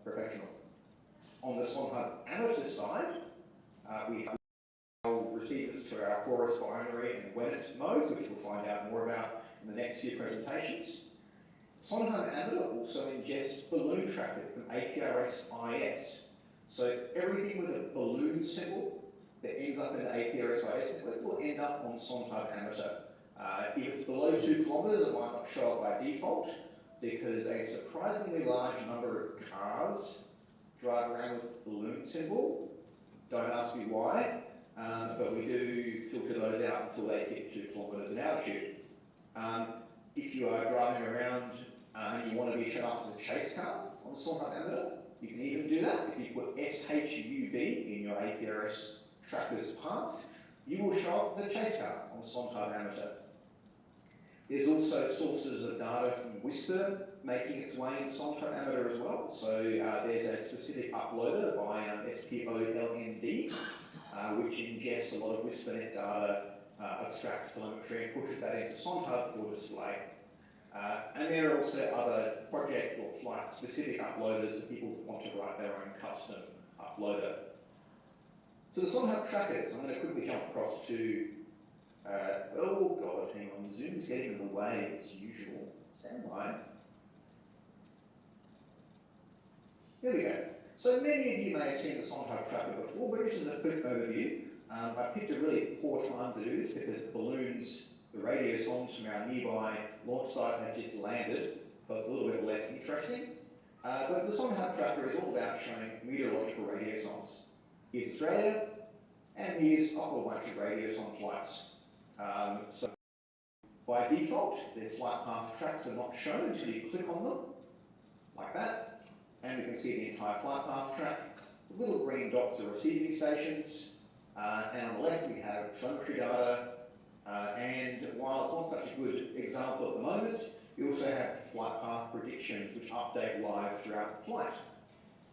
professional. On the SonHub amateur side, we have receivers for our chorus, binary, and when it's modes, which we'll find out more about in the next few presentations. SonHub Amateur also ingests balloon traffic from APRS IS. So everything with a balloon symbol that ends up in the APRS IS network will end up on SonHub Amateur. If it's below 2 kilometers, it might not show up by default because a surprisingly large number of cars drive around with the balloon symbol. Don't ask me why, but we do filter those out until they hit 2 kilometers in altitude. If you are driving around and you want to be shown up as a chase car on the SonHub Amateur, you can even do that. If you put SHUB in your APRS tracker's path, you will show up as a chase car on SonHub Amateur. There's also sources of data from Whisper making its way in SonHub Amateur as well. So there's a specific uploader by SPOLND, which ingests a lot of WhisperNet data, extracts telemetry, and pushes that into SonHub for display. And there are also other project or flight-specific uploaders that people want to write their own custom uploader. So the SonHub trackers, I'm going to quickly jump across to, oh God, hang on, Zoom's getting in the way as usual. Stand by. Here we go. So many of you may have seen the SonHub tracker before, but just as a quick overview, I picked a really poor time to do this because the balloons, the radio sondes from our nearby launch site have just landed, so it's a little bit less interesting. But the SonHub tracker is all about showing meteorological radio sondes. Here's Australia, and here's a whole bunch of radio sonde flights. So by default, their flight path tracks are not shown until you click on them, like that. And we can see the entire flight path track. The little green dots are receiving stations, and on the left we have telemetry data. And while it's not such a good example at the moment, we also have flight path predictions which update live throughout the flight.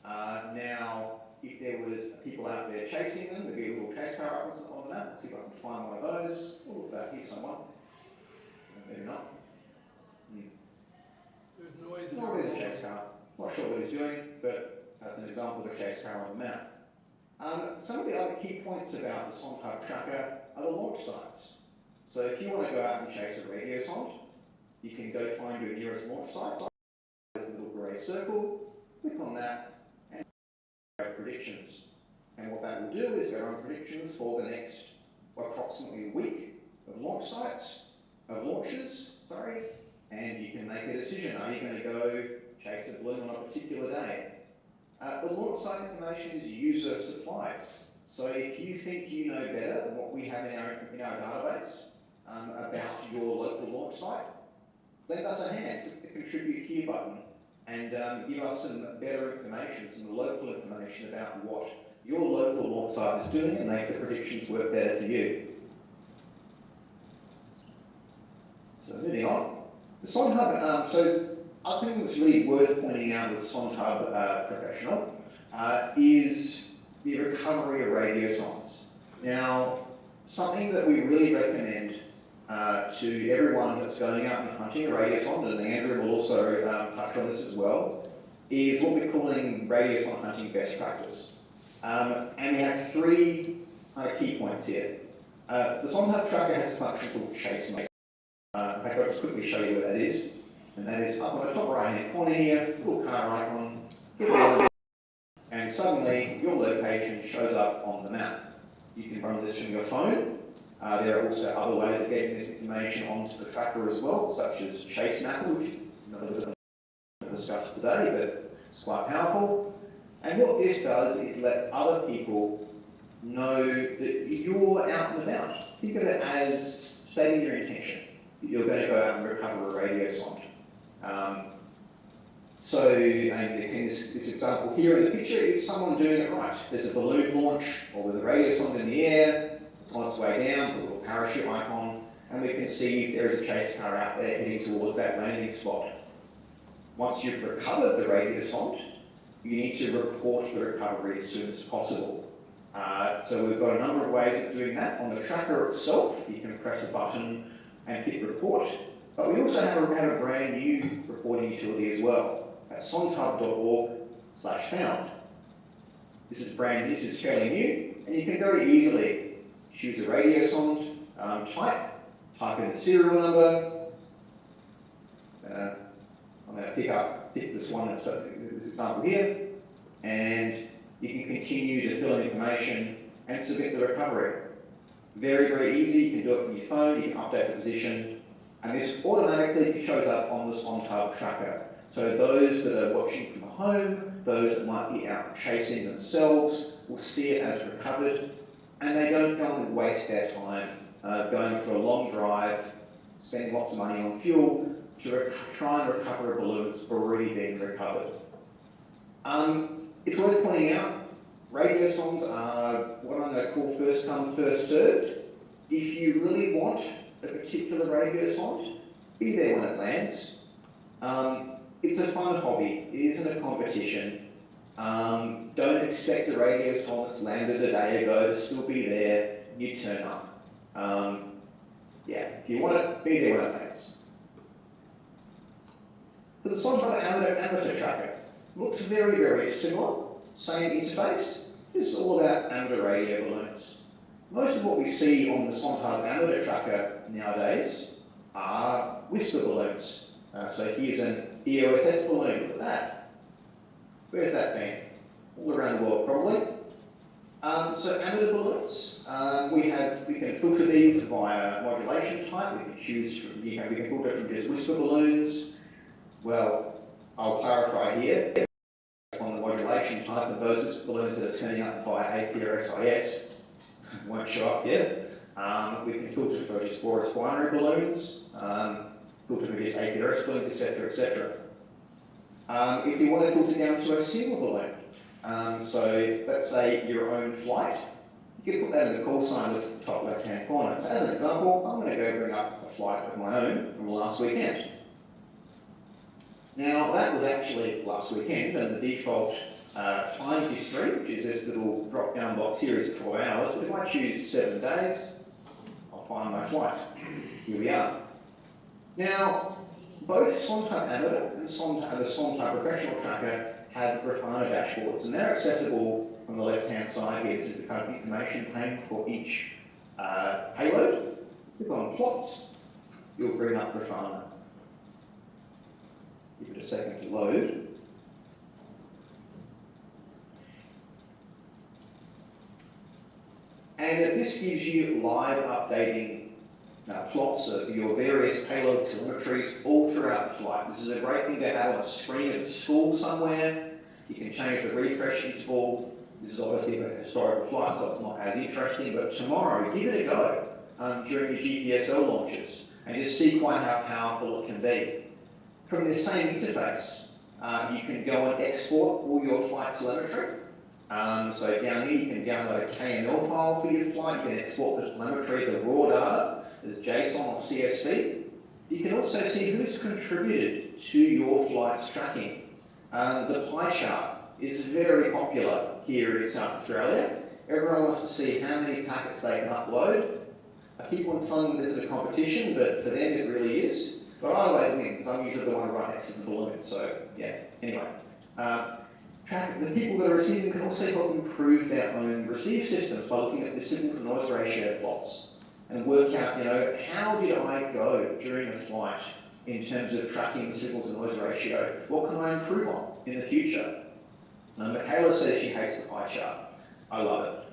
Now, if there was people out there chasing them, there'd be a little chase car on the map. Let's see if I can find one of those. Oh, about here, someone. Maybe not. There's noise. No, there's a chase car. Not sure what he's doing, but that's an example of a chase car on the map. Some of the other key points about the SonHub tracker are the launch sites. So if you want to go out and chase a radio sonde, you can go find your nearest launch site. There's a little grey circle, click on that, and predictions. And what that will do is go run predictions for the next approximately a week of launch sites, of launches, and you can make a decision. Are you going to go chase a balloon on a particular day? The launch site information is user supplied. So if you think you know better than what we have in our database about your local launch site, lend us a hand, click the contribute here button, and give us some better information, some local information about what your local launch site is doing and make the predictions work better for you. So moving on. The SonHub, so other thing that's really worth pointing out with SonHub Professional is the recovery of radio sondes. Now, something that we really recommend to everyone that's going out and hunting a radio sonde, and Andrew will also touch on this as well, is what we're calling radio sonde hunting best practice. And we have 3 key points here. The SonHub tracker has a function called chase mode. In fact, I'll just quickly show you what that is. And that is up on the top right-hand corner here, little car icon, and suddenly your location shows up on the map. You can run this from your phone. There are also other ways of getting this information onto the tracker as well, such as Chase Mapper, which is not going to discuss today, but it's quite powerful. And what this does is let other people know that you're out and about. Think of it as stating your intention that you're going to go out and recover a radio sonde. So in this example here in the picture is someone doing it right. There's a balloon launch or with a radio sonde in the air, it's on its way down, there's a little parachute icon, and we can see there is a chase car out there heading towards that landing spot. Once you've recovered the radio sonde, you need to report the recovery as soon as possible. So we've got a number of ways of doing that. On the tracker itself, you can press a button and hit report. But we also have a brand new reporting utility as well. At sondhub.org, /found. This is fairly new, and you can very easily choose a radio sonde type, type in the serial number. I'm going to pick this one, so this example here, and you can continue to fill in information and submit the recovery. Very, very easy. You can do it from your phone, you can update the position, and this automatically shows up on the SonTab tracker. So those that are watching from home, those that might be out chasing themselves, will see it as recovered, and they don't go and waste their time going for a long drive, spending lots of money on fuel to try and recover a balloon that's already been recovered. It's worth pointing out, radio sondes are what I'm going to call first come, first served. If you really want a particular radio sonde, be there when it lands. It's a fun hobby, it isn't a competition. Don't expect a radio sonde that's landed a day ago to still be there, you turn up. Yeah, if you want it, be there when it lands. For the SonTab amateur tracker, looks very, very similar, same interface. This is all about amateur radio balloons. Most of what we see on the SonTab amateur tracker nowadays are whisper balloons. So here's an EOSS balloon, look at that. Where's that been? All around the world probably. So amateur balloons, we can filter these via modulation type. We can choose from, we can filter from just whisper balloons. Well, I'll clarify here on the modulation type that those balloons that are turning up via APRSIS won't show up here. We can filter for just Boris binary balloons, filter for just APRS balloons, etc., etc. If you want to filter down to a single balloon, so let's say your own flight, you can put that in the call sign list at the top left-hand corner. So as an example, I'm going to go bring up a flight of my own from last weekend. Now that was actually last weekend, and the default time history, which is this little drop-down box here, is 12 hours. But if I choose 7 days, I'll find my flight. Here we are. Now, both SonTab Amateur and the SonTab Professional Tracker have Grafana dashboards, and they're accessible from the left-hand side here. This is the kind of information pane for each payload. Click on Plots, you'll bring up Grafana. Give it a second to load. And this gives you live updating plots of your various payload telemetries all throughout the flight. This is a great thing to have on a screen at the school somewhere. You can change the refresh interval. This is obviously a historical flight, so it's not as interesting, but tomorrow, give it a go during your Gpsl launches and just see quite how powerful it can be. From this same interface, you can go and export all your flight telemetry. So down here, you can download a KML file for your flight. You can export the telemetry, the raw data, as JSON or CSV. You can also see who's contributed to your flight's tracking. The pie chart is very popular here in South Australia. Everyone wants to see how many packets they can upload. I keep on telling them this is a competition, but for them it really is. But I always win, because I'm usually the one right next to the balloon, so yeah, anyway. The people that are receiving can also help improve their own receive systems by looking at the signal to noise ratio plots and work out, how did I go during a flight in terms of tracking the signal to noise ratio? What can I improve on in the future? Michaela says she hates the pie chart. I love it.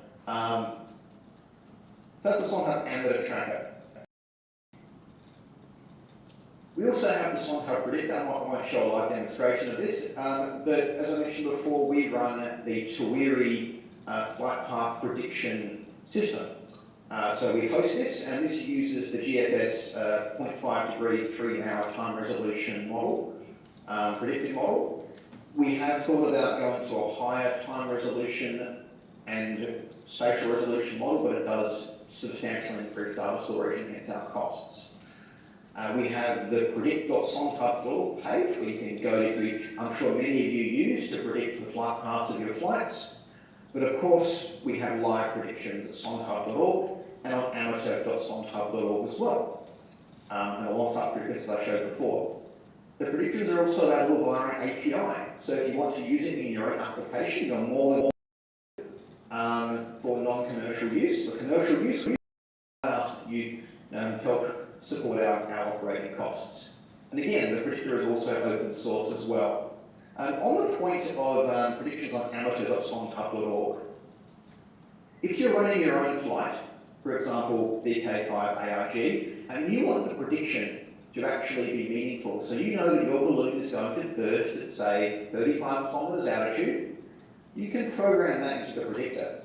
So that's the SonTab Amateur Tracker. We also have the SonTab Predictor. I might show a live demonstration of this, but as I mentioned before, we run the Tuiri flight path prediction system. So we host this, and this uses the GFS 0.5 degree 3-hour time resolution model, predicted model. We have thought about going to a higher time resolution and spatial resolution model, but it does substantially increase data storage and hence our costs. We have the predict.sontab.org page where you can go to, which I'm sure many of you use to predict the flight paths of your flights. But of course, we have live predictions at sontab.org and on amateur.sontab.org as well, and alongside predictions that I showed before. the predictors are also available via an API. So if you want to use it in your own application, you're more than for non-commercial use. For commercial use, we ask that you help support our operating costs. And again, the predictor is also open source as well. On the point of predictions on amateur.sonthub.org, if you're running your own flight, for example, VK5 ARG, and you want the prediction to actually be meaningful, so you know that your balloon is going to burst at, say, 35 kilometers altitude, you can program that into the predictor.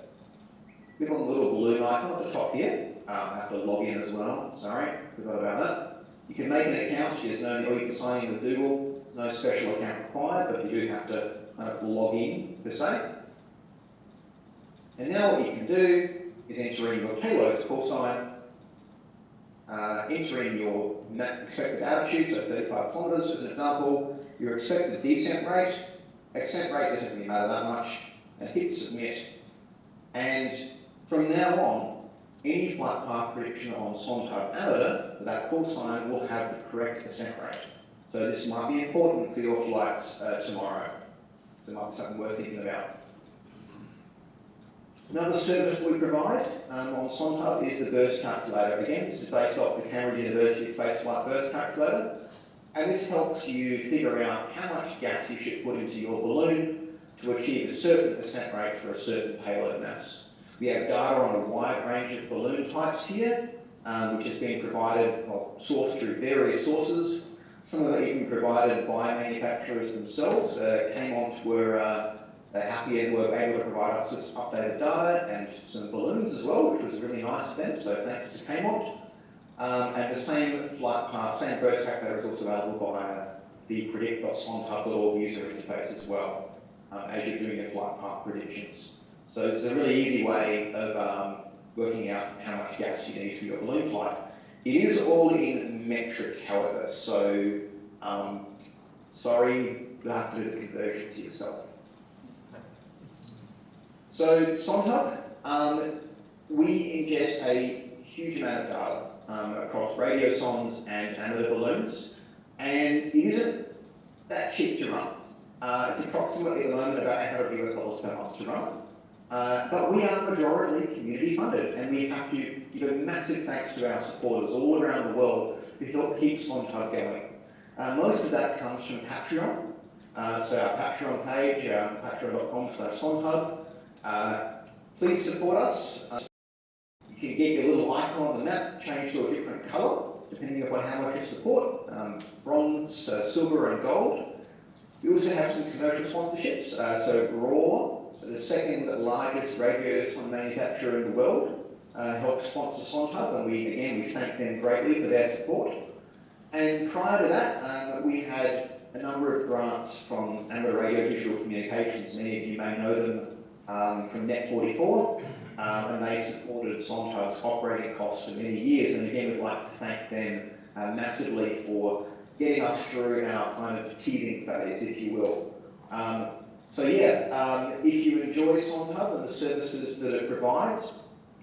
Click on the little balloon icon at the top here. I have to log in as well, sorry, forgot about that. You can make an account, or you can sign in with Google. There's no special account required, but you do have to kind of log in, per se. And now what you can do is enter in your payload's call sign, enter in your expected altitude, so 35 kilometers as an example, your expected descent rate. Ascent rate doesn't really matter that much, and hit submit. And from now on, any flight path prediction on SonTub Amateur with that call sign will have the correct ascent rate. So this might be important for your flights tomorrow. So it might be something worth thinking about. Another service we provide on SonTub is the burst calculator. Again, this is based off the Cambridge University Spaceflight Burst Calculator. And this helps you figure out how much gas you should put into your balloon to achieve a certain ascent rate for a certain payload mass. We have data on a wide range of balloon types here, which has been provided or sourced through various sources. Some of it even provided by manufacturers themselves. Kmont were happy and were able to provide us with updated data and some balloons as well, which was really nice of them, so thanks to Kmont. And the same flight path, same burst calculator is also available via the predict.sonthub.org user interface as well, as you're doing your flight path predictions. So this is a really easy way of working out how much gas you need for your balloon flight. It is all in metric, however, so sorry, you'll have to do the conversions yourself. So SonTub, we ingest a huge amount of data across radiosondes and amateur balloons, and it isn't that cheap to run. It's approximately at the moment about $800 per month to run. But we are majority community funded, and we have to give a massive thanks to our supporters all around the world who help keep SonTub going. Most of that comes from Patreon. So our Patreon page, patreon.com/SonTub. Please support us. You can get your little icon on the map change to a different colour, depending upon how much you support, bronze, silver and gold. We also have some commercial sponsorships. So Raw, the second largest radiosonde manufacturer in the world, helps sponsor SonTub, and we thank them greatly for their support. And prior to that, we had a number of grants from Amateur Radio Digital Communications. Many of you may know them from Net44, and they supported SonTub's operating costs for many years. And again, we'd like to thank them massively for getting us through our kind of teething phase, if you will. If you enjoy SonTub and the services that it provides,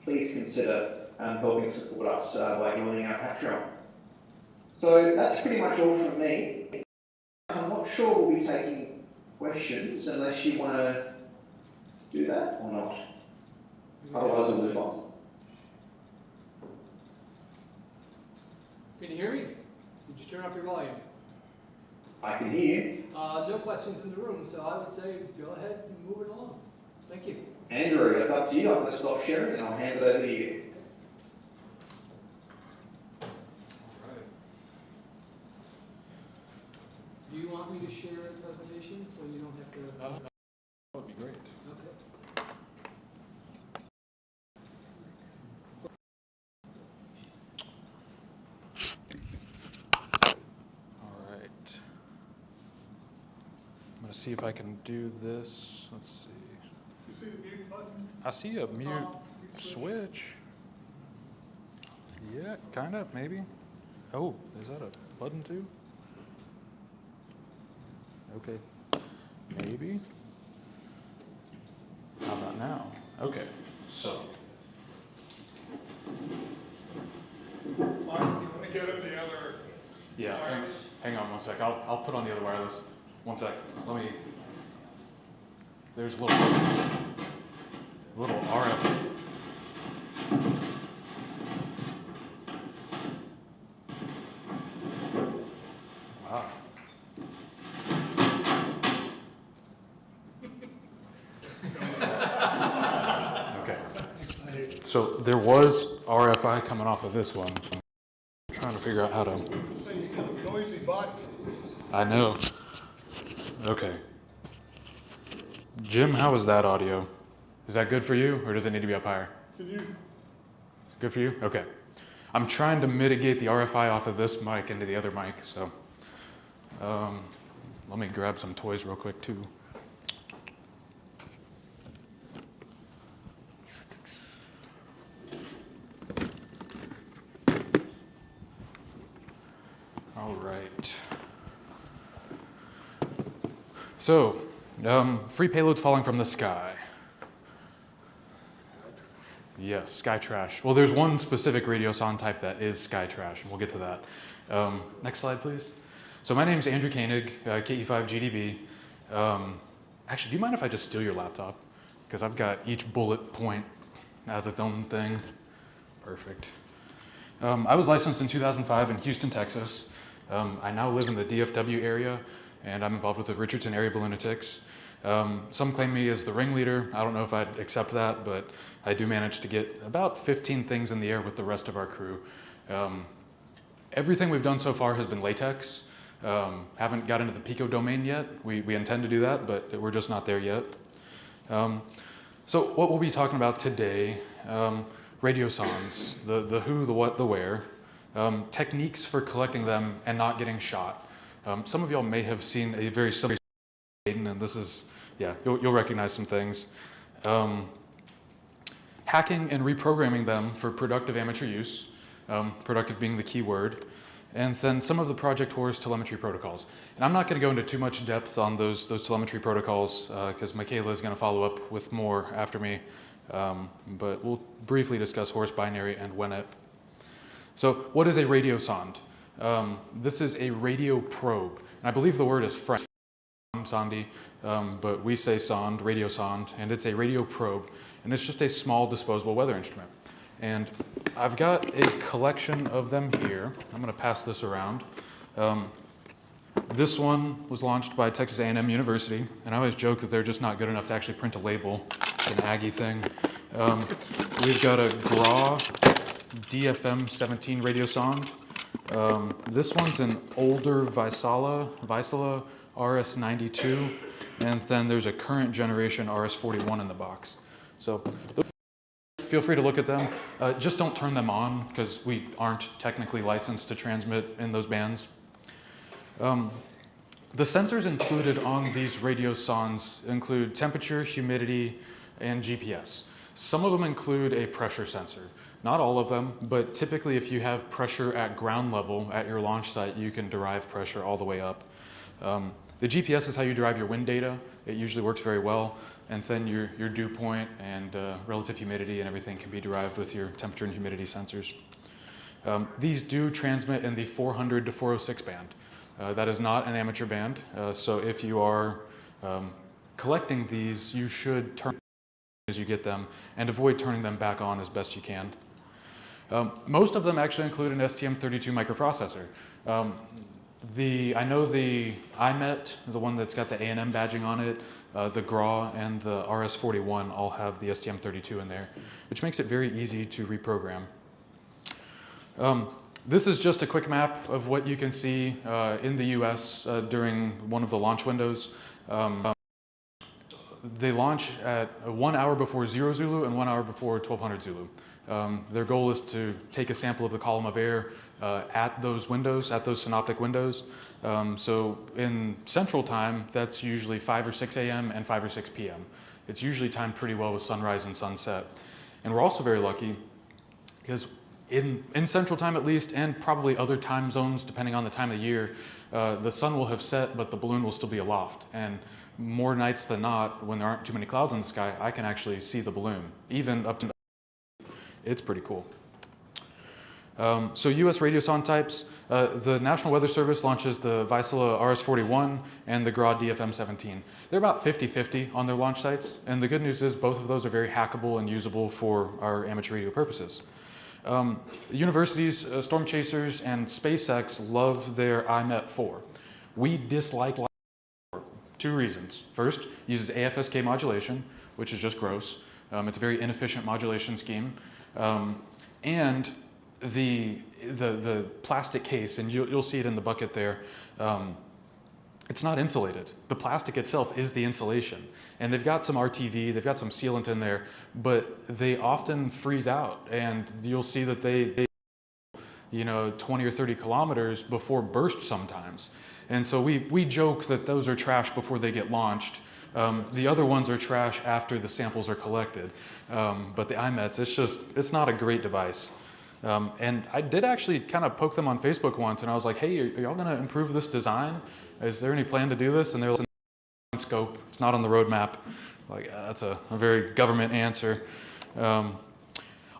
please consider helping support us by joining our Patreon. So that's pretty much all from me. I'm not sure we'll be taking questions unless you want to do that or not. Otherwise, we'll move on. Can you hear me? Did you turn up your volume? I can hear you. No questions in the room, so I would say go ahead and move it along. Thank you. Andrew, it's up to you. I'm going to stop sharing and I'll hand it over to you. Do you want me to share the presentation so you don't have to? That would be great. Okay. All right. I'm going to see if I can do this. Let's see. You see the mute button? I see a mute switch. Yeah, kind of, maybe. Oh, is that a button too? Okay, maybe. How about now? Okay, so. Mike, you want to get it the other Yeah, hang on one sec. I'll put on the other wireless. One sec. Let me. There's a little RF. Wow. Okay. So there was RFI coming off of this one. I'm trying to figure out how to. Say you got a noisy bot. I know. Okay. Jim, how is that audio? Is that good for you, or does it need to be up higher? Can you? Good for you? Okay. I'm trying to mitigate the RFI off of this mic into the other mic, so let me grab some toys real quick too. All right. So, free payloads falling from the sky. Yes, sky trash. Well, there's one specific radiosonde type that is sky trash, and we'll get to that. Next slide, please. So my name is Andrew Koenig, KE5GDB. Actually, do you mind if I just steal your laptop? Because I've got each bullet point as its own thing. Perfect. I was licensed in 2005 in Houston, Texas. I now live in the DFW area, and I'm involved with the Richardson Area Balloonatics. Some claim me as the ringleader. I don't know if I'd accept that, but I do manage to get about 15 things in the air with the rest of our crew. Everything we've done so far has been latex. Haven't got into the Pico domain yet. We intend to do that, but we're just not there yet. So what we'll be talking about today, radiosondes, the who, the what, the where, techniques for collecting them and not getting shot. Some of y'all may have seen a very similar and this is, yeah, you'll recognize some things. Hacking and reprogramming them for productive amateur use, productive being the key word, and then some of the Project Horus telemetry protocols. And I'm not going to go into too much depth on those telemetry protocols because Michaela is going to follow up with more after me, but we'll briefly discuss Horus binary and WENET. So what is a radiosonde? This is a radio probe, and I believe the word is French. Sonde, but we say sonde, radiosonde, and it's a radio probe, and it's just a small disposable weather instrument. And I've got a collection of them here. I'm going to pass this around. This one was launched by Texas A&M University, and I always joke that they're just not good enough to actually print a label. It's an Aggie thing. We've got a GRAW DFM 17 radiosonde. This one's an older Gpsl RS92, and then there's a current generation RS41 in the box. So feel free to look at them. Just don't turn them on because we aren't technically licensed to transmit in those bands. The sensors included on these radiosondes include temperature, humidity, and GPS. Some of them include a pressure sensor. Not all of them, but typically if you have pressure at ground level at your launch site, you can derive pressure all the way up. The GPS is how you derive your wind data. It usually works very well. And then your dew point and relative humidity and everything can be derived with your temperature and humidity sensors. These do transmit in the 400 to 406 band. That is not an amateur band. So if you are collecting these, you should turn as you get them and avoid turning them back on as best you can. Most of them actually include an STM32 microprocessor. I know the IMET, the one that's got the A&M badging on it, the GRAW, and the RS41 all have the STM32 in there, which makes it very easy to reprogram. This is just a quick map of what you can see in the US during one of the launch windows. They launch at 1 hour before 0 Zulu and 1 hour before 1200 Zulu. Their goal is to take a sample of the column of air at those windows, at those synoptic windows. So in central time, that's usually 5 or 6 a.m. and 5 or 6 p.m. It's usually timed pretty well with sunrise and sunset. And we're also very lucky because in central time at least, and probably other time zones depending on the time of the year, the sun will have set, but the balloon will still be aloft. And more nights than not, when there aren't too many clouds in the sky, I can actually see the balloon, even up to. It's pretty cool. So U.S. radio sonde types, the National Weather Service launches the Gpsl RS-41 and the GRA DFM-17. They're about 50-50 on their launch sites, and the good news is both of those are very hackable and usable for our amateur radio purposes. Universities, Storm Chasers, and SpaceX love their IMET-4. We dislike for 2 reasons. First, it uses AFSK modulation, which is just gross. It's a very inefficient modulation scheme. And the plastic case, and you'll see it in the bucket there, it's not insulated. The plastic itself is the insulation. And they've got some RTV, they've got some sealant in there, but they often freeze out. And you'll see that they 20 or 30 kilometers before burst sometimes. And so we joke that those are trash before they get launched. The other ones are trash after the samples are collected. But the IMETs, it's not a great device. And I did actually kind of poke them on Facebook once, and I was like, hey, are y'all gonna improve this design? Is there any plan to do this? And they were like, in scope, it's not on the roadmap. Like, that's a very government answer.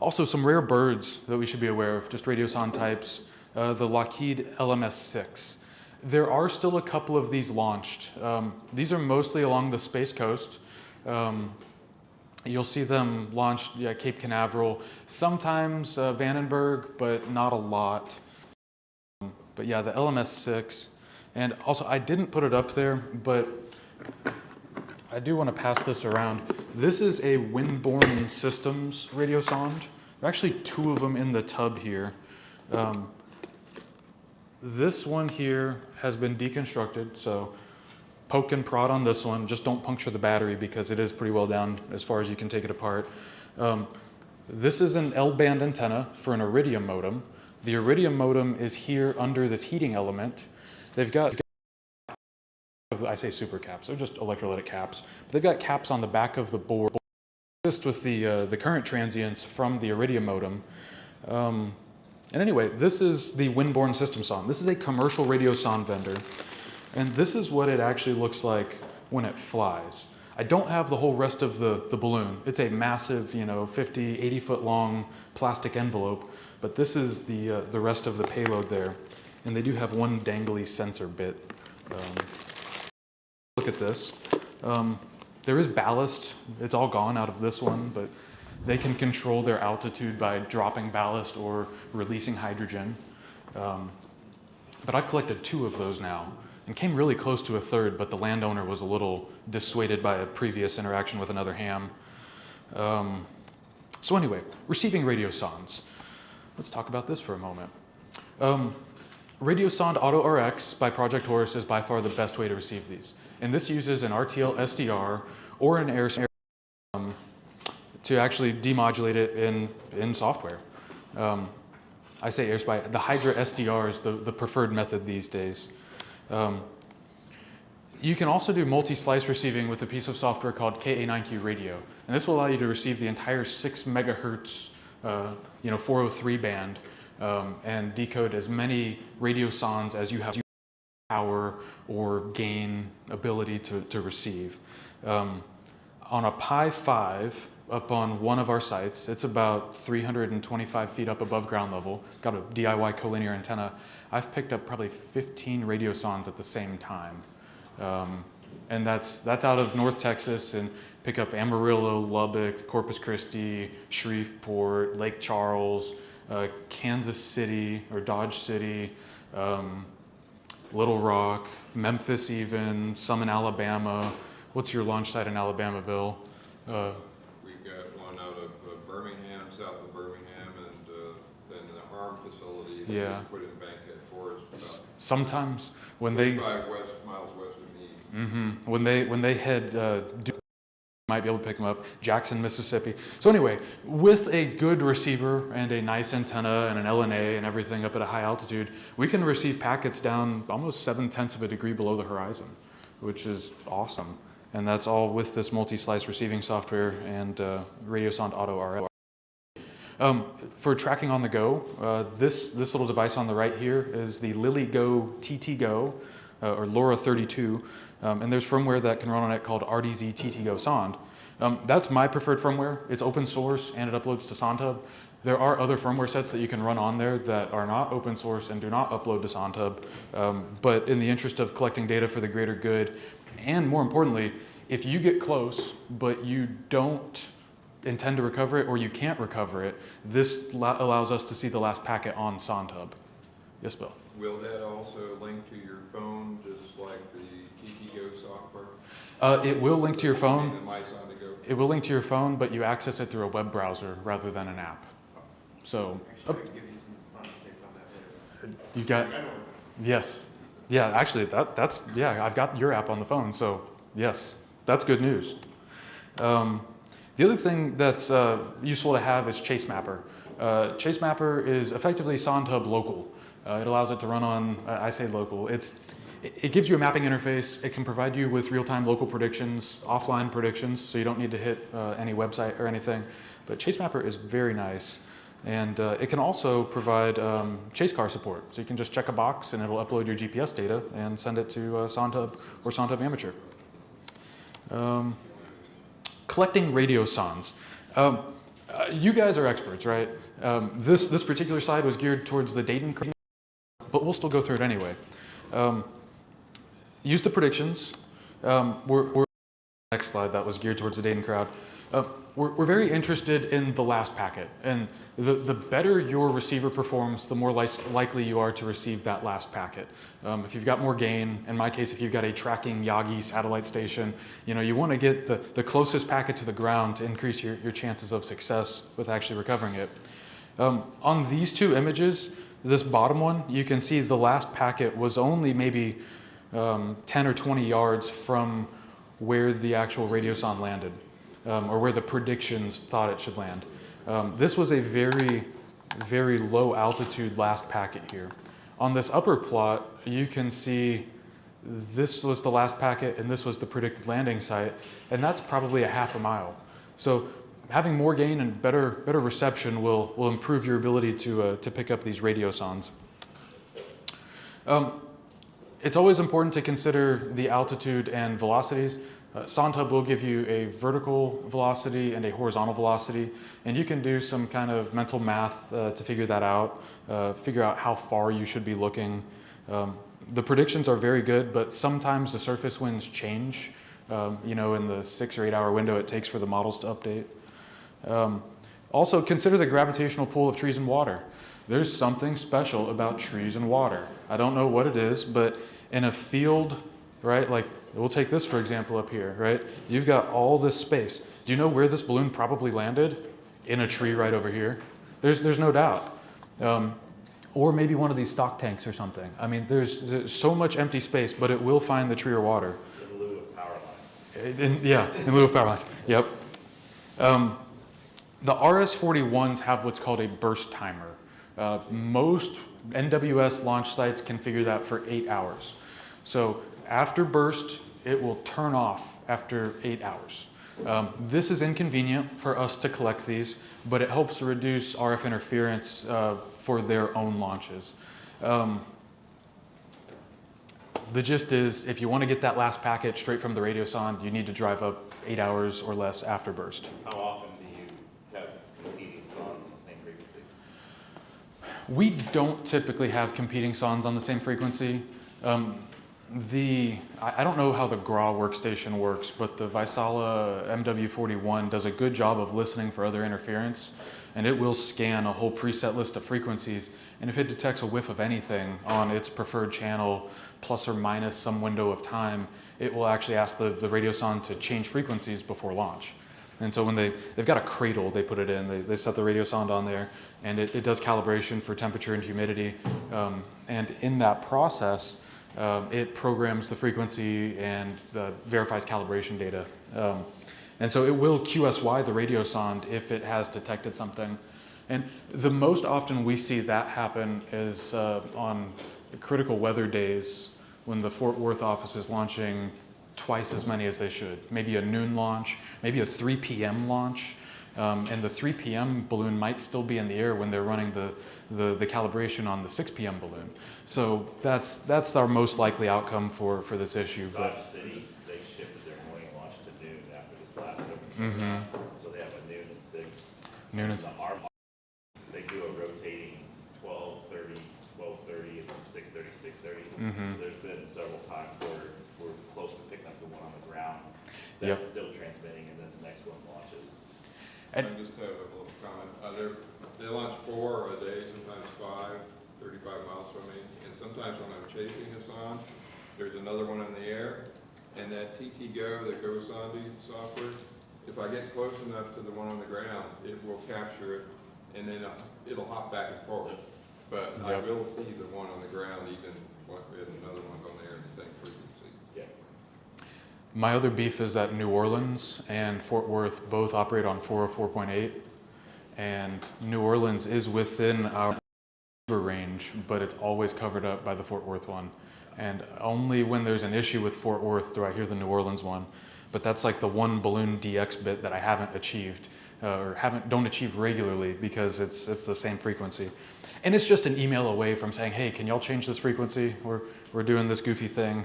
Also, some rare birds that we should be aware of, just radio sonde types, the Lockheed LMS-6. There are still a couple of these launched. These are mostly along the Space Coast. You'll see them launched Cape Canaveral, sometimes Vandenberg, but not a lot. But yeah, the LMS-6. And also, I didn't put it up there, but I do want to pass this around. This is a Windborne Systems radio sonde. There are actually 2 of them in the tub here. This one here has been deconstructed, so poke and prod on this one. Just don't puncture the battery because it is pretty well down as far as you can take it apart. This is an L-band antenna for an Iridium modem. The Iridium modem is here under this heating element. They've got, I say super caps, they're just electrolytic caps. But they've got caps on the back of the board to assist with the current transients from the Iridium modem. And anyway, this is the Windborne System sonde. This is a commercial radio sonde vendor. And this is what it actually looks like when it flies. I don't have the whole rest of the balloon. It's a massive, 50, 80 foot long plastic envelope, but this is the rest of the payload there. And they do have one dangly sensor bit. Look at this. There is ballast. It's all gone out of this one, but they can control their altitude by dropping ballast or releasing hydrogen. But I've collected 2 of those now and came really close to a 3rd, but the landowner was a little dissuaded by a previous interaction with another ham. So anyway, receiving radio sondes. Let's talk about this for a moment. Radio sonde Auto RX by Project Horse is by far the best way to receive these. And this uses an RTL SDR or an air to actually demodulate it in software. I say AirSpy, the Hydra SDR is the preferred method these days. You can also do multi-slice receiving with a piece of software called KA9Q Radio. And this will allow you to receive the entire 6 megahertz 403 band and decode as many radio sondes as you have power or gain ability to receive. On a Pi 5 up on one of our sites, it's about 325 feet up above ground level, got a DIY collinear antenna. I've picked up probably 15 radio sondes at the same time. And that's out of North Texas, and pick up Amarillo, Lubbock, Corpus Christi, Shreveport, Lake Charles, Kansas City or Dodge City, Little Rock, Memphis even, some in Alabama. What's your launch site in Alabama, Bill? We've got one out of Birmingham, south of Birmingham, and then the ARM facility that Yeah. we put in Bankhead Forest, Sometimes when they 5 miles west of me. when they head you might be able to pick them up, Jackson, Mississippi. So anyway, with a good receiver and a nice antenna and an LNA and everything up at a high altitude, we can receive packets down almost 7/10 of a degree below the horizon, which is awesome. And that's all with this multi-slice receiving software and radio sonde Auto RX. For tracking on the go, this little device on the right here is the LilyGo TTGo, or LoRa 32, and there's firmware that can run on it called RDZ TTGo Sonde. That's my preferred firmware. It's open source and it uploads to SondeHub. There are other firmware sets that you can run on there that are not open source and do not upload to SonTub, but in the interest of collecting data for the greater good, and more importantly, if you get close but you don't intend to recover it or you can't recover it, this allows us to see the last packet on SonTub. Yes, Bill? Will that also link to your phone, just like the TTGo software? It will link to your phone. The MySonToGo? It will link to your phone, but you access it through a web browser rather than an app. So, you got, yes. Yeah, actually, yeah, I've got your app on the phone, so yes, that's good news. The other thing that's useful to have is Chase Mapper. Chase Mapper is effectively SonTub local. It allows it to run on, I say local, it gives you a mapping interface. It can provide you with real-time local predictions, offline predictions, so you don't need to hit any website or anything. But Chase Mapper is very nice. And it can also provide chase car support. So you can just check a box and it'll upload your GPS data and send it to SonTub or SonTub Amateur. Collecting radio sons. You guys are experts, right? This particular slide was geared towards the Dayton crowd, but we'll still go through it anyway. Use the predictions. Next slide that was geared towards the Dayton crowd. We're very interested in the last packet, and the better your receiver performs, the more likely you are to receive that last packet. If you've got more gain, in my case, if you've got a tracking Yagi satellite station, you want to get the closest packet to the ground to increase your chances of success with actually recovering it. On these two images, this bottom one, you can see the last packet was only maybe 10 or 20 yards from where the actual radioson landed. Or where the predictions thought it should land. This was a very, very low altitude last packet here. On this upper plot, you can see this was the last packet and this was the predicted landing site, and that's probably a half a mile. So having more gain and better reception will improve your ability to pick up these radiosons. It's always important to consider the altitude and velocities. SonTub will give you a vertical velocity and a horizontal velocity, and you can do some kind of mental math to figure that out, figure out how far you should be looking. The predictions are very good, but sometimes the surface winds change, in the 6 or 8 hour window it takes for the models to update. Also, consider the gravitational pull of trees and water. There's something special about trees and water. I don't know what it is, but in a field, right, like we'll take this for example up here, right? You've got all this space. Do you know where this balloon probably landed? In a tree right over here. There's no doubt. Or maybe one of these stock tanks or something. I mean, there's so much empty space, but it will find the tree or water. In lieu of power lines. In lieu of power lines. Yep. The RS-41s have what's called a burst timer. Most NWS launch sites configure that for 8 hours. So after burst, it will turn off after 8 hours. This is inconvenient for us to collect these, but it helps to reduce RF interference for their own launches. The gist is, if you want to get that last packet straight from the radiosonde, you need to drive up 8 hours or less after burst. How often do you have competing sondes on the same frequency? We don't typically have competing sondes on the same frequency. I don't know how the GRAW workstation works, but the Gpsl MW41 does a good job of listening for other interference, and it will scan a whole preset list of frequencies, and if it detects a whiff of anything on its preferred channel, plus or minus some window of time, it will actually ask the radiosonde to change frequencies before launch. And so when they've got a cradle, they put it in, they set the radiosonde on there, and it does calibration for temperature and humidity, and in that process, it programs the frequency and verifies calibration data. And so it will QSY the radiosonde if it has detected something. And the most often we see that happen is on critical weather days when the Fort Worth office is launching twice as many as they should. Maybe a noon launch, maybe a 3 p.m. launch. And the 3 p.m. balloon might still be in the air when they're running the calibration on the 6 p.m. balloon. So that's our most likely outcome for this issue. Dodge City, they shifted their morning launch to noon after this last open shutdown. So they have a noon and 6. Noon and the 6:30, 6:30. Mhm. So there's been several times where we're close to picking up the one on the ground Yep. that's still transmitting, and then the next one launches. And- I just have a little comment. They launch 4 a day, sometimes 5, 35 miles from me. And sometimes when I'm chasing a sonde, there's another one in the air. And that TT-Go, the Go Sonde software, if I get close enough to the one on the ground, it will capture it, and then it'll hop back and forth. But I Yep. will see the one on the ground even if another one's on the air at the same frequency. Yeah. My other beef is that New Orleans and Fort Worth both operate on 404.8, and New Orleans is within our range, but it's always covered up by the Fort Worth one. And only when there's an issue with Fort Worth do I hear the New Orleans one. But that's like the one balloon DX bit that I haven't achieved, or don't achieve regularly, because it's the same frequency. And it's just an email away from saying, hey, can y'all change this frequency? We're doing this goofy thing.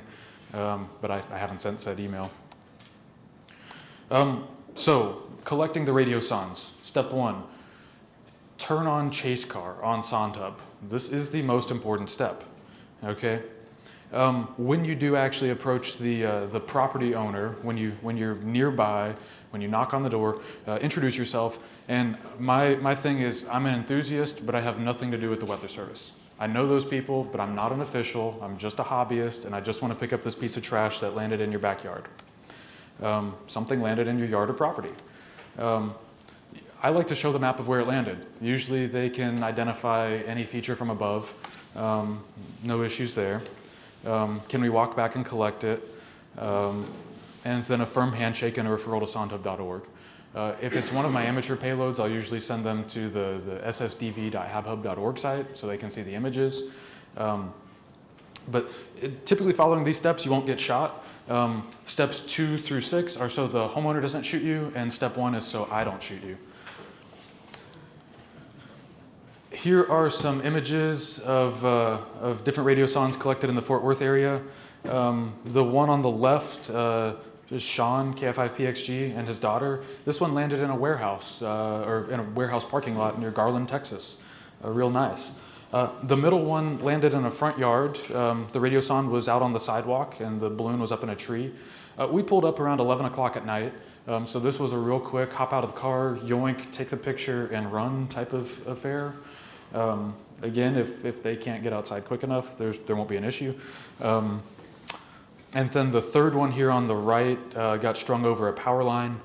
But I haven't sent said email. So collecting the radio sondes. Step 1, turn on chase car on SonTub. This is the most important step, okay? When you do actually approach the property owner, when you're nearby, when you knock on the door, introduce yourself. And my thing is, I'm an enthusiast, but I have nothing to do with the Weather Service. I know those people, but I'm not an official. I'm just a hobbyist, and I just want to pick up this piece of trash that landed in your backyard. Something landed in your yard or property. I like to show the map of where it landed. Usually they can identify any feature from above. No issues there. Can we walk back and collect it? And then a firm handshake and a referral to sondhub.org. If it's one of my amateur payloads, I'll usually send them to the ssdv.habhub.org site so they can see the images. But typically following these steps, you won't get shot. Steps 2 through 6 are so the homeowner doesn't shoot you, and step 1 is so I don't shoot you. Here are some images of different radio sondes collected in the Fort Worth area. The one on the left is Sean, KF5PXG, and his daughter. This one landed in a warehouse, or in a warehouse parking lot near Garland, Texas. Real nice. The middle one landed in a front yard. The radio sonde was out on the sidewalk, and the balloon was up in a tree. We pulled up around 11 o'clock at night, so this was a real quick hop out of the car, yoink, take the picture, and run type of affair. Again, if they can't get outside quick enough, there won't be an issue. And then the third one here on the right got strung over a power line.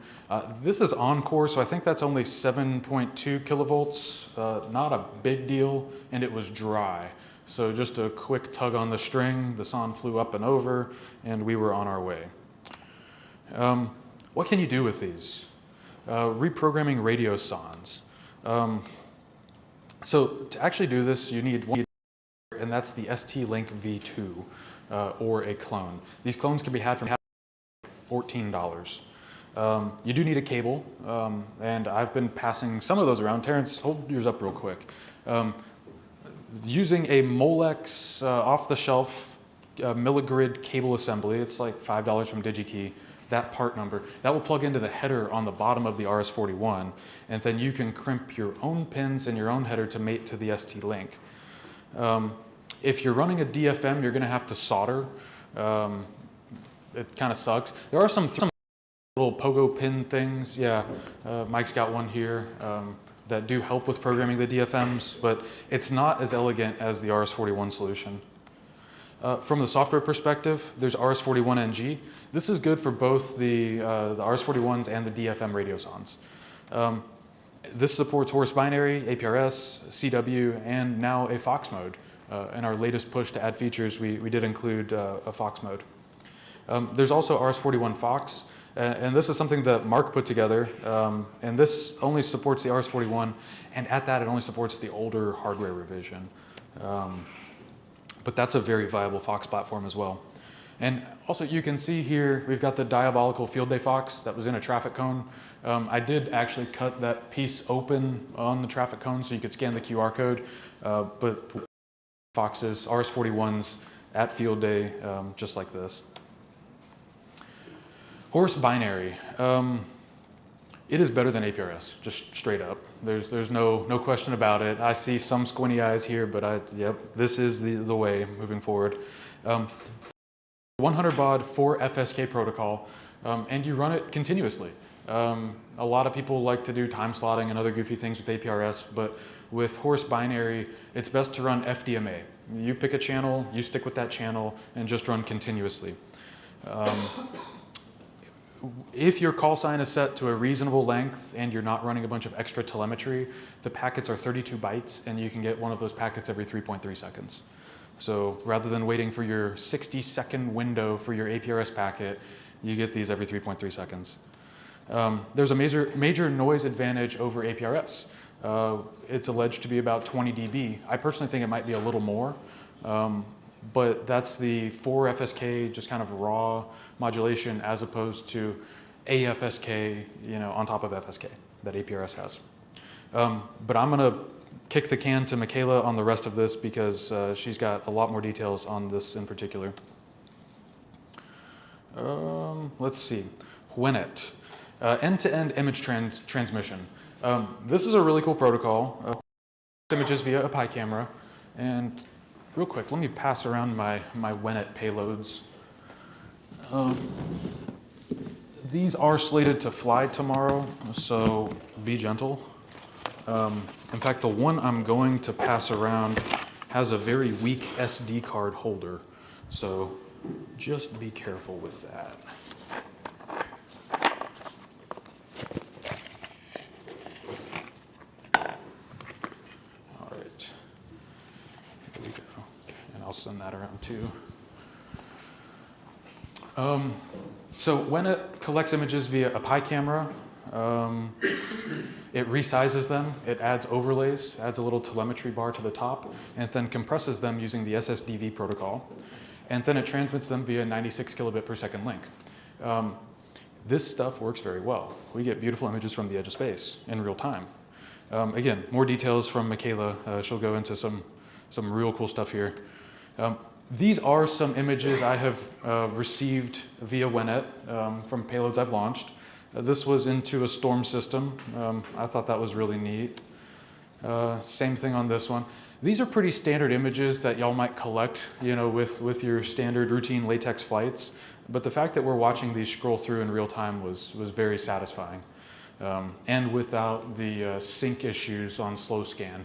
This is Encore, so I think that's only 7.2 kilovolts, not a big deal, and it was dry. So just a quick tug on the string, the sonde flew up and over, and we were on our way. What can you do with these? Reprogramming radio sondes. So to actually do this, you need one, and that's the ST-Link V2, or a clone. These clones can be had from $14. You do need a cable, and I've been passing some of those around. Terrence, hold yours up real quick. Using a Molex off-the-shelf milligrid cable assembly, it's like $5 from DigiKey, that part number, that will plug into the header on the bottom of the RS-41, and then you can crimp your own pins and your own header to mate to the ST-Link. If you're running a DFM, you're gonna have to solder. It kind of sucks. There are some little pogo pin things. Yeah, Mike's got one here that do help with programming the DFMs, but it's not as elegant as the RS-41 solution. From the software perspective, there's RS-41NG. This is good for both the RS-41s and the DFM radio sondes. This supports Horse Binary, APRS, CW, and now a Fox mode. In our latest push to add features, we did include a Fox mode. There's also RS-41 Fox, and this is something that Mark put together, and this only supports the RS-41, and at that it only supports the older hardware revision. But that's a very viable Fox platform as well. And also you can see here, we've got the diabolical field day Fox that was in a traffic cone. I did actually cut that piece open on the traffic cone so you could scan the QR code, but Foxes, RS-41s at field day, just like this. Horse Binary. It is better than APRS, just straight up. There's no question about it. I see some squinty eyes here, but yep, this is the way moving forward. 100 baud for FSK protocol, and you run it continuously. A lot of people like to do time slotting and other goofy things with APRS, but with Horse binary, it's best to run FDMA. You pick a channel, you stick with that channel, and just run continuously. If your call sign is set to a reasonable length and you're not running a bunch of extra telemetry, the packets are 32 bytes, and you can get one of those packets every 3.3 seconds. So rather than waiting for your 60-second window for your APRS packet, you get these every 3.3 seconds. There's a major noise advantage over APRS. It's alleged to be about 20 dB. I personally think it might be a little more, but that's the 4FSK, just kind of raw modulation, as opposed to AFSK, on top of FSK that APRS has. But I'm gonna kick the can to Michaela on the rest of this because she's got a lot more details on this in particular. Let's see, WNET, end-to-end image transmission. This is a really cool protocol. Images via a Pi camera, and real quick, let me pass around my WNET payloads. These are slated to fly tomorrow, so be gentle. In fact, the one I'm going to pass around has a very weak SD card holder, so just be careful with that. All right, here we go, and I'll send that around too. So when it collects images via a Pi camera, it resizes them, it adds overlays, adds a little telemetry bar to the top, and then compresses them using the SSDV protocol. And then it transmits them via 96 kilobit per second link. This stuff works very well. We get beautiful images from the edge of space in real time. Again, more details from Michaela. She'll go into some real cool stuff here. These are some images I have received via WNET from payloads I've launched. This was into a storm system. I thought that was really neat. Same thing on this one. These are pretty standard images that y'all might collect, with your standard routine latex flights. But the fact that we're watching these scroll through in real time was very satisfying. And without the sync issues on slow scan,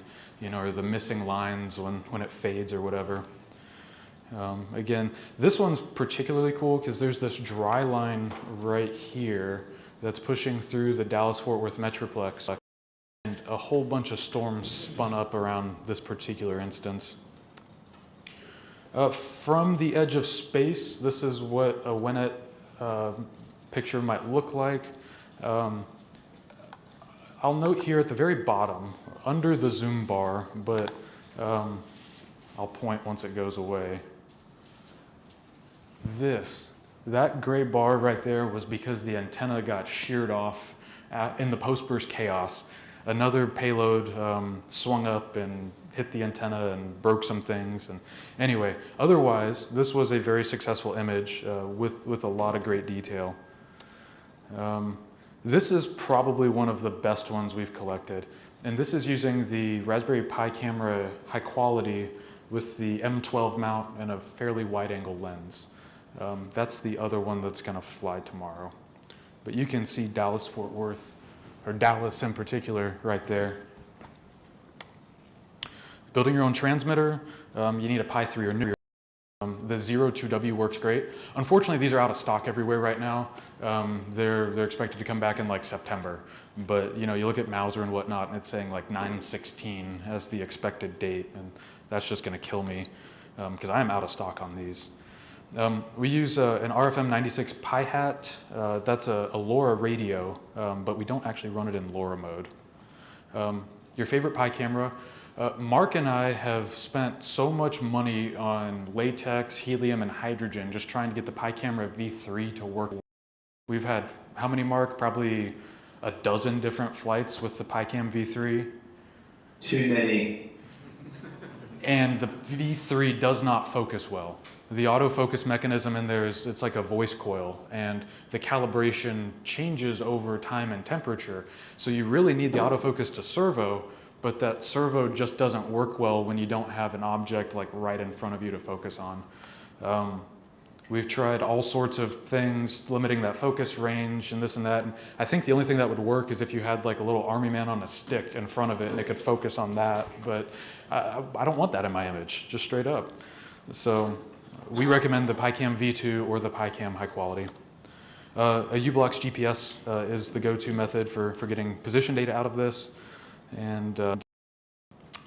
or the missing lines when it fades or whatever. Again, this one's particularly cool because there's this dry line right here that's pushing through the Dallas-Fort Worth Metroplex, and a whole bunch of storms spun up around this particular instance. From the edge of space, this is what a WNET picture might look like. I'll note here at the very bottom, under the zoom bar, but I'll point once it goes away. That gray bar right there was because the antenna got sheared off in the post-burst chaos. Another payload swung up and hit the antenna and broke some things. And anyway, otherwise, this was a very successful image with a lot of great detail. This is probably one of the best ones we've collected. And this is using the Raspberry Pi camera high quality with the M12 mount and a fairly wide angle lens. That's the other one that's gonna fly tomorrow. But you can see Dallas-Fort Worth, or Dallas in particular, right there. Building your own transmitter, you need a Pi 3 or newer. The 02W works great. Unfortunately, these are out of stock everywhere right now. They're expected to come back in like September. But you look at Mauser and whatnot, and it's saying like 9/16 as the expected date, and that's just gonna kill me because I am out of stock on these. We use an RFM 96 Pi hat. That's a LoRa radio, but we don't actually run it in LoRa mode. Your favorite Pi camera. Mark and I have spent so much money on latex, helium, and hydrogen just trying to get the Pi camera V3 to work. We've had, how many, Mark? Probably a dozen different flights with the PiCam V3. Too many. And the V3 does not focus well. the autofocus mechanism in there is, it's like a voice coil, and the calibration changes over time and temperature. So you really need the autofocus to servo, but that servo just doesn't work well when you don't have an object like right in front of you to focus on. We've tried all sorts of things, limiting that focus range and this and that. And I think the only thing that would work is if you had like a little army man on a stick in front of it and it could focus on that. But I don't want that in my image, just straight up. So we recommend the PyCam V2 or the PyCam high quality. A u-blox GPS is the go-to method for getting position data out of this. And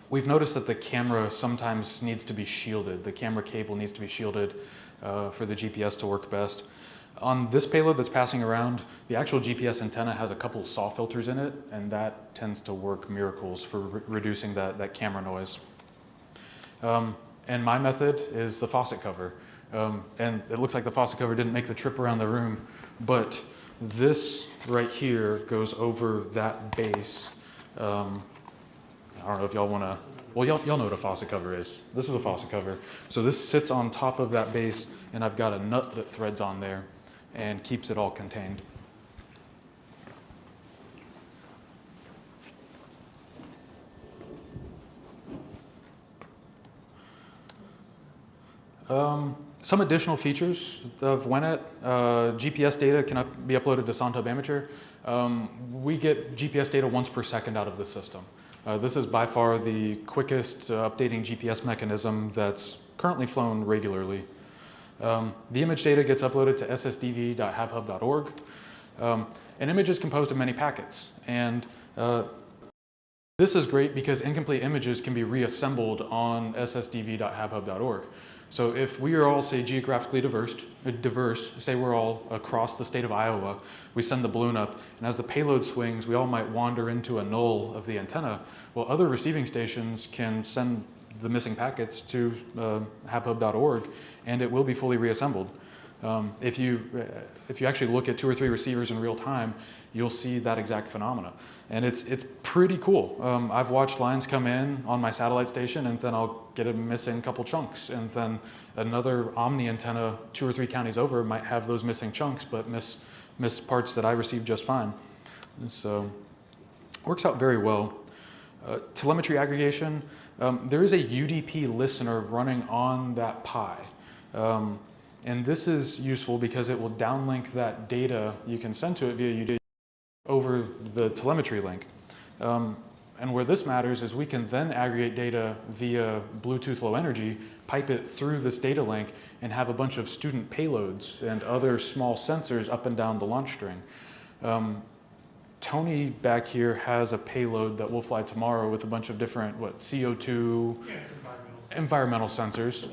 we've noticed that the camera sometimes needs to be shielded. The camera cable needs to be shielded for the GPS to work best. On this payload that's passing around, the actual GPS antenna has a couple SAW filters in it, and that tends to work miracles for reducing that camera noise. And my method is the faucet cover. And it looks like the faucet cover didn't make the trip around the room, but this right here goes over that base. I don't know if y'all want to, well, y'all know what a faucet cover is. This is a faucet cover. So this sits on top of that base, and I've got a nut that threads on there and keeps it all contained. Some additional features of WENET, GPS data can be uploaded to SonTub Amateur. We get GPS data once per second out of the system. This is by far the quickest updating GPS mechanism that's currently flown regularly. The image data gets uploaded to ssdv.habhub.org. An image is composed of many packets, and this is great because incomplete images can be reassembled on ssdv.habhub.org. So if we are all, say, geographically diverse, say we're all across the state of Iowa, we send the balloon up, and as the payload swings, we all might wander into a null of the antenna. Well, other receiving stations can send the missing packets to habhub.org, and it will be fully reassembled. If you actually look at 2 or 3 receivers in real time, you'll see that exact phenomena. And it's pretty cool. I've watched lines come in on my satellite station, and then I'll get a missing couple chunks. And then another Omni antenna 2 or 3 counties over might have those missing chunks, but miss parts that I received just fine. And so it works out very well. Telemetry aggregation, there is a UDP listener running on that Pi. And this is useful because it will downlink that data you can send to it via UDP over the telemetry link. And where this matters is we can then aggregate data via Bluetooth Low Energy, pipe it through this data link, and have a bunch of student payloads and other small sensors up and down the launch string. Tony back here has a payload that we'll fly tomorrow with a bunch of different, CO2, environmental sensors.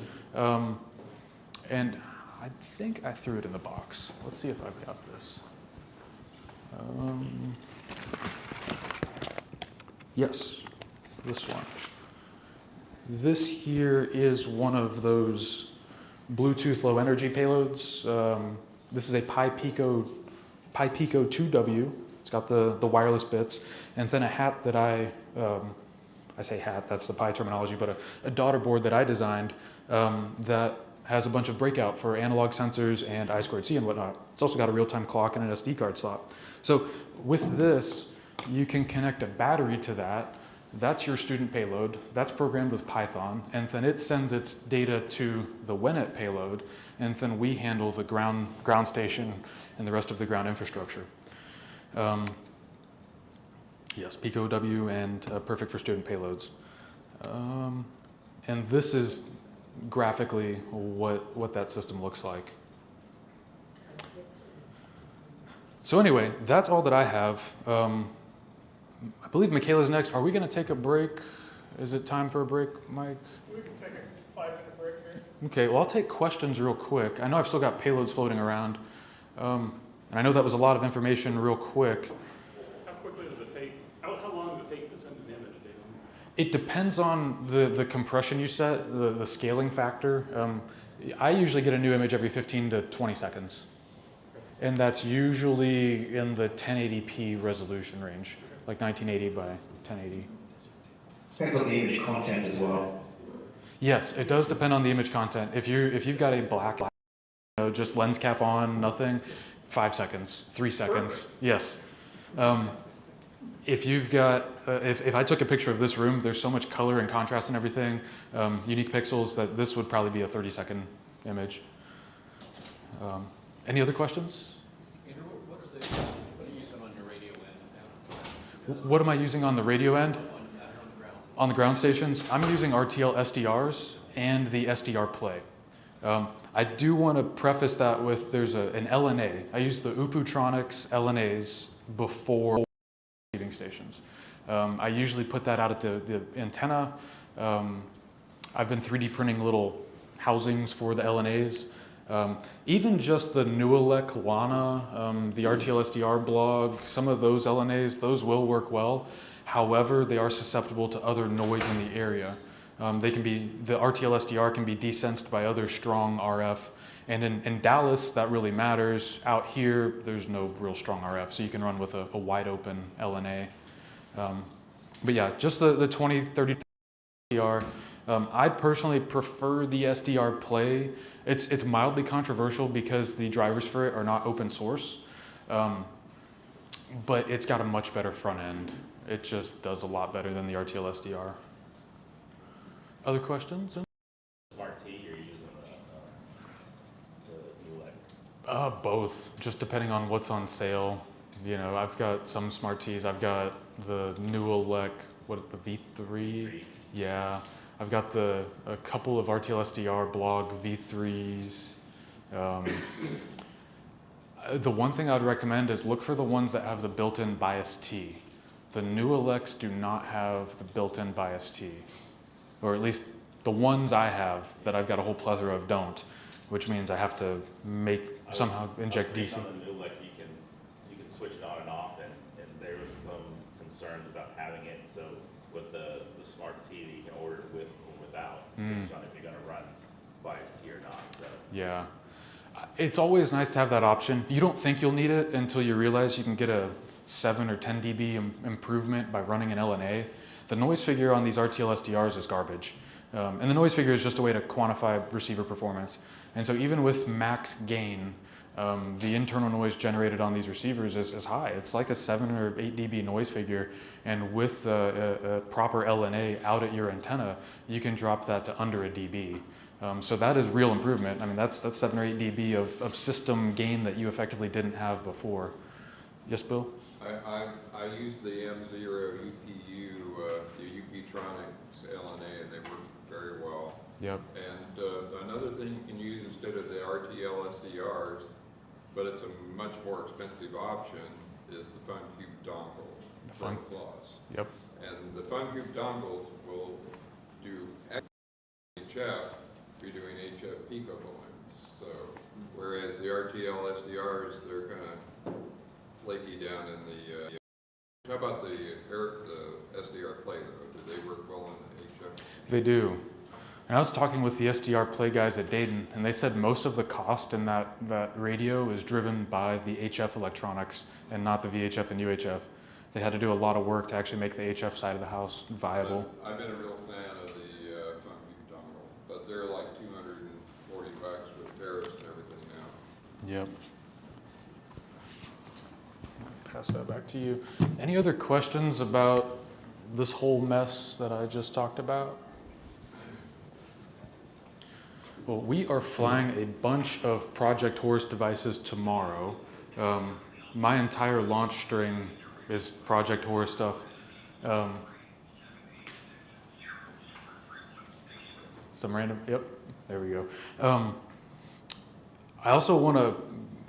And I think I threw it in the box. Let's see if I've got this. Yes, this one. This here is one of those Bluetooth Low Energy payloads. This is a PiPico 2W. It's got the wireless bits, and then a hat that I say hat, that's the Pi terminology, but a daughter board that I designed that has a bunch of breakout for analog sensors and I2C and whatnot. It's also got a real-time clock and an SD card slot. So with this, you can connect a battery to that. That's your student payload. That's programmed with Python, and then it sends its data to the WENET payload, and then we handle the ground station and the rest of the ground infrastructure. Yes, PicoW and perfect for student payloads. And this is graphically what that system looks like. So anyway, that's all that I have. I believe Michaela's next. Are we going to take a break? Is it time for a break, Mike? We can take a 5-minute break here. Okay, well, I'll take questions real quick. I know I've still got payloads floating around. And I know that was a lot of information real quick. How quickly does it take? How long does it take to send an image, David? It depends on the compression you set, the scaling factor. I usually get a new image every 15 to 20 seconds. And that's usually in the 1080p resolution range, like 1980 by 1080. Depends on the image content as well. Yes, it does depend on the image content. If you've got a black, just lens cap on, nothing, 5 seconds, 3 seconds. Yes. If you've got, if I took a picture of this room, there's so much color and contrast and everything, unique pixels, that this would probably be a 30-second image. Any other questions? Andrew, what are you using on your radio end? What am I using on the radio end? On the ground. On the ground stations, I'm using RTL SDRs and the SDR Play. I do want to preface that with there's an LNA. I use the Uputronics LNAs before receiving stations. I usually put that out at the antenna. I've been 3D printing little housings for the LNAs. Even just the Nuelec Lana, the RTL SDR blog, some of those LNAs, those will work well. However, they are susceptible to other noise in the area. The RTL SDR can be desensed by other strong RF. And in Dallas, that really matters. Out here, there's no real strong RF, so you can run with a wide open LNA. But yeah, just the 20, 30 SDR. I personally prefer the SDR Play. It's mildly controversial because the drivers for it are not open source, but it's got a much better front end. It just does a lot better than the RTL SDR. Other questions? Smart T, you're using the Nuelec. Both, just depending on what's on sale. You know, I've got some Smart Ts. I've got the Nuelec, the V3? Yeah. I've got a couple of RTL SDR blog V3s. The one thing I'd recommend is look for the ones that have the built-in bias T. The Nuelecs do not have the built-in bias T. Or at least the ones I have that I've got a whole plethora of don't, which means I have to somehow inject DC. On the Nuelec, you can switch it on and off, and there was some concerns about having it. So with the Smart T, that you can order it with or without, depends on if you're going to run bias T or not. So. Yeah. It's always nice to have that option. You don't think you'll need it until you realize you can get a 7 or 10 dB improvement by running an LNA. The noise figure on these RTL SDRs is garbage. And the noise figure is just a way to quantify receiver performance. And so even with max gain, the internal noise generated on these receivers is high. It's like a 7 or 8 dB noise figure. And with a proper LNA out at your antenna, you can drop that to under a dB. So that is real improvement. I mean, that's 7 or 8 dB of system gain that you effectively didn't have before. Yes, Bill? I use the M0 UPU, the Gptronics LNA, and they work very well. Yep. And another thing you can use instead of the RTL SDRs, but it's a much more expensive option, is the FunCube dongle. The Fun Plus. Yep. And the FunCube dongles will do HF if you're doing HF picoballoons. So, whereas the RTL SDRs, they're kind of flaky down in the. How about the SDR Play though? Do they work well in the HF? They do. And I was talking with the SDR Play guys at Dayton, and they said most of the cost in that radio is driven by the HF electronics and not the VHF and UHF. They had to do a lot of work to actually make the HF side of the house viable. I've been a real fan of the FunCube dongle, but they're like $240 with tariffs and everything now. Yep. Pass that back to you. Any other questions about this whole mess that I just talked about? Well, we are flying a bunch of Project Horus devices tomorrow. My entire launch string is Project Horus stuff. Some random, yep, there we go. I also want to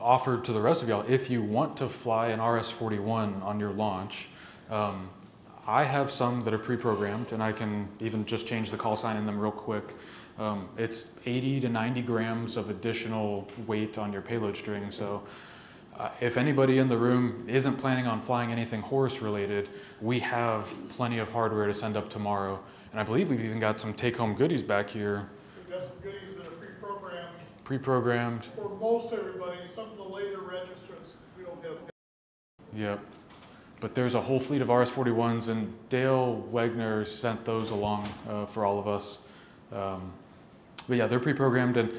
offer to the rest of y'all, if you want to fly an RS-41 on your launch, I have some that are pre-programmed, and I can even just change the call sign in them real quick. It's 80 to 90 grams of additional weight on your payload string, so if anybody in the room isn't planning on flying anything Horus related, we have plenty of hardware to send up tomorrow. And I believe we've even got some take-home goodies back here. We've got some goodies that are pre-programmed Pre-programmed. for most everybody. Some of the later registrants we don't have. Yep. But there's a whole fleet of RS-41s, and Dale Wegner sent those along for all of us. But yeah, they're pre-programmed, and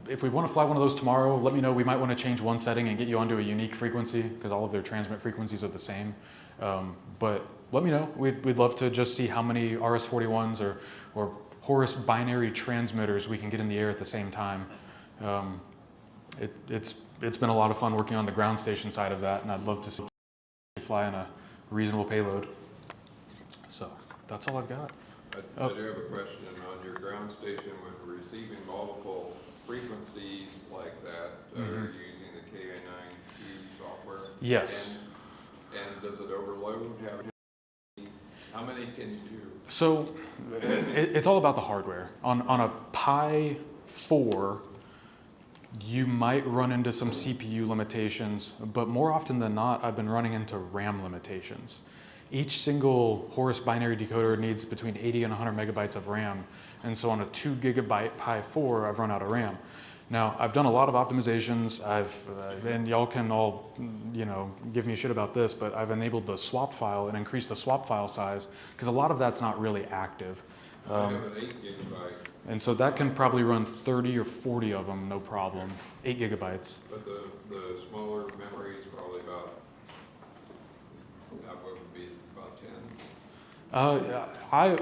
if we want to fly one of those tomorrow, let me know. We might want to change one setting and get you onto a unique frequency because all of their transmit frequencies are the same. But let me know. We'd love to just see how many RS-41s or Horus binary transmitters we can get in the air at the same time. It's been a lot of fun working on the ground station side of that, and I'd love to see fly on a reasonable payload. So that's all I've got. I do have a question on your ground station with receiving multiple frequencies like that. Are you using the KA9Q software? Yes. And does it overload? How many can you do? So it's all about the hardware. On a Pi 4, you might run into some CPU limitations, but more often than not, I've been running into RAM limitations. Each single Horus binary decoder needs between 80 and 100 megabytes of RAM. And so on a 2 gigabyte Pi 4, I've run out of RAM. Now, I've done a lot of optimizations. And y'all can all, give me shit about this, but I've enabled the swap file and increased the swap file size because a lot of that's not really active. I have an 8 gigabyte. And so that can probably run 30 or 40 of them, no problem. 8 gigabytes. But the smaller memory is probably about, what would be about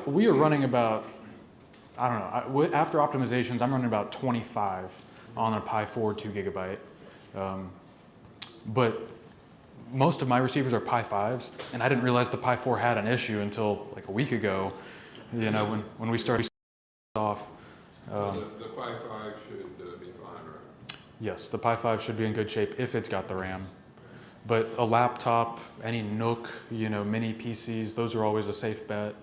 10? We are running about, I don't know, after optimizations, I'm running about 25 on a Pi 4 2 gigabyte. But most of my receivers are Pi 5s, and I didn't realize the Pi 4 had an issue until like a week ago, when we started off. The Pi 5 should be fine, right? Yes, the Pi 5 should be in good shape if it's got the RAM. But a laptop, any Nook, mini PCs, those are always a safe bet.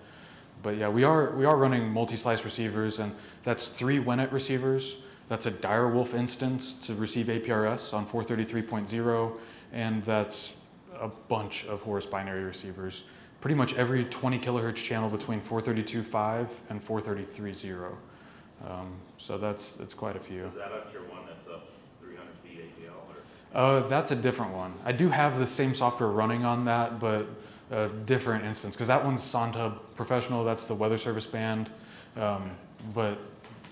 But yeah, we are running multi-slice receivers, and that's 3 WENET receivers. That's a Direwolf instance to receive APRS on 433.0, and that's a bunch of Horus binary receivers. Pretty much every 20 kilohertz channel between 432.5 and 433.0. So that's quite a few. Is that up your one that's up 300 feet APL? Or? That's a different one. I do have the same software running on that, but a different instance, because that one's SonTub Professional, that's the weather service band. But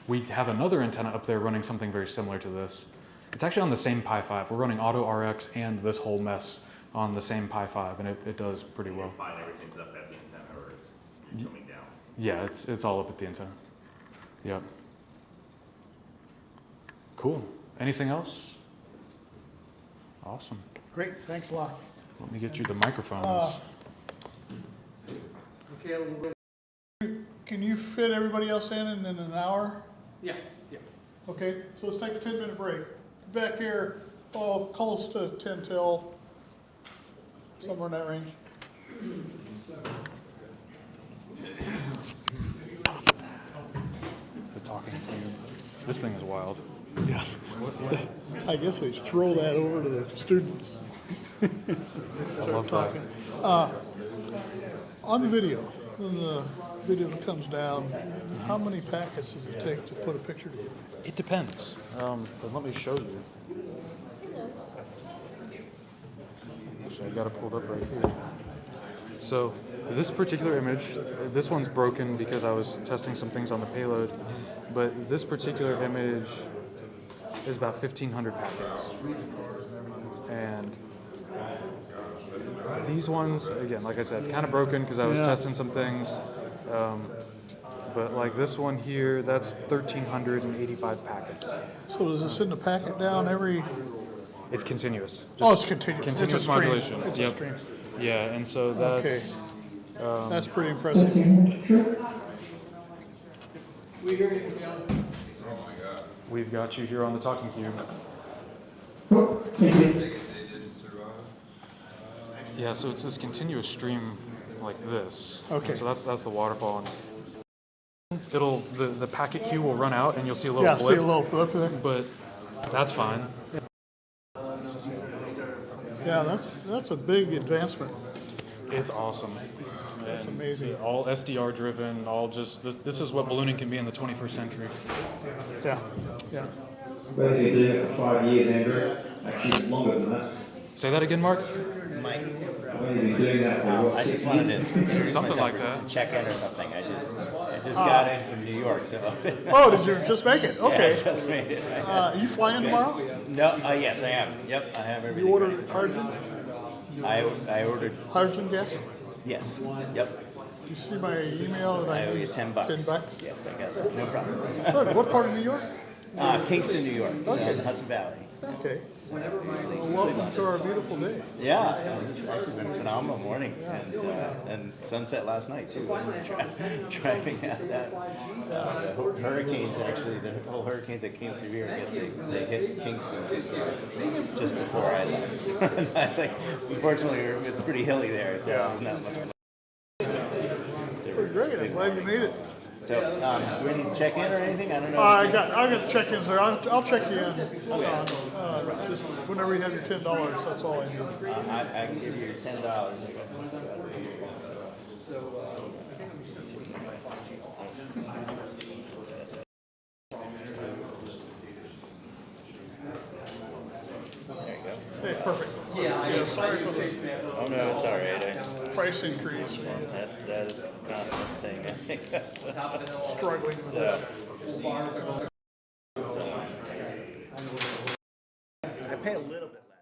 we have another antenna up there running something very similar to this. It's actually on the same Pi 5. We're running Auto RX and this whole mess on the same Pi 5, and it does pretty well. You find everything's up at the antenna, or it's coming down? Yeah, it's all up at the antenna. Yep. Cool. Anything else? Awesome. Great, thanks a lot. Let me get you the microphones. Okay, Can you fit everybody else in an hour? yeah. Okay, so let's take a 10-minute break. Back here, close to 10 till, somewhere in that range. The talking cube. This thing is wild. Yeah. I guess they throw that over to the students. I love talking. On the video, when the video comes down, how many packets does it take to put a picture together? It depends. But let me show you. Actually, I got it pulled up right here. So this particular image, this one's broken because I was testing some things on the payload, but this particular image is about 1,500 packets. And these ones, again, like I said, kind of broken because I was testing some things. But like this one here, that's 1,385 packets. So does it send a packet down every? It's continuous. It's continuous. Continuous It's a stream. modulation. It's a stream. Yeah, and so that's... Okay. That's pretty impressive. We hear you, Miguel. Oh my God. We've got you here on the talking cube. They didn't survive. Yeah, so it's this continuous stream like this. Okay. And so that's the waterfall. And the packet queue will run out and you'll see a little Yeah, blip. see a little blip there. But that's fine. Yeah, that's a big advancement. It's awesome. That's amazing. All SDR driven, all just, this is what ballooning can be in the 21st century. Yeah, yeah. Well, you've been doing it for 5 years, Andrew. Actually, longer than that. Say that again, Mark? Mike, Well, you've been doing that for what, I 6 just wanted years? to introduce Something myself like that. or check in or something. I just, just got in from New York, so. Oh, did you just make it? Yeah, Okay. I just made it. You flying tomorrow? No, yes, I am. Yep, I have everything. You ready. ordered hydrogen? I ordered, Hydrogen gas? yes, yep. You see my email that I owe you $10. 10 bucks? Yes, I got that, no problem. Good. What part of New York? Kingston, New York, so Okay. in the Hudson Valley. Okay. Usually- Well, usually welcome London. to our beautiful day. Yeah, it's actually been a phenomenal morning, and sunset last night too. I was driving out that. The hurricanes actually, the whole hurricanes that came through here, I guess they hit Kingston just before I left. I think, unfortunately, it's pretty hilly there, so there's not much. That's great. I'm glad you made it. So, do we need to check in or anything? I don't know. I got the check-ins there. I'll check you in. Just whenever you have your $10, that's all I need. I can give you $10. I got it here, so. There you go. Hey, perfect. Yeah, sorry for the Oh no, it's all right. price increase. That is a constant thing, I think. Struggling with that. I pay a little bit less.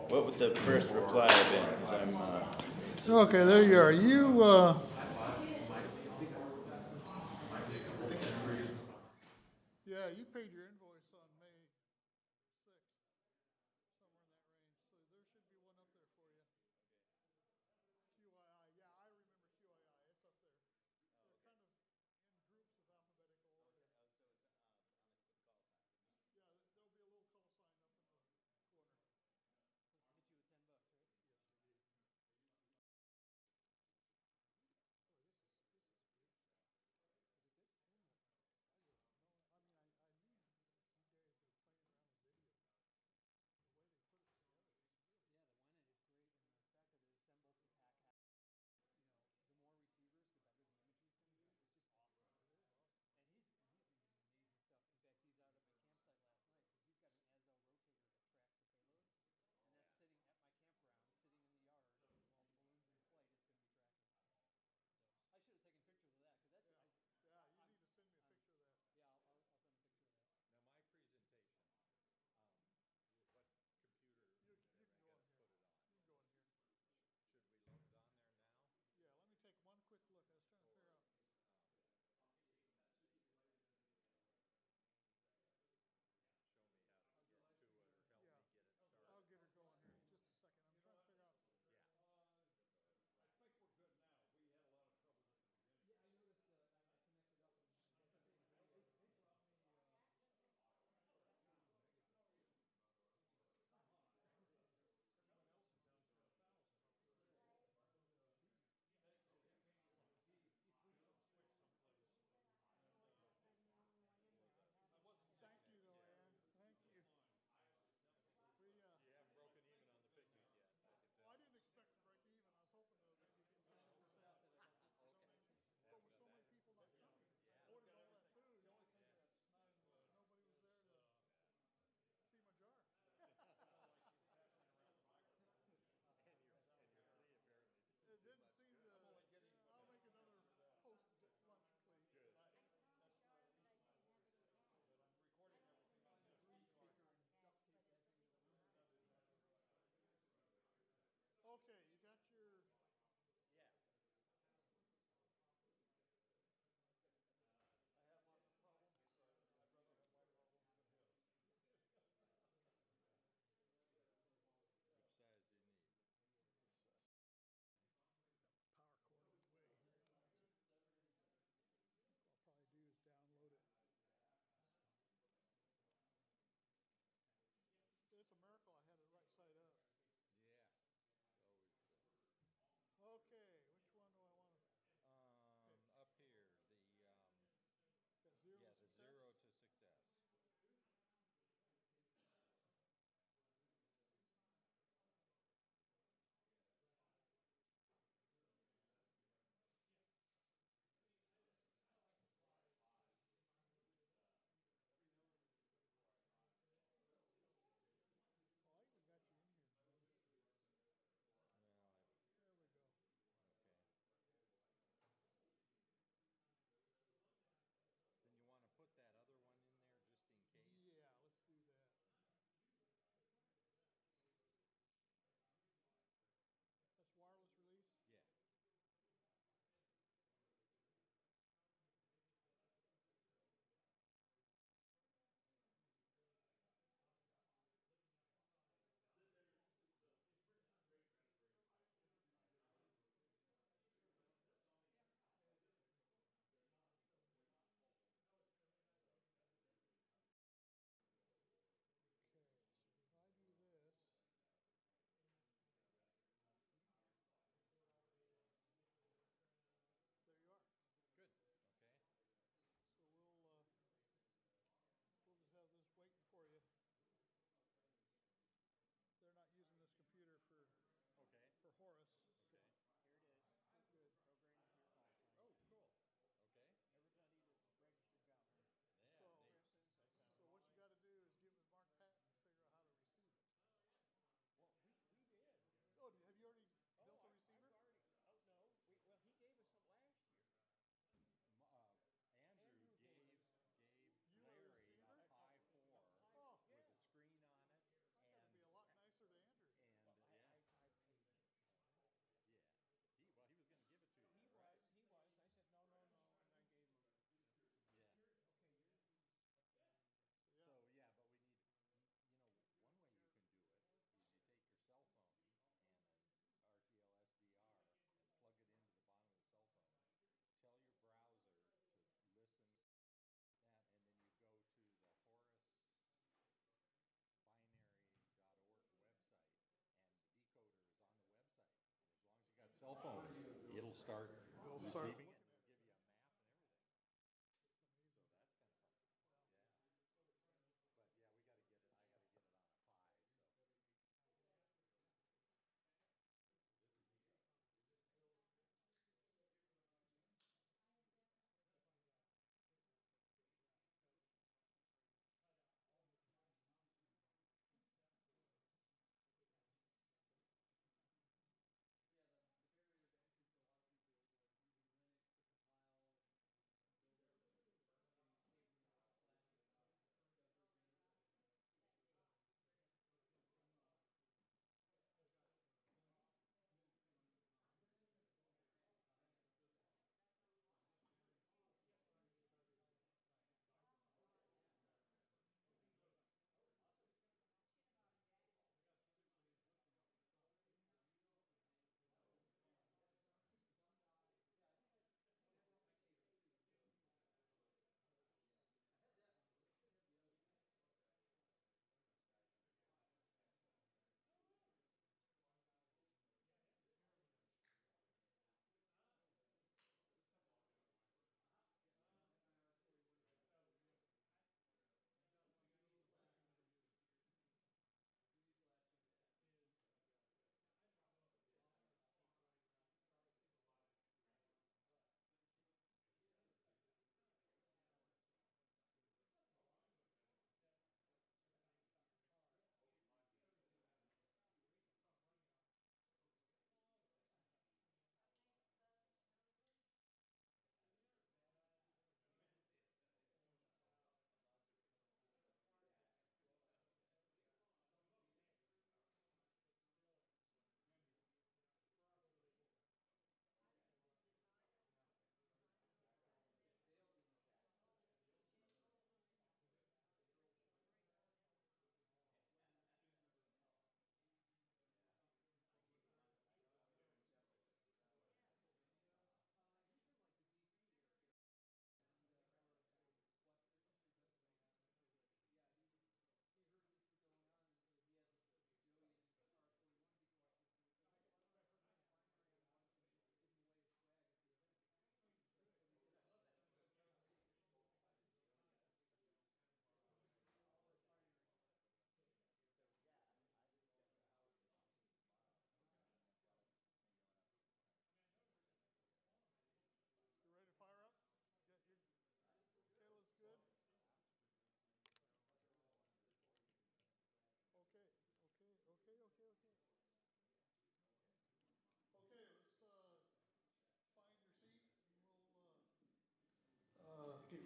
What would the first reply have been? 'Cause I'm, Okay, there you are. Yeah, you paid your invoice on May 6th, somewhere in that range. So there should be one up there for you. QII. Yeah, I remember QII. It's up there. They're kind of in groups of alphabetical order. Yeah, there'll be a little call sign up in the corner.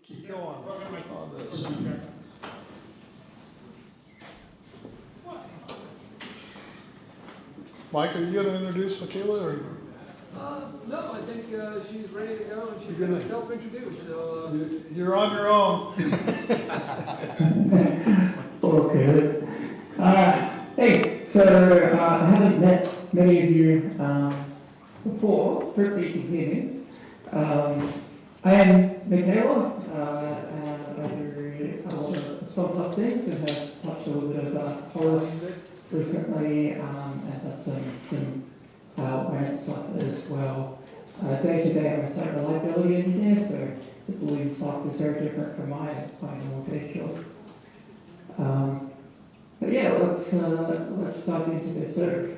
keep going on this. Mike, are you gonna introduce Michaela, or? No, I think she's ready to go and she's You're gonna gonna- self-introduce, so. You're on your own. Okay. Hey, so I haven't met many of you before. Hopefully you can hear me. I am Michaela, and I do a lot of self-help things and have touched a little bit of Horace recently, and done some web stuff as well. Day to day, I'm a site reliability engineer, so the balloon stuff is very different from my normal day job. But yeah, let's dive into this. So,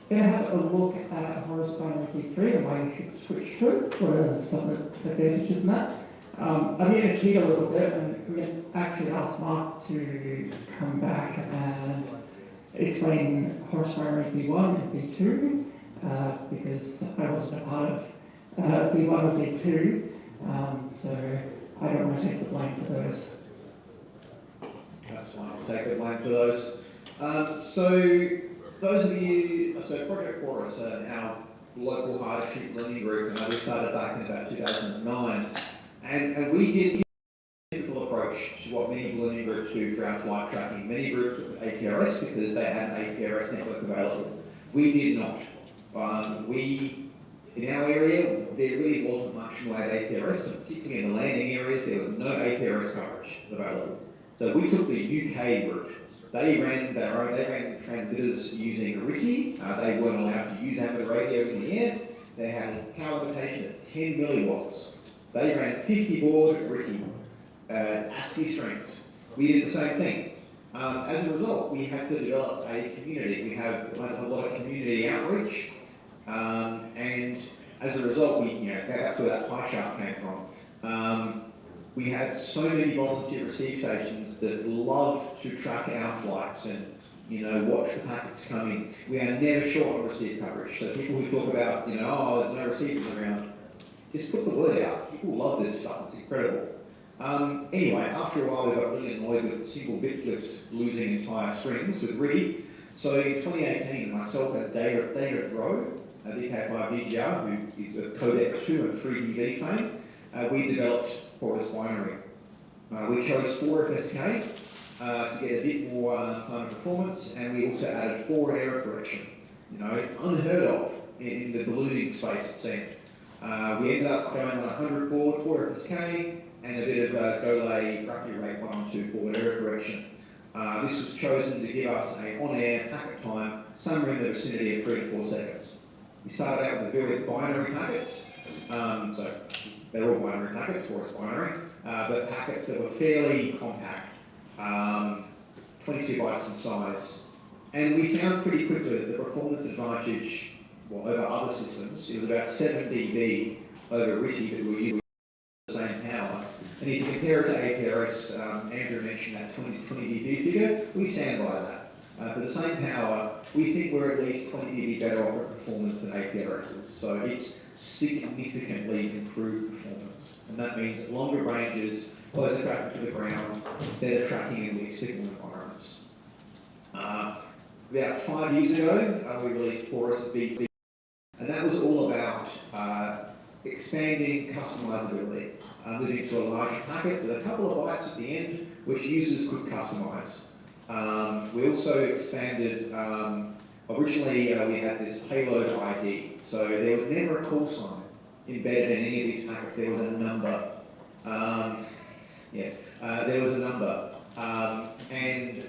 we're going to have a look at Horace Binary V3 and why you should switch to it. What are some advantages in that? I'm going to cheat a little bit and I'm going to actually ask Mark to come back and explain Horace Binary V1 and V2 because I wasn't a part of V1 or V2, so I don't want to take the blame for those. That's fine, I'll take the blame for those. So those of you, so Project Chorus, our local hardship lending group, we started back in about 2009, and we did a typical approach to what many ballooning groups do for our flight tracking. Many groups took APRS because they had an APRS network available. We did not. In our area, there really wasn't much in the way of APRS, and particularly in the landing areas, there was no APRS coverage available. So we took the UK route. They ran transmitters using RISI. They weren't allowed to use amateur radio in the air. They had a power limitation of 10 milliwatts. They ran 50 board RISI, ASCII strings. We did the same thing. As a result, we had to develop a community. We have a lot of community outreach, and as a result, that's where that pie chart came from. We had so many volunteer receive stations that love to track our flights and, watch the packets coming. We are never short on receive coverage. So people who talk about, there's no receivers around, just put the word out. People love this stuff. It's incredible. Anyway, after a while, we got really annoyed with single bit flips losing entire strings with RIDI. So in 2018, myself and David Rowe, a VK5 VGR, who is of Codec 2 and 3DV fame, we developed Horace Binary. We chose 4FSK to get a bit more fun performance, and we also added forward error correction. Unheard of in the ballooning space, it seemed. We ended up going on 100 board 4FSK and a bit of GoLay roughly rate 112 forward error correction. This was chosen to give us an on-air packet time somewhere in the vicinity of 3 to 4 seconds. We started out with the various binary packets, so they're all binary packets, Horace Binary, but packets that were fairly compact, 22 bytes in size. And we found pretty quickly that the performance advantage, over other systems, it was about 7 dB over RISI, but we were using the same power. And if you compare it to APRS, Andrew mentioned that 20 dB figure, we stand by that. For the same power, we think we're at least 20 dB better off at performance than APRS's. So it's significantly improved performance. And that means longer ranges, closer tracking to the ground, better tracking in mixed signal environments. About 5 years ago, we released Horace V3, and that was all about expanding customizability, moving to a larger packet with a couple of bytes at the end, which users could customize. We also expanded, originally we had this payload ID, so there was never a call sign embedded in any of these packets, there was a number. There was a number. And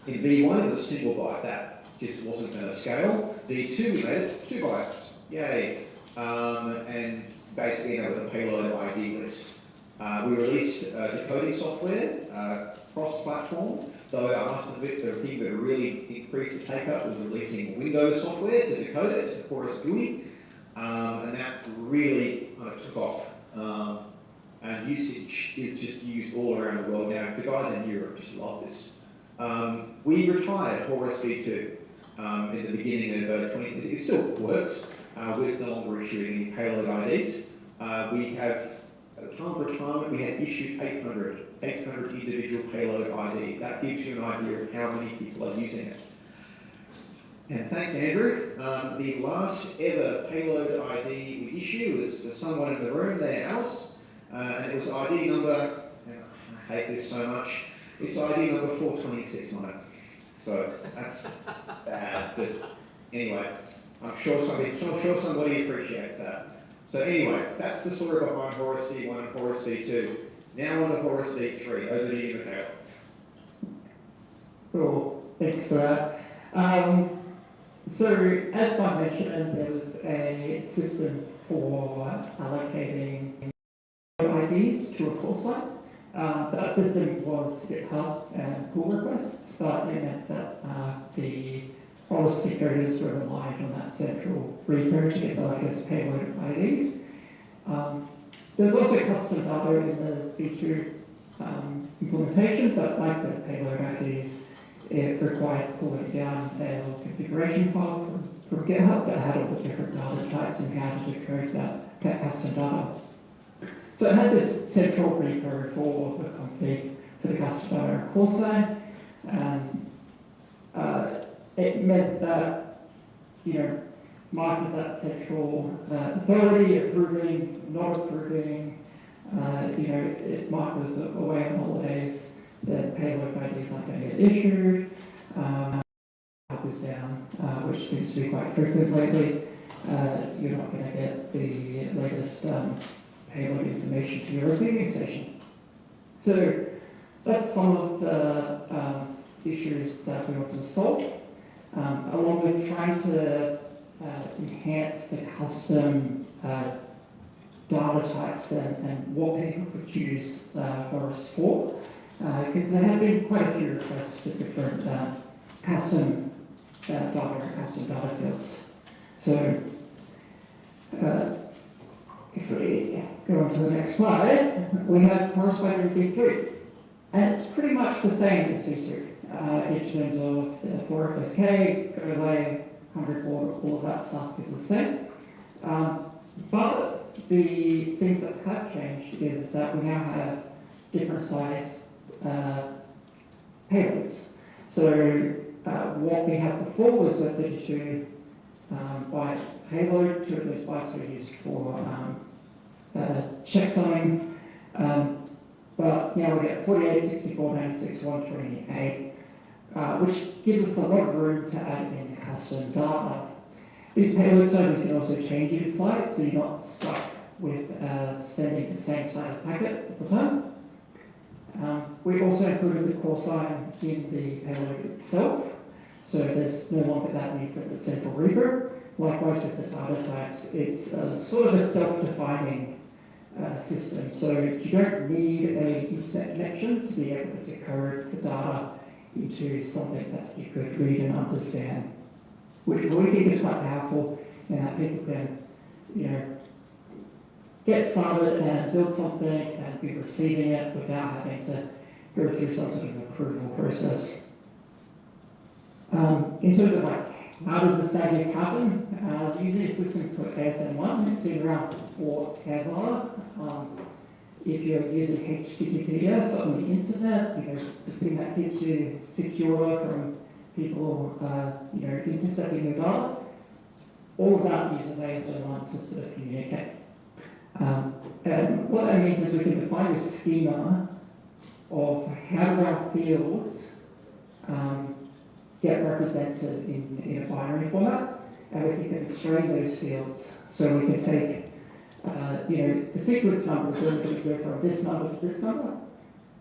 in V1 it was a single byte, that just wasn't going to scale. V2 we made it 2 bytes, yay. And basically with a payload ID list. We released decoding software, cross-platform, though I must admit the thing that really increased the take-up was releasing Windows software to decode it, Horace GUI, and that really kind of took off. And usage is just used all around the world now. The guys in Europe just love this. We retired Horace V2 in the beginning of 20, it still works, we're no longer issuing any payload IDs. We have the time of retirement, we had issued 800 individual payload IDs. That gives you an idea of how many people are using it. And thanks, Andrew. The last ever payload ID we issue was for someone in the room there, Alice, and it was ID number, I hate this so much, it's ID number 426, Mike. So that's bad, but anyway, I'm sure somebody appreciates that. So anyway, that's the story behind Horus D1 and Horus D2. Now on to Horus D3. Over to you, Mikhail. Cool, thanks for that. So, as I mentioned, there was a system for allocating IDs to a call site. That system was GitHub and pull requests, but it meant that the policy coders were reliant on that central repo to get the latest payload IDs. There's also custom data in the V2 implementation, but like the payload IDs, it required pulling down a configuration file from GitHub that had all the different data types and how to decode that custom data. So it had this central repo for the config for the custom data call sign. It meant that, Mike is that central authority, approving, not approving. If Mike was away on holidays, the payload IDs aren't going to get issued. Up is down, which seems to be quite frequent lately. You're not going to get the latest payload information to your receiving station. So that's some of the issues that we want to solve, along with trying to enhance the custom data types and what people could use Horus for. Because there have been quite a few requests for different custom data and custom data fields. So if we go on to the next slide, we have Horus binary V3. And it's pretty much the same as V2 in terms of the 4FSK, Golang, 100 baud, all of that stuff is the same. But the things that have changed is that we now have different size payloads. So what we had before was a 32 byte payload. 2 of those bytes were used for checksumming. But now we get 48, 64, 96, 128, which gives us a lot of room to add in custom data. These payload sizes can also change in flight, so you're not stuck with sending the same size packet at the time. We also included the call sign in the payload itself, so there's no longer that need for the central repo. Likewise with the data types, it's sort of a self-defining system, so you don't need an internet connection to be able to decode the data into something that you could read and understand, which we think is quite powerful, and that people can, get started and build something and be receiving it without having to go through some sort of approval process. In terms of how does this magic happen? Using a system called ASN1, it's been around forever. If you're using HTTPS on the internet, the thing that keeps you secure from people, intercepting your data, all of that uses ASN1 to sort of communicate. And what that means is we can define a schema of how our fields get represented in a binary format, and we can constrain those fields. So we can take, the sequence numbers, so we can go from this number to this number,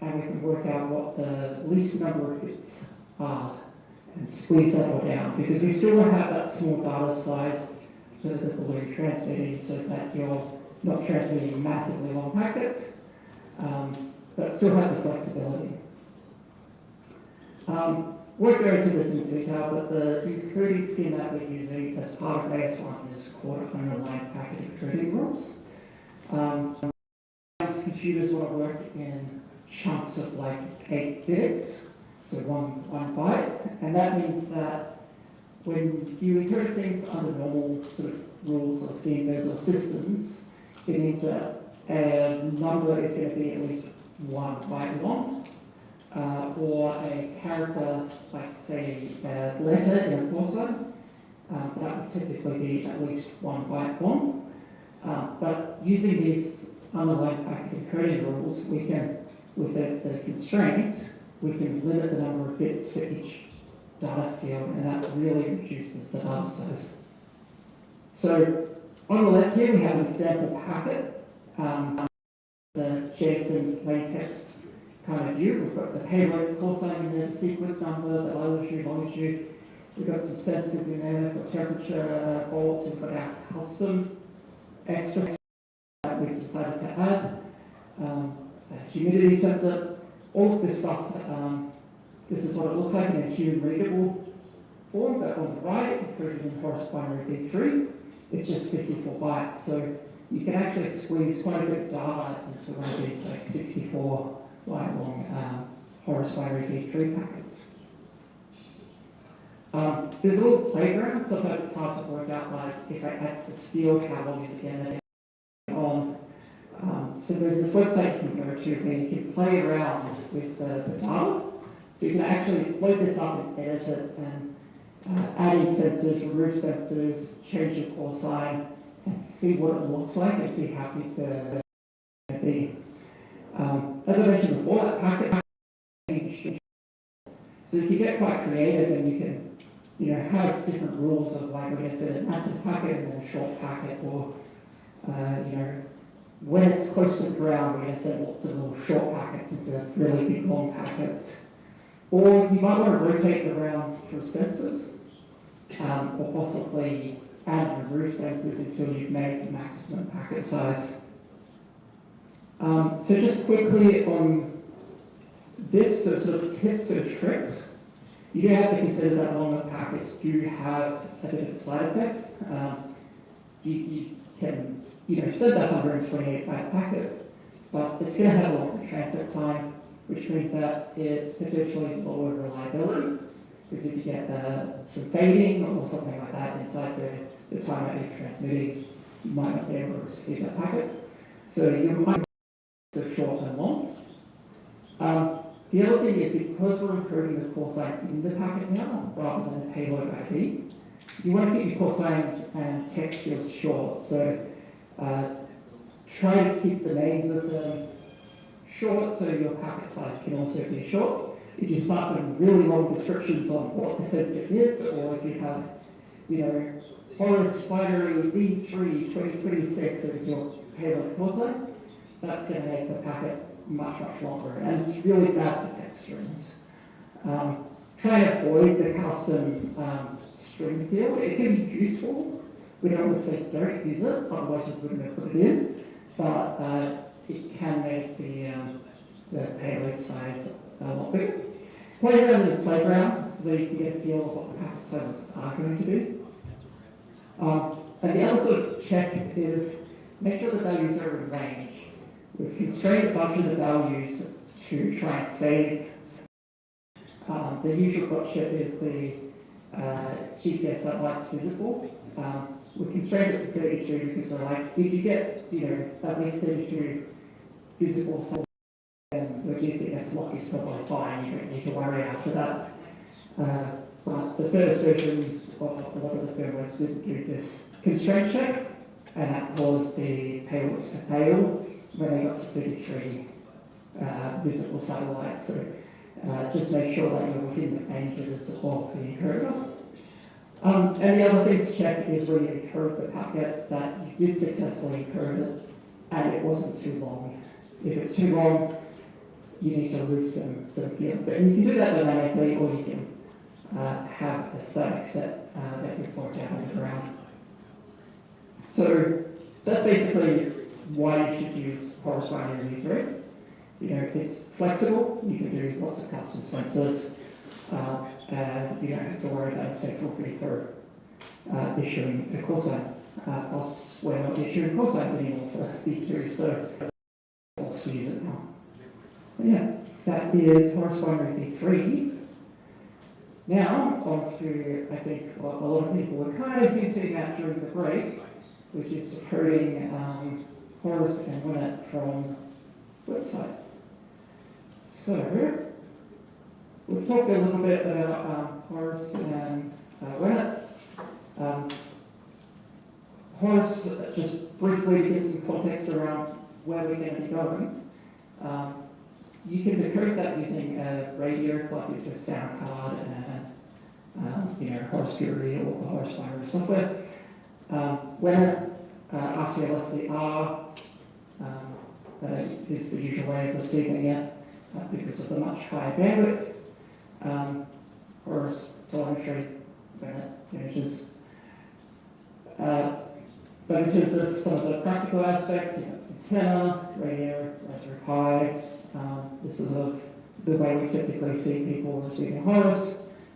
and we can work out what the least number of bits are and squeeze that all down, because we still want to have that small data size for the balloon transmitting so that you're not transmitting massively long packets, but still have the flexibility. Won't go into this in detail, but the encoding scheme that we're using as part of AS1 is called underlying packet encoding rules. Computers want to work in chunks of like 8 bits, so one byte, and that means that when you encode things under normal sort of rules or schemas or systems, it means that a number is going to be at least 1 byte long, or a character, like say a letter in a call sign, that would typically be at least 1 byte long. But using these underlying packet encoding rules, we can, with the constraints, we can limit the number of bits for each data field, and that really reduces the data size. So on the left here, we have an example packet, the JSON plaintext kind of view. We've got the payload call sign in there, the sequence number, the latitude, longitude. We've got some sensors in there for temperature, volts. We've got our custom extra that we've decided to add, a humidity sensor, all of this stuff. This is what it looks like in a human readable form, but on the right, included in Horace binary V3, it's just 54 bytes. So you can actually squeeze quite a bit of data into one of these like 64 byte long Horace binary V3 packets. There's a little playground. Sometimes it's hard to work out, like if I add this field, how long is it going to be on? So there's this website you can go to where you can play around with the data. So you can actually load this up and edit it and add in sensors, remove sensors, change your call sign, and see what it looks like and see how big the can be. As I mentioned before, that packet changed. So if you get quite creative, then you can, have different rules of like, like I said, a massive packet and then a short packet, or when it's close to the ground, we're going to send lots of little short packets into really big long packets. Or you might want to rotate it around through sensors, or possibly add and remove sensors until you've made the maximum packet size. So just quickly on this, so sort of tips and tricks, you do have to consider that longer packets do have a bit of a side effect. You can send that 128 byte packet, but it's going to have a longer transfer time, which means that it's potentially lower reliability, because if you get some fading or something like that inside the time that you're transmitting, you might not be able to receive that packet. So you might be short and long. The other thing is, because we're encoding the call sign in the packet now, rather than the payload ID, you want to keep your call signs and text fields short. So try to keep the names of them short, so your packet size can also be short. If you start putting really long descriptions on what the sensor is, or if you have, Horace binary V3 2026 as your payload call sign, that's going to make the packet much longer, and it's really bad for text strings. Try to avoid the custom string field. It can be useful. We don't always say don't use it, otherwise we wouldn't have put it in, but it can make the payload size a lot bigger. Play around in the playground so you can get a feel of what the packet sizes are going to be. And the other sort of check is make sure the values are in range. We've constrained a bunch of the values to try and save. The usual gotcha is the GPS satellites visible. We constrained it to 32 because we're like, if you get, at least 32 visible satellites, then the GPS lock is probably fine. You don't need to worry after that. But the first version of a lot of the firmware didn't do this constraint check, and that caused the payloads to fail when they got to 33 visible satellites. So just make sure that you're within the range of the support for the encoder. And the other thing to check is where you encode the packet that you did successfully encode it and it wasn't too long. If it's too long, you need to remove some fields. And you can do that dynamically, or you can have a static set that you plug down on the ground. So that's basically why you should use Horace binary V3. It's flexible. You can do lots of custom sensors, and you don't have to worry about a central fee for issuing a call sign. Plus, we're not issuing call signs anymore for V2, so also use it now. But yeah, that is Horace binary V3. Now, on to, I think, what a lot of people were kind of hinting at during the break, which is decoding Horus and Winnet from website. So, we've talked a little bit about Horus and Winnet. Horus, just briefly to give some context around where we're going to be going. You can decode that using a radio plugged into a sound card and Horus Fury or Horus Virus software. Winnet, RCLSDR is the usual way of receiving it because of the much higher bandwidth. Horus telemetry, Winnet images. But in terms of some of the practical aspects, antenna, radio, Raspberry Pi, this is the way we typically see people receiving Horus,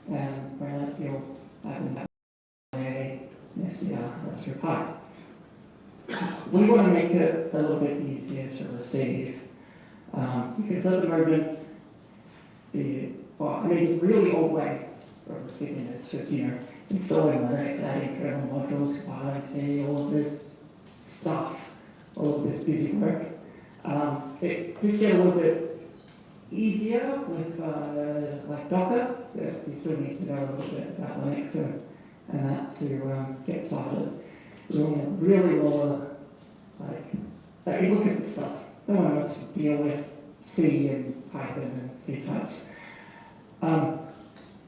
and when you'll have an SDR, Raspberry Pi. We want to make it a little bit easier to receive, because at the moment, the really old way of receiving this was, installing Linux, adding kernel modules, compiling C, all of this stuff, all of this busy work. It did get a little bit easier with like Docker, but you still need to know a little bit about Linux and that to get started. We want to really lower, like you look at this stuff. No one wants to deal with C and Python and C types.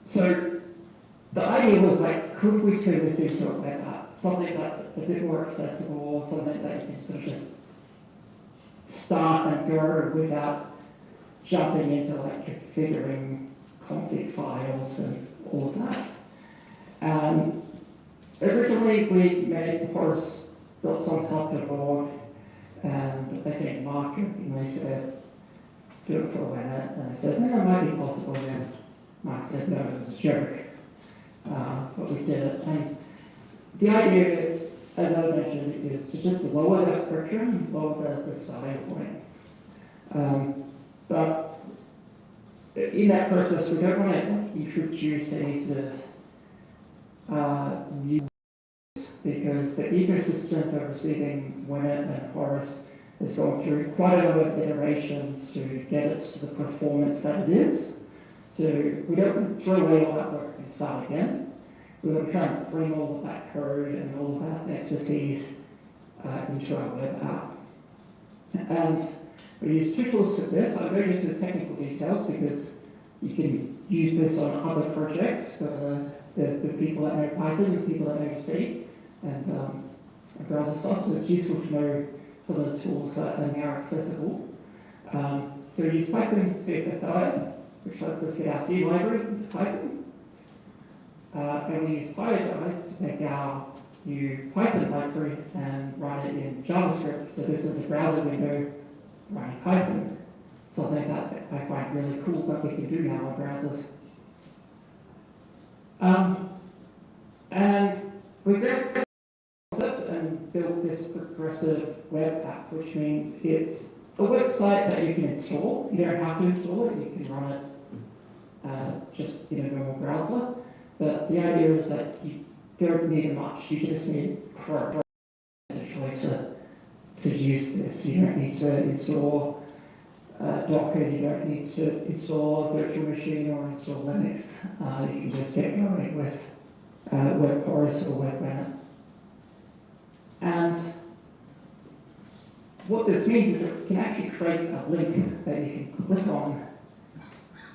So the idea was could we turn this into a web app? Something that's a bit more accessible, something that you can sort of just start and go without jumping into configuring config files and all of that. Originally we made Horus.somhelp.org, and I think Mark and I said, do it for a minute, and I said, it might be possible, and Mark said, no, it was a joke. But we did it. And the idea, as I mentioned, is to just lower that friction, lower the starting point. But in that process, we don't want to introduce any sort of new, because the ecosystem for receiving Winnet and Horus has gone through quite a lot of iterations to get it to the performance that it is. So we don't want to throw away all that work and start again. We want to try and bring all of that code and all of that expertise into our web app. And we use two tools for this. I'm going into the technical details because you can use this on other projects for the people that know Python, the people that know C, and browser stuff. So it's useful to know some of the tools that are now accessible. So we use Python CFFI, which lets us get our C library into Python. And we use PyDy to take our new Python library and run it in JavaScript. So this is a browser window running Python. Something that I find really cool that we can do now on browsers. And we built concepts and built this progressive web app, which means it's a website that you can install. You don't have to install it, you can run it just in a normal browser. But the idea is that you don't need much, you just need Chrome essentially to use this. You don't need to install Docker, you don't need to install a virtual machine or install Linux. You can just get going with Web Horus or Web Winnet. And what this means is that you can actually create a link that you can click on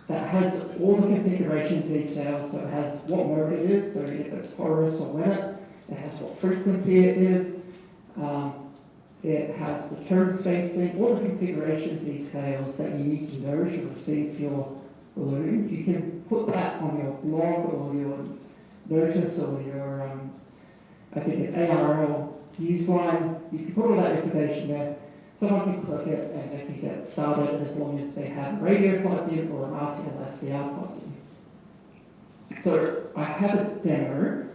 that has all the configuration details. So it has what mode it is, so if it's Horus or Winnet, it has what frequency it is, it has the turn spacing, all the configuration details that you need to know to receive your balloon. You can put that on your blog or your notice or your, I think it's ARL newsline. You can put all that information there. Someone can click it and they can get started as long as they have a radio plugged in or an RTL SDR plugged in. So I have a demo.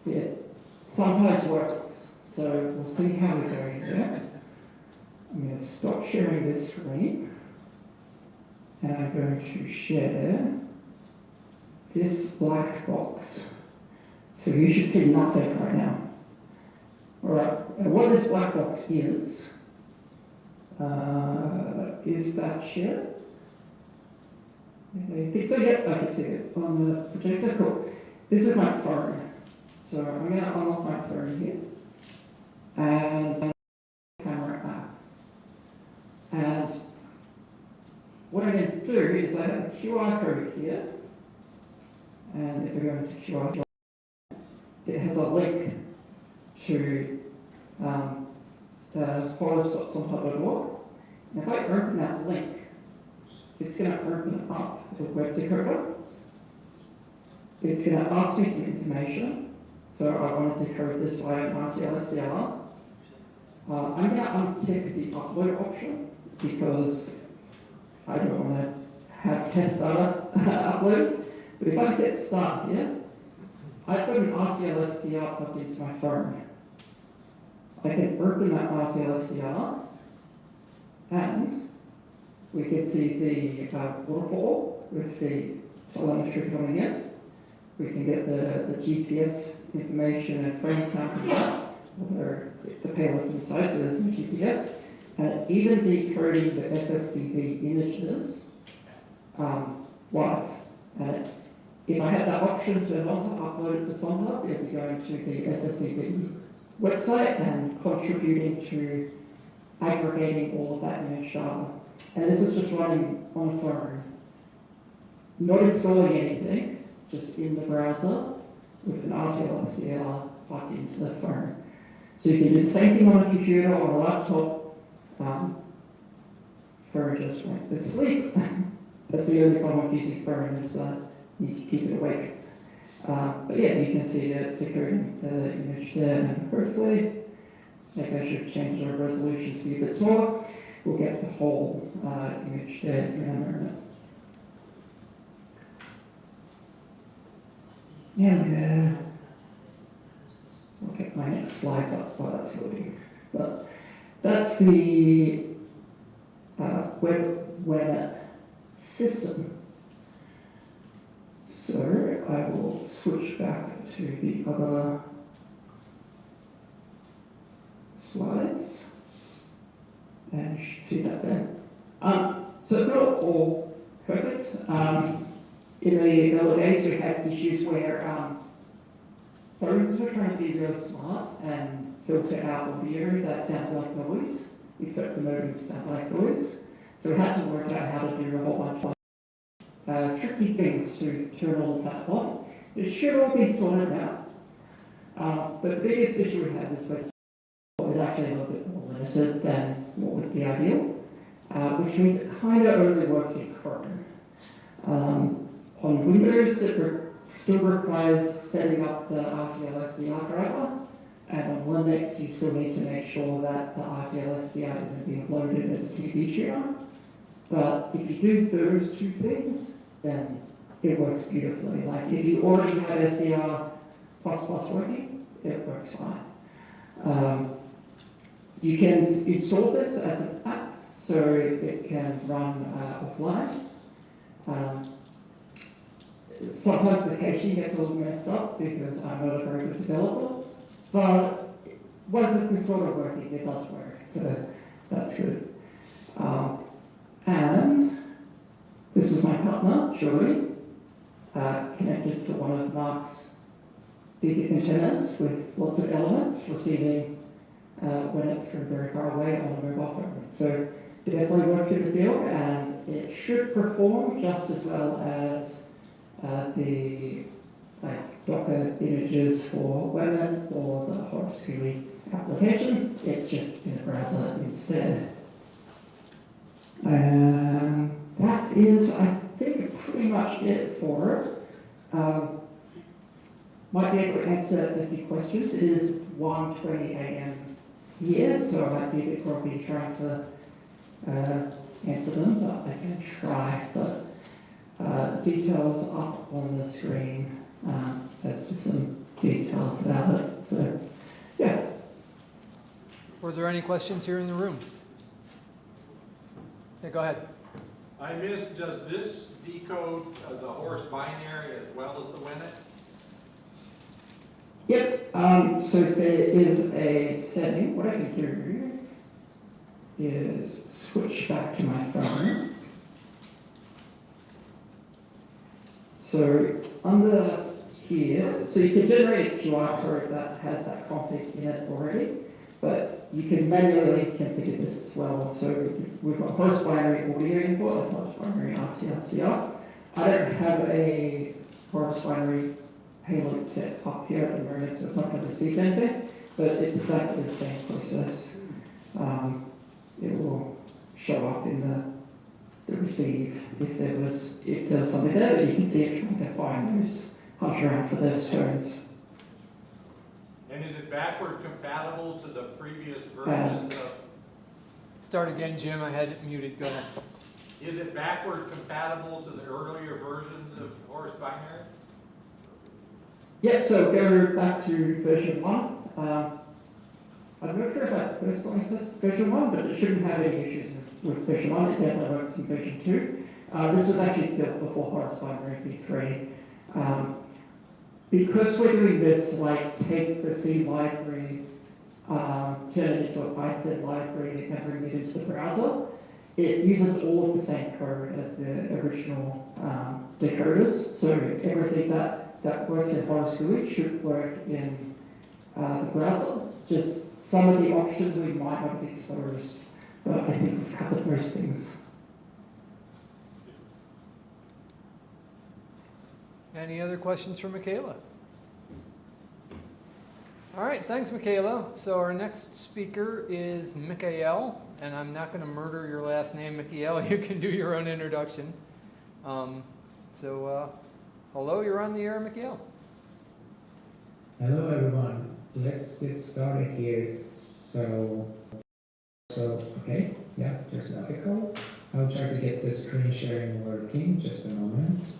It sometimes works. So we'll see how we go here. I'm going to stop sharing this screen. And I'm going to share this black box. So you should see nothing right now. Alright, and what this black box is that share? I think so, yep, I can see it on the projector, cool. This is my phone. So I'm going to unlock my phone here. And camera app. And what I'm going to do is I have a QR code here. And if we go into QR code, it has a link to forest.sonhub.org. And if I open that link, it's going to open up the web decoder. It's going to ask me some information. So I want to decode this via an RTL-SDR. I'm going to untick the upload option because I don't want to have test data upload. But if I hit start here, I've got an RTL-SDR plugged into my phone. I can open that RTL-SDR and we can see the waterfall with the telemetry coming in. We can get the GPS information and frame count of that, whether the payload's inside, so there's some GPS. And it's even decoding the SSDB images live. And if I had that option to upload it to SonHub, it'll be going to the SSDB website and contributing to aggregating all of that image data. And this is just running on a phone, not installing anything, just in the browser with an RTL-SDR plugged into the phone. So you can do the same thing on a computer or a laptop. Phone just went to sleep. That's the only problem with using phone is you need to keep it awake. But yeah, you can see the decoding the image there, and hopefully, maybe I should change the resolution to be a bit smaller. We'll get the whole image there in a moment. Yeah, I'll get my next slides up while that's loading. But that's the web system. So I will switch back to the other slides. And you should see that there. So it's not all perfect. In the early days, we had issues where phones were trying to be really smart and filter out audio that sounded like noise, except the modems sound like noise. So we had to work out how to do a whole bunch of tricky things to turn all of that off. It should all be sorted out. But the biggest issue we had was web was actually a little bit more limited than what would be ideal, which means it kind of only works in Chrome. On Windows, it still requires setting up the RTL-SDR driver, and on Linux, you still need to make sure that the RTL-SDR isn't being loaded as a TV tuner. But if you do those two things, then it works beautifully. Like if you already had SDR++ working, it works fine. You can install this as an app, so it can run offline. Sometimes the caching gets a little messed up because I'm not a very good developer, but once it's installed and working, it does work, so that's good. And this is my partner, Joey, connected to one of Mark's big antennas with lots of elements, receiving when it's from very far away on a mobile phone. So it definitely works in the field, and it should perform just as well as the Docker images for Webit or the Horace GUI application. It's just in the browser instead. And that is, I think, pretty much it for it. Might be able to answer a few questions. It is 1:20 a.m. here, so I might be a bit grumpy trying to answer them, but I can try. But details up on the screen. There's just some details about it. So, yeah. Were there any questions here in the room? Yeah, go ahead. I missed, does this decode the Horse binary as well as the WinIt? Yep, so there is a setting. What I can do is switch back to my phone. So under here, so you can generate a QR code that has that config in it already, but you can manually configure this as well. So we've got host binary audio input and host binary RTRCR. I don't have a host binary payload set up here at the moment, so it's not going to receive anything, but it's exactly the same process. It will show up in the receive if there's something there, but you can see it trying to find those, hunt around for those tones. And is it backward compatible to the previous versions of? Start again, Jim, I had it muted, go ahead. Is it backward compatible to the earlier versions of Horus binary? Yep, so go back to version 1. I'm not sure if I personally tested version 1, but it shouldn't have any issues with version 1. It definitely works in version 2. This was actually built before Horus binary v3. Because we're doing this, like take the C library, turn it into a Python library, and bring it into the browser, it uses all of the same code as the original decoders. So everything that works in Horus GUI should work in the browser. Just some of the options we might not have exposed, but I think we've covered most things. Any other questions for Michaela? All right, thanks, Michaela. So our next speaker is Michael, and I'm not going to murder your last name, Michael. You can do your own introduction. Hello, you're on the air, Michael. Hello, everyone. Let's get started here. So okay, yeah, there's no echo. I'll try to get the screen sharing working. Just a moment.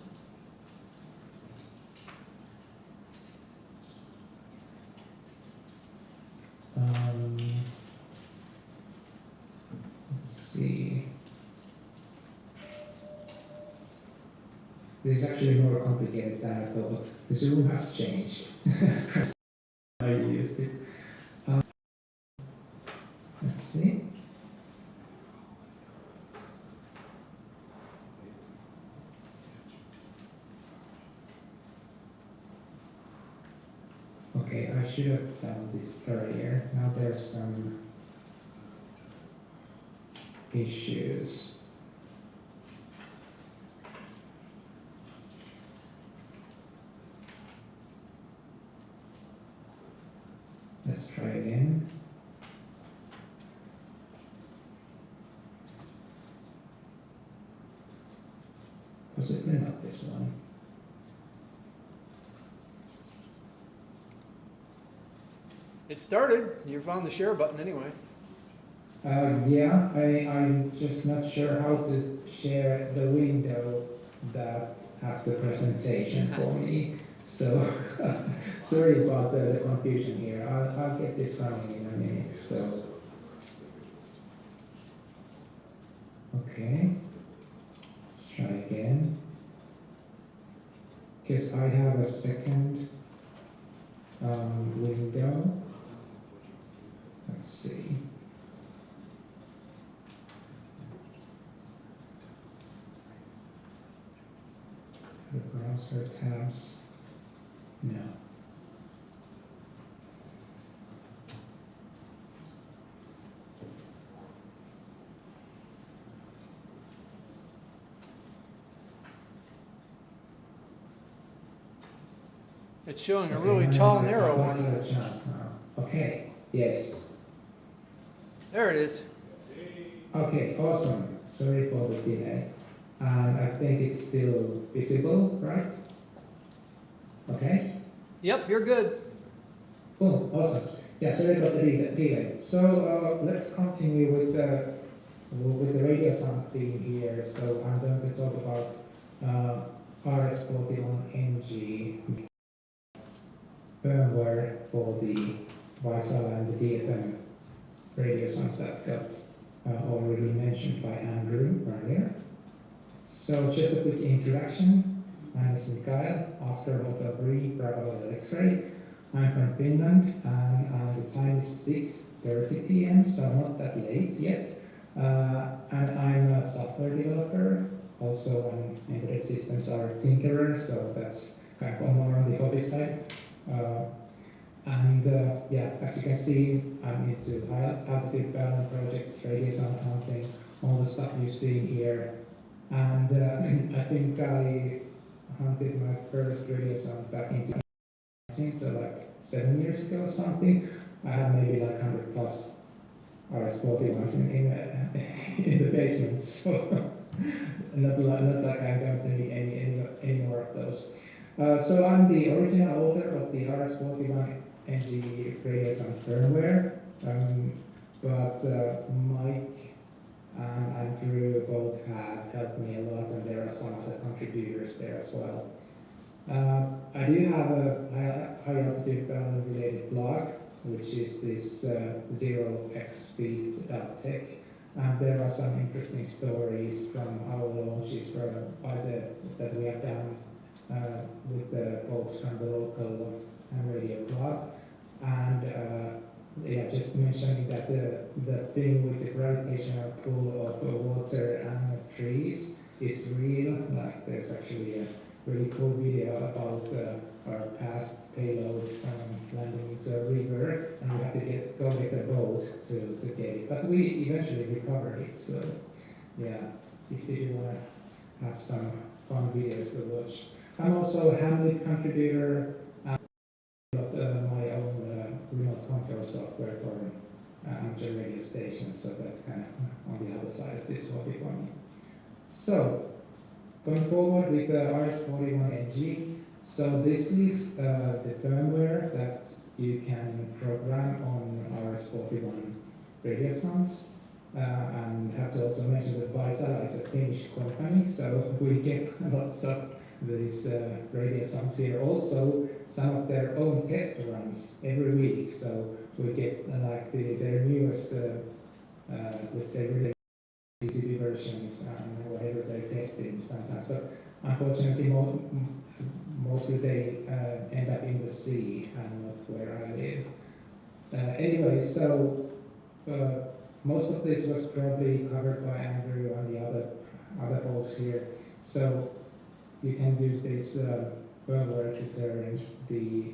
Let's see. This is actually more complicated than I thought. Zoom has changed. I used it. Let's see. Okay, I should have done this earlier. Now there's some issues. Let's try again. Possibly not this one. It started. You found the share button anyway. Yeah, I'm just not sure how to share the window that has the presentation for me. So sorry about the confusion here. I'll get this running in a minute. So okay, let's try again. Because I have a second window. Let's see. The browser tabs. No. It's showing a really tall, narrow one. Okay, yes. There it is. Okay, awesome. Sorry for the delay. I think it's still visible, right? Okay? Yep, you're good. Cool, awesome. Yeah, sorry about the delay. So let's continue with the radio sound theme here. So I'm going to talk about RS41NG firmware for the Gpsl and the DFM radio sounds that got already mentioned by Andrew earlier. So just a quick introduction. My name is Mikhail, Oscar Hotel 3, Bravo X-Ray. I'm from Finland, and the time is 6:30 p.m., so not that late yet. And I'm a software developer, also an embedded systems are tinkerer, so that's kind of more on the hobby side. Yeah, as you can see, I'm into altitude balance projects, radius hunting, all the stuff you see here. And I think I hunted my first radius hunt back in 2019, so like 7 years ago or something. I had maybe like 100 plus RS-41s in the basement, so not like I'm going to need any more of those. So I'm the original author of the RS-41 NG radios on firmware, but Mike and Andrew both have helped me a lot, and there are some other contributors there as well. I do have a high altitude balance related blog, which is this 0xspeed.tech, and there are some interesting stories from our launches that we have done with the folks from the local radio club. And yeah, just mentioning that the thing with the gravitational pull of water and trees is real. Like there's actually a really cool video about our past payload landing into a river, and we had to go get a boat to get it. But we eventually recovered it. So yeah, if you want to have some fun videos to watch. I'm also a Hamlet contributor. My own remote control software for amateur radio stations, so that's kind of on the other side of this hobby for me. So, going forward with the RS-41NG, so this is the firmware that you can program on RS-41 radio sounds. And I have to also mention that Gpsl is a Finnish company, so we get lots of these radio sounds here. Also, some of their own test runs every week, so we get like their newest, let's say, really PCB versions and whatever they're testing sometimes. But unfortunately, mostly they end up in the sea and not where I live. Anyway, so most of this was probably covered by Andrew and the other folks here. So you can use this firmware to turn the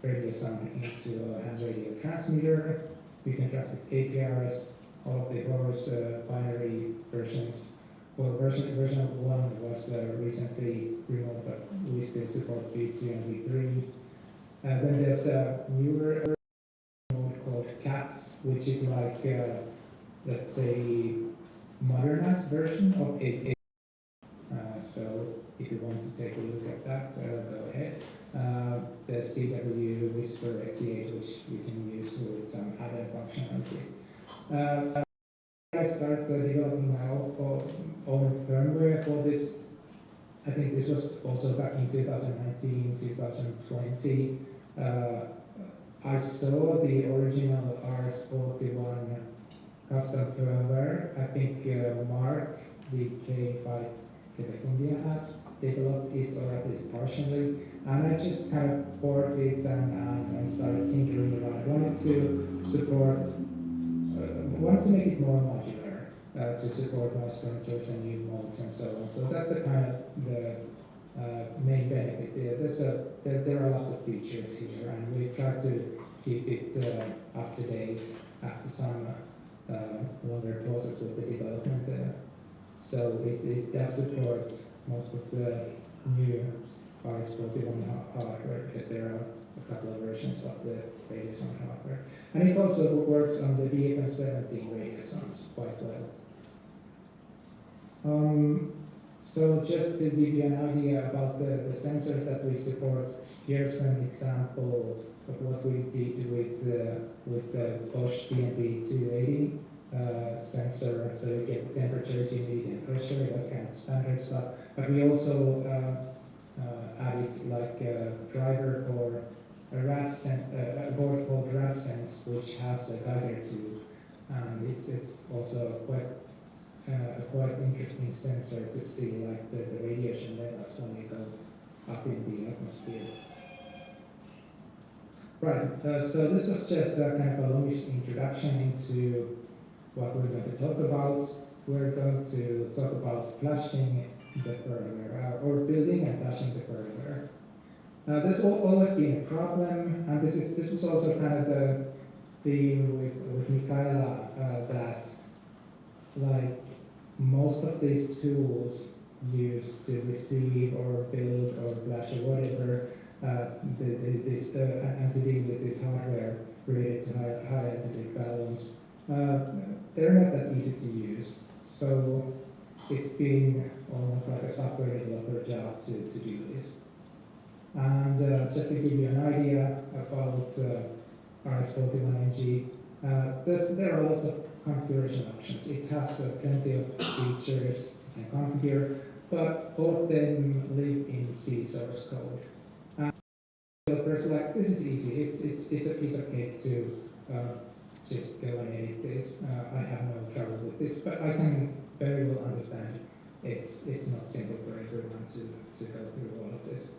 radio sound into a hand radio transmitter. You can transmit APRs, all of the Horus binary versions. Well, version 1 was recently removed, but we still support V2 and V3. Then there's a newer mode called CATS, which is like, let's say, modernized version of 8. So if you want to take a look at that, go ahead. The CW Whisper FT8, which you can use with some added functionality. So I started developing my own firmware for this. I think this was also back in 2019, 2020. I saw the original RS-41 custom firmware. I think Mark, the K5 Quebec India had developed it, or at least partially, and I just kind of poured it and started tinkering around. I wanted to support, wanted to make it more modular, to support more sensors and new modes and so on. So that's the kind of the main benefit. There are lots of features here, and we try to keep it up to date after some longer process with the development. So it does support most of the new RS-41 hardware, because there are a couple of versions of the radio sound hardware. And it also works on the VFM17 radio sounds quite well. So just to give you an idea about the sensors that we support, here's an example of what we did with the Bosch DNB 280 sensor. So you get the temperature, humidity, and pressure. That's kind of standard stuff. But we also added like a driver for a board called RadSense, which has a Geiger tube, and it's also a quite interesting sensor to see like the radiation levels when you go up in the atmosphere. Right, so this was just a kind of a longish introduction into what we're going to talk about. We're going to talk about flashing the firmware, or building and flashing the firmware. There's always been a problem, and this was also kind of the theme with Michaela, that like most of these tools used to receive or build or flash or whatever, and to deal with this hardware related to high altitude balance, they're not that easy to use. So it's been almost like a software developer job to do this. And just to give you an idea about RS41NG, there are lots of configuration options. It has plenty of features you can configure, but all of them live in C source code. And developers like, this is easy. It's a piece of cake to just go and edit this. I have no trouble with this, but I can very well understand it's not simple for everyone to go through all of this.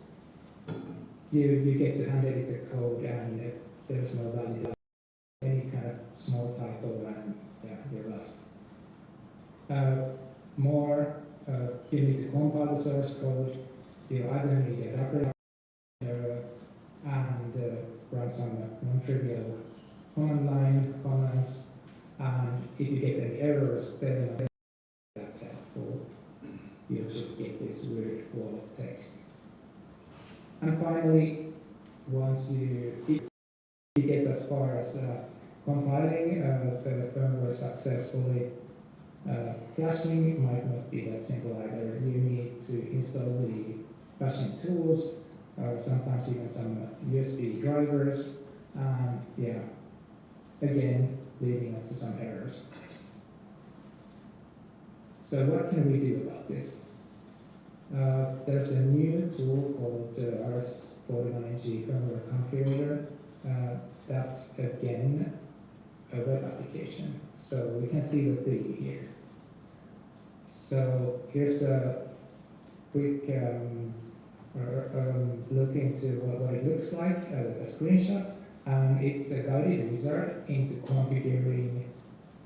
You get to hand edit the code, and there's no value. Any kind of small typo, and yeah, you're lost. You need to compile the source code. You either need a Docker and run some non-trivial command line commands. And if you get any errors, then that's helpful. You'll just get this weird wall of text. And finally, once you get as far as compiling the firmware successfully, flashing might not be that simple either. You need to install the flashing tools, or sometimes even some USB drivers, and yeah, again, leading up to some errors. So what can we do about this? There's a new tool called RS41NG firmware configurator. That's again a web application. So we can see the theme here. So here's a quick look into what it looks like, a screenshot. It's a guided wizard into configuring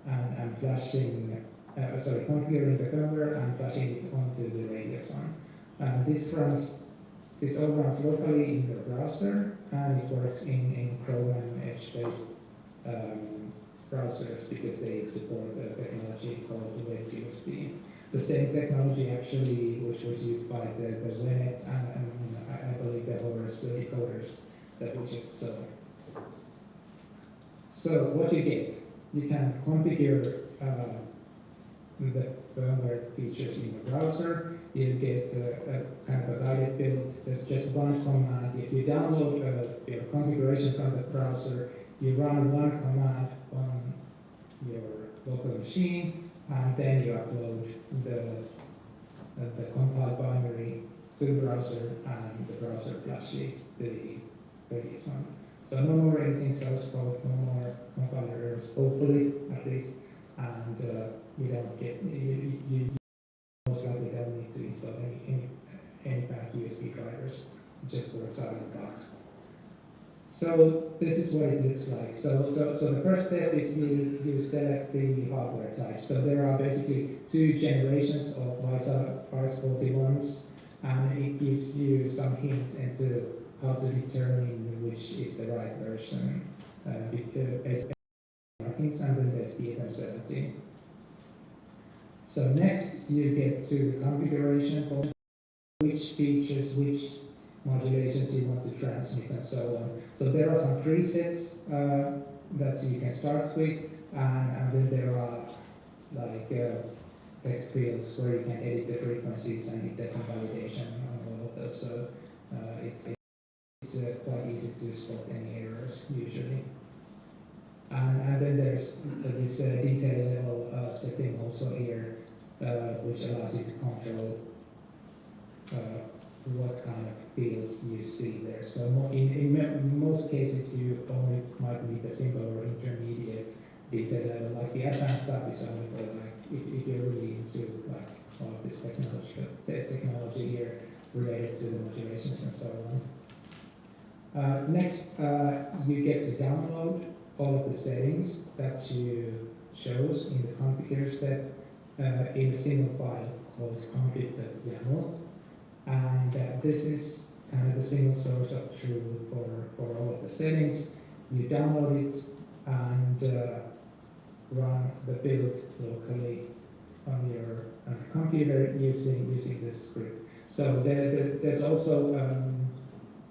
and flashing, configuring the firmware and flashing it onto the radio sign. This all runs locally in the browser, and it works in Chrome and Edge-based browsers because they support the technology called WebUSB. The same technology actually, which was used by the WebNet and I believe the Horus decoders that we just saw. So what you get, you can configure the firmware features in the browser. You get a kind of a guided build. There's just one command. If you download your configuration from the browser, you run one command on your local machine, and then you upload the compiled binary to the browser, and the browser flashes the JSON. So no more anything source code, no more compiler errors, hopefully at least, and you don't get you most likely don't need to install any kind of USB drivers. It just works out of the box. So this is what it looks like. So the first step is you select the hardware type. So there are basically two generations of RS41s, and it gives you some hints into how to determine which is the right version based on markings, and then there's the FM17. So next you get to the configuration for which features, which modulations you want to transmit, and so on. So there are some presets that you can start with, and then there are like text fields where you can edit the frequencies, and it does some validation on all of those. So it's quite easy to spot any errors usually. And then there's this detail level setting also here, which allows you to control what kind of fields you see there. So in most cases, you only might need a simple or intermediate detail level. Like the advanced stuff is only for like if you're really into like all of this technology here related to the modulations and so Next, you get to download all of the settings that you chose in the configure step in a single file called config.yaml. And this is kind of the single source of truth for all of the settings. You download it and run the build locally on your computer using this script. So there's also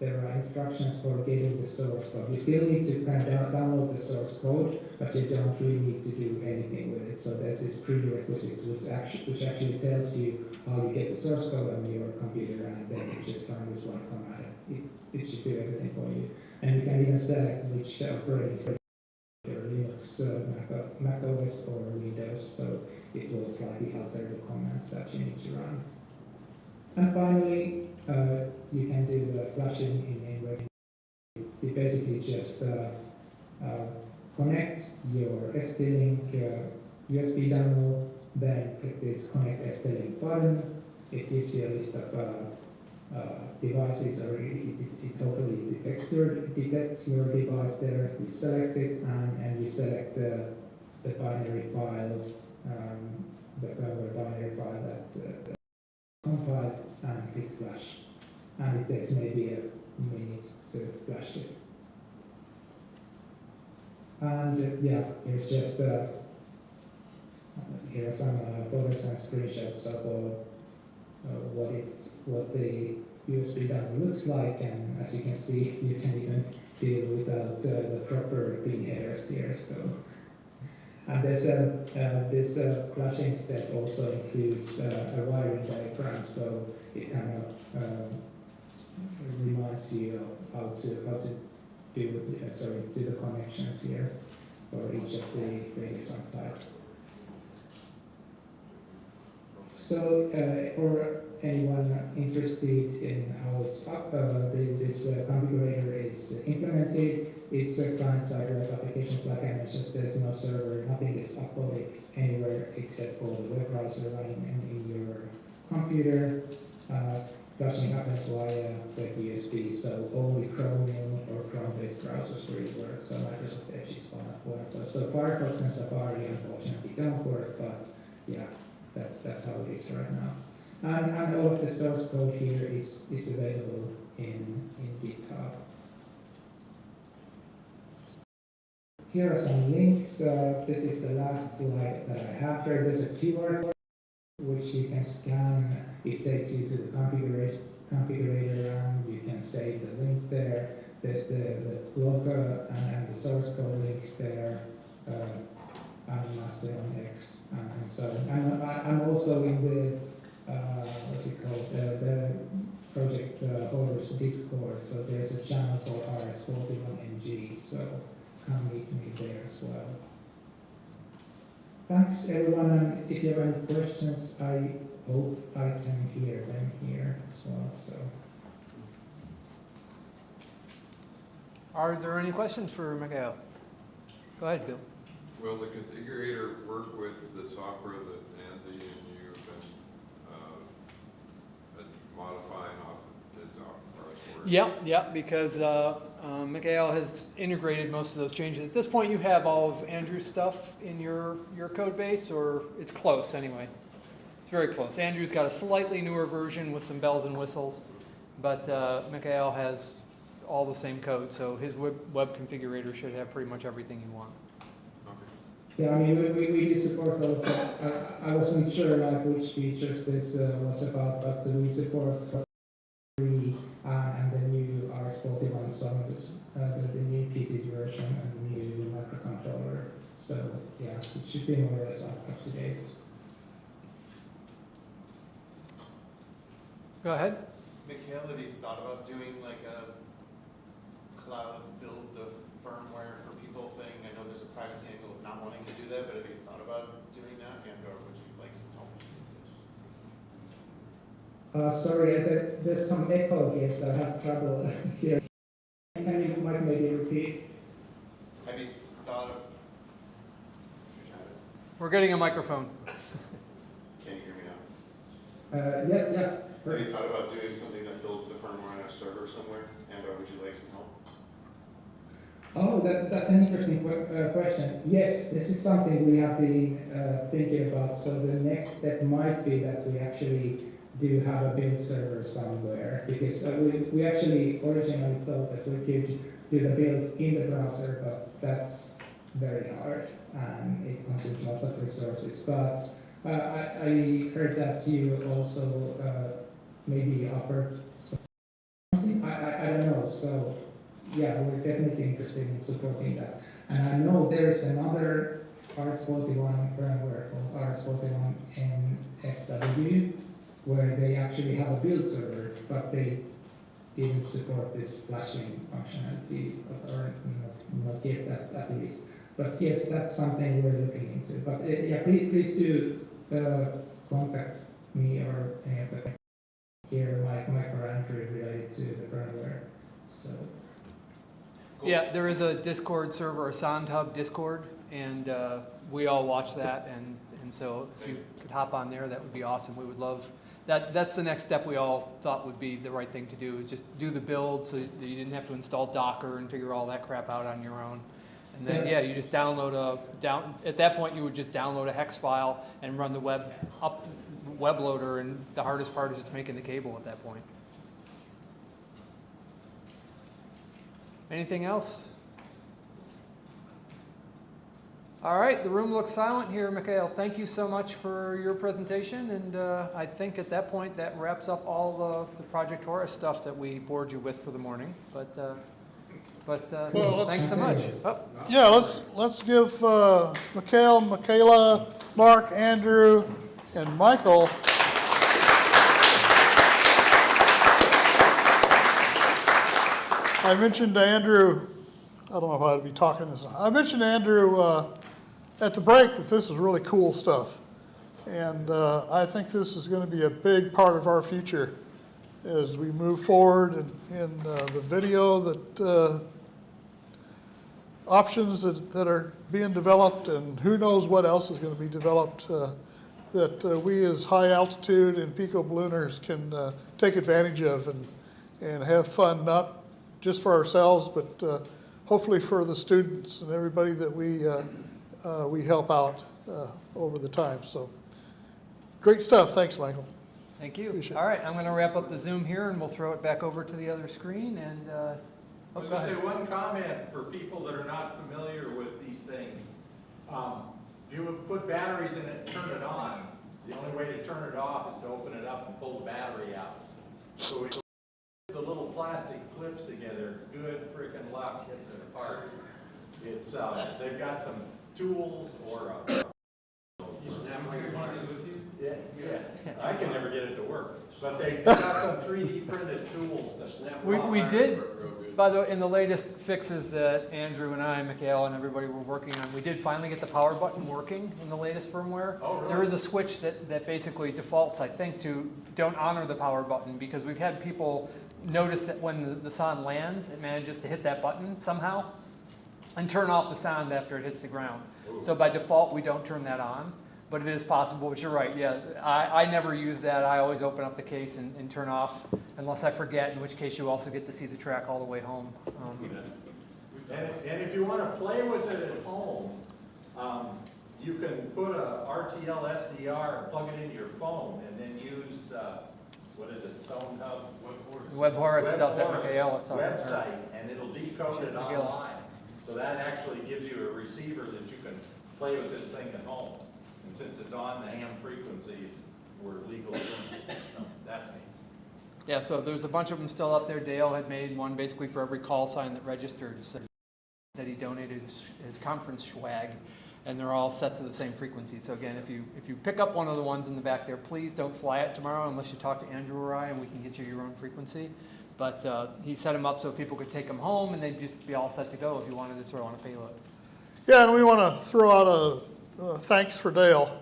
there are instructions for getting the source code. You still need to kind of download the source code, but you don't really need to do anything with it. So there's this prerequisites which actually tells you how you get the source code on your computer, and then you just run this one command. It should do everything for you. And you can even select which operating system, Linux, Mac OS, or Windows. So it will slightly alter the commands that you need to run. And finally, you can do the flushing in web. You basically just connect your ST-Link USB dongle, then click this Connect ST-Link button. It gives you a list of devices, or it totally detects your device there. You select it, and you select the binary file, the firmware binary file that compile, and click flash. And it takes maybe a minute to flash it. And yeah, here's just here are some photos and screenshots of what the USB dongle looks like, and as you can see, you can even deal without the proper pin headers here. So, and this flushing step also includes a wiring diagram, so it kind of reminds you of how to do the connections here for each of the radioson types. So for anyone interested in how it's this configurator is implemented, it's a client-side web applications. Like I mentioned, there's no server, nothing is uploaded anywhere except for the web browser running in your computer. Flushing happens via web USB, so only Chromium or Chrome-based browsers really work. So Microsoft Edge is one of those. So Firefox and Safari unfortunately don't work, but yeah, that's how it is right now. And all of the source code here is available in GitHub. Here are some links. This is the last slide that I have here. There's a QR code which you can scan. It takes you to the configurator, and you can save the link there. There's the blog and the source code links there, and Master on X, and so I'm also in the what's it called, the project owners Discord. So there's a channel called RS41NG. So come meet me there as well. Thanks everyone, and if you have any questions, I hope I can hear them here as well. So, are there any questions for Mikhail? Go ahead, Bill. Will the configurator work with the software that Andy and you have been modifying off of his software? Yeah, because Mikhail has integrated most of those changes. At this point, you have all of Andrew's stuff in your code base, or it's close anyway. It's very close. Andrew's got a slightly newer version with some bells and whistles, but Mikhail has all the same code, so his web configurator should have pretty much everything you want. yeah, I mean, we do support all of that. I wasn't sure like which features this was about, but we support free and the new RS41 songs, the new PC version and the new microcontroller. So yeah, it should be more or less up to date. Go ahead. Mikhail, have you thought about doing like a cloud build the firmware for people thing? I know there's a privacy angle of not wanting to do that, but have you thought about doing that, and or would you like some help? Sorry, there's some echo here, so I have trouble here. Can you maybe repeat? Have you thought of? We're getting a microphone. Can you hear me now? Yeah. Have you thought about doing something that builds the firmware on a server somewhere, and or would you like some help? Oh, that's an interesting question. Yes, this is something we have been thinking about. So the next step might be that we actually do have a build server somewhere, because we actually originally thought that we could do the build in the browser, but that's very hard and it consumes lots of resources. But I heard that you also maybe offered something. I don't know. So yeah, we're definitely interested in supporting that. And I know there's another RS-41 firmware called RS-41 NFW, where they actually have a build server, but they didn't support this flashing functionality, or not yet at least. But yes, that's something we're looking into. But yeah, please do contact me or any of the here, Mike or Andrew, related to the firmware. So. Yeah, there is a Discord server, a SoundHub Discord, and we all watch that, and so if you could hop on there, that would be awesome. We would love, that's the next step we all thought would be the right thing to do, is just do the build so that you didn't have to install Docker and figure all that crap out on your own. And then, yeah, you just download at that point you would just download a hex file and run the web loader, and the hardest part is just making the cable at that point. Anything else? All right, the room looks silent here, Mikhail. Thank you so much for your presentation, and I think at that point that wraps up all the Project Horus stuff that we bored you with for the morning. But Well, thanks so much. Oh. Yeah, let's give Mikhail, Michaela, Mark, Andrew, and Michael I mentioned to Andrew, I don't know if I'd be talking this. I mentioned to Andrew at the break that this is really cool stuff. And I think this is going to be a big part of our future as we move forward in the video that options that are being developed, and who knows what else is going to be developed that we as high altitude and pico ballooners can take advantage of and have fun, not just for ourselves, but hopefully for the students and everybody that we help out over the time. So great stuff. Thanks, Michael. Thank you. All right, I'm going to wrap up the Zoom here, and we'll throw it back over to the other screen. And I was going to say one comment for people that are not familiar with these things. If you would put batteries in it and turn it on, the only way to turn it off is to open it up and pull the battery out. So we put the little plastic clips together. Good freaking luck getting it apart. It's they've got some tools or you snap your money with you. Yeah. I can never get it to work, but they've got some 3D printed tools to snap. We did, by the way, in the latest fixes that Andrew and I, Mikhail, and everybody were working on, we did finally get the power button working in the latest firmware. Oh, really? There is a switch that basically defaults, I think, to don't honor the power button, because we've had people notice that when the sound lands, it manages to hit that button somehow and turn off the sound after it hits the ground. Ooh. So by default, we don't turn that on. But it is possible, but you're right, yeah. I never use that. I always open up the case and turn off, unless I forget, in which case you also get to see the track all the way home. And if you want to play with it at home, you can put a RTL SDR and plug it into your phone, and then use the, what is it, SoundHub? WebHorus stuff that Mikhail was talking about. Website, and it'll decode it online. So that actually gives you a receiver that you can play with this thing at home. And since it's on the ham frequencies, we're legal. So that's me. Yeah, so there's a bunch of them still up there. Dale had made one basically for every call sign that registered, so that he donated his conference swag, and they're all set to the same frequency. So again, if you pick up one of the ones in the back there, please don't fly it tomorrow unless you talk to Andrew or I, and we can get you your own frequency. But he set them up so people could take them home, and they'd just be all set to go if you wanted to throw on a payload. Yeah, and we want to throw out a thanks for Dale.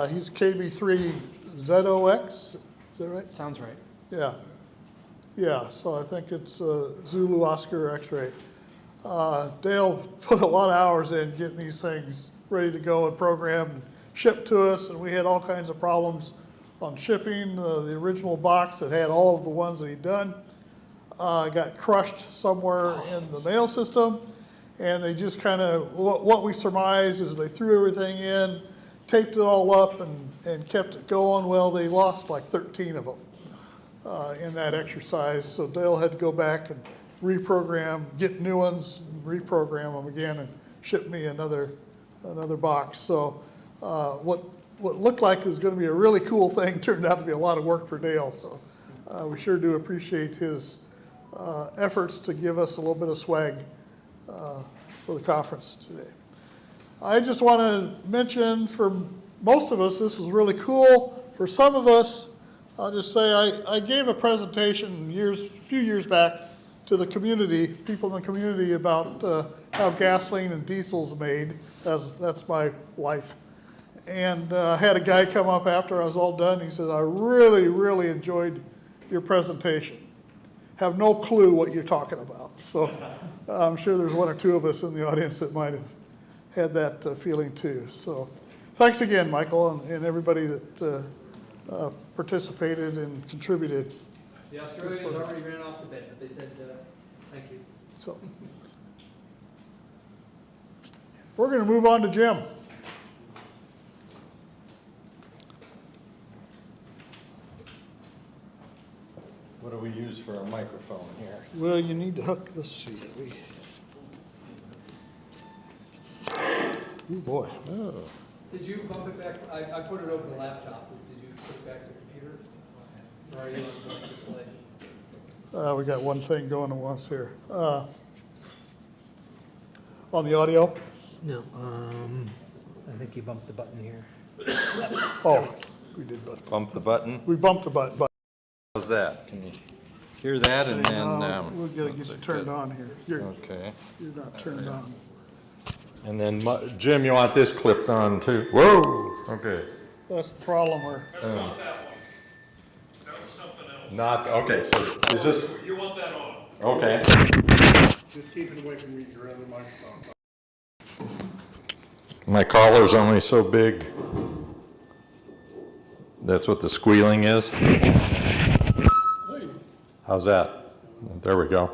He's KB3ZOX, is that right? Sounds right. Yeah. Yeah, so I think it's Zulu Oscar X-ray. Dale put a lot of hours in getting these things ready to go and programmed and shipped to us, and we had all kinds of problems on shipping. The original box that had all of the ones that he'd done got crushed somewhere in the mail system, and they just kind of, what we surmise is they threw everything in, taped it all up, and kept it going. Well, they lost like 13 of them in that exercise, so Dale had to go back and reprogram, get new ones, reprogram them again, and ship me another box. So what looked like was going to be a really cool thing turned out to be a lot of work for Dale. So we sure do appreciate his efforts to give us a little bit of swag for the conference today. I just want to mention, for most of us, this was really cool. For some of us, I'll just say I gave a presentation a few years back to the community, people in the community, about how gasoline and diesel's made. That's my life. And I had a guy come up after I was all done. He says, I really, really enjoyed your presentation. Have no clue what you're talking about. So I'm sure there's one or two of us in the audience that might have had that feeling too. So thanks again, Michael, and everybody that participated and contributed. The Australians already ran off the bed, but they said, thank you. So we're going to move on to Jim. What do we use for a microphone here? Well, you need to hook this sheet. Oh boy. Oh. Did you bump it back? I put it over the laptop. Did you put it back to the computer? Or are you on the display? We got one thing going at once here. On the audio? No, I think you bumped the button here. Oh, we did Bump the button? We bumped the button. How's that? Can you hear that? And then we'll get you turned on here. okay. You're not turned on. And then Jim, you want this clipped on too? Whoa. Okay. That's the problem. That's not that one. That was something else. Not okay. So is this? You want that on? Okay. Just keep it away from your other microphone. My collar's only so big. That's what the squealing is. How's that? There we go.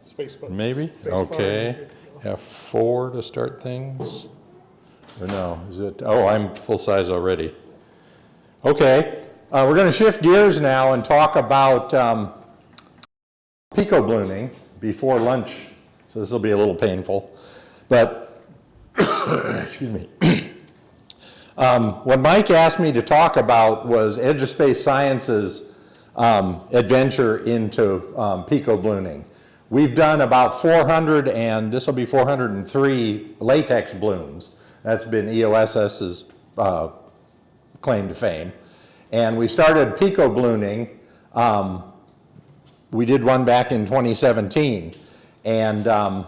Space button. Maybe? Space Okay. F4 to start things? Or no, is it? Oh, I'm full size already. Okay, we're going to shift gears now and talk about pico ballooning before lunch. So this will be a little painful. But, excuse me. What Mike asked me to talk about was Edge of Space Science's adventure into pico ballooning. We've done about 400, and this will be 403 latex balloons. That's been EOSS's claim to fame. And we started pico ballooning. We did one back in 2017, and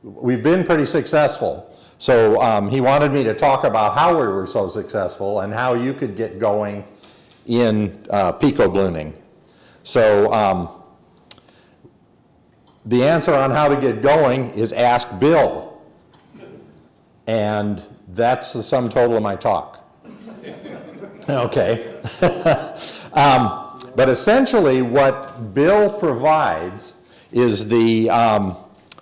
we've been pretty successful. So he wanted me to talk about how we were so successful and how you could get going in pico ballooning. So the answer on how to get going is ask Bill. And that's the sum total of my talk. Okay. But essentially what Bill provides is the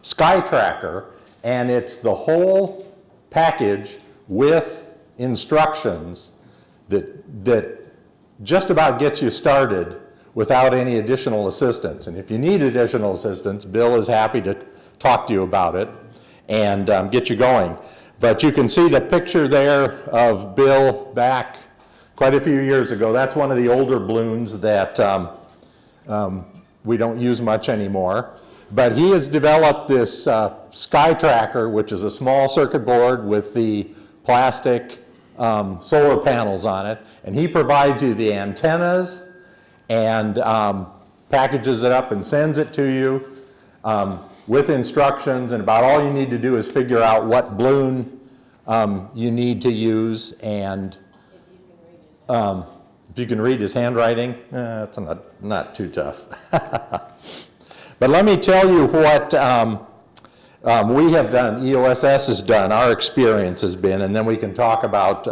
sky tracker, and it's the whole package with instructions that just about gets you started without any additional assistance. And if you need additional assistance, Bill is happy to talk to you about it and get you going. But you can see the picture there of Bill back quite a few years ago. That's one of the older balloons that we don't use much anymore. But he has developed this sky tracker, which is a small circuit board with the plastic solar panels on it. And he provides you the antennas and packages it up and sends it to you with instructions, and about all you need to do is figure out what balloon you need to use, and if you can read his handwriting, it's not too tough. But let me tell you what we have done, EOSS has done, our experience has been, and then we can talk about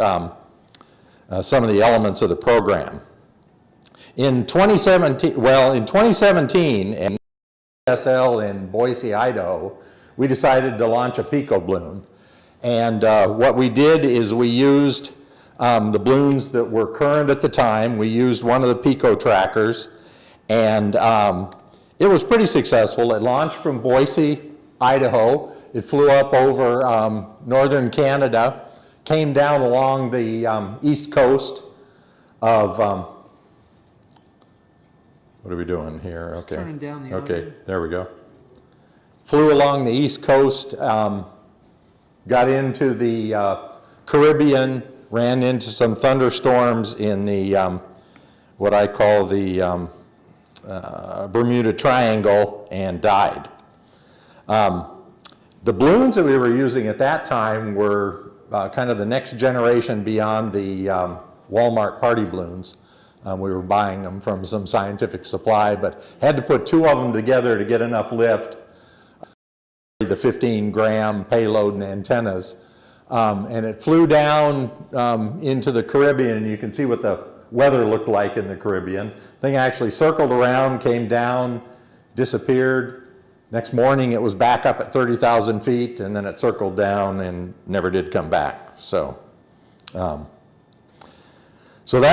some of the elements of the program. In 2017, and Gpsl in Boise, Idaho, we decided to launch a Pico balloon. And what we did is we used the balloons that were current at the time. We used one of the Pico trackers, and it was pretty successful. It launched from Boise, Idaho. It flew up over northern Canada, came down along the east coast of, what are we doing here? Okay. turning down the Okay, audio. there we go. Flew along the east coast, got into the Caribbean, ran into some thunderstorms in the, what I call the Bermuda Triangle, and died. The balloons that we were using at that time were kind of the next generation beyond the Walmart party balloons. We were buying them from some scientific supply, but had to put two of them together to get enough lift. The 15-gram payload and antennas. And it flew down into the Caribbean, and you can see what the weather looked like in the Caribbean. Thing actually circled around, came down, disappeared. Next morning it was back up at 30,000 feet, and then it circled down and never did come back. So that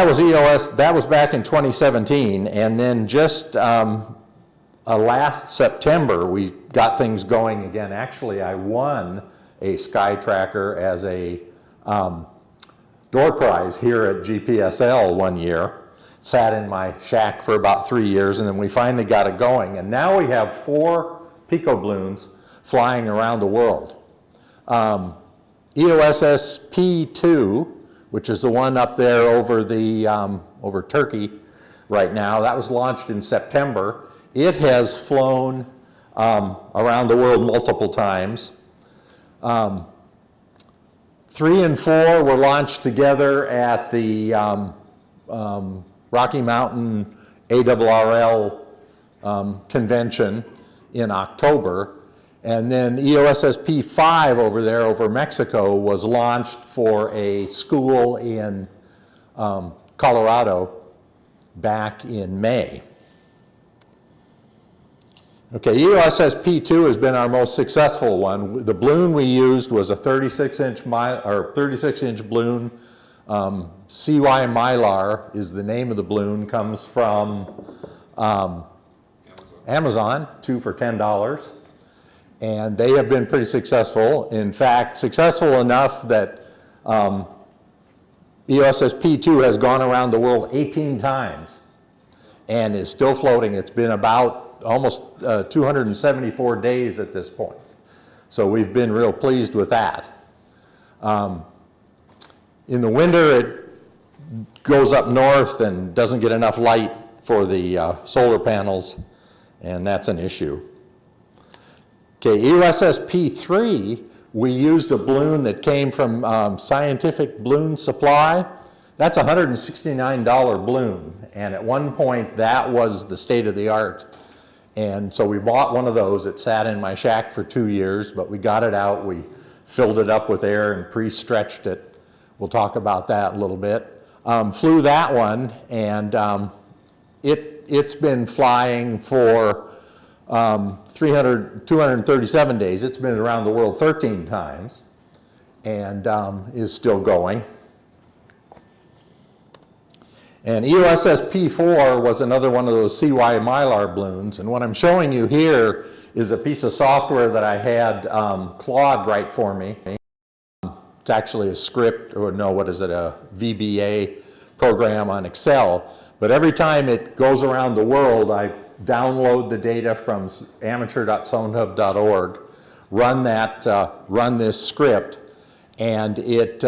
was EOS, that was back in 2017, and then just last September we got things going again. Actually, I won a Sky Tracker as a door prize here at Gpsl one year. Sat in my shack for about 3 years, and then we finally got it going. And now we have 4 Pico balloons flying around the world. EOS P2, which is the one up there over the over Turkey right now, that was launched in September. It has flown around the world multiple times. 3 and 4 were launched together at the Rocky Mountain ARRL convention in October. And then EOS P5 over there, over Mexico, was launched for a school in Colorado back in May. Okay, EOS P2 has been our most successful one. The balloon we used was a 36-inch balloon. CY Mylar is the name of the balloon. Comes from Amazon, 2 for $10. And they have been pretty successful. In fact, successful enough that EOS P2 has gone around the world 18 times and is still floating. It's been about almost 274 days at this point. So we've been real pleased with that. In the winter, it goes up north and doesn't get enough light for the solar panels, and that's an issue. Okay, EOS P3, we used a balloon that came from Scientific Balloon Supply. That's a $169 balloon, and at one point that was the state of the art. And so we bought one of those. It sat in my shack for 2 years, but we got it out. We filled it up with air and pre-stretched it. We'll talk about that a little bit. Flew that one, and it's been flying for 237 days. It's been around the world 13 times and is still going. And EOS P4 was another one of those CY Mylar balloons. And what I'm showing you here is a piece of software that I had Claude write for me. It's actually a script, or no, what is it, a VBA program on Excel. But every time it goes around the world, I download the data from amateur.sonhub.org, run this script, and it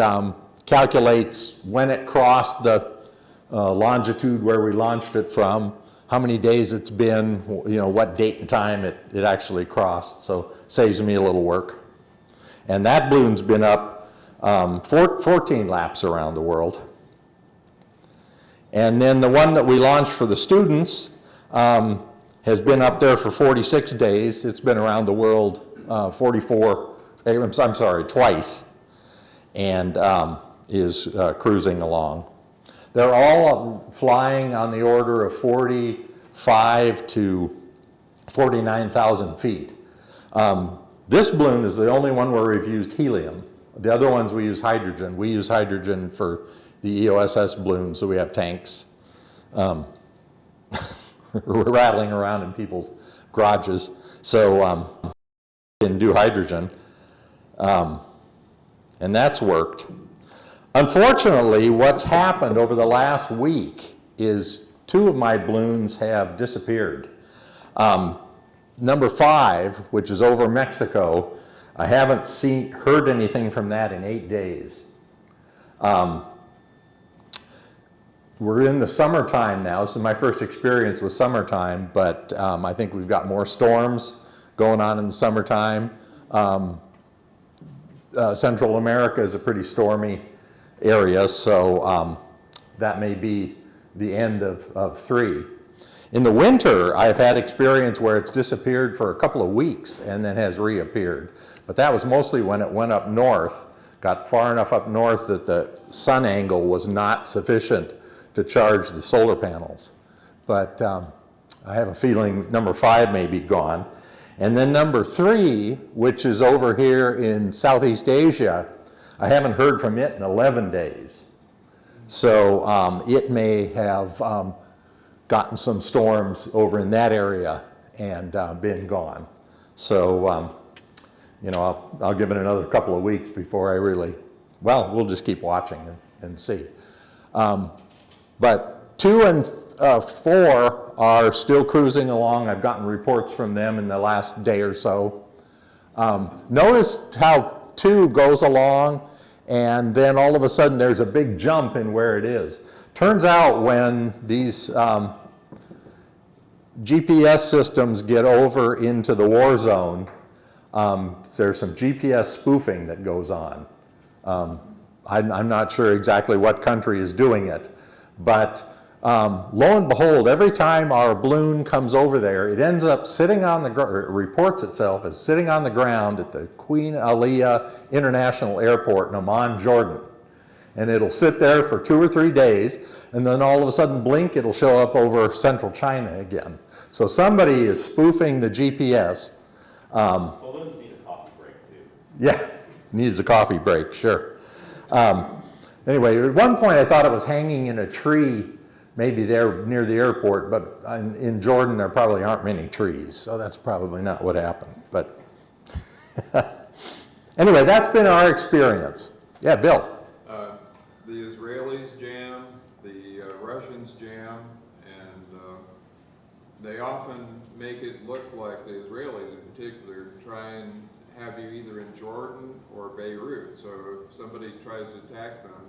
calculates when it crossed the longitude where we launched it from, how many days it's been, what date and time it actually crossed. So saves me a little work. And that balloon's been up 14 laps around the world. And then the one that we launched for the students has been up there for 46 days. It's been around the world twice, and is cruising along. they're all flying on the order of 45 to 49,000 feet. This balloon is the only one where we've used helium. The other ones we use hydrogen. We use hydrogen for the EOSS balloon, so we have tanks rattling around in people's garages. So didn't do hydrogen, and that's worked. Unfortunately, what's happened over the last week is 2 of my balloons have disappeared. Number 5, which is over Mexico, I haven't heard anything from that in 8 days. We're in the summertime now. This is my first experience with summertime, but I think we've got more storms going on in the summertime. Central America is a pretty stormy area, so that may be the end of 3. In the winter, I've had experience where it's disappeared for a couple of weeks and then has reappeared. But that was mostly when it went up north, got far enough up north that the sun angle was not sufficient to charge the solar panels. But I have a feeling number 5 may be gone. And then number 3, which is over here in Southeast Asia, I haven't heard from it in 11 days. So it may have gotten some storms over in that area and been gone. So, you know, I'll give it another couple of weeks before I really, well, we'll just keep watching and see. But 2 and 4 are still cruising along. I've gotten reports from them in the last day or so. Notice how 2 goes along and then all of a sudden there's a big jump in where it is. Turns out when these GPS systems get over into the war zone, there's some GPS spoofing that goes on. I'm not sure exactly what country is doing it, but lo and behold, every time our balloon comes over there, it ends up sitting on the ground, it reports itself as sitting on the ground at the Queen Aliyah International Airport in Amman, Jordan. And it'll sit there for 2 or 3 days, and then all of a sudden, blink, it'll show up over central China again. So somebody is spoofing the GPS. Balloons need a coffee break too. Yeah, needs a coffee break, sure. Anyway, at one point I thought it was hanging in a tree, maybe there near the airport, but in Jordan there probably aren't many trees, so that's probably not what happened. But anyway, that's been our experience. Yeah, Bill. The Israelis jam, the Russians jam, and they often make it look like the Israelis in particular try and have you either in Jordan or Beirut. So if somebody tries to attack them,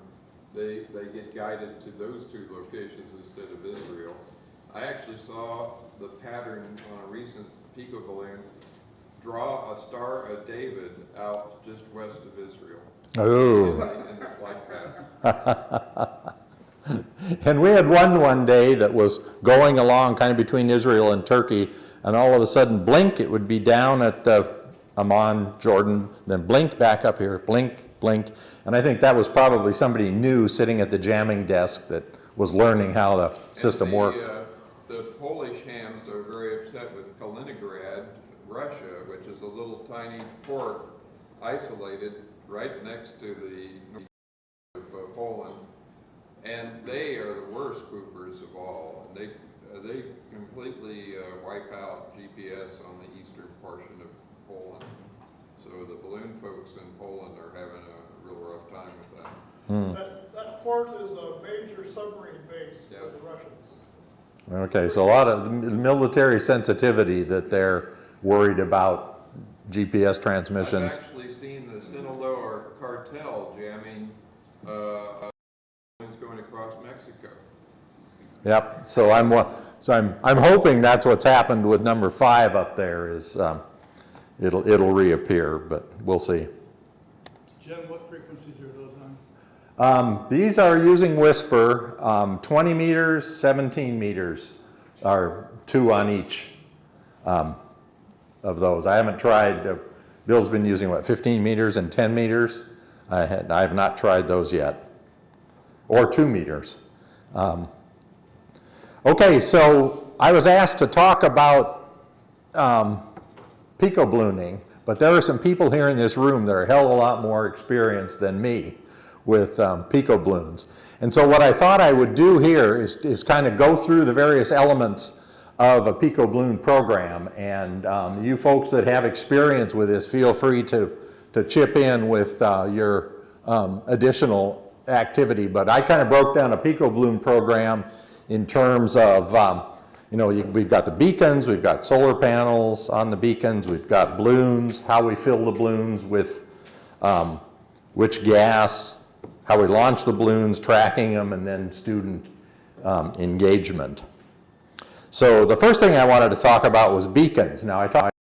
they get guided to those 2 locations instead of Israel. I actually saw the pattern on a recent Pico balloon draw a Star of David out just west of Israel. Oh. In the flight path. And we had one day that was going along kind of between Israel and Turkey, and all of a sudden, blink, it would be down at Amman, Jordan, then blink back up here, blink, blink. And I think that was probably somebody new sitting at the jamming desk that was learning how the system worked. The Polish hams are very upset with Kaliningrad, Russia, which is a little tiny port isolated right next to the Poland, and they are the worst spoofers of all. And they completely wipe out GPS on the eastern portion of Poland. So the balloon folks in Poland are having a real rough time with that. That port is a major submarine base for the Russians. Okay, so a lot of military sensitivity that they're worried about GPS transmissions. I've actually seen the Sinaloa cartel jamming going across Mexico. Yep. So I'm hoping that's what's happened with number 5 up there. Is it'll reappear, but we'll see. Jim, what frequencies are those on? These are using Whisper, 20 meters, 17 meters, are 2 on each of those. I haven't tried. Bill's been using what, 15 meters and 10 meters. I have not tried those yet, or 2 meters. Okay, so I was asked to talk about pico ballooning, but there are some people here in this room that are a hell of a lot more experienced than me with pico balloons. And so what I thought I would do here is kind of go through the various elements of a pico balloon program. And you folks that have experience with this, feel free to chip in with your additional activity. But I kind of broke down a pico balloon program in terms of, you know, we've got the beacons, we've got solar panels on the beacons, we've got balloons, how we fill the balloons with which gas, how we launch the balloons, tracking them, and then student engagement. So the first thing I wanted to talk about was beacons. Now I talked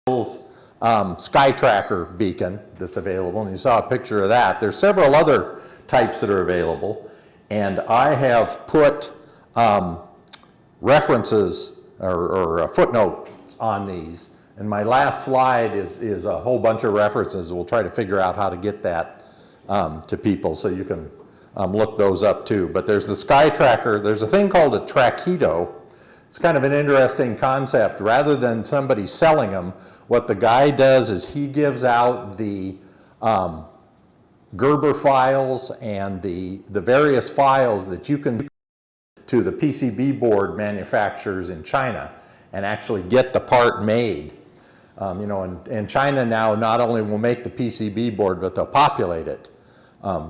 about Sky Tracker beacon that's available, and you saw a picture of that. There's several other types that are available, and I have put references or footnotes on these. And my last slide is a whole bunch of references. We'll try to figure out how to get that to people so you can look those up too. But there's the Sky Tracker. There's a thing called a Traquito. It's kind of an interesting concept. Rather than somebody selling them, what the guy does is he gives out the Gerber files and the various files that you can to the PCB board manufacturers in China and actually get the part made. You know, and China now not only will make the PCB board, but they'll populate it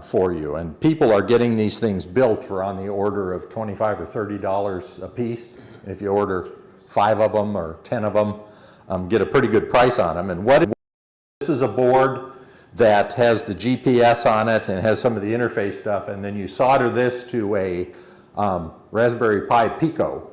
for you. And people are getting these things built for on the order of $25 or $30 a piece. And if you order 5 of them or 10 of them, get a pretty good price on them. And this is a board that has the GPS on it and has some of the interface stuff, and then you solder this to a Raspberry Pi Pico.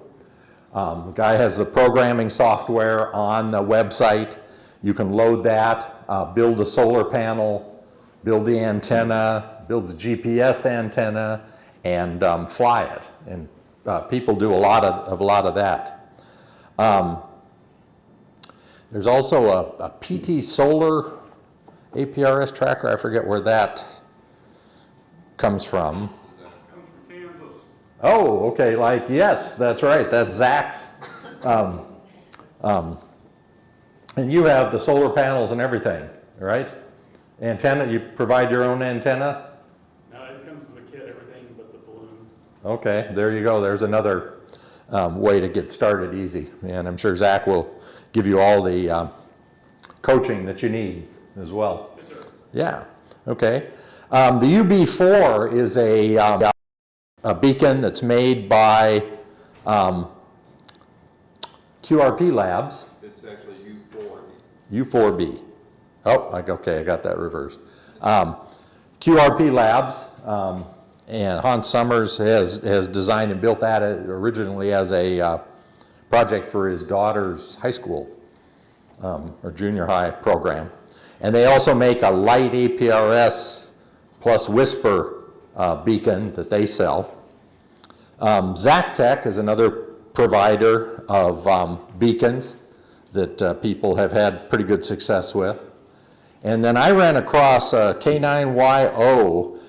The guy has the programming software on the website. You can load that, build a solar panel, build the antenna, build the GPS antenna, and fly it. And people do a lot of that. There's also a PT Solar APRS tracker. I forget where that comes from. Oh, okay, like, yes, that's right, that's Zach's. And you have the solar panels and everything, right? Antenna, you provide your own antenna? No, it comes with a kit, everything but the balloon. Okay, there you go. There's another way to get started easy. And I'm sure Zach will give you all the coaching that you need as well. Yes, sir. Yeah, okay. The UB4 is a beacon that's made by QRP Labs. It's actually U4B. U4B. Oh, okay, I got that reversed. QRP Labs, and Hans Summers has designed and built that originally as a project for his daughter's high school or junior high program. And they also make a light APRS plus Whisper beacon that they sell. Zactec is another provider of beacons that people have had pretty good success with. And then I ran across K9YO,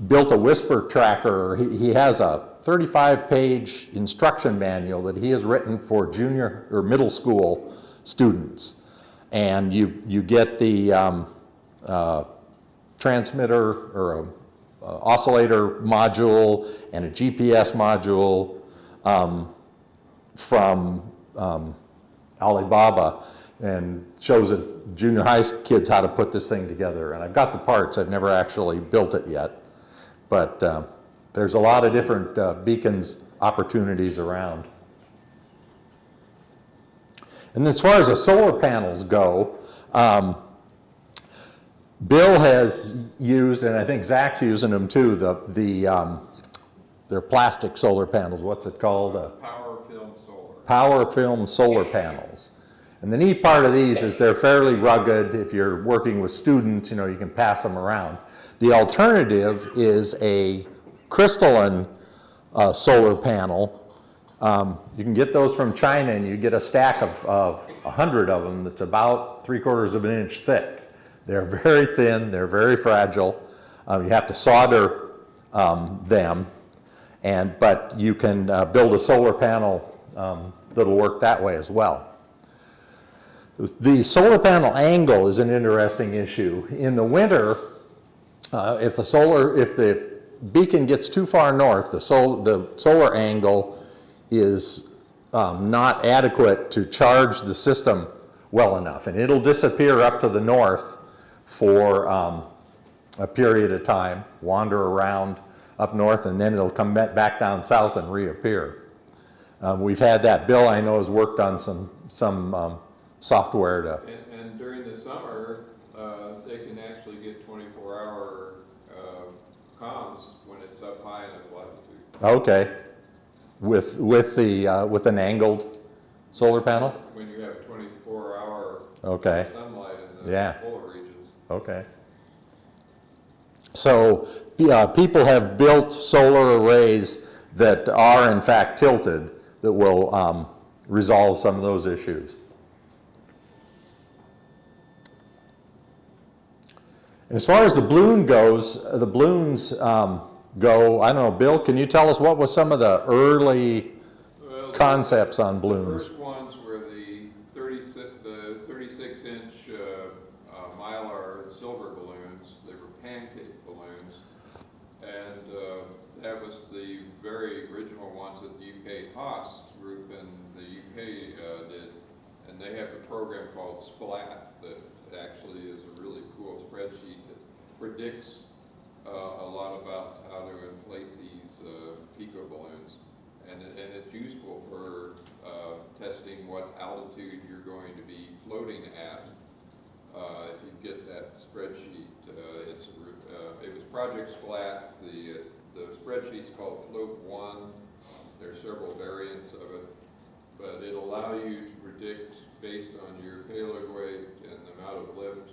built a Whisper tracker. He has a 35-page instruction manual that he has written for junior or middle school students. And you get the transmitter or a oscillator module and a GPS module from Alibaba, and shows the junior high kids how to put this thing together. And I've got the parts. I've never actually built it yet. But there's a lot of different beacons opportunities around. And as far as the solar panels go, Bill has used, and I think Zach's using them too, they're plastic solar panels. What's it called? Power film solar. Power film solar panels. And the neat part of these is they're fairly rugged. If you're working with students, you know, you can pass them around. The alternative is a crystalline solar panel. You can get those from China, and you get a stack of 100 of them that's about 3/4 of an inch thick. They're very thin, they're very fragile. You have to solder them, But you can build a solar panel that'll work that way as well. The solar panel angle is an interesting issue. In the winter, if the beacon gets too far north, the solar angle is not adequate to charge the system well enough, and it'll disappear up to the north for a period of time, wander around up north, and then it'll come back down south and reappear. We've had that. Bill, I know, has worked on some software to... And during the summer, they can actually get 24-hour comms when it's up high enough latitude. Okay. With an angled solar panel? When you have 24-hour okay. sunlight in the polar regions. Okay. So people have built solar arrays that are in fact tilted that will resolve some of those issues. As far as the balloon goes, the balloons go, I don't know, Bill, can you tell us what was some of the early concepts on balloons? The first ones were the 36-inch Mylar silver balloons. They were pancake balloons. And that was the very original ones that the UK Haas group in the UK did. And they have a program called SPLAT that actually is a really cool spreadsheet that predicts a lot about how to inflate these pico balloons. And it's useful for testing what altitude you're going to be floating at. If you get that spreadsheet, it was Project Splat. The spreadsheet's called Float 1. There are several variants of it, but it'll allow you to predict based on your payload weight and the amount of lift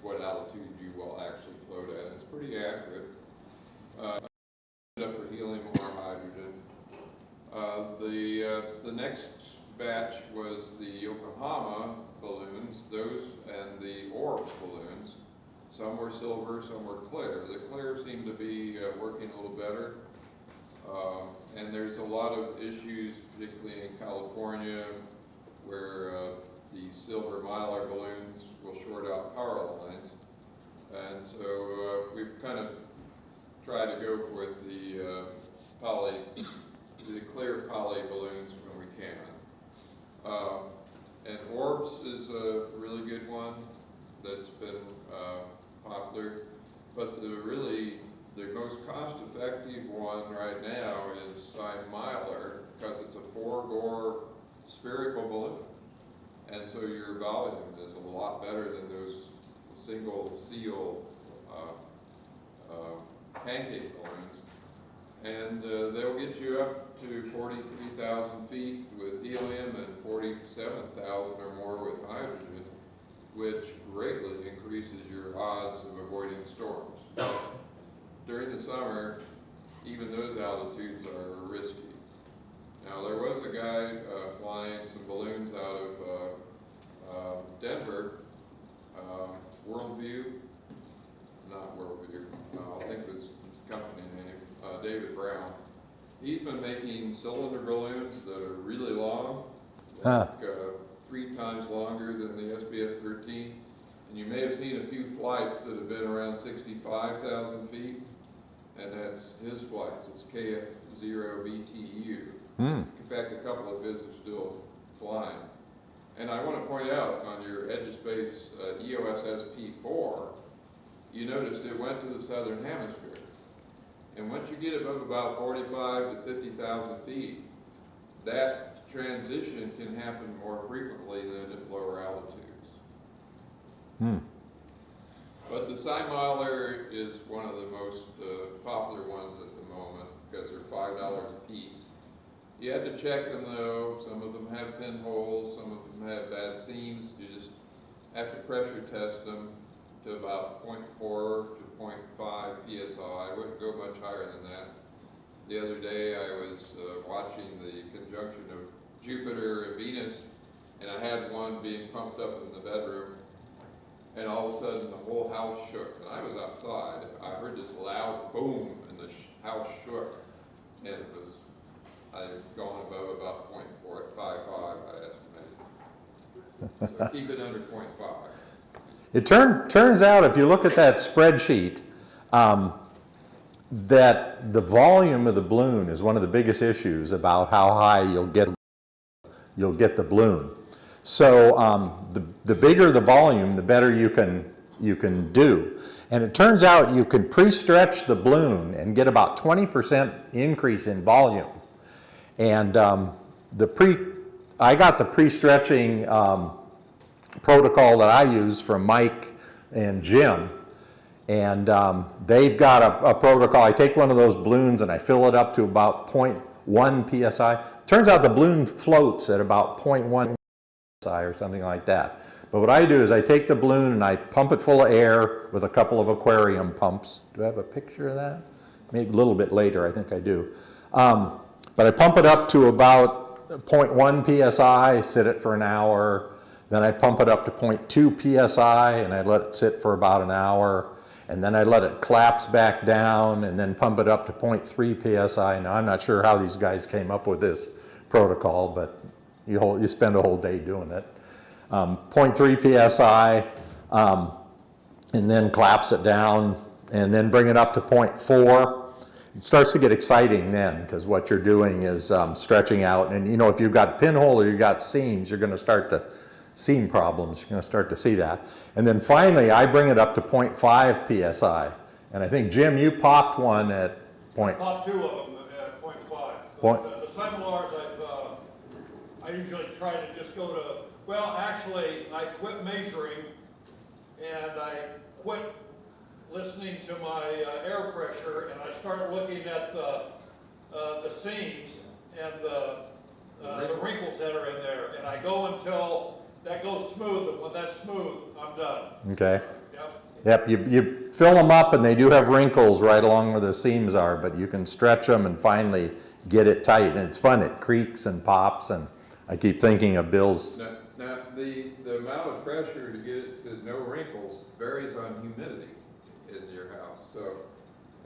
what altitude you will actually float at. It's pretty accurate. For helium or hydrogen. The next batch was the Yokohama balloons, those and the Orbs balloons. Some were silver, some were clear. The clear seemed to be working a little better. And there's a lot of issues, particularly in California, where the silver Mylar balloons will short out power lines. And so we've kind of try to go with the clear poly balloons when we can. And Orbs is a really good one that's been popular, but the most cost-effective one right now is Mylar, because it's a 4-bore spherical balloon, and so your volume is a lot better than those single seal pancake balloons, and they'll get you up to 43,000 feet with helium and 47,000 or more with hydrogen, which greatly increases your odds of avoiding storms. During the summer, even those altitudes are risky. Now, there was a guy flying some balloons out of Denver, Worldview, not Worldview, I'll think of his company name, David Brown. He's been making cylinder balloons that are really long, like 3 times longer than the SBS-13. And you may have seen a few flights that have been around 65,000 feet, and that's his flights. It's KF0BTU. In fact, a couple of his are still flying. And I want to point out on your Edge of Space EOS SP4, you noticed it went to the southern hemisphere. And once you get above about 45 to 50,000 feet, that transition can happen more frequently than at lower altitudes. But the Mylar is one of the most popular ones at the moment because they're $5 a piece. You have to check them though. Some of them have pinholes, some of them have bad seams. You just have to pressure test them to about 0.4 to 0.5 psi. I wouldn't go much higher than that. The other day I was watching the conjunction of Jupiter and Venus, and I had one being pumped up in the bedroom, and all of a sudden the whole house shook, and I was outside. I heard this loud boom, and the house shook, and it was, I've gone above about 0.455, I estimated. So keep it under 0.5. It turns out, if you look at that spreadsheet, that the volume of the balloon is one of the biggest issues about how high you'll get the balloon. So the bigger the volume, the better you can do. And it turns out you can pre-stretch the balloon and get about 20% increase in volume. And I got the pre-stretching protocol that I use from Mike and Jim. And they've got a protocol. I take one of those balloons and I fill it up to about 0.1 psi. Turns out the balloon floats at about 0.1 psi or something like that. But what I do is I take the balloon and I pump it full of air with a couple of aquarium pumps. Do I have a picture of that? Maybe a little bit later, I think I do. But I pump it up to about 0.1 psi, sit it for an hour. Then I pump it up to 0.2 psi and I let it sit for about an hour. And then I let it collapse back down and then pump it up to 0.3 psi. Now, I'm not sure how these guys came up with this protocol, but you spend a whole day doing it. 0.3 psi, and then collapse it down, and then bring it up to 0.4. It starts to get exciting then, because what you're doing is stretching out. And you know, if you've got pinhole or you've got seams, you're going to start to seam problems. You're going to start to see that. And then finally, I bring it up to 0.5 psi. And I think, Jim, you popped one at Popped two of them at 0.5. The seminars, I usually try to just go to, well, actually, I quit measuring and I quit listening to my air pressure, and I started looking at the seams and the wrinkles that are in there, and I go until that goes smooth, and when that's smooth, I'm done. Okay. Yep. Yep, you fill them up and they do have wrinkles right along where the seams are, but you can stretch them and finally get it tight. And it's fun, it creaks and pops, and I keep thinking of Bill's. Now the amount of pressure to get it to no wrinkles varies on humidity in your house. So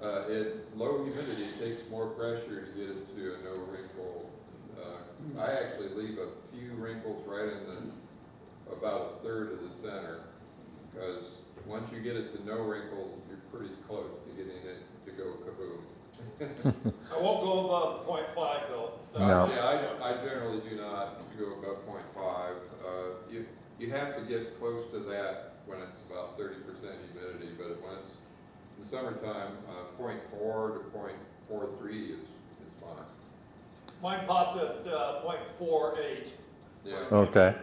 at low humidity, it takes more pressure to get it to a no wrinkle. I actually leave a few wrinkles right in about a third of the center, because once you get it to no wrinkles, you're pretty close to getting it to go kaboom. I won't go above 0.5 though. No. Yeah, I generally do not go above 0.5. You have to get close to that when it's about 30% humidity, but when it's in summertime, 0.4 to 0.43 is fine. Mine popped at 0.48. Yeah. Okay.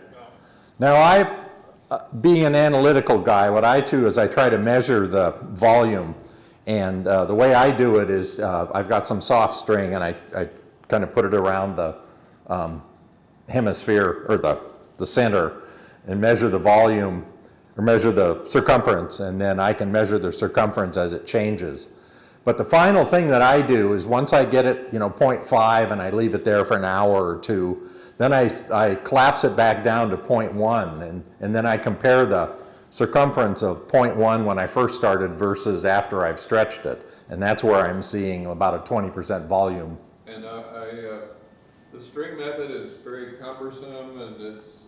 Now being an analytical guy, what I do is I try to measure the volume, and the way I do it is I've got some soft string and I kind of put it around the hemisphere or the center and measure the volume or measure the circumference, and then I can measure the circumference as it changes. But the final thing that I do is once I get it, 0.5 and I leave it there for an hour or two, then I collapse it back down to 0.1, and then I compare the circumference of 0.1 when I first started versus after I've stretched it. And that's where I'm seeing about a 20% volume. And the string method is very cumbersome, and it's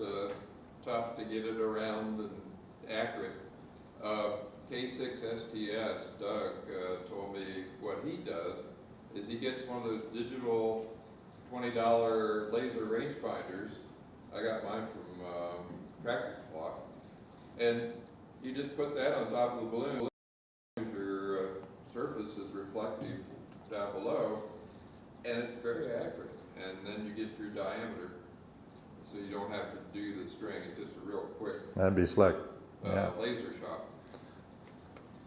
tough to get it around and accurate. K6STS, Doug, told me what he does is he gets one of those digital $20 laser rangefinders. I got mine from Tractor Supply. And you just put that on top of the balloon. Your surface is reflective down below, and it's very accurate. And then you get your diameter, so you don't have to do the string. It's just a real quick That'd be slick. Yeah. laser shot.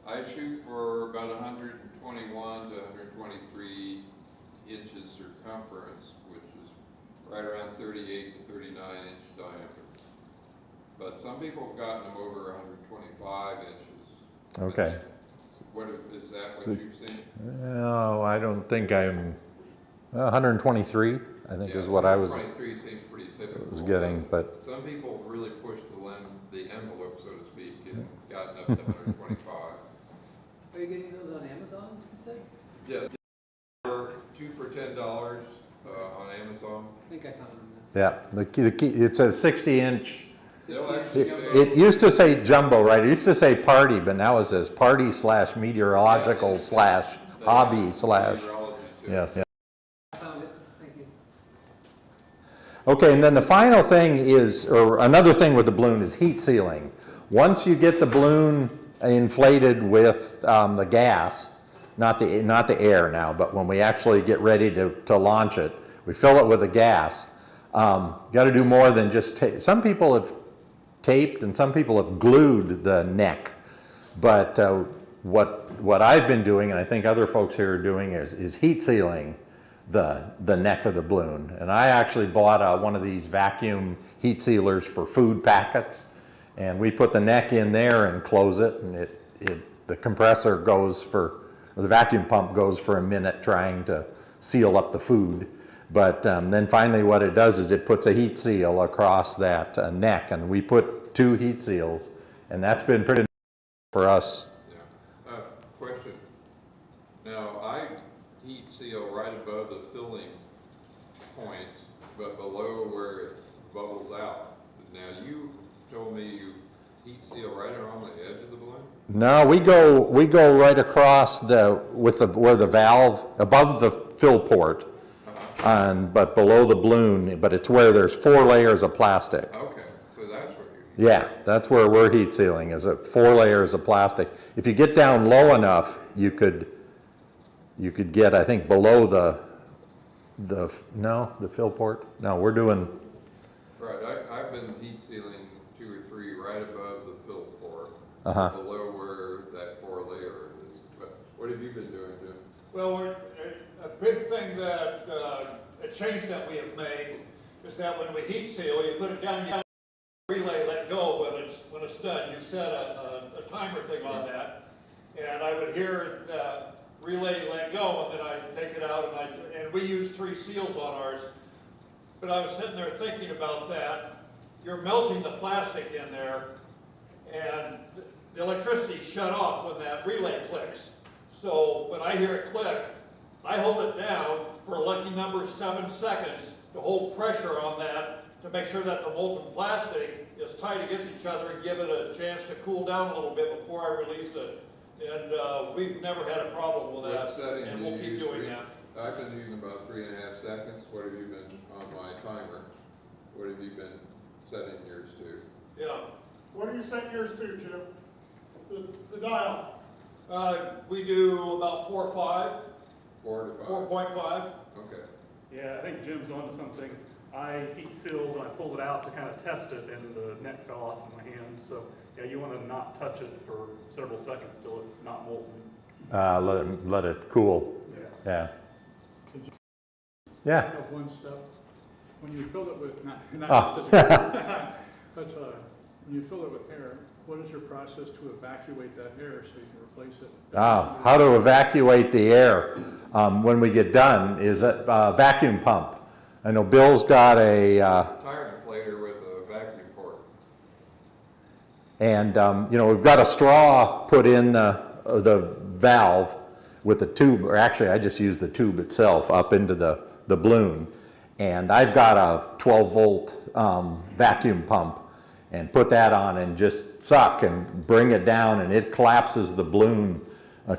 I shoot for about 121 to 123 inches circumference, which is right around 38 to 39 inch diameter. But some people have gotten them over 125 inches. Okay. What is that? What you've seen? No, I don't think I'm 123. I think is what I was. 123 seems pretty typical. Was getting, but some people really pushed the envelope, so to speak, and gotten up to 125. Are you getting those on Amazon, you said? Yeah. two for $10 on Amazon. I think I found them. Yeah, the key, it says 60-inch. They'll actually say. It used to say jumbo, right? It used to say party, but now it says party/meteorological slash hobby slash. Yes. I found it, thank you. Okay, and then the final thing is, or another thing with the balloon is heat sealing. Once you get the balloon inflated with the gas, not the air now, but when we actually get ready to launch it, we fill it with the gas. Got to do more than just tape. Some people have taped and some people have glued the neck, but what I've been doing, and I think other folks here are doing, is heat sealing the neck of the balloon. And I actually bought one of these vacuum heat sealers for food packets, and we put the neck in there and close it, and the compressor goes for, or the vacuum pump goes for a minute trying to seal up the food. But then finally what it does is it puts a heat seal across that neck, and we put 2 heat seals, and that's been pretty for us. Yeah. Question. Now, I heat seal right above the filling point, but below where it bubbles out. Now, you told me you heat seal right around the edge of the balloon? No, we go right across where the valve, above the fill port, but below the balloon, but it's where there's 4 layers of plastic. Okay, so that's where Yeah, that's where we're heat sealing, is at 4 layers of plastic. If you get down low enough, you could get, I think, below the fill port. No, we're doing. Right, I've been heat sealing 2 or 3 right above the fill port, below where that 4 layer is. But what have you been doing, Jim? Well, a big thing that, a change that we have made is that when we heat seal, you put it down, you relay let go when it's done. You set a timer thing on that, and I would hear the relay let go, and then I'd take it out, and we use 3 seals on ours. But I was sitting there thinking about that. You're melting the plastic in there, and the electricity shut off when that relay clicks. So when I hear it click, I hold it down for a lucky number 7 seconds to hold pressure on that to make sure that the molten plastic is tight against each other and give it a chance to cool down a little bit before I release it. And we've never had a problem with that, and we'll keep doing that. I've been using about 3.5 seconds. What have you been on my timer? What have you been setting yours to? Yeah. What are you setting yours to, Jim? The dial? We do about 4 or 5. 4 to 5? 4.5. Okay. Yeah, I think Jim's onto something. I heat sealed and I pulled it out to kind of test it, and the neck fell off in my hand. So yeah, you want to not touch it for several seconds till it's not molten. Let it cool. Yeah. Yeah. I have one step. When you fill it with, but when you fill it with air, what is your process to evacuate that air so you can replace it? How to evacuate the air when we get done is a vacuum pump. I know Bill's got a tire inflator with a vacuum port. And we've got a straw put in the valve with the tube, or actually I just use the tube itself up into the balloon. And I've got a 12-volt vacuum pump, and put that on and just suck and bring it down, and it collapses the balloon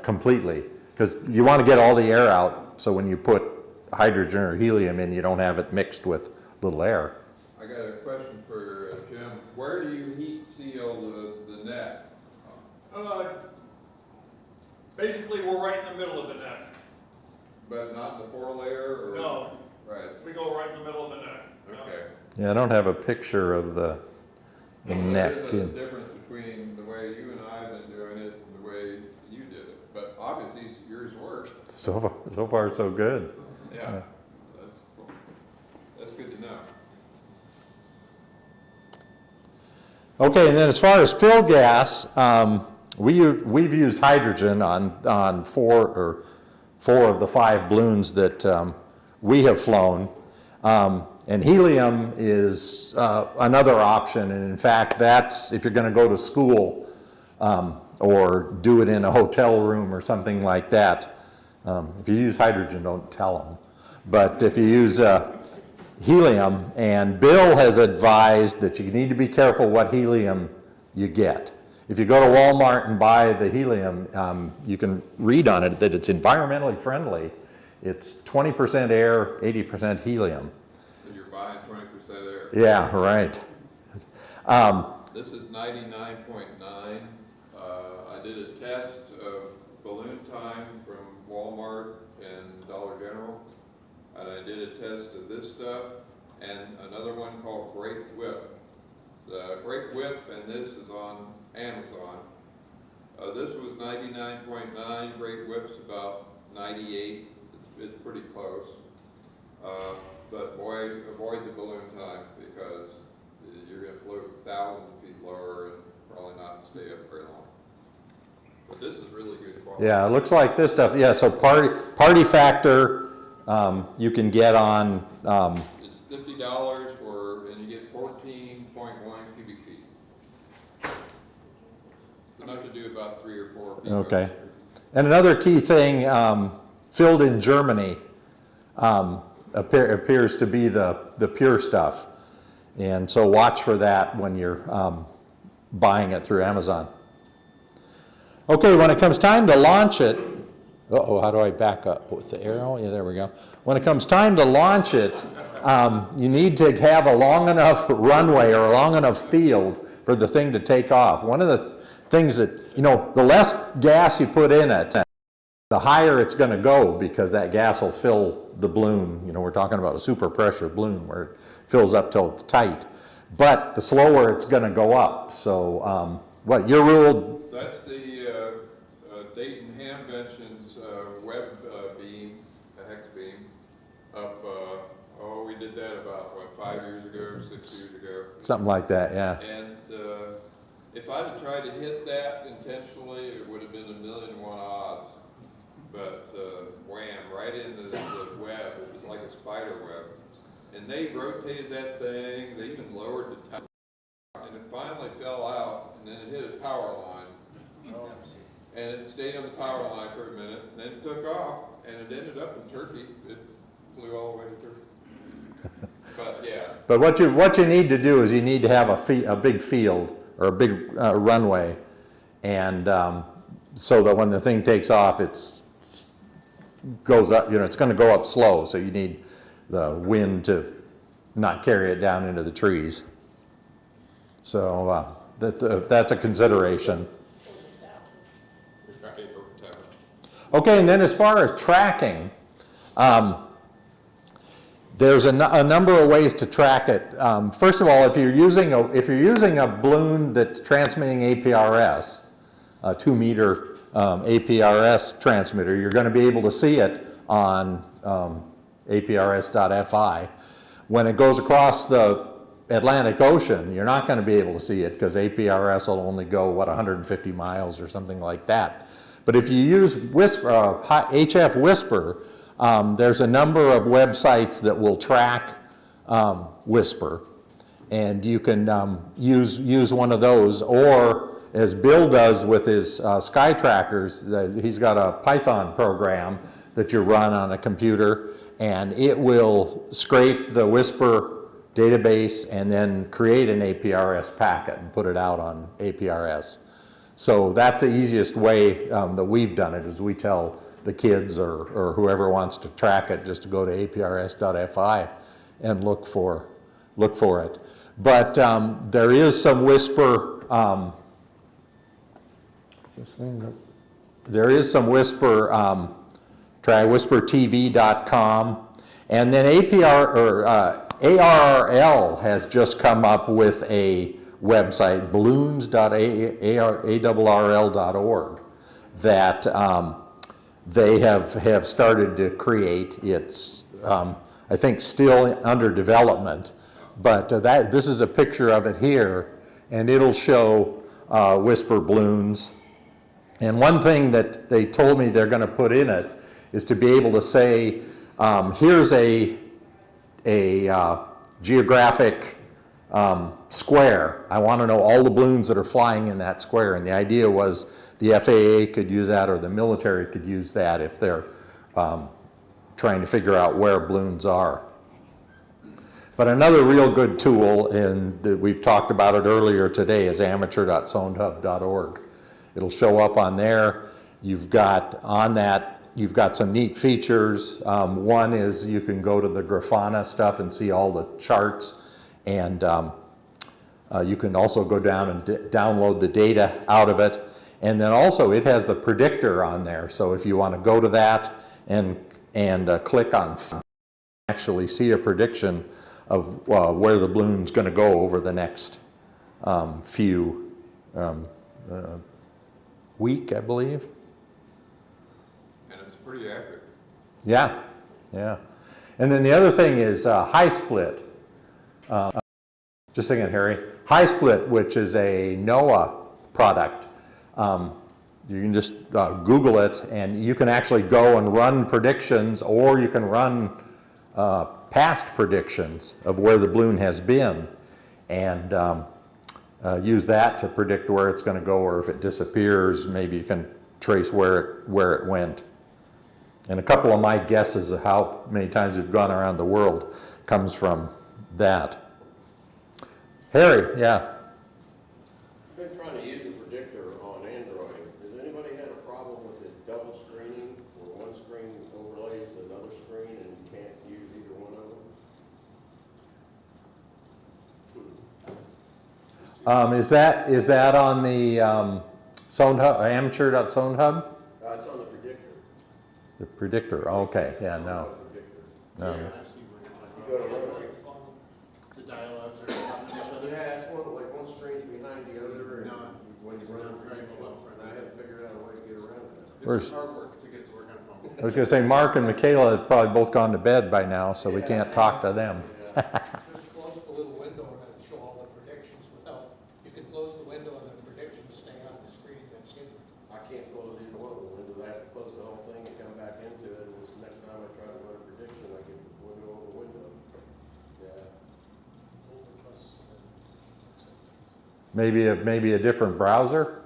completely. Because you want to get all the air out, so when you put hydrogen or helium in, you don't have it mixed with little air. I got a question for Jim. Where do you heat seal the neck? Basically, we're right in the middle of the neck. But not the 4 layer? Or? No. Right. We go right in the middle of the neck. Okay. Yeah, I don't have a picture of the neck. There's a difference between the way you and I have been doing it and the way you did it. But obviously yours works. So far, so good. Yeah. That's cool. That's good to know. Okay, and then as far as fill gas, we've used hydrogen on 4 of the 5 balloons that we have flown. And helium is another option, and in fact, that's if you're going to go to school or do it in a hotel room or something like that. If you use hydrogen, don't tell them. But if you use helium, and Bill has advised that you need to be careful what helium you get. If you go to Walmart and buy the helium, you can read on it that it's environmentally friendly. It's 20% air, 80% helium. So you're buying 20% air. Yeah, right. This is 99.9. I did a test of balloon time from Walmart and Dollar General, and I did a test of this stuff and another one called Great Whip. The Great Whip and this is on Amazon. This was 99.9. Great Whip's about 98. It's pretty close. But boy, avoid the balloon time because you're going to float thousands of feet lower and probably not stay up very long. But this is really good quality. Yeah, it looks like this stuff. Yeah, so party factor you can get on. It's $50 for, and you get 14.1 cubic feet. Enough to do about 3 or 4 people. Okay. And another key thing, filled in Germany appears to be the pure stuff. And so watch for that when you're buying it through Amazon. Okay, when it comes time to launch it, uh-oh, how do I back up with the arrow? Yeah, there we go. When it comes time to launch it, you need to have a long enough runway or a long enough field for the thing to take off. One of the things that, you know, the less gas you put in it, the higher it's going to go because that gas will fill the balloon. You know, we're talking about a super pressure balloon where it fills up till it's tight. But the slower it's going to go up. So what, your rule? That's the Dayton Hamvention's web beam, a hex beam, up, we did that about, what, 5 years ago, 6 years ago? Something like that, yeah. And if I'd have tried to hit that intentionally, it would have been 1,000,000 to 1 odds. But wham, right into the web. It was like a spider web. And they rotated that thing, they even lowered the tower, and it finally fell out, and then it hit a power line. And it stayed on the power line for a minute, and then it took off, and it ended up in Turkey. It flew all the way to Turkey. But yeah. But what you need to do is you need to have a big field or a big runway, and so that when the thing takes off, goes up. You know, it's going to go up slow. So you need the wind to not carry it down into the trees. So that's a consideration. Okay, and then as far as tracking, there's a number of ways to track it. First of all, if you're using a balloon that's transmitting APRS, a 2-meter APRS transmitter, you're going to be able to see it on APRS.FI. When it goes across the Atlantic Ocean, you're not going to be able to see it because APRS will only go, 150 miles or something like that. But if you use HF Whisper, there's a number of websites that will track Whisper, and you can use one of those, or as Bill does with his Sky Trackers, he's got a Python program that you run on a computer, and it will scrape the Whisper database and then create an APRS packet and put it out on APRS. So that's the easiest way that we've done it, is we tell the kids or whoever wants to track it just to go to aprs.fi and look for it. But there is some Whisper, there is some Whisper, try whispertv.com, and then ARRL has just come up with a website, balloons.arrl.org, that they have started to create. It's, I think, still under development, but this is a picture of it here, and it'll show Whisper balloons. And one thing that they told me they're going to put in it is to be able to say, here's a geographic square. I want to know all the balloons that are flying in that square. And the idea was the FAA could use that, or the military could use that if they're trying to figure out where balloons are. But another real good tool, and we've talked about it earlier today, is amateur.sonhub.org. It'll show up on there. You've got on that, you've got some neat features. One is you can go to the Grafana stuff and see all the charts, and you can also go down and download the data out of it. And then also it has the predictor on there. So if you want to go to that and click on, actually see a prediction of where the balloon's going to go over the next few week, I believe. And it's pretty accurate. Yeah, yeah. And then the other thing is high split. Just thinking, Harry. High split, which is a NOAA product. You can just Google it, and you can actually go and run predictions, or you can run past predictions of where the balloon has been, and use that to predict where it's going to go, or if it disappears, maybe you can trace where it went. And a couple of my guesses of how many times you've gone around the world comes from that. Harry, yeah. I've been trying to use a predictor on Android. Has anybody had a problem with it double screening, where one screen overlays another screen and you can't use either one of them? Is that on the amateur.sonhub? It's on the predictor. The predictor, okay, yeah, no. Yeah, and I see where You go to run it. the dialogues are talking to each other. Yeah, it's like one screen's behind the other, and No, when you run not very well for I haven't figured out a way to get around that. It's hard work to get to work on a phone. I was going to say, Mark and Michaela have probably both gone to bed by now, so we can't talk to them. Just close the little window and it'll show all the predictions without, you can close the window and the predictions stay on the screen, that's it. I can't close either one of the windows. I have to close the whole thing and come back into it, and this next time I try to run a prediction, I get window over window. Yeah. Maybe a different browser?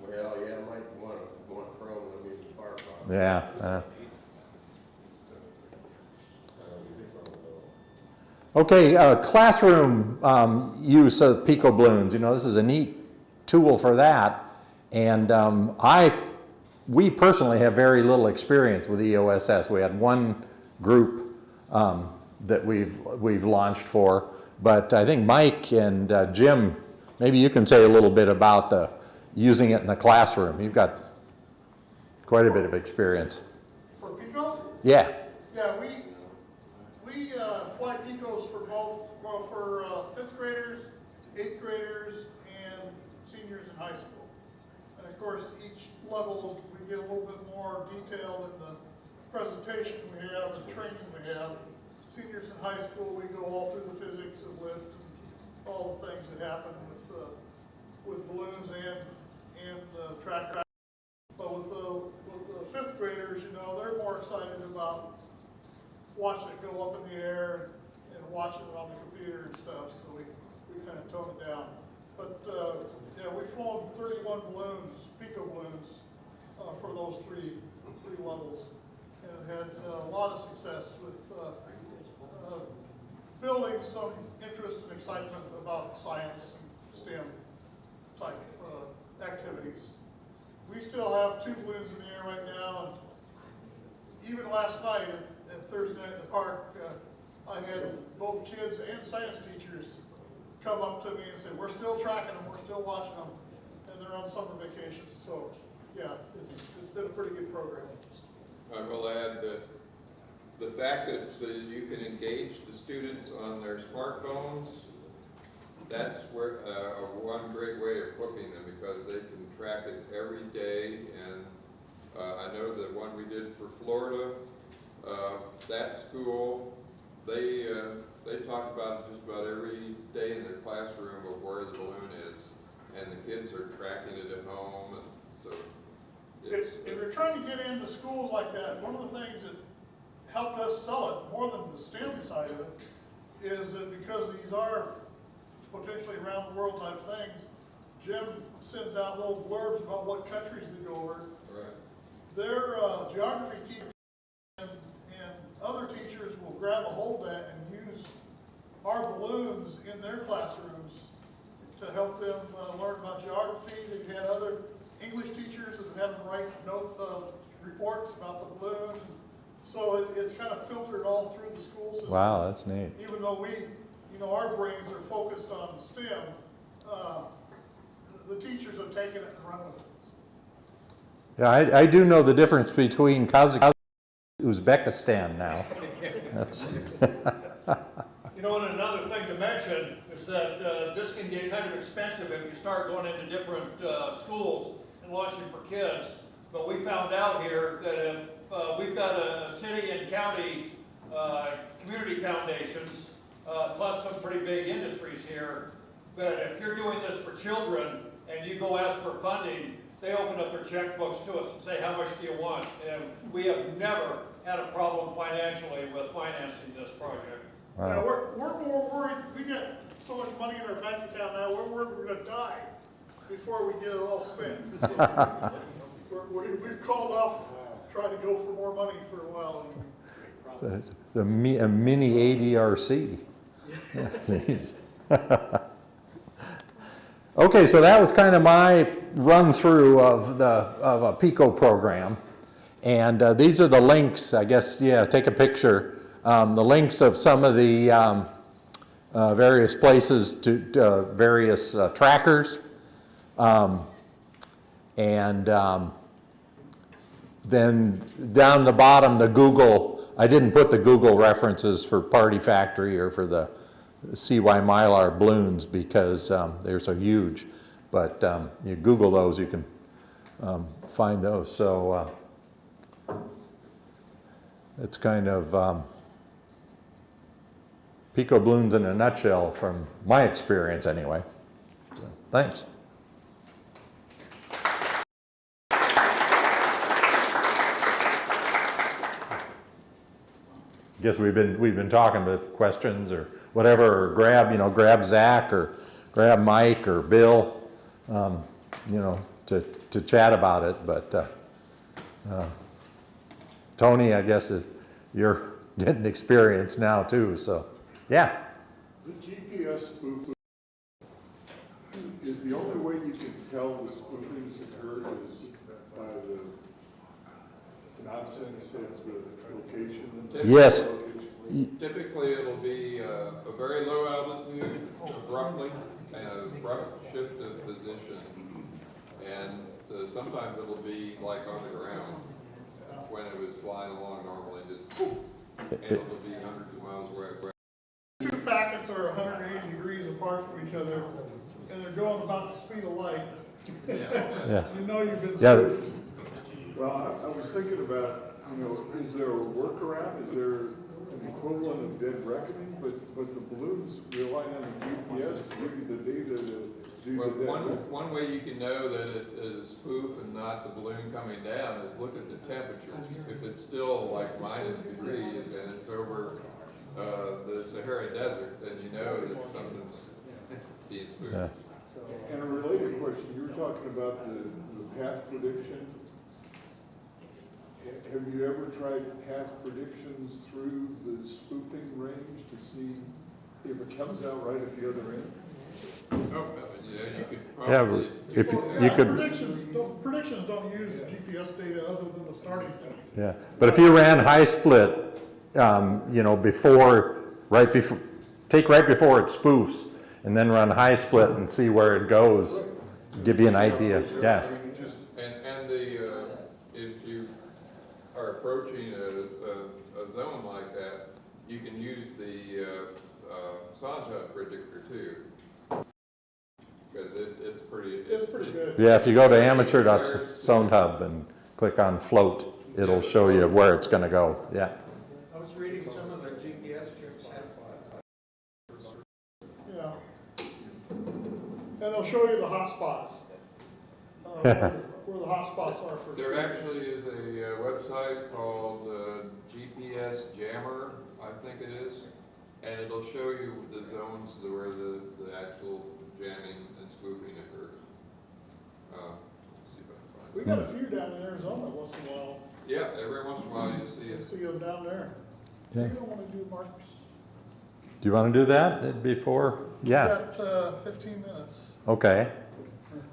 Well, yeah, I might want Chrome, I'm using Firefox. Yeah. Okay, classroom use of Pico balloons. You know, this is a neat tool for that. And we personally have very little experience with EOSS. We had one group that we've launched for, but I think Mike and Jim, maybe you can say a little bit about using it in the classroom. You've got quite a bit of experience. For Pico? Yeah. Yeah, we fly Picos for both, well, for 5th graders, 8th graders, and seniors in high school. And of course, each level, we get a little bit more detailed in the presentation we have, the training we have. Seniors in high school, we go all through the physics of lift and all the things that happen with balloons and track. But with the 5th graders, you know, they're more excited about watching it go up in the air and watching it on the computer and stuff, so we kind of tone it down. But yeah, we've flown 31 balloons, Pico balloons, for those three levels, and had a lot of success with building some interest and excitement about science and STEM type activities. We still have 2 balloons in the air right now, and even last night at Thursday night at the park, I had both kids and science teachers come up to me and say, we're still tracking them, we're still watching them, and they're on summer vacations. So yeah, it's been a pretty good program. I will add that the fact that you can engage the students on their smartphones, that's where one great way of hooking them, because they can track it every day. And I know the one we did for Florida, that school, they talk about it just about every day in their classroom of where the balloon is, and the kids are tracking it at home, and so if you're trying to get into schools like that, one of the things that helped us sell it more than the STEM side of it is that because these are potentially around the world type things, Jim sends out little blurbs about what countries they go over. Right. Their geography team grab a hold of that and use our balloons in their classrooms to help them learn about geography. They've had other English teachers that had them write reports about the balloon. So it's kind of filtered all through the school system. Wow, that's neat. Even though our brains are focused on STEM, the teachers have taken it and run with it. Yeah, I do know the difference between Kazakhstan and Uzbekistan now. That's You know, and another thing to mention is that this can get kind of expensive if you start going into different schools and launching for kids. But we found out here that if we've got a city and county community foundations, plus some pretty big industries here. But if you're doing this for children and you go ask for funding, they open up their checkbooks to us and say, how much do you want? And we have never had a problem financially with financing this project. wow. Now, we're more worried, we got so much money in our bank account now, we're worried we're gonna die before we get it all spent. So we've called off trying to go for more money for a while. It's a mini ADRC. Okay, so that was kind of my run through of a PICO program. And these are the links, I guess, yeah, take a picture. The links of some of the various places to various trackers. Then down the bottom, the Google, I didn't put the Google references for Party Factory or for the CY Mylar balloons because they're so huge. But you Google those, you can find those. So it's kind of Pico balloons in a nutshell from my experience anyway. So, thanks. Guess we've been talking with questions or whatever, or grab Zach or grab Mike or Bill, to chat about it. But Tony, I guess you're getting experience now too. So yeah. The GPS spoof is the only way you can tell the spoofing's occurred is by the nonsense of the location. Yes. Typically, it'll be a very low altitude abruptly and an abrupt shift of position. And sometimes it'll be like on the ground when it was flying along normally, and it'll be hundreds of miles away. Two packets are 180 degrees apart from each other, and they're going about the speed of light. Yeah. You know you've been spoofed. Well, I was thinking about, is there a workaround? Is there an equivalent of dead reckoning? But the balloons rely on the GPS to give you the data to do Well, the dead reckoning. one way you can know that it is spoof and not the balloon coming down is look at the temperatures. If it's still like minus degrees and it's over the Sahara Desert, then you know that something's being spoofed. Yeah. And a related question, you were talking about the path prediction. Have you ever tried path predictions through the spoofing range to see if it comes out right at the other end? Oh, yeah, you could probably. Predictions don't use GPS data other than the starting point. Yeah, but if you ran high split, take right before it spoofs, and then run high split and see where it goes, give you an idea. Yeah. And if you are approaching a zone like that, you can use the Sonja predictor too, because it's pretty good. Yeah, if you go to amateur.sonhub and click on float, it'll show you where it's going to go. Yeah. I was reading some of the GPS trips. Yeah. And they'll show you the hot spots. Where the hot spots are for. There actually is a website called GPS Jammer, I think it is, and it'll show you the zones where the actual jamming and spoofing occurs. See if I can find it. We got a few down in Arizona once in a while. Yeah, every once in a while you see You it. see them down there. So you don't want to do Mark's. Do you want to do that before? Yeah. We've got 15 minutes. Okay.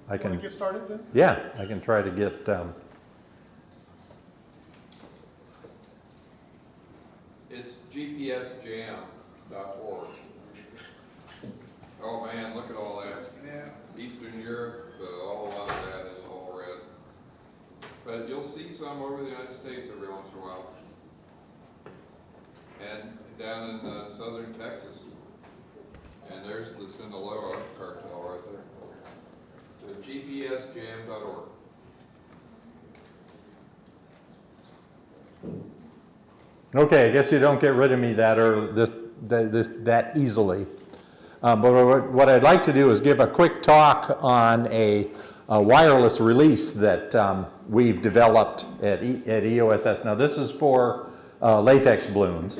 I Want can. to get started then? Yeah, I can try to get. It's gpsjam.org. Oh man, look at all that. Yeah. Eastern Europe, all of that is all red. But you'll see some over the United States every once in a while. And down in southern Texas. And there's the Sinaloa cartel right there. So gpsjam.org. Okay, I guess you don't get rid of me that easily. But what I'd like to do is give a quick talk on a wireless release that we've developed at EOSS. Now this is for latex balloons.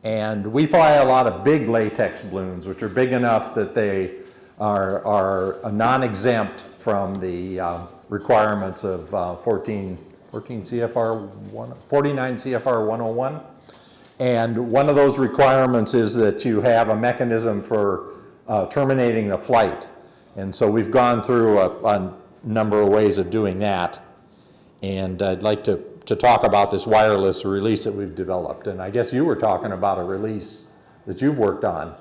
And we fly a lot of big latex balloons, which are big enough that they are non-exempt from the requirements of 49 CFR 101. And one of those requirements is that you have a mechanism for terminating the flight. And so we've gone through a number of ways of doing that. And I'd like to talk about this wireless release that we've developed. And I guess you were talking about a release that you've worked on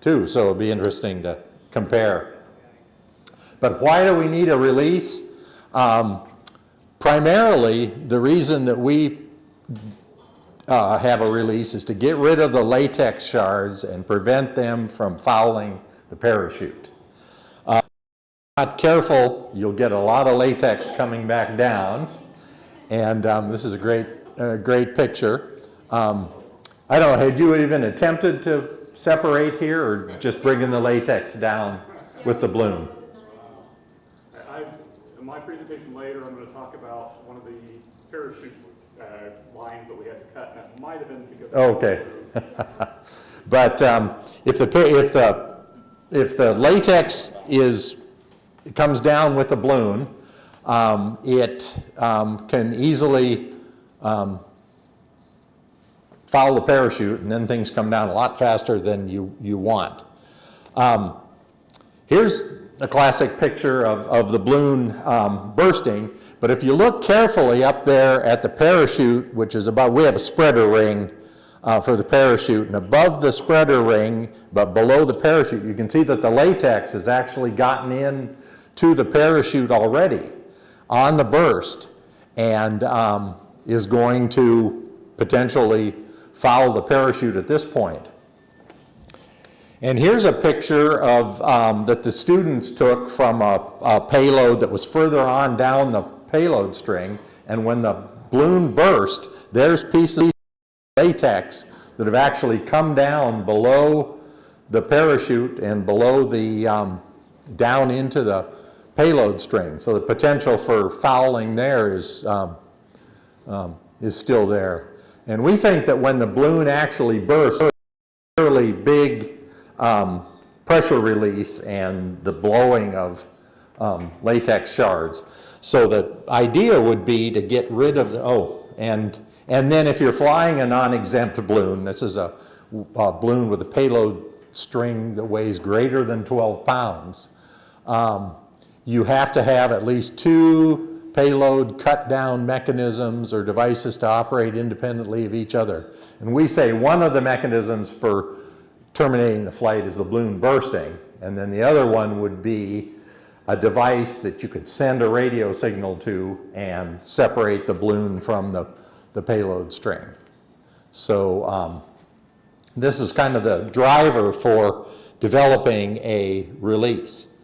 too, so it'd be interesting to compare. But why do we need a release? Primarily, the reason that we have a release is to get rid of the latex shards and prevent them from fouling the parachute. If you're not careful, you'll get a lot of latex coming back down. And this is a great picture. I don't know, had you even attempted to separate here or just bringing the latex down with the balloon? In my presentation later, I'm going to talk about one of the parachute lines that we had to cut, and that might have been because of okay. But if the latex comes down with the balloon, it can easily foul the parachute, and then things come down a lot faster than you want. Here's a classic picture of the balloon bursting, but if you look carefully up there at the parachute, which is we have a spreader ring for the parachute, and above the spreader ring, but below the parachute, you can see that the latex has actually gotten in to the parachute already on the burst, and is going to potentially foul the parachute at this point. And here's a picture of that the students took from a payload that was further on down the payload string, and when the balloon burst, there's pieces of latex that have actually come down below the parachute and below the down into the payload string. So the potential for fouling there is still there. And we think that when the balloon actually bursts, really big pressure release and the blowing of latex shards. So the idea would be to get rid of and then if you're flying a non-exempt balloon, this is a balloon with a payload string that weighs greater than 12 pounds, you have to have at least 2 payload cut-down mechanisms or devices to operate independently of each other. And we say one of the mechanisms for terminating the flight is the balloon bursting, and then the other one would be a device that you could send a radio signal to and separate the balloon from the payload string. So this is kind of the driver for developing a release.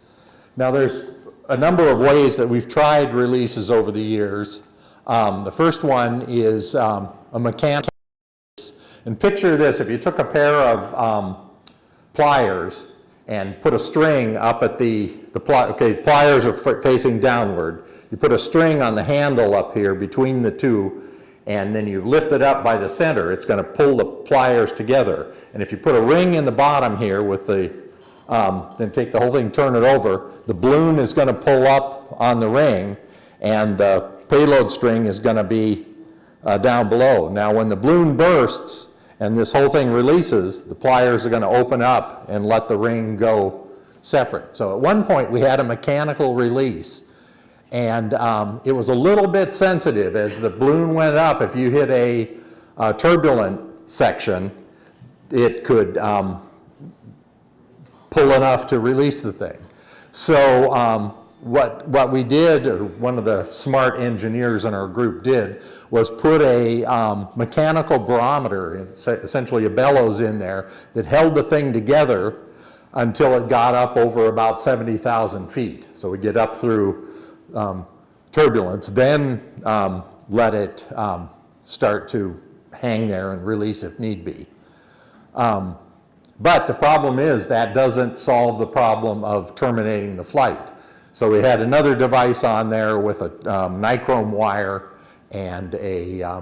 Now there's a number of ways that we've tried releases over the years. The first one is a mechanical release. And picture this, if you took a pair of pliers and put a string up at pliers are facing downward. You put a string on the handle up here between the two, and then you lift it up by the center. It's going to pull the pliers together. And if you put a ring in the bottom here with the then take the whole thing, turn it over, the balloon is going to pull up on the ring, and the payload string is going to be down below. Now when the balloon bursts and this whole thing releases, the pliers are going to open up and let the ring go separate. So at one point we had a mechanical release, and it was a little bit sensitive. As the balloon went up, if you hit a turbulent section, it could pull enough to release the thing. So what we did, or one of the smart engineers in our group did, was put a mechanical barometer, essentially a bellows in there, that held the thing together until it got up over about 70,000 feet. So we get up through turbulence, then let it start to hang there and release if need be. But the problem is that doesn't solve the problem of terminating the flight. So we had another device on there with a nichrome wire and a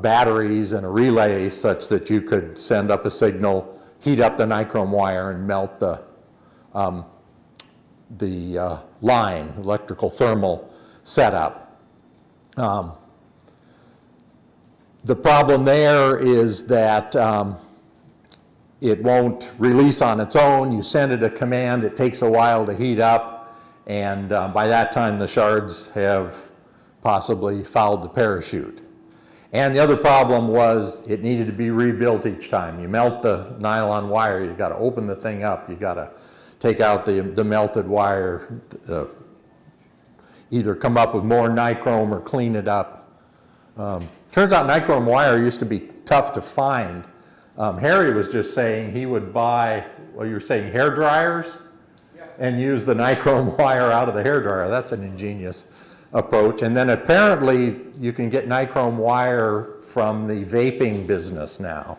batteries and a relay, such that you could send up a signal, heat up the nichrome wire, and melt the line, electrical thermal setup. The problem there is that it won't release on its own. You send it a command, it takes a while to heat up, and by that time the shards have possibly fouled the parachute. And the other problem was it needed to be rebuilt each time. You melt the nylon wire, you got to open the thing up, you got to take out the melted wire, either come up with more nichrome or clean it up. Turns out nichrome wire used to be tough to find. Harry was just saying he would buy, well, you were saying hair dryers, and use the nichrome wire out of the hair dryer. That's an ingenious approach. And then apparently you can get nichrome wire from the vaping business now,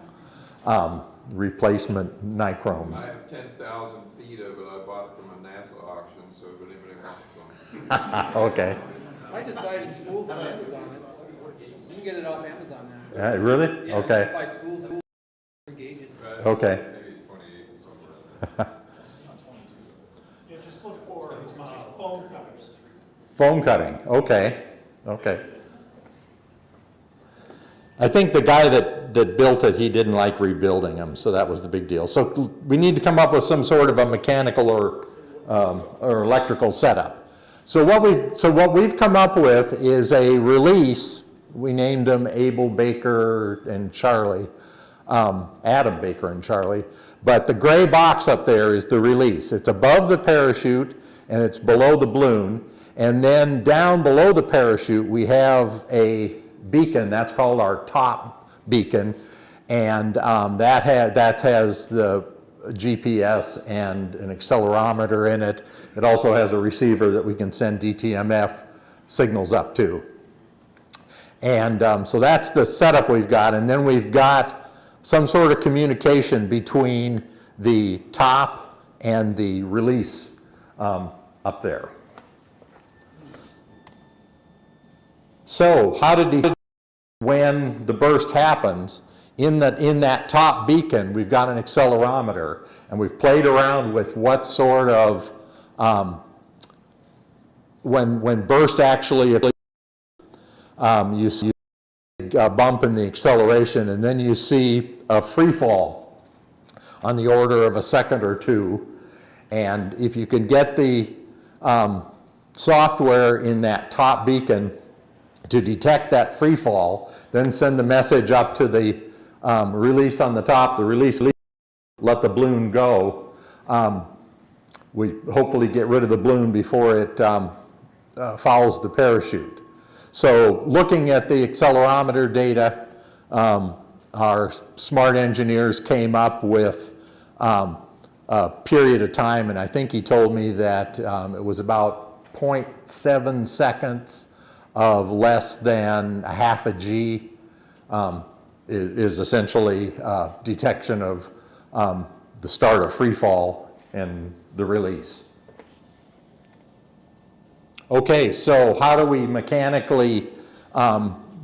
replacement nichromes. I have 10,000 feet of it. I bought it from a NASA auction, so if anybody wants some. Okay. I just buy it in spools on Amazon. You can get it off Amazon now. Really? Yeah, Okay. you can buy spools and gauges. Okay. Maybe it's 28 somewhere. Yeah, just look for foam cutters. Foam cutting, okay, okay. I think the guy that built it, he didn't like rebuilding them, so that was the big deal. So we need to come up with some sort of a mechanical or electrical setup. So what we've come up with is a release. We named them Abel, Baker, and Charlie, Adam, Baker, and Charlie. But the gray box up there is the release. It's above the parachute and it's below the balloon. And then down below the parachute, we have a beacon. That's called our top beacon. And that has the GPS and an accelerometer in it. It also has a receiver that we can send DTMF signals up to. And so that's the setup we've got. And then we've got some sort of communication between the top and the release up there. So how did when the burst happens, in that top beacon, we've got an accelerometer, and we've played around with what sort of, when burst actually, you see a bump in the acceleration, and then you see a free fall on the order of a second or two. And if you can get the software in that top beacon to detect that free fall, then send the message up to the release on the top, the release, let the balloon go. We hopefully get rid of the balloon before it fouls the parachute. So looking at the accelerometer data, our smart engineers came up with a period of time, and I think he told me that it was about 0.7 seconds of less than a half a G is essentially detection of the start of free fall and the release. Okay, so how do we mechanically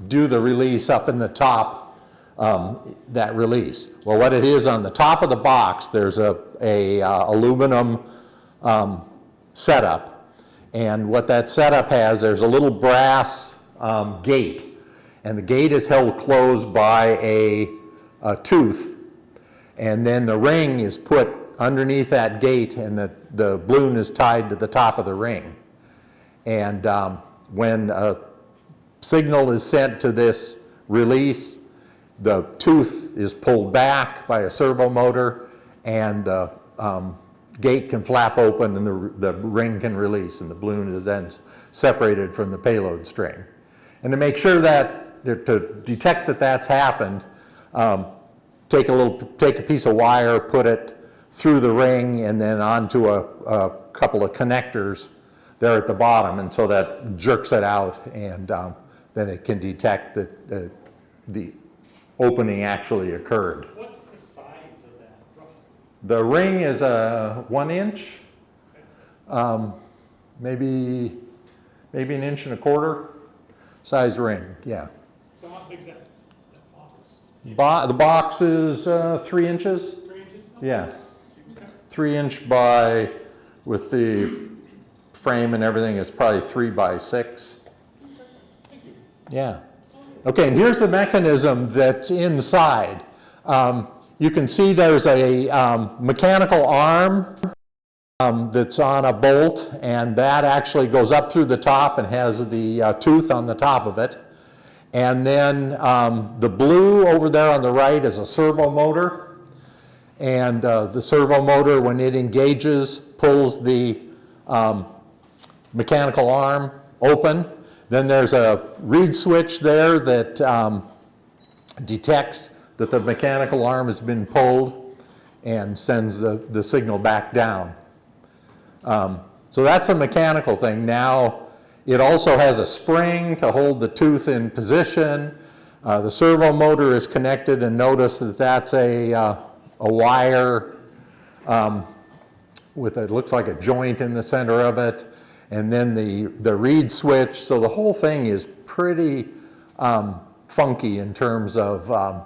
do the release up in the top, that release? Well, what it is on the top of the box, there's a aluminum setup. And what that setup has, there's a little brass gate. And the gate is held closed by a tooth, and then the ring is put underneath that gate, and the balloon is tied to the top of the ring. And when a signal is sent to this release, the tooth is pulled back by a servo motor, and the gate can flap open, and the ring can release, and the balloon is then separated from the payload string. And to make sure that, to detect that that's happened, take a piece of wire, put it through the ring, and then onto a couple of connectors there at the bottom, and so that jerks it out, and then it can detect that the opening actually occurred. What's the size of that, roughly? The ring is a 1 inch, maybe 1 inch and a quarter size ring, yeah. So how big's that box? The box is 3 inches. 3 inches? Okay. Yeah. 3 inch by, with the frame and everything, is probably 3 by 6. Yeah. Okay, and here's the mechanism that's inside. You can see there's a mechanical arm that's on a bolt, and that actually goes up through the top and has the tooth on the top of it. And then the blue over there on the right is a servo motor. And the servo motor, when it engages, pulls the mechanical arm open. Then there's a reed switch there that detects that the mechanical arm has been pulled and sends the signal back down. So that's a mechanical thing. Now, it also has a spring to hold the tooth in position. The servo motor is connected, and notice that that's a wire with it looks like a joint in the center of it, and then the reed switch. So the whole thing is pretty funky in terms of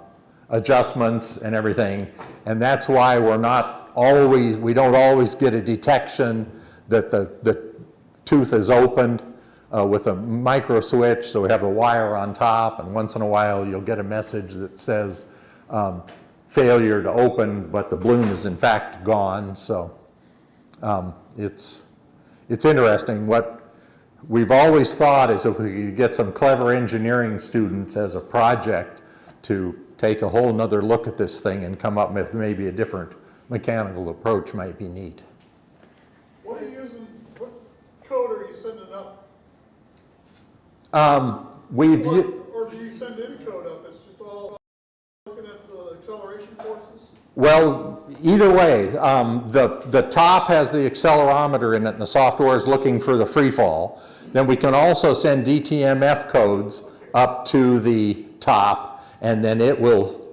adjustments and everything, and that's why we don't always get a detection that the tooth is opened with a micro switch. So we have a wire on top, and once in a while you'll get a message that says failure to open, but the balloon is in fact gone. So it's interesting. What we've always thought is if we could get some clever engineering students as a project to take a whole nother look at this thing and come up with maybe a different mechanical approach might be neat. What are you using, what code are you sending up? Or do you send any code up? It's just all looking at the acceleration forces? Well, either way, the top has the accelerometer in it, and the software is looking for the free fall. Then we can also send DTMF codes up to the top, and then it will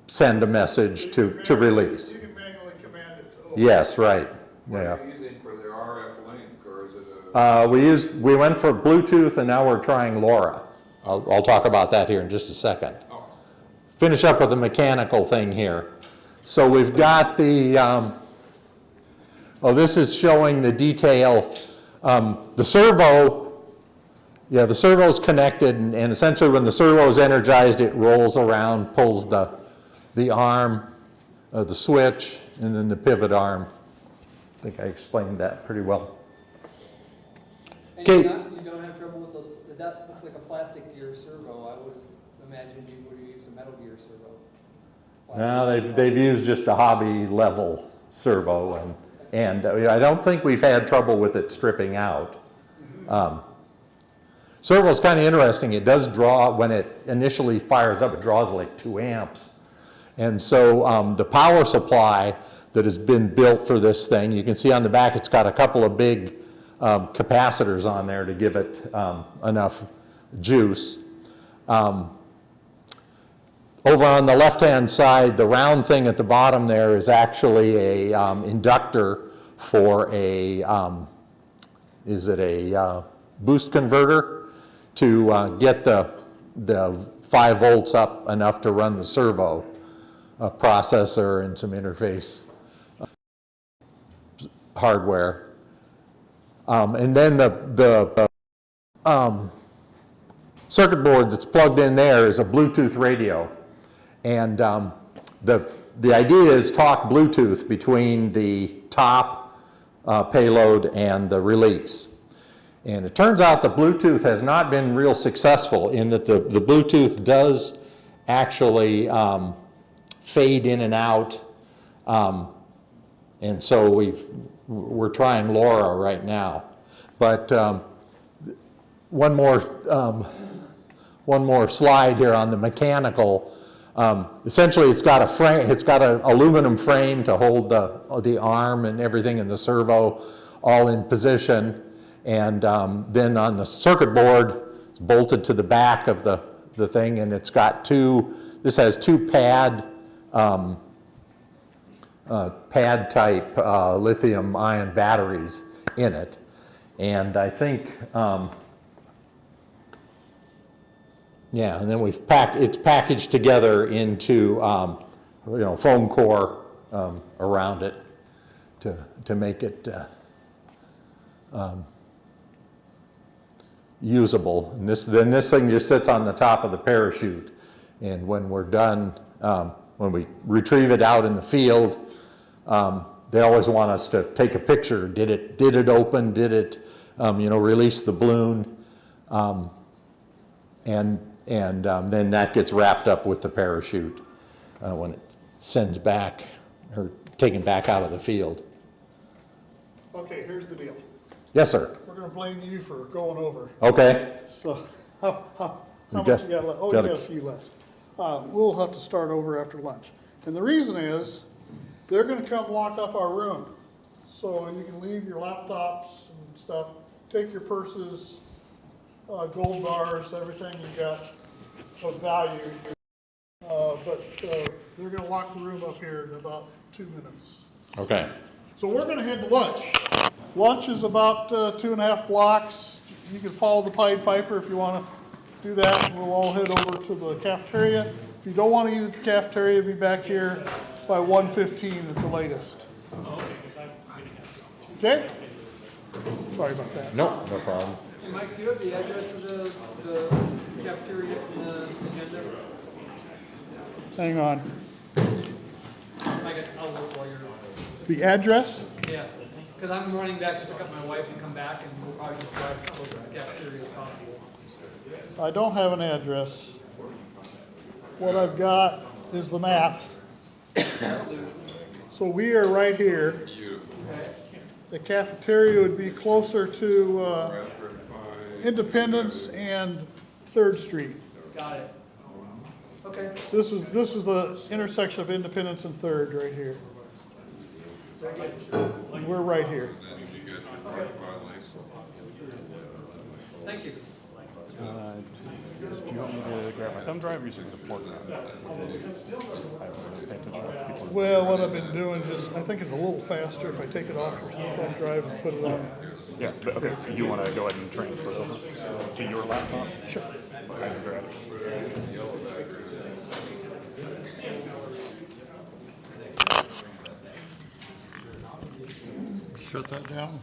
send a message to release. You can manually command it to open. Yes, right. What Yeah. are you using for the RF link, or is it We went for Bluetooth, and now we're trying LoRa. I'll talk about that here in just a second. Finish up with the mechanical thing here. So we've got the, this is showing the detail. The servo's connected, and essentially when the servo is energized, it rolls around, pulls the arm, the switch, and then the pivot arm. I think I explained that pretty well. And you don't have trouble with those, that looks like a plastic gear servo. I would imagine you would use a metal gear servo. No, they've used just a hobby level servo, and I don't think we've had trouble with it stripping out. Servo is kind of interesting. It does draw, when it initially fires up, it draws like 2 amps. And so the power supply that has been built for this thing, you can see on the back it's got a couple of big capacitors on there to give it enough juice. Over on the left-hand side, the round thing at the bottom there is actually a inductor for a, is it a boost converter to get the 5 volts up enough to run the servo processor and some interface hardware. And then the circuit board that's plugged in there is a Bluetooth radio. And the idea is talk Bluetooth between the top payload and the release. And it turns out the Bluetooth has not been real successful in that the Bluetooth does actually fade in and out. And so we're trying LoRa right now. But one more slide here on the mechanical. Essentially, it's got a frame. It's got an aluminum frame to hold the arm and everything, and the servo all in position. And then on the circuit board, it's bolted to the back of the thing, and it's got this has two pad type lithium ion batteries in it. And I think, yeah, and then it's packaged together into, foam core around it to make it usable. And this thing just sits on the top of the parachute. And when we're done, when we retrieve it out in the field, they always want us to take a picture. Did it open? Did it, release the balloon? And then that gets wrapped up with the parachute when it sends back or taken back out of the field. Okay, here's the deal. Yes, sir. We're going to blame you for going over. Okay. So how much you got left? Oh, you got a few left. We'll have to start over after lunch. And the reason is they're going to come lock up our room. So you can leave your laptops and stuff, take your purses, gold bars, everything you got of value. But they're going to lock the room up here in about 2 minutes. Okay. So we're going to head to lunch. Lunch is about 2.5 blocks. You can follow the Pied Piper if you want to do that. We'll all head over to the cafeteria. If you don't want to eat at the cafeteria, be back here by 1:15 at the latest. Okay? Sorry about that. Nope, no problem. Mike, do you have the address of the cafeteria in the agenda? Hang on. I'll look while you're. The address? Yeah, because I'm running back to pick up my wife and come back, and we'll probably just drive as close to the cafeteria as possible. I don't have an address. What I've got is the map. So we are right here. The cafeteria would be closer to Independence and 3rd Street. Got it. Okay. This is the intersection of Independence and 3rd right here. And we're right here. Thank you. Do you want me to grab my thumb drive or use the port? Well, what I've been doing is, I think it's a little faster if I take it off your thumb drive and put it on. Yeah, but okay, you want to go ahead and transfer it over to your laptop? Sure. I can grab it. Shut that down.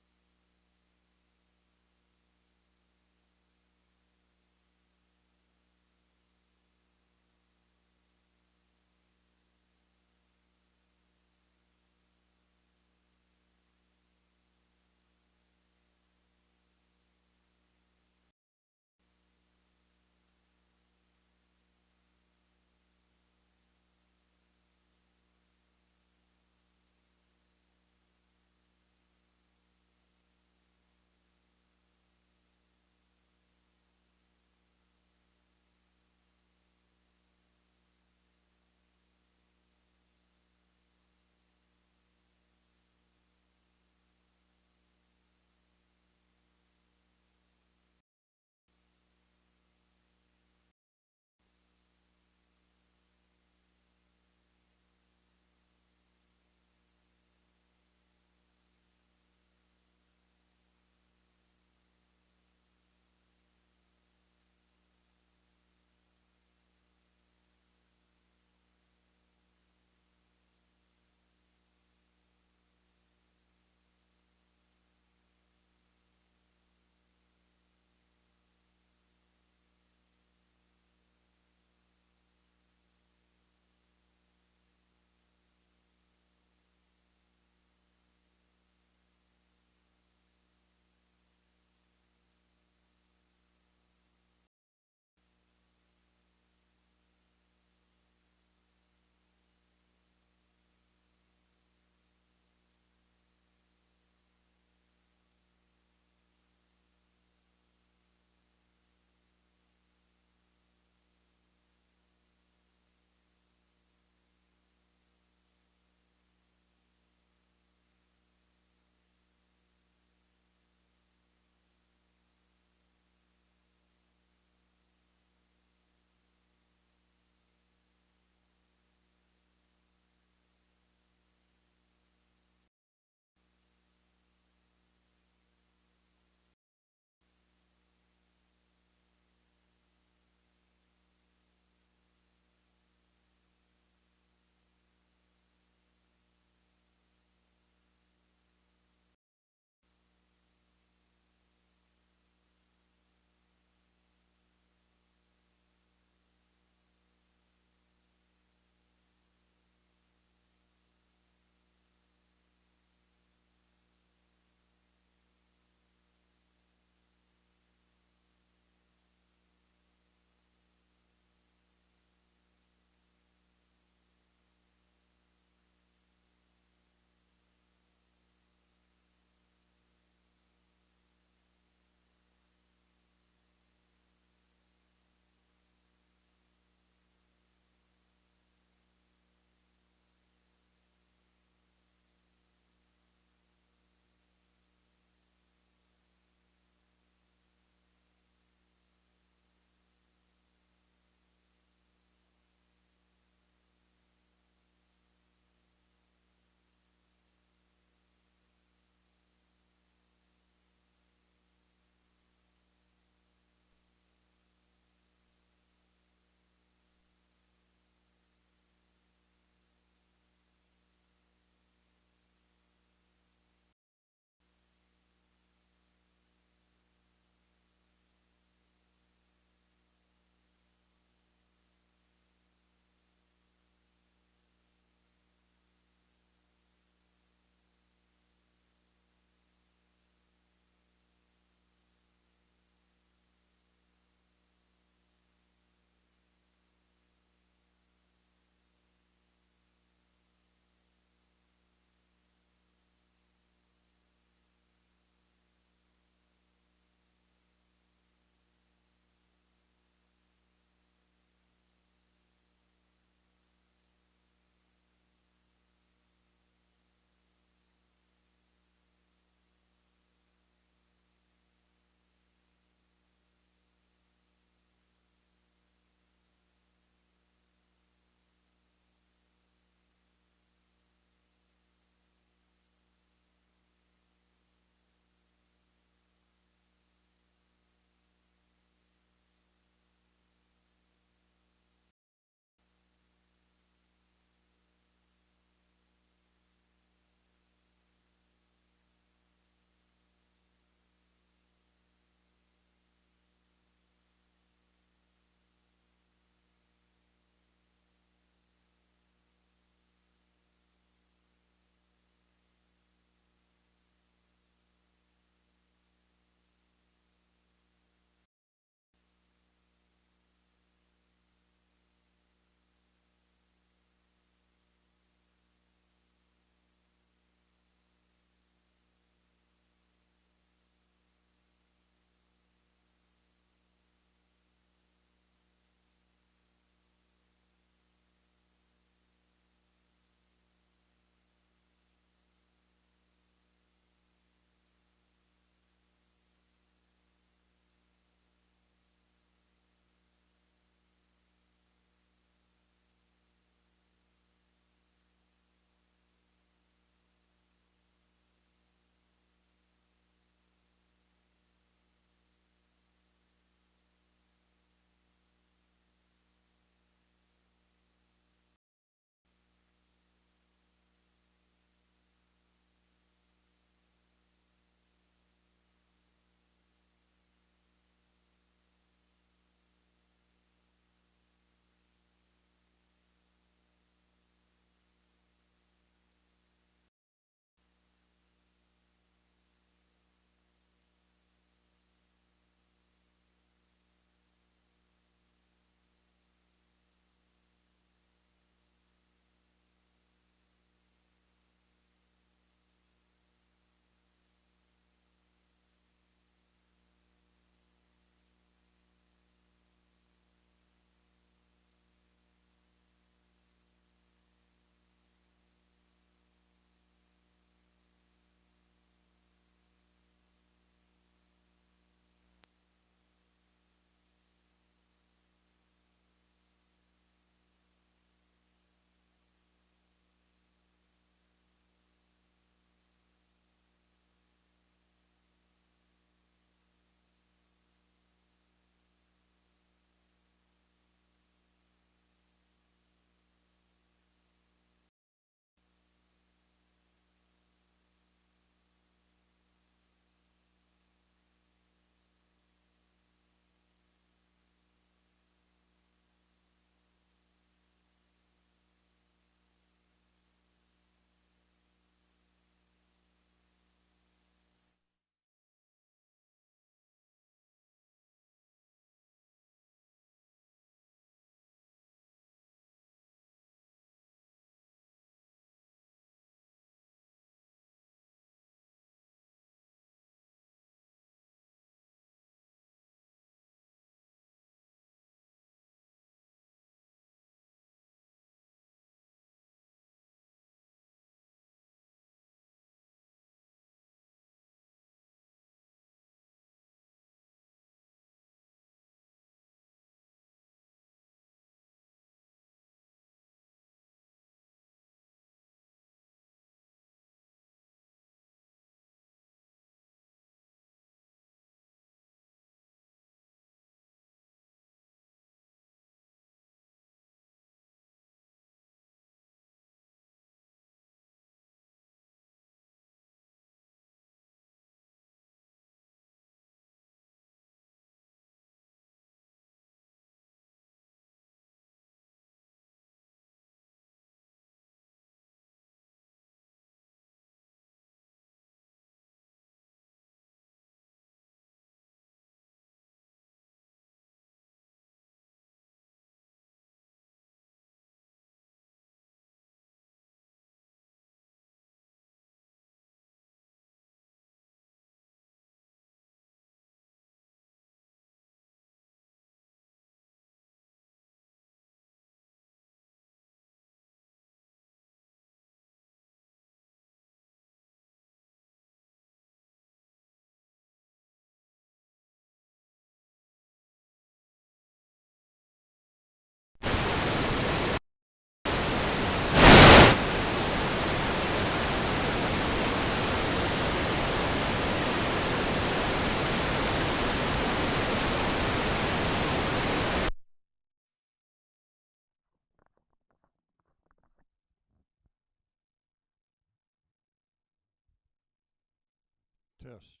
Test,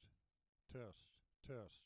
test, test.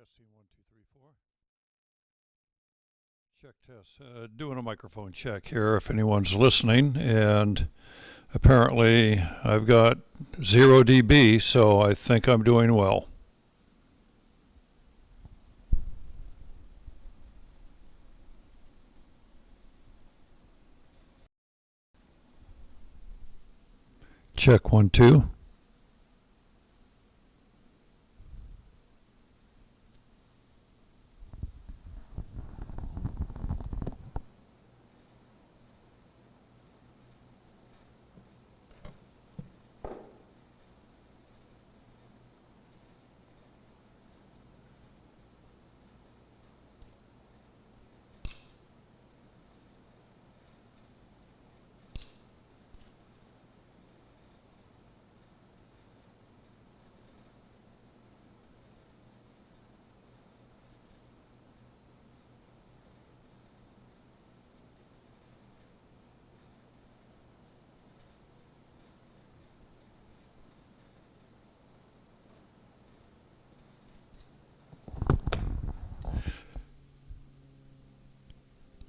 Testing 1, 2, 3, 4. Check test. Doing a microphone check here if anyone's listening, and apparently I've got 0 dB, so I think I'm doing well. Check 1, 2.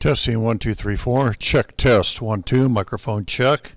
Testing 1, 2, 3, 4. Check test 1, 2. Microphone check.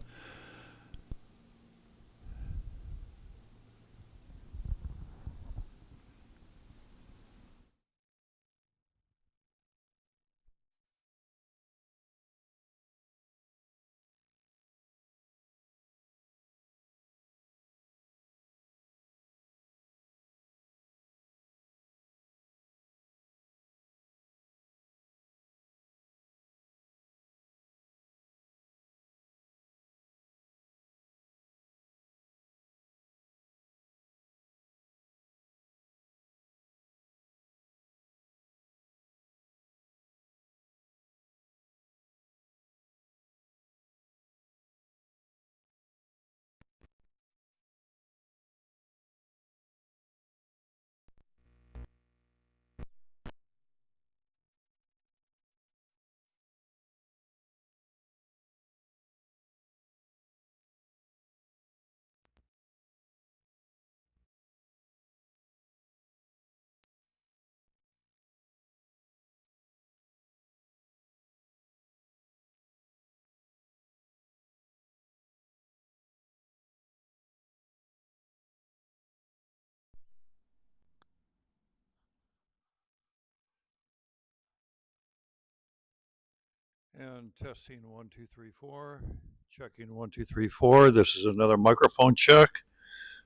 And testing 1, 2, 3, 4. Checking 1, 2, 3, 4. This is another microphone check.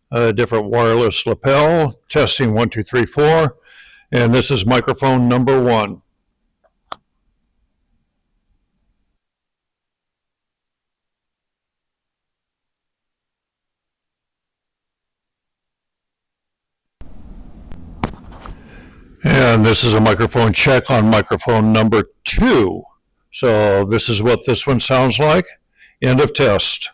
Different wireless lapel. Testing 1, 2, 3, 4. And this is microphone number 1. And this is a microphone check on microphone number 2. So this is what this one sounds like. End of test.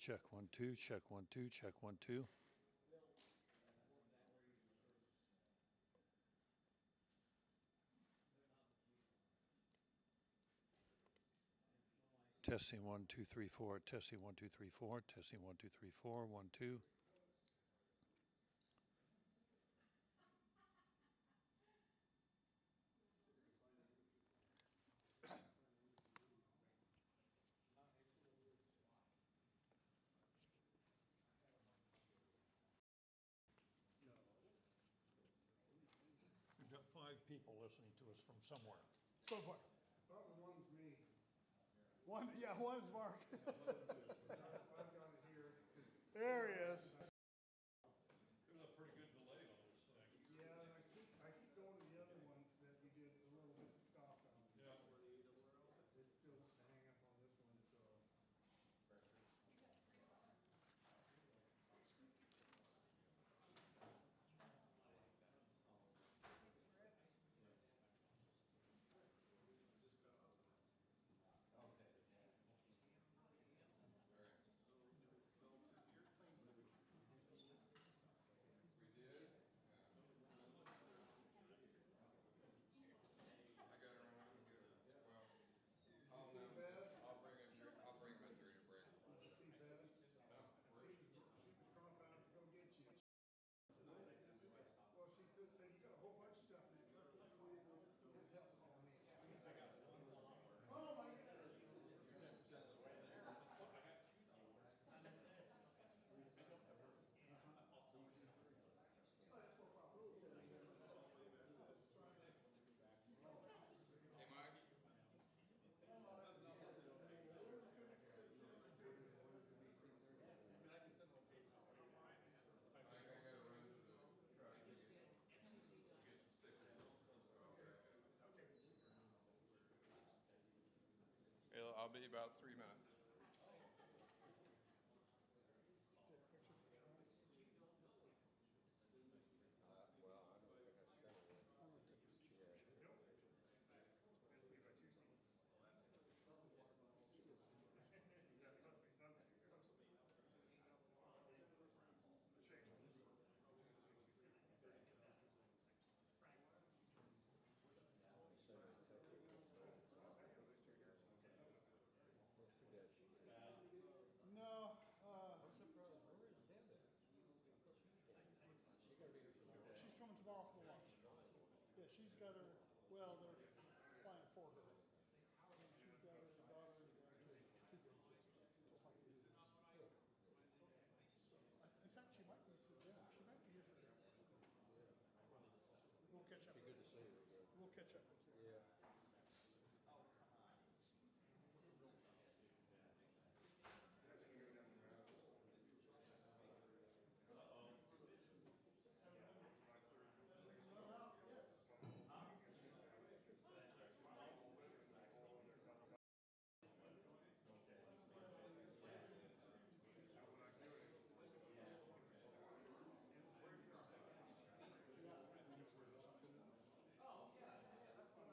check 1 2, check 1 2. Check 1 2, check 1 2, check 1 2. Testing 1 2 3 4. Testing 1 2 3 4. Testing 1 2 3 4. 1 2. We've got 5 people listening to us from somewhere. Somewhere. Probably one's me. One's Mark. I've got it here. There he is. There's a pretty good delay on this thing. Yeah, and I keep going to the other one that we did a little bit to stop on. Yeah. It's still to hang up on this one, so. We did? I got it around and good. Well, I'll bring him during your break. Did you see Beth? She was crawling out to go get you. Well, she said, you got a whole bunch of stuff in that truck. Just help call me. I got one. Oh my goodness. Hey, Mike? I gotta run to the truck and get the stickers. I'll be about 3 minutes. No, she's coming tomorrow for lunch. Yeah, she's got her, well, they're flying for her. She's got her daughter and two grandkids. In fact, she might be for dinner. She might be here for dinner. We'll catch up. Be good to see her. We'll catch up with her. Yeah. Oh, yeah, that's what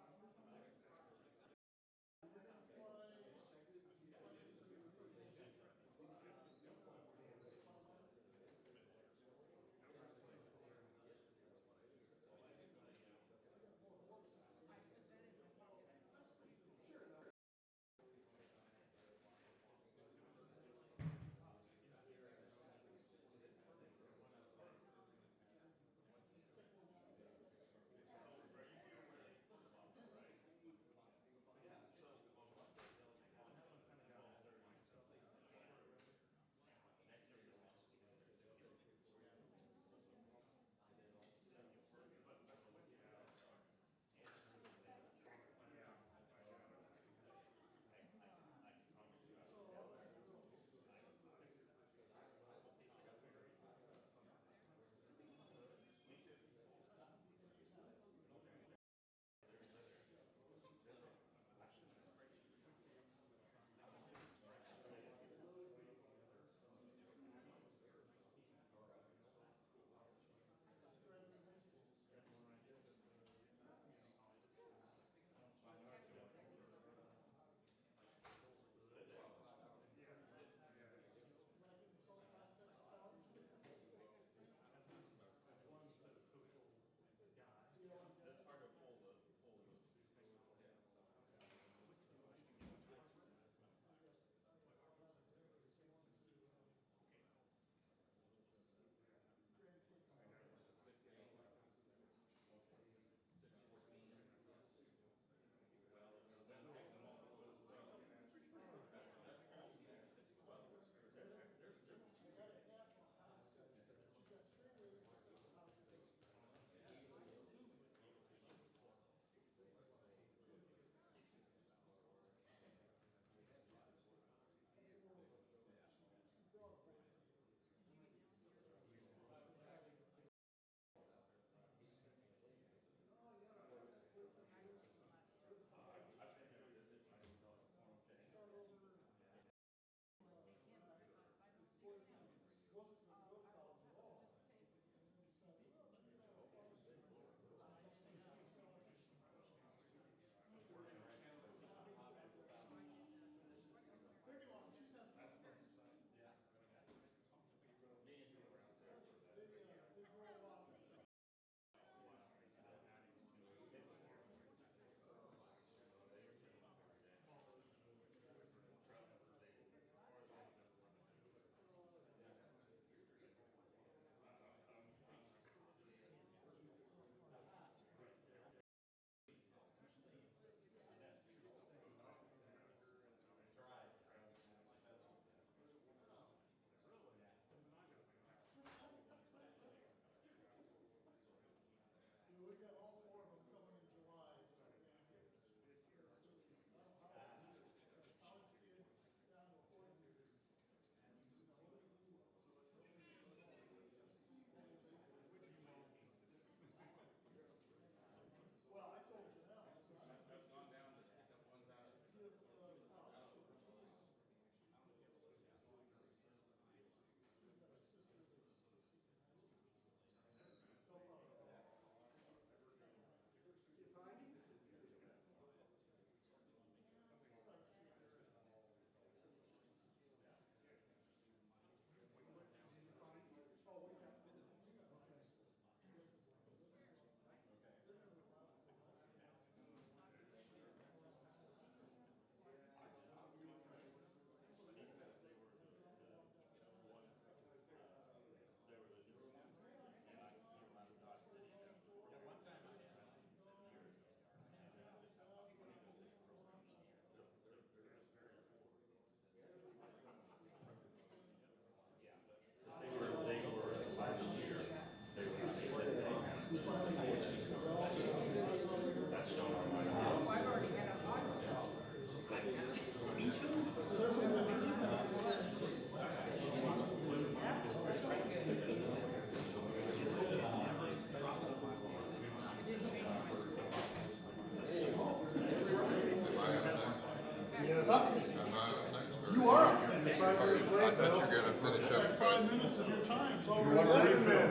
I thought you were gonna finish up. 5 minutes of your time, so You want to refill?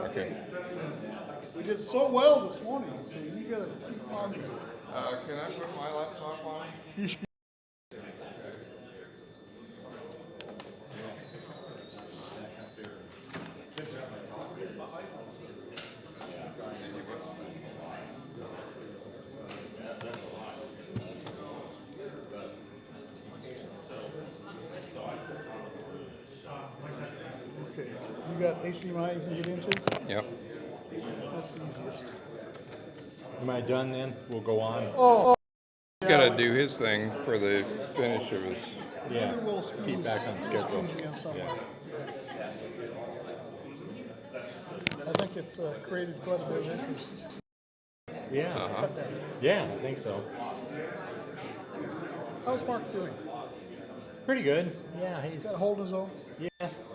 Okay. we did so well this morning, so you gotta keep on. Can I put my laptop on? You should. Okay, you got HDMI you can get into? Yep. That's the easiest. Am I done then? We'll go on. Oh. He's gotta do his thing for the finish of his. Yeah, Maybe we'll keep back on schedule. squeeze you in somewhere. I think it created quite a bit of interest. Yeah. Uh-huh. Yeah, I think so. How's Mark doing? Pretty good. Yeah, he's Got a hold of his own?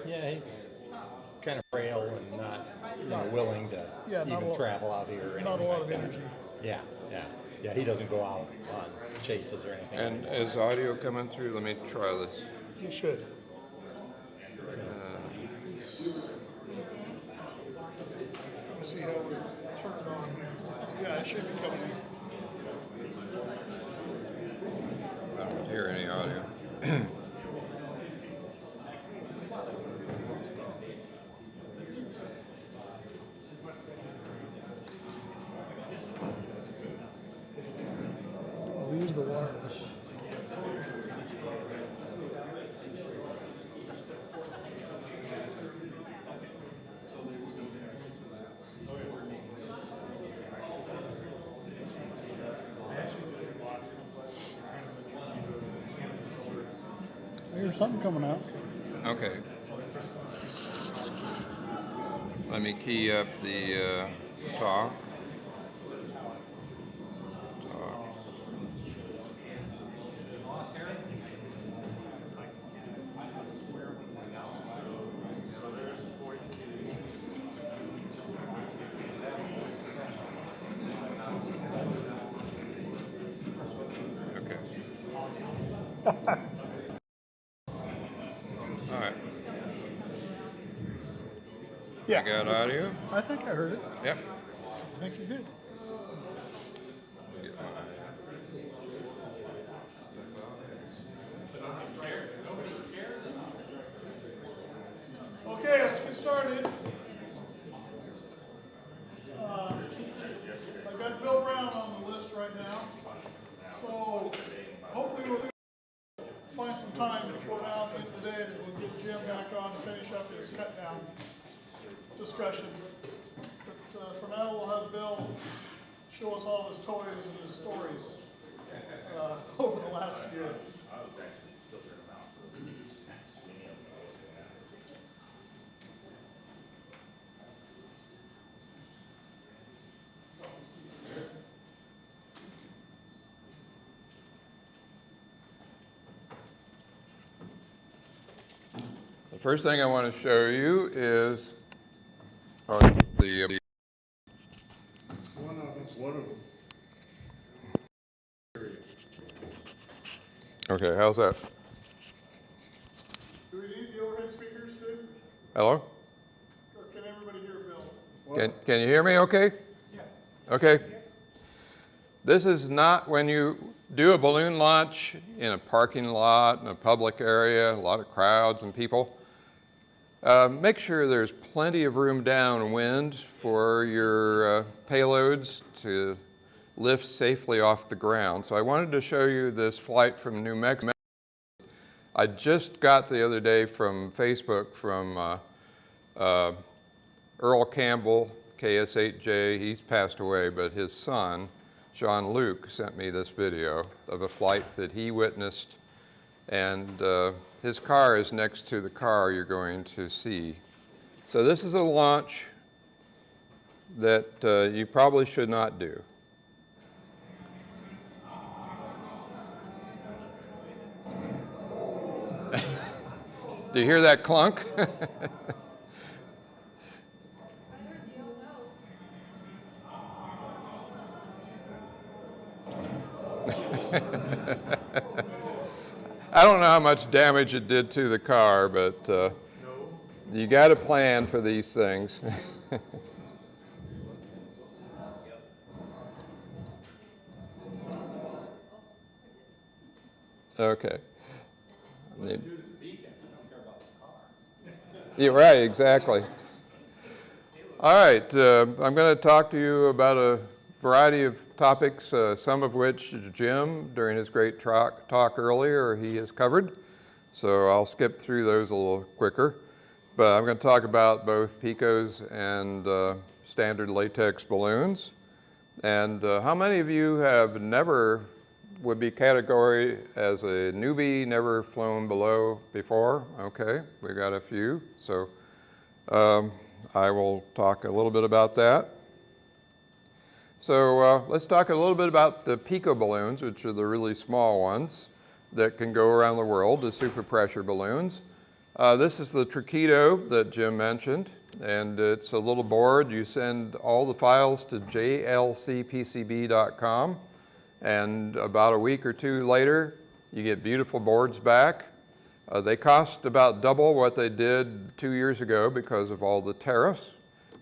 yeah, he's kind of frail and not willing to even travel out here or anything. Not a lot of like that. energy. Yeah, he doesn't go out on chases or anything. And is audio coming through? Let me try this. You should. Let's see how we turn it on. Yeah, it should be coming in. I don't hear any audio. I'll use the wireless. There's something coming out. Okay. Let me key up the talk. Okay. All right. Yeah. You got audio? I think I heard it. Yep. I think you did. Okay, let's get started. I've got Bill Brown on the list right now. So hopefully we'll find some time before now at the end of the day that we'll get Jim back on and finish up his cut down discussion. But for now, we'll have Bill show us all his toys and his stories over the last year. The first thing I want to show you is the. That's one of them. Okay, how's that? Do we need the overhead speakers too? Hello? Or can everybody hear Bill? Can you hear me okay? Yeah. Okay. This is not when you do a balloon launch in a parking lot, in a public area, a lot of crowds and people. Make sure there's plenty of room downwind for your payloads to lift safely off the ground. So I wanted to show you this flight from New Mexico. I just got the other day from Facebook from Earl Campbell, KS8J. He's passed away, but his son, John Luke, sent me this video of a flight that he witnessed, and his car is next to the car you're going to see. So this is a launch that you probably should not do. Do you hear that clunk? I don't know how much damage it did to the car, but you got to plan for these things. Okay. Yeah, right, exactly. All right, I'm going to talk to you about a variety of topics, some of which Jim, during his great talk earlier, he has covered. So I'll skip through those a little quicker. But I'm going to talk about both picos and standard latex balloons. And how many of you have never, would be category as a newbie, never flown below before? Okay, we got a few. So I will talk a little bit about that. So let's talk a little bit about the pico balloons, which are the really small ones that can go around the world, the super pressure balloons. This is the Triquedo that Jim mentioned, and it's a little board. You send all the files to jlcpcb.com, and about a week or two later, you get beautiful boards back. They cost about double what they did 2 years ago because of all the tariffs,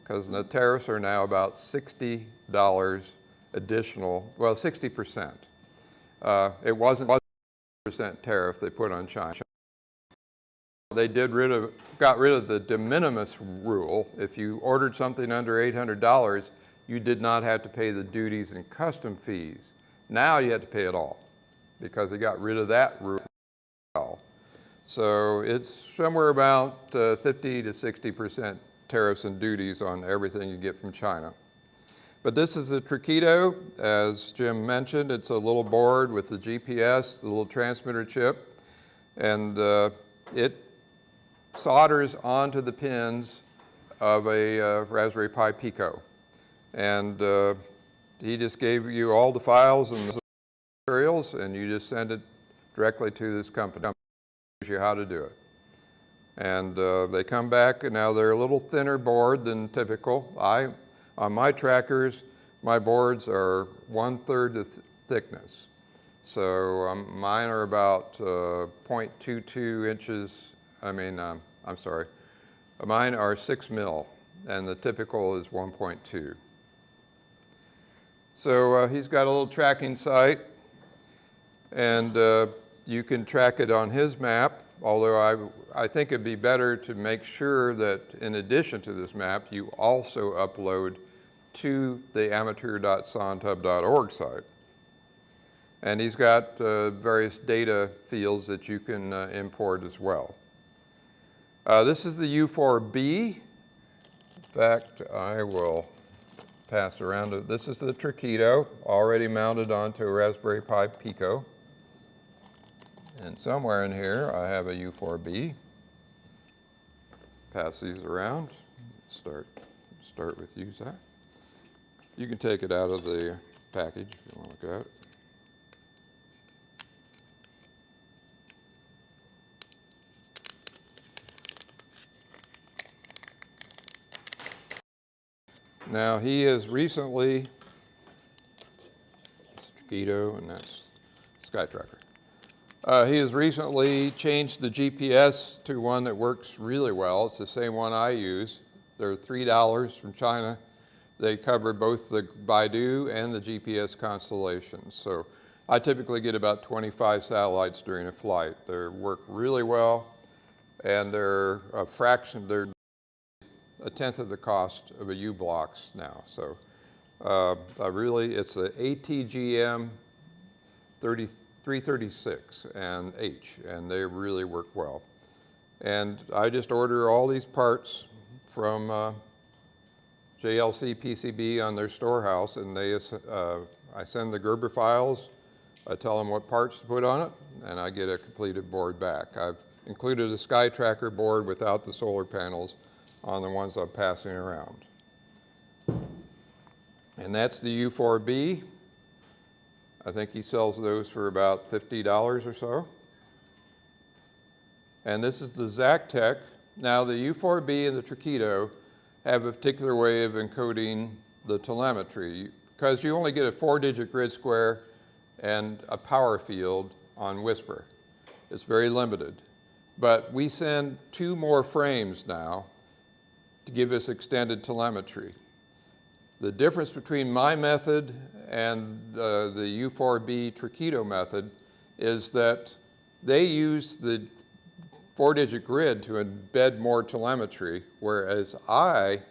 because the tariffs are now about $60 additional, well, 60%. It wasn't a percent tariff they put on China. They got rid of the de minimis rule. If you ordered something under $800, you did not have to pay the duties and custom fees. Now you have to pay it all because they got rid of that rule. So it's somewhere about 50 to 60% tariffs and duties on everything you get from China. But this is the Triquedo. As Jim mentioned, it's a little board with the GPS, the little transmitter chip, and it solders onto the pins of a Raspberry Pi Pico. And he just gave you all the files and the materials, and you just send it directly to this company. It shows you how to do it. And they come back, and now they're a little thinner board than typical. On my trackers, my boards are 1/3 the thickness. So mine are about 0.22 inches. I'm sorry. Mine are 6 mil, and the typical is 1.2. So he's got a little tracking site, and you can track it on his map, although I think it'd be better to make sure that in addition to this map, you also upload to the amateur.sondhub.org site. And he's got various data fields that you can import as well. This is the U4B. In fact, I will pass around. This is the Triquedo, already mounted onto a Raspberry Pi Pico. And somewhere in here, I have a U4B. Pass these around. Start with you, Zach. You can take it out of the package if you want to look at it. Now he has recently, that's Triquedo and that's SkyTracker. He has recently changed the GPS to one that works really well. It's the same one I use. They're $3 from China. They cover both the Baidu and the GPS constellations. So I typically get about 25 satellites during a flight. They work really well, and they're a fraction, they're a tenth of the cost of a U-Blocks now. So it's the ATGM 336 and H, and they really work well. And I just order all these parts from JLC PCB on their storehouse, and I send the Gerber files, I tell them what parts to put on it, and I get a completed board back. I've included a SkyTracker board without the solar panels on the ones I'm passing around. And that's the U4B. I think he sells those for about $50 or so. And this is the Zactec. Now the U4B and the Triquedo have a particular way of encoding the telemetry, because you only get a 4-digit grid square and a power field on Whisper. It's very limited. But we send 2 more frames now to give us extended telemetry. The difference between my method and the U4B Triquedo method is that they use the 4-digit grid to embed more telemetry, whereas I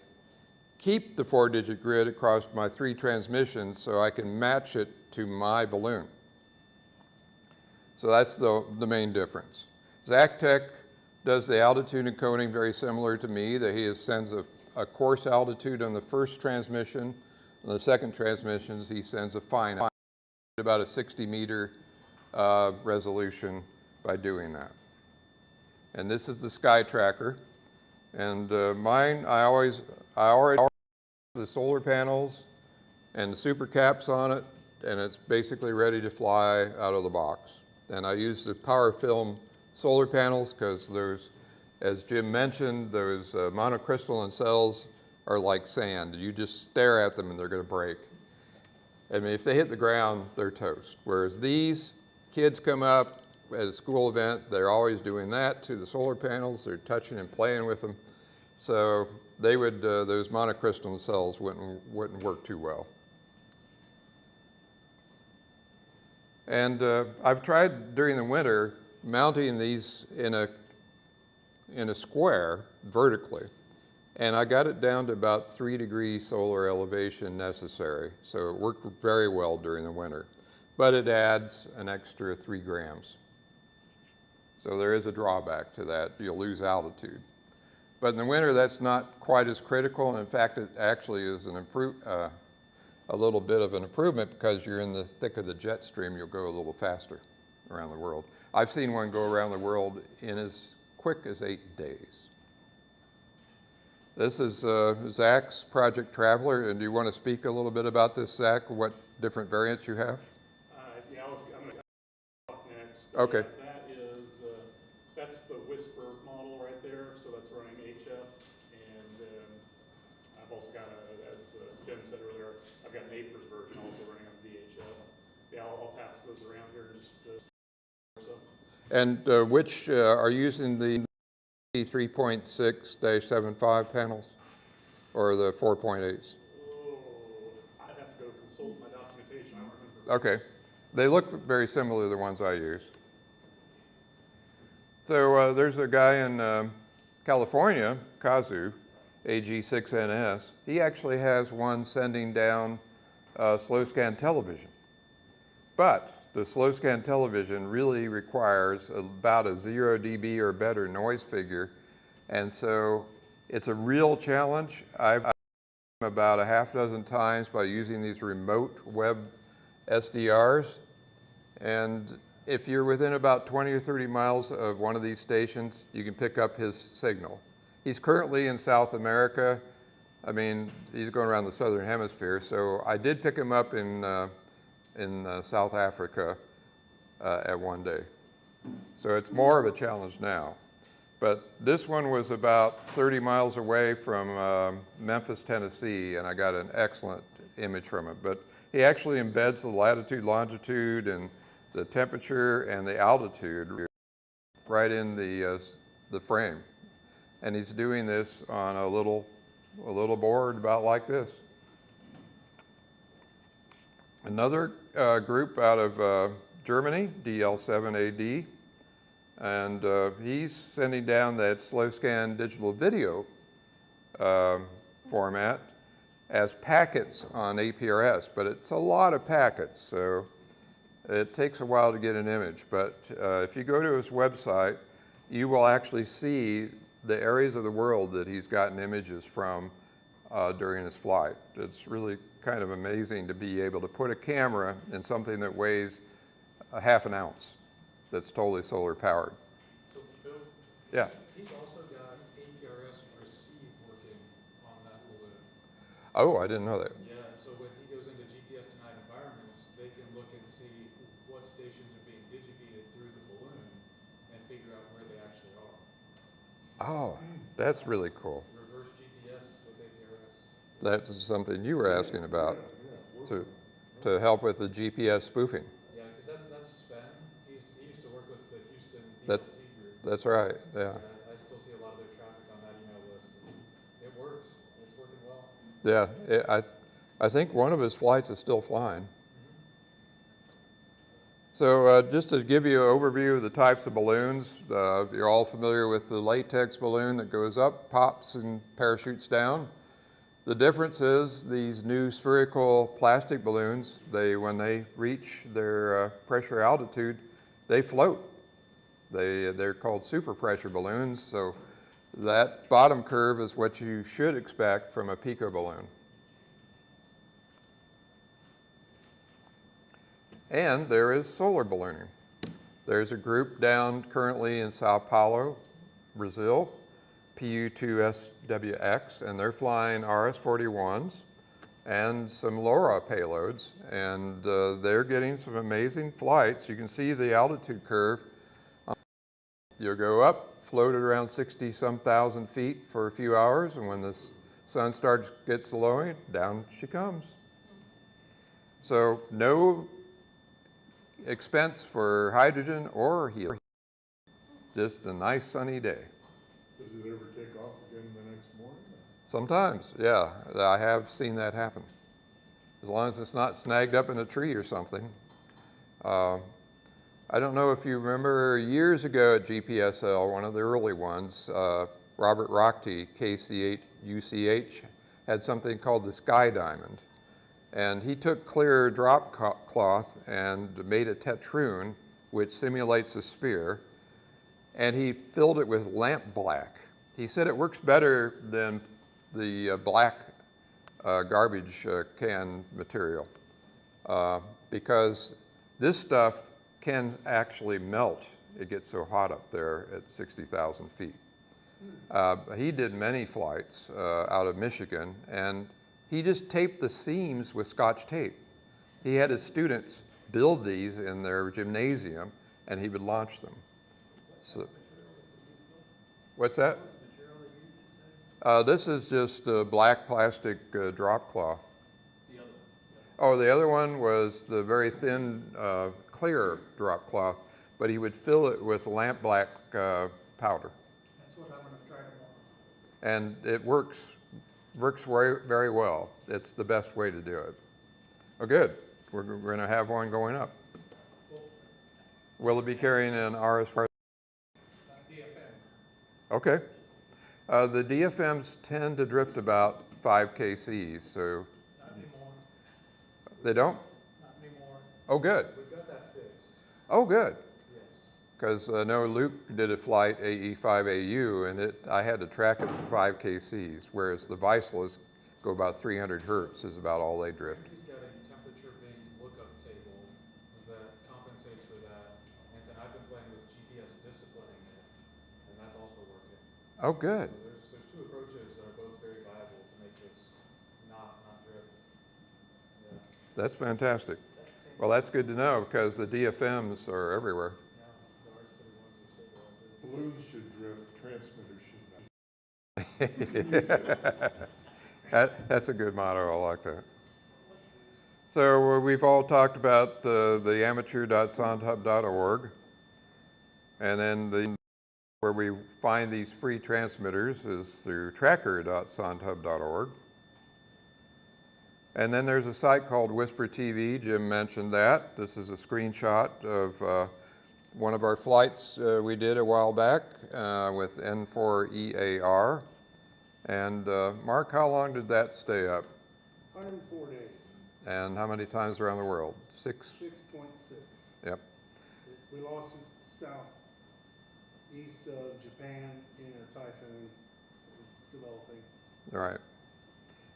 keep the 4-digit grid across my 3 transmissions so I can match it to my balloon. So that's the main difference. Zactec does the altitude encoding very similar to me, that he sends a coarse altitude on the first transmission. On the second transmissions, he sends a fine, about a 60-meter resolution by doing that. And this is the sky tracker. And mine, I already have the solar panels and the super caps on it, and it's basically ready to fly out of the box. And I use the power film solar panels because there's, as Jim mentioned, those monocrystalline cells are like sand. You just stare at them and they're going to break. I mean, if they hit the ground, they're toast. Whereas these kids come up at a school event, they're always doing that to the solar panels. They're touching and playing with them. So they would, those monocrystalline cells wouldn't work too well. And I've tried during the winter mounting these in a square vertically, and I got it down to about 3-degree solar elevation necessary. So it worked very well during the winter, but it adds an extra 3 grams. So there is a drawback to that. You'll lose altitude. But in the winter, that's not quite as critical, and in fact, it actually is a little bit of an improvement because you're in the thick of the jet stream, you'll go a little faster around the world. I've seen one go around the world in as quick as 8 days. This is Zach's Project Traveler, and do you want to speak a little bit about this, Zach, what different variants you have? Yeah, I'm going to talk next. Okay. That's the Whisper model right there, so that's running HF, and I've also got, as Jim said earlier, I've got an APRS version also running on VHF. Yeah, I'll pass those around here in just or so. And Which are using the 3.6-75 panels or the 4.8s? Oh, I'd have to go consult my documentation. I don't remember. Okay. They look very similar to the ones I use. So there's a guy in California, Kazu, AG6NS. He actually has one sending down slow scan television. But the slow scan television really requires about a 0 dB or better noise figure. And so it's a real challenge. I've done about a half dozen times by using these remote web SDRs. And if you're within about 20 or 30 miles of one of these stations, you can pick up his signal. He's currently in South America. I mean, he's going around the southern hemisphere. So I did pick him up in South Africa at one day. So it's more of a challenge now. But this one was about 30 miles away from Memphis, Tennessee, and I got an excellent image from it. But he actually embeds the latitude, longitude, and the temperature and the altitude right in the frame. And he's doing this on a little board about like this. Another group out of Germany, DL7AD, and he's sending down that slow scan digital video format as packets on APRS, but it's a lot of packets, so it takes a while to get an image. But if you go to his website, you will actually see the areas of the world that he's gotten images from during his flight. It's really kind of amazing to be able to put a camera in something that weighs a half an ounce that's totally solar powered. So Bill? Yeah. He's also got APRS receive working on that balloon. Oh, I didn't know that. Yeah, so when he goes into GPS denied environments, they can look and see what stations are being digibeated through the balloon and figure out where they actually are. Oh, that's really cool. Reverse GPS with APRS. That's something you were asking about to help with the GPS spoofing. Yeah, because that's Sven. He used to work with the Houston That, that's right, yeah. I still see a lot of their traffic on that email list. It works. It's working well. Yeah, I think one of his flights is still flying. So just to give you an overview of the types of balloons, you're all familiar with the latex balloon that goes up, pops, and parachutes down. The difference is these new spherical plastic balloons, when they reach their pressure altitude, they float. They're called super pressure balloons, so that bottom curve is what you should expect from a pico balloon. And there is solar ballooning. There's a group down currently in Sao Paulo, Brazil, PU2SWX, and they're flying RS-41s and some LoRa payloads, and they're getting some amazing flights. You can see the altitude curve. You'll go up, float at around 60-some thousand feet for a few hours, and when the sun gets lowering, down she comes. So no expense for hydrogen or helium, just a nice sunny day. Does it ever take off again the next morning? Sometimes, yeah, I have seen that happen. As long as it's not snagged up in a tree or something. I don't know if you remember years ago at Gpsl, one of the early ones, Robert Rockty, KCH-UCH, had something called the Sky Diamond. And he took clear drop cloth and made a tetroon, which simulates a spear, and he filled it with lamp black. He said it works better than the black garbage can material because this stuff can actually melt. It gets so hot up there at 60,000 feet. He did many flights out of Michigan, and he just taped the seams with Scotch tape. He had his students build these in their gymnasium, and he would launch them. So, what's that? This is just black plastic drop cloth. Oh, the other one was the very thin, clear drop cloth, but he would fill it with lamp black powder. That's what I'm gonna try tomorrow. And it works very, very well. It's the best way to do it. Oh, good. We're gonna have one going up. Will it be carrying an RS? DFM. Okay. The DFMs tend to drift about 5 kcs, so. Not anymore. They don't? Not anymore. Oh, good. We've got that fixed. Oh, good. Yes. Because I know Luke did a flight AE5AU, and I had to track it for 5 kcs, whereas the Gpsls go about 300 hertz is about all they drift. He's got a temperature-based lookup table that compensates for that, and then I've been playing with GPS disciplining it, and that's also working. Oh, good. So there's two approaches that are both very viable to make this not drift. Yeah. That's fantastic. Well, that's good to know because the DFMs are everywhere. Balloons should drift, transmitters should not. That's a good motto. I like that. So we've all talked about the amateur.sondhub.org, and then where we find these free transmitters is through tracker.sondhub.org. And then there's a site called Whisper TV. Jim mentioned that. This is a screenshot of one of our flights we did a while back with N4EAR. And Mark, how long did that stay up? 104 days. And how many times around the world? 6? 6.6. Yep. We lost it southeast of Japan in a typhoon that was developing. All right.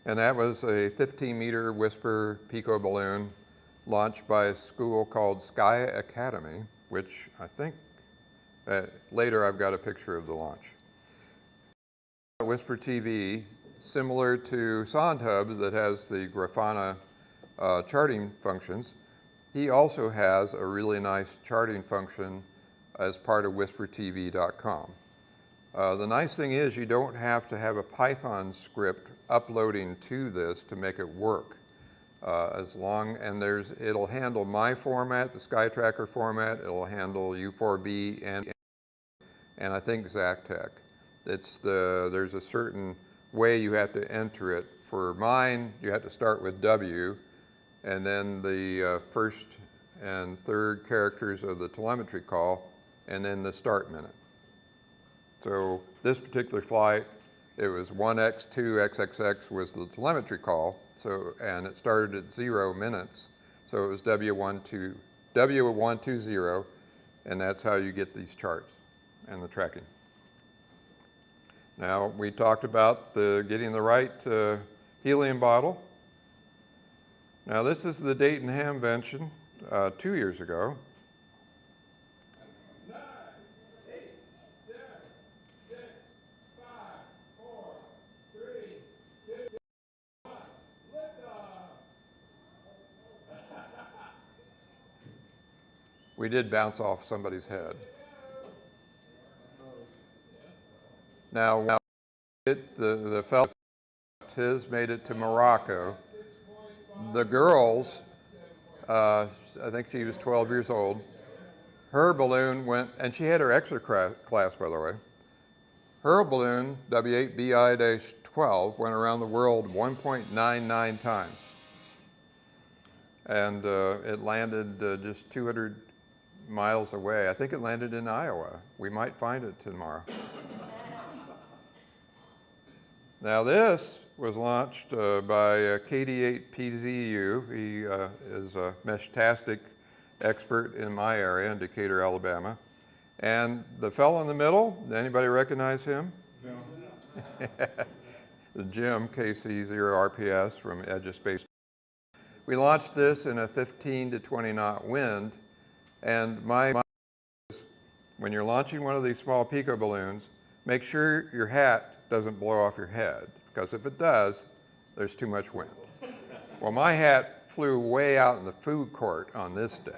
And that was a 15-meter Whisper Pico balloon launched by a school called Sky Academy, which I think later I've got a picture of the launch. Whisper TV, similar to SondHub that has the Grafana charting functions, he also has a really nice charting function as part of whispertv.com. The nice thing is you don't have to have a Python script uploading to this to make it work. It'll handle my format, the SkyTracker format, it'll handle U4B and and I think Zactec. There's a certain way you have to enter it. For mine, you have to start with W, and then the first and third characters of the telemetry call, and then the start minute. So this particular flight, it was 1x2xxx was the telemetry call, and it started at 0 minutes. So it was W120, and that's how you get these charts and the tracking. Now, we talked about getting the right helium bottle. Now, this is the Dayton Hamvention 2 years ago. We did bounce off somebody's head. Now the fellow, his made it to Morocco. The girls, I think she was 12 years old, her balloon went, and she had her extra class, by the way. Her balloon, W8BI-12, went around the world 1.99 times. And it landed just 200 miles away. I think it landed in Iowa. We might find it tomorrow. Now this was launched by KD8PZU. He is a Meshtastic expert in my area in Decatur, Alabama. And the fellow in the middle, anybody recognize him? No. Jim, KC0RPS from Edge of Space. We launched this in a 15 to 20 knot wind. And my is, when you're launching one of these small pico balloons, make sure your hat doesn't blow off your head, because if it does, there's too much wind. Well, my hat flew way out in the food court on this day.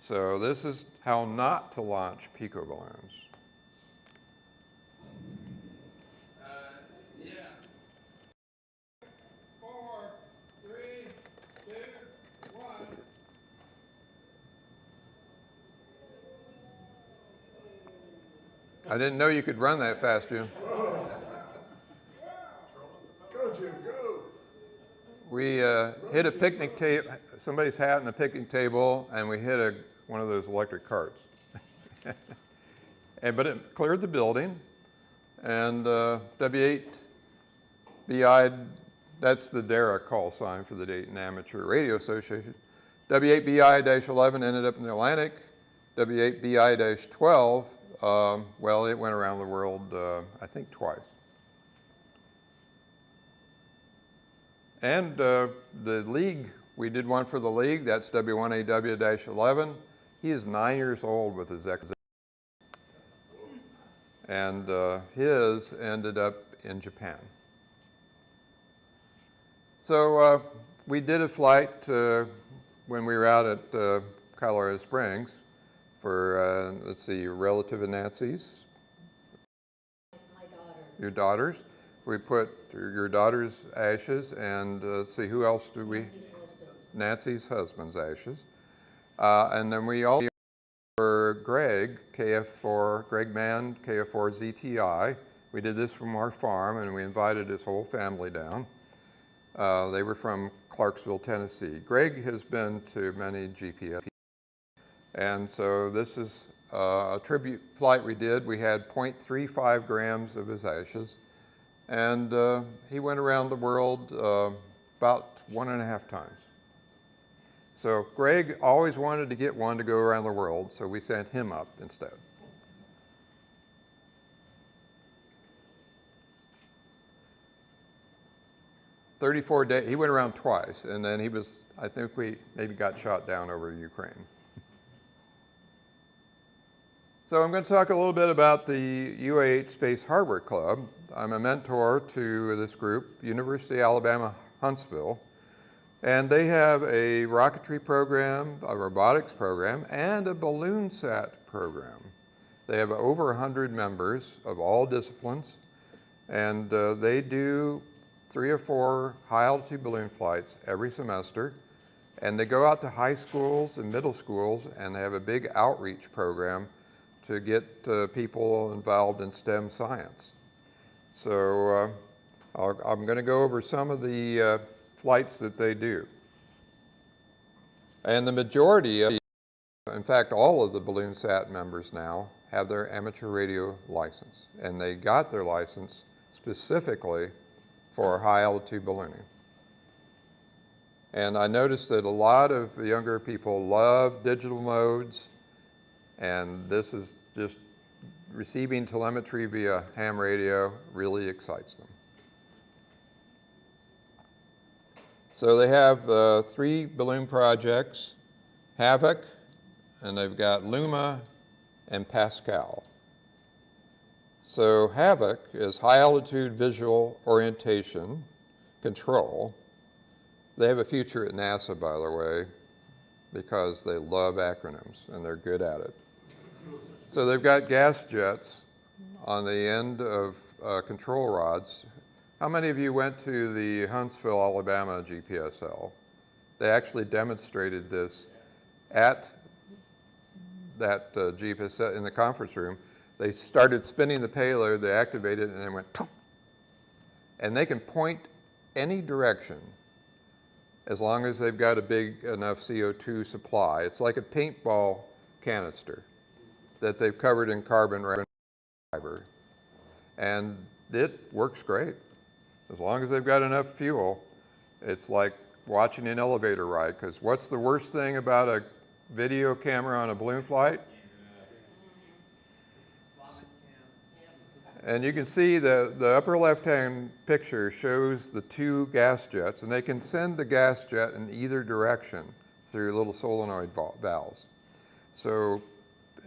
So this is how not to launch pico balloons. Yeah. 4, 3, 2, 1. I didn't know you could run that fast, Jim. Go, Jim, go. We hit a picnic table, somebody's hat on a picnic table, and we hit one of those electric carts. But it cleared the building, and W8BI, that's the DARA call sign for the Dayton Amateur Radio Association. W8BI-11 ended up in the Atlantic. W8BI-12, well, it went around the world, I think, twice. And the league, we did one for the league. That's W1AW-11. He is 9 years old with his XZ. And his ended up in Japan. So we did a flight when we were out at Colorado Springs for, let's see, your relative and Nancy's. My daughter. Your daughters. We put your daughter's ashes, and let's see, who else do we? Nancy's husband's ashes. And then we also for Greg, KF4, Greg Mann, KF4ZTI. We did this from our farm, and we invited his whole family down. They were from Clarksville, Tennessee. Greg has been to many Gpsl. And so this is a tribute flight we did. We had 0.35 grams of his ashes. And he went around the world about 1.5 times. So Greg always wanted to get one to go around the world, so we sent him up instead. "34 days, he went around twice, and then he was, I think we maybe got shot down over Ukraine. So I'm going to talk a little bit about the UAH Space Hardware Club. I'm a mentor to this group, University of Alabama, Huntsville. And they have a rocketry program, a robotics program, and a balloon sat program. They have over 100 members of all disciplines, and they do 3 or 4 high-altitude balloon flights every semester. And they go out to high schools and middle schools, and they have a big outreach program to get people involved in STEM science. So I'm going to go over some of the flights that they do. And the majority of, in fact, all of the BalloonSat members now have their amateur radio license. And they got their license specifically for high altitude ballooning. And I noticed that a lot of younger people love digital modes, and this is just receiving telemetry via ham radio really excites them. So they have 3 balloon projects, Havoc, and they've got Luma and Pascal. So Havoc is high altitude visual orientation control. They have a future at NASA, by the way, because they love acronyms and they're good at it. So they've got gas jets on the end of control rods. How many of you went to the Huntsville, Alabama Gpsl? They actually demonstrated this at that Gpsl in the conference room. They started spinning the payload, they activated it, and it went poof. And they can point any direction as long as they've got a big enough CO2 supply. It's like a paintball canister that they've covered in carbon fiber. And it works great. As long as they've got enough fuel, it's like watching an elevator ride, because what's the worst thing about a video camera on a balloon flight? And you can see the upper left-hand picture shows the 2 gas jets, and they can send the gas jet in either direction through little solenoid valves. So,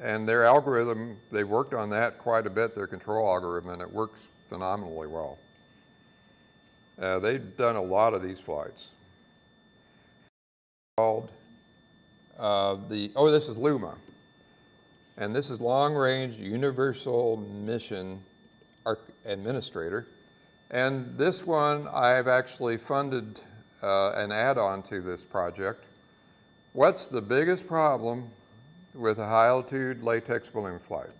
and their algorithm, they've worked on that quite a bit, their control algorithm, and it works phenomenally well. They've done a lot of these flights. Called this is Luma. And this is Long Range Universal Mission Administrator. And this one I've actually funded an add-on to this project. What's the biggest problem with a high altitude latex balloon flight,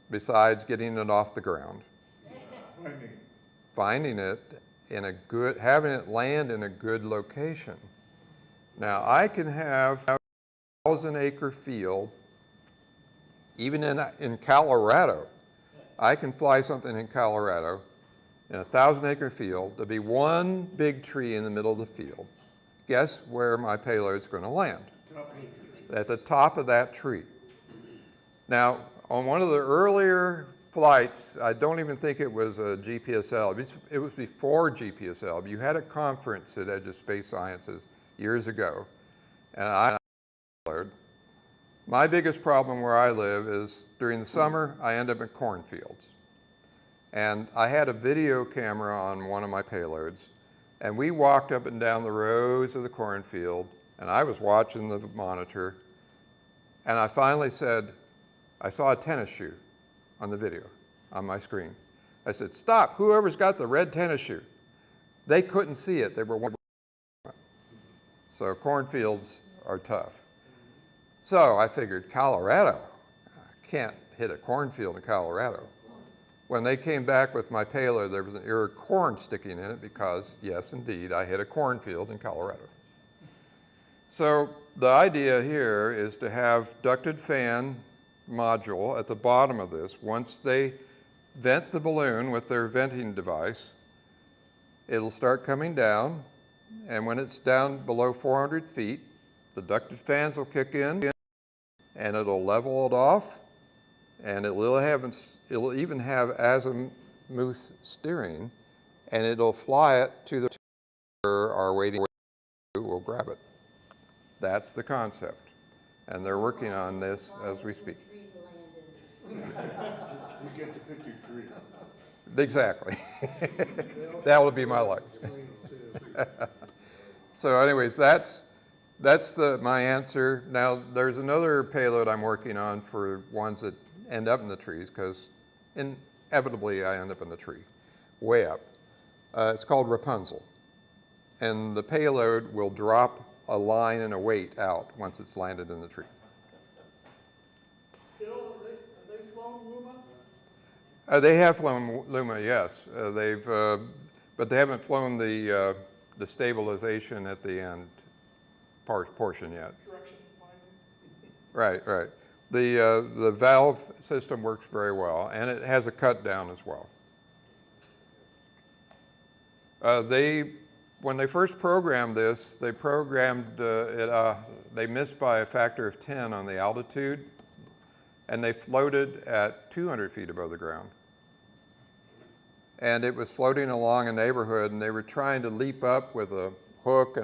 besides getting it off the ground? Finding it in a good, having it land in a good location. Now I can have a 1,000-acre field, even in Colorado. I can fly something in Colorado in a 1,000-acre field. There'll be one big tree in the middle of the field. Guess where my payload's going to land? At the top of that tree. Now, on one of the earlier flights, I don't even think it was a Gpsl. It was before Gpsl. You had a conference at Edge of Space Sciences years ago, and I learned. My biggest problem where I live is during the summer, I end up in cornfields. And I had a video camera on one of my payloads, and we walked up and down the rows of the cornfield, and I was watching the monitor, and I finally said, I saw a tennis shoe on the video, on my screen. I said, stop, whoever's got the red tennis shoe. They couldn't see it, they were watching it. So cornfields are tough. So I figured, Colorado, I can't hit a cornfield in Colorado. When they came back with my payload, there was an ear of corn sticking in it because, yes, indeed, I hit a cornfield in Colorado. So the idea here is to have ducted fan module at the bottom of this. Once they vent the balloon with their venting device, it'll start coming down, and when it's down below 400 feet, the ducted fans will kick in, and it'll level it off, and it'll even have azimuth steering, and it'll fly it to the our waiting will grab it. That's the concept, and they're working on this as we speak. You get to pick your tree. Exactly. That will be my life. So anyways, that's my answer. Now, there's another payload I'm working on for ones that end up in the trees, because inevitably I end up in the tree, way up. It's called Rapunzel. And the payload will drop a line and a weight out once it's landed in the tree. Bill, They have flown Luma, yes. But they haven't flown the stabilization at the end portion yet. Direction finding. Right, right. The valve system works very well, and it has a cut down as well. When they first programmed this, they programmed it, they missed by a factor of 10 on the altitude, and they floated at 200 feet above the ground. And it was floating along a neighborhood, and they were trying to leap up with a hook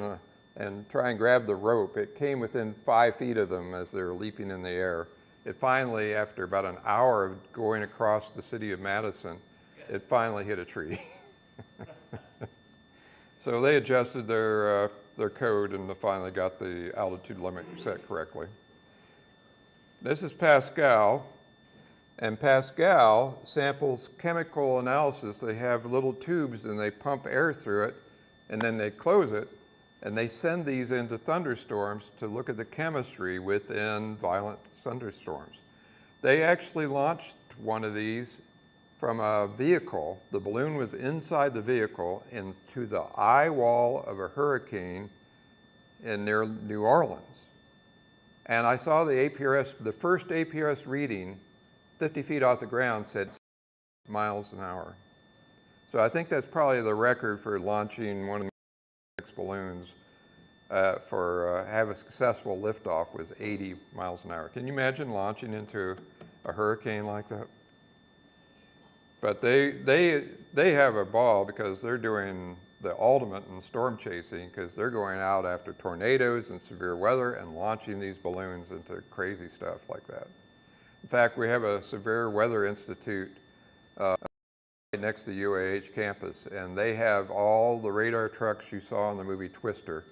and try and grab the rope. It came within 5 feet of them as they were leaping in the air. It finally, after about an hour of going across the city of Madison, it finally hit a tree. So they adjusted their code and finally got the altitude limit set correctly. This is Pascal, and Pascal samples chemical analysis. They have little tubes and they pump air through it, and then they close it, and they send these into thunderstorms to look at the chemistry within violent thunderstorms. They actually launched one of these from a vehicle. The balloon was inside the vehicle into the eye wall of a hurricane near New Orleans. And I saw the APRS, the first APRS reading, 50 feet off the ground, said miles an hour. So I think that's probably the record for launching one of the balloons have a successful liftoff was 80 miles an hour. Can you imagine launching into a hurricane like that? But they have a ball because they're doing the ultimate in storm chasing, because they're going out after tornadoes and severe weather and launching these balloons into crazy stuff like that. In fact, we have a Severe Weather Institute next to UAH campus, and they have all the radar trucks you saw in the movie Twister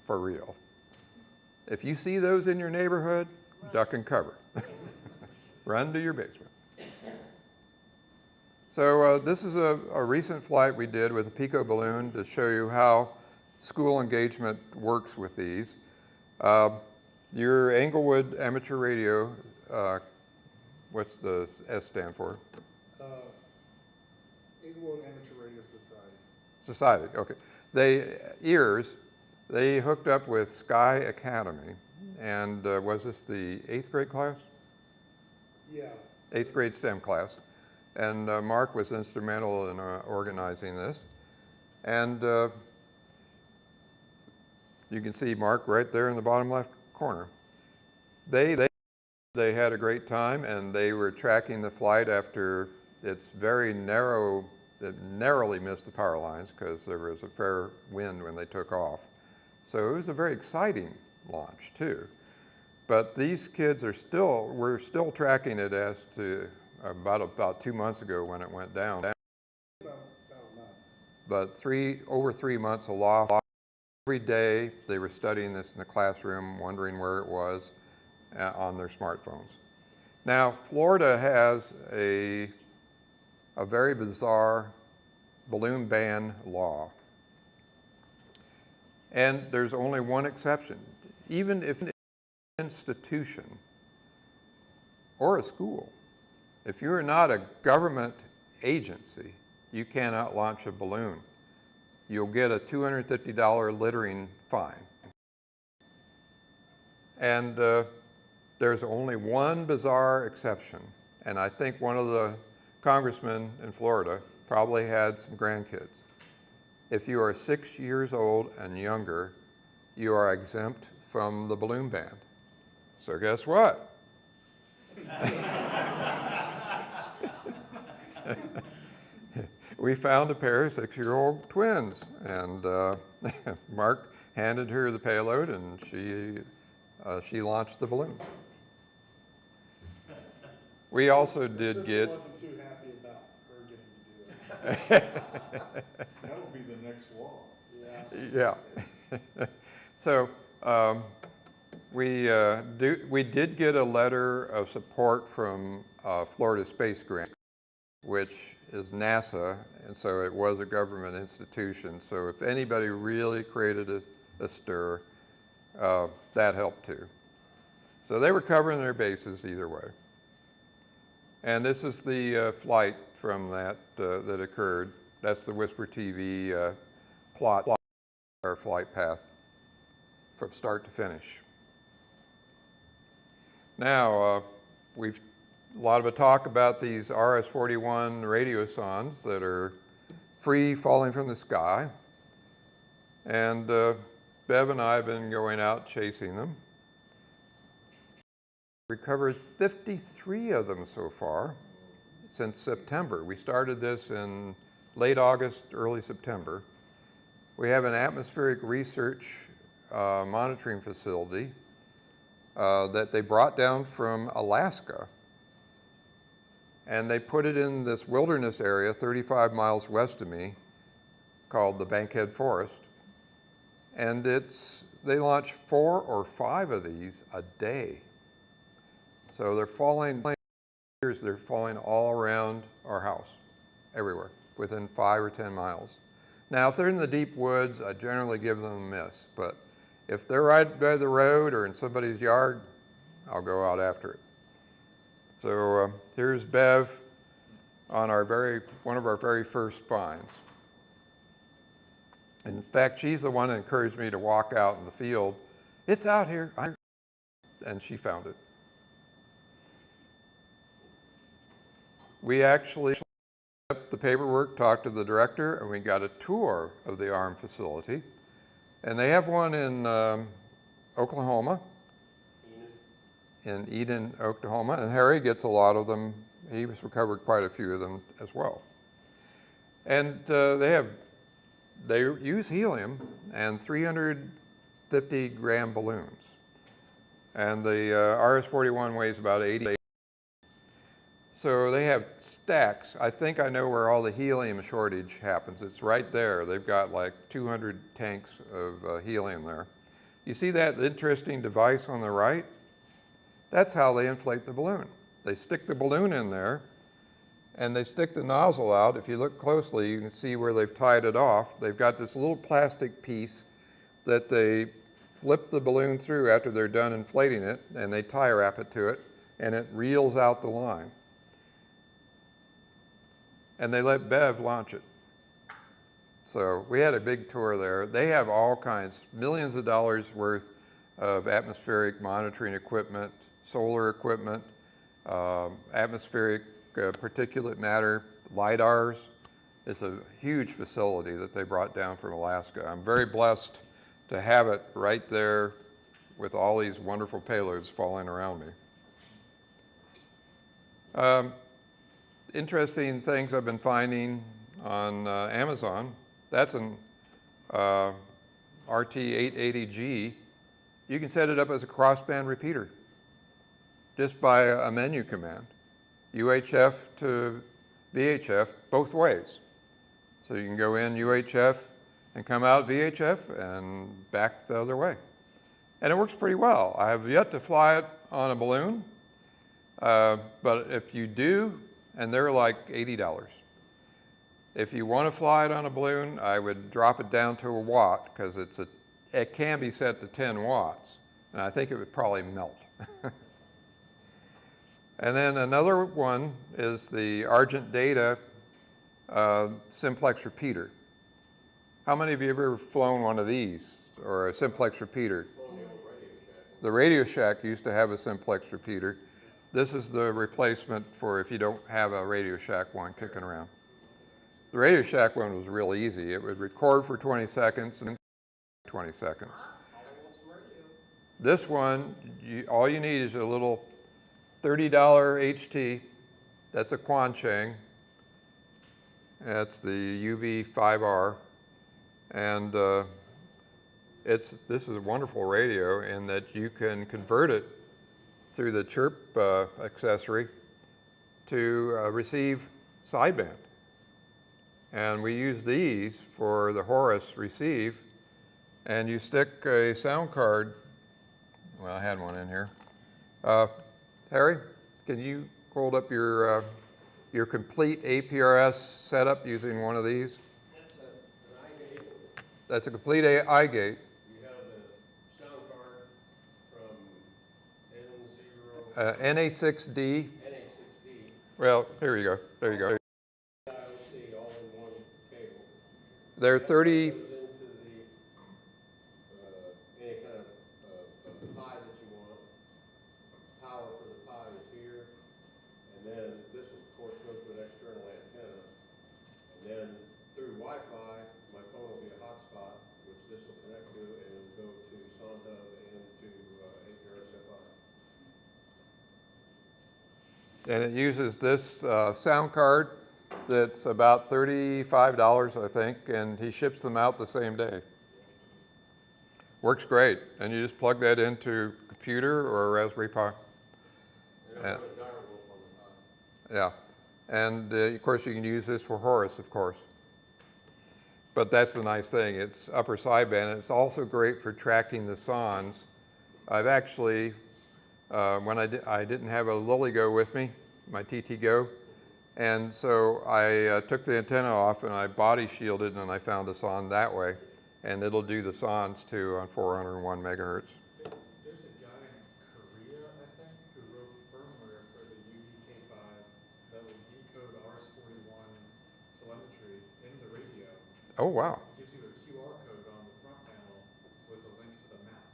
for real. If you see those in your neighborhood, duck and cover. Run to your basement. So this is a recent flight we did with a Pico balloon to show you how school engagement works with these. Your Englewood Amateur Radio, what's the S stand for? Englewood Amateur Radio Society. Society, okay. They hooked up with Sky Academy, and was this the 8th grade class? Yeah. 8th grade STEM class. And Mark was instrumental in organizing this. And you can see Mark right there in the bottom left corner. They had a great time, and they were tracking the flight after it's very narrow. It narrowly missed the power lines because there was a fair wind when they took off. So it was a very exciting launch too. But these kids we're still tracking it as to about 2 months ago when it went down. But over 3 months aloft, every day they were studying this in the classroom, wondering where it was on their smartphones. Now, Florida has a very bizarre balloon ban law. And there's only one exception. Even if an institution or a school, if you're not a government agency, you cannot launch a balloon. You'll get a $250 littering fine. And there's only one bizarre exception, and I think one of the congressmen in Florida probably had some grandkids. If you are 6 years old and younger, you are exempt from the balloon ban. So guess what? We found a pair of 6-year-old twins, and Mark handed her the payload, and she launched the balloon. We also did get. Wasn't too happy about her getting to do it. That'll be the next law. Yeah. So we did get a letter of support from Florida Space Grant, which is NASA, and so it was a government institution. So if anybody really created a stir, that helped too. So they were covering their bases either way. And this is the flight from that that occurred. That's the Whisper TV plot or flight path from start to finish. Now, we've a lot of talk about these RS-41 radiosondes that are free falling from the sky. And Bev and I have been going out chasing them. Recovered 53 of them so far since September. We started this in late August, early September. We have an atmospheric research monitoring facility that they brought down from Alaska. And they put it in this wilderness area 35 miles west of me called the Bankhead Forest. And they launch 4 or 5 of these a day. So they're falling all around our house, everywhere, within 5 or 10 miles. Now, if they're in the deep woods, I generally give them a miss. But if they're right by the road or in somebody's yard, I'll go out after it. So here's Bev on one of our very first finds. In fact, she's the one that encouraged me to walk out in the field. It's out here, and she found it. We actually up the paperwork, talked to the director, and we got a tour of the ARM facility. And they have one in Oklahoma, in Eden, Oklahoma, and Harry gets a lot of them. He's recovered quite a few of them as well. And they use helium and 350-gram balloons. And the RS-41 weighs about 80. So they have stacks. I think I know where all the helium shortage happens. It's right there. They've got like 200 tanks of helium there. You see that interesting device on the right? That's how they inflate the balloon. They stick the balloon in there, and they stick the nozzle out. If you look closely, you can see where they've tied it off. They've got this little plastic piece that they flip the balloon through after they're done inflating it, and they tie wrap it to it, and it reels out the line. And they let Bev launch it. So we had a big tour there. They have all kinds, millions of dollars worth of atmospheric monitoring equipment, solar equipment, atmospheric particulate matter, LIDARs. It's a huge facility that they brought down from Alaska. I'm very blessed to have it right there with all these wonderful payloads falling around me. Interesting things I've been finding on Amazon. That's an RT880G. You can set it up as a crossband repeater just by a menu command. UHF to VHF, both ways. So you can go in UHF and come out VHF and back the other way. And it works pretty well. I have yet to fly it on a balloon, but if you do, and they're like $80. If you want to fly it on a balloon, I would drop it down to a watt because it can be set to 10 watts, and I think it would probably melt. And then another one is the Argent Data simplex repeater. How many of you have ever flown one of these or a simplex repeater? The Radio Shack used to have a simplex repeater. This is the replacement for if you don't have a Radio Shack one kicking around. The Radio Shack one was real easy. It would record for 20 seconds and 20 seconds. This one, all you need is a little $30 HT. That's a Quancheng. That's the UV5R. And this is a wonderful radio in that you can convert it through the chirp accessory to receive sideband. And we use these for the Horus receive, and you stick a sound card. Well, I had one in here. Harry, can you hold up your complete APRS setup using one of these? That's an iGate. That's a complete iGate. You have the sound card from N0. NA6D. NA6D. Well, here you go. There you go. IOC all in one cable. They're 30. That goes into the, any kind of pie that you want. Power for the pie is here. And then this will, of course, go to an external antenna. And then through Wi-Fi, my phone will be a hotspot, which this will connect to, and it'll go to SONHUB and to APRSFI. And it uses this sound card that's about $35, I think, and he ships them out the same day. Works great, and you just plug that into a computer or a Raspberry Pi. Yeah. Yeah, and of course you can use this for Horus, of course. But that's the nice thing, it's upper sideband, and it's also great for tracking the SONs. I've actually, when I didn't have a LilyGo with me, my TT Go, and so I took the antenna off and I body shielded and I found a SON that way, and it'll do the SONs too on 401 megahertz. There's a guy in Korea, I think, who wrote firmware for the UVK5 that will decode RS-41 telemetry in the radio. Oh, wow. It gives you a QR code on the front panel with a link to the map.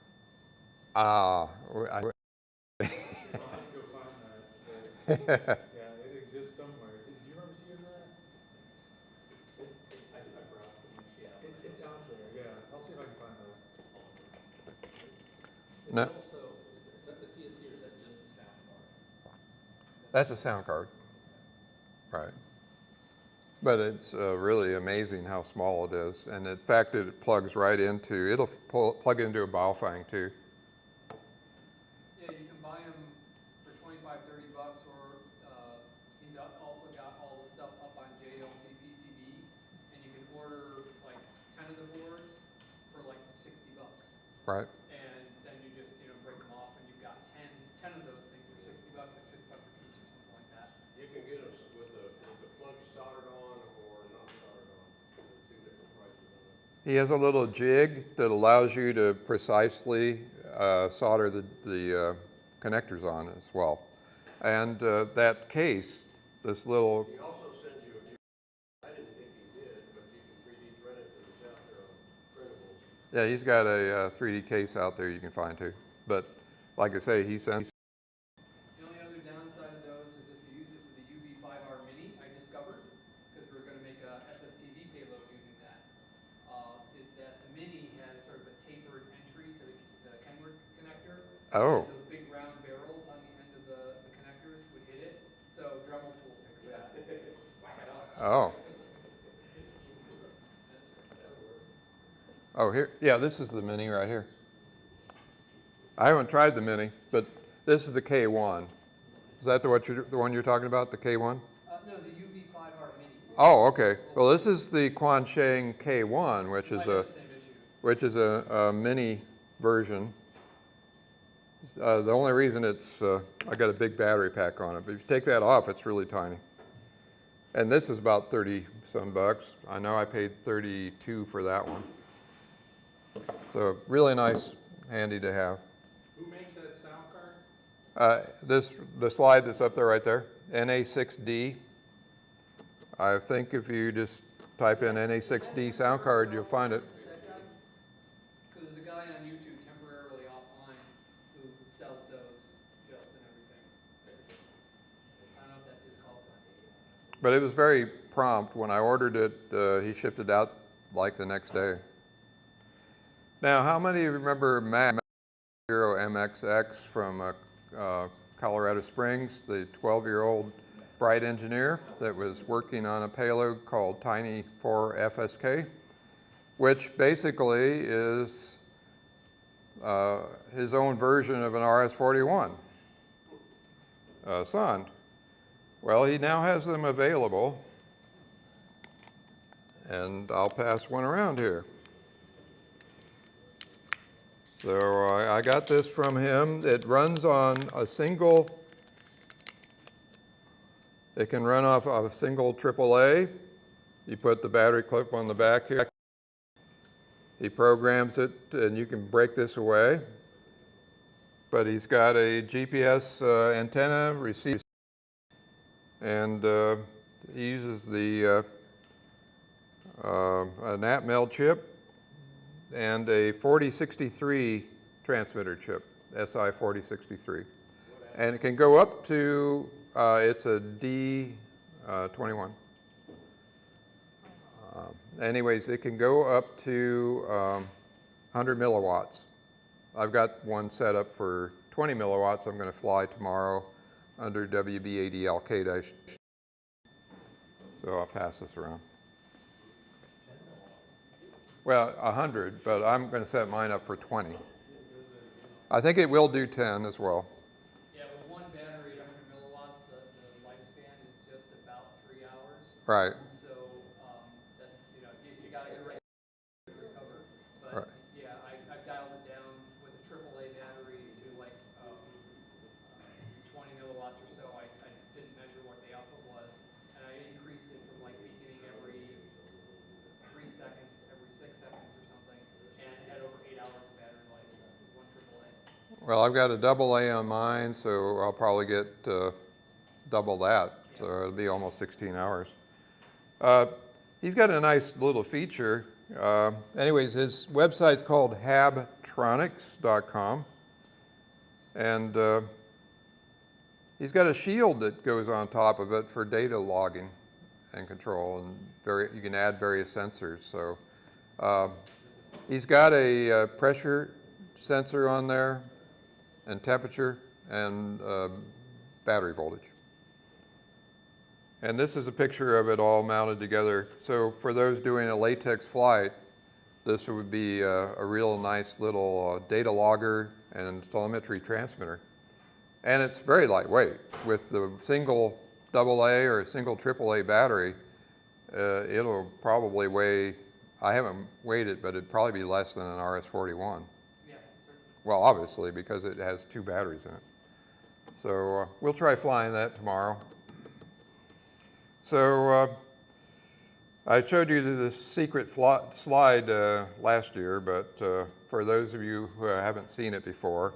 I'll I'll have to go find that. Yeah, it exists somewhere. Do you remember seeing that? I browsed it. It's out there, yeah. I'll see if I can find that. No. Also, is that the TNT or is that just a sound card? That's a sound card. Right. But it's really amazing how small it is. And in fact, it plugs right into, it'll plug into a Baofeng too. Yeah, you can buy them for $25, $30, or he's also got all the stuff up on JLC PCB, and you can order like 10 of the boards for like $60. Right. And then you just, break them off, and you've got 10 of those things for $60, like $6 a piece or something like that. You can get them with the plug soldered on or not soldered on. There's two different prices on it. He has a little jig that allows you to precisely solder the connectors on as well. And that case, this little... He also sends you I didn't think he did, but you can 3D print it because it's out there on printables. Yeah, he's got a 3D case out there you can find too. But like I say, he sends... The only other downside of those is if you use it for the UV5R Mini, I discovered, because we're going to make a SSTV payload using that, is that the Mini has sort of a tapered entry to the Kenworth connector. Oh. And those big round barrels on the end of the connectors would hit it. So Dremel tool fixed that. Whack it up. Oh. Oh, here, yeah, this is the Mini right here. I haven't tried the Mini, but this is the K1. Is that the one you're talking about, the K1? No, the UV5R Mini. Oh, okay. Well, this is the Quansheng K1, which is a mini version. The only reason it's, I got a big battery pack on it, but if you take that off, it's really tiny. And this is about 30 some bucks. I know I paid 32 for that one. So really nice, handy to have. Who makes that sound card? The slide that's up there right there, NA6D. I think if you just type in NA6D sound card, you'll find it. Because there's a guy on YouTube temporarily offline who sells those built and everything. I don't know if that's his call sign. But it was very prompt. When I ordered it, he shipped it out like the next day. Now, how many of you remember Matt Zero MXX from Colorado Springs, the 12-year-old bright engineer that was working on a payload called Tiny 4 FSK, which basically is his own version of an RS-41 SON. Well, he now has them available, and I'll pass one around here. So I got this from him. It runs on a single, it can run off of a single AAA. You put the battery clip on the back here. He programs it, and you can break this away. But he's got a GPS antenna, receives And he uses the a NatMel chip and a 4063 transmitter chip, SI 4063. And it can go up to, it's a D21. Anyways, it can go up to 100 milliwatts. I've got one set up for 20 milliwatts. I'm going to fly tomorrow under WB80LK-. So I'll pass this around. Well, 100, but I'm going to set mine up for 20. I think it will do 10 as well. Yeah, with one battery at 100 milliwatts, the lifespan is just about 3 hours. Right. So that's, you know, you got to get ready to recover. But Right. yeah, I've dialed it down with a AAA battery to like 20 milliwatts or so. I didn't measure what the output was, and I increased it from like beginning every 3 seconds to every 6 seconds or something, and had over 8 hours of battery life. One AAA. Well, I've got a AA on mine, so I'll probably get double that. So it'll be almost 16 hours. He's got a nice little feature. Anyways, his website's called habtronics.com. And he's got a shield that goes on top of it for data logging and control. And you can add various sensors. So he's got a pressure sensor on there, and temperature, and battery voltage. And this is a picture of it all mounted together. So for those doing a latex flight, this would be a real nice little data logger and telemetry transmitter. And it's very lightweight. With the single AA or a single AAA battery, it'll probably weigh, I haven't weighed it, but it'd probably be less than an RS-41. Yeah, certainly. Well, obviously, because it has 2 batteries in it. So we'll try flying that tomorrow. So I showed you the secret slide last year, but for those of you who haven't seen it before,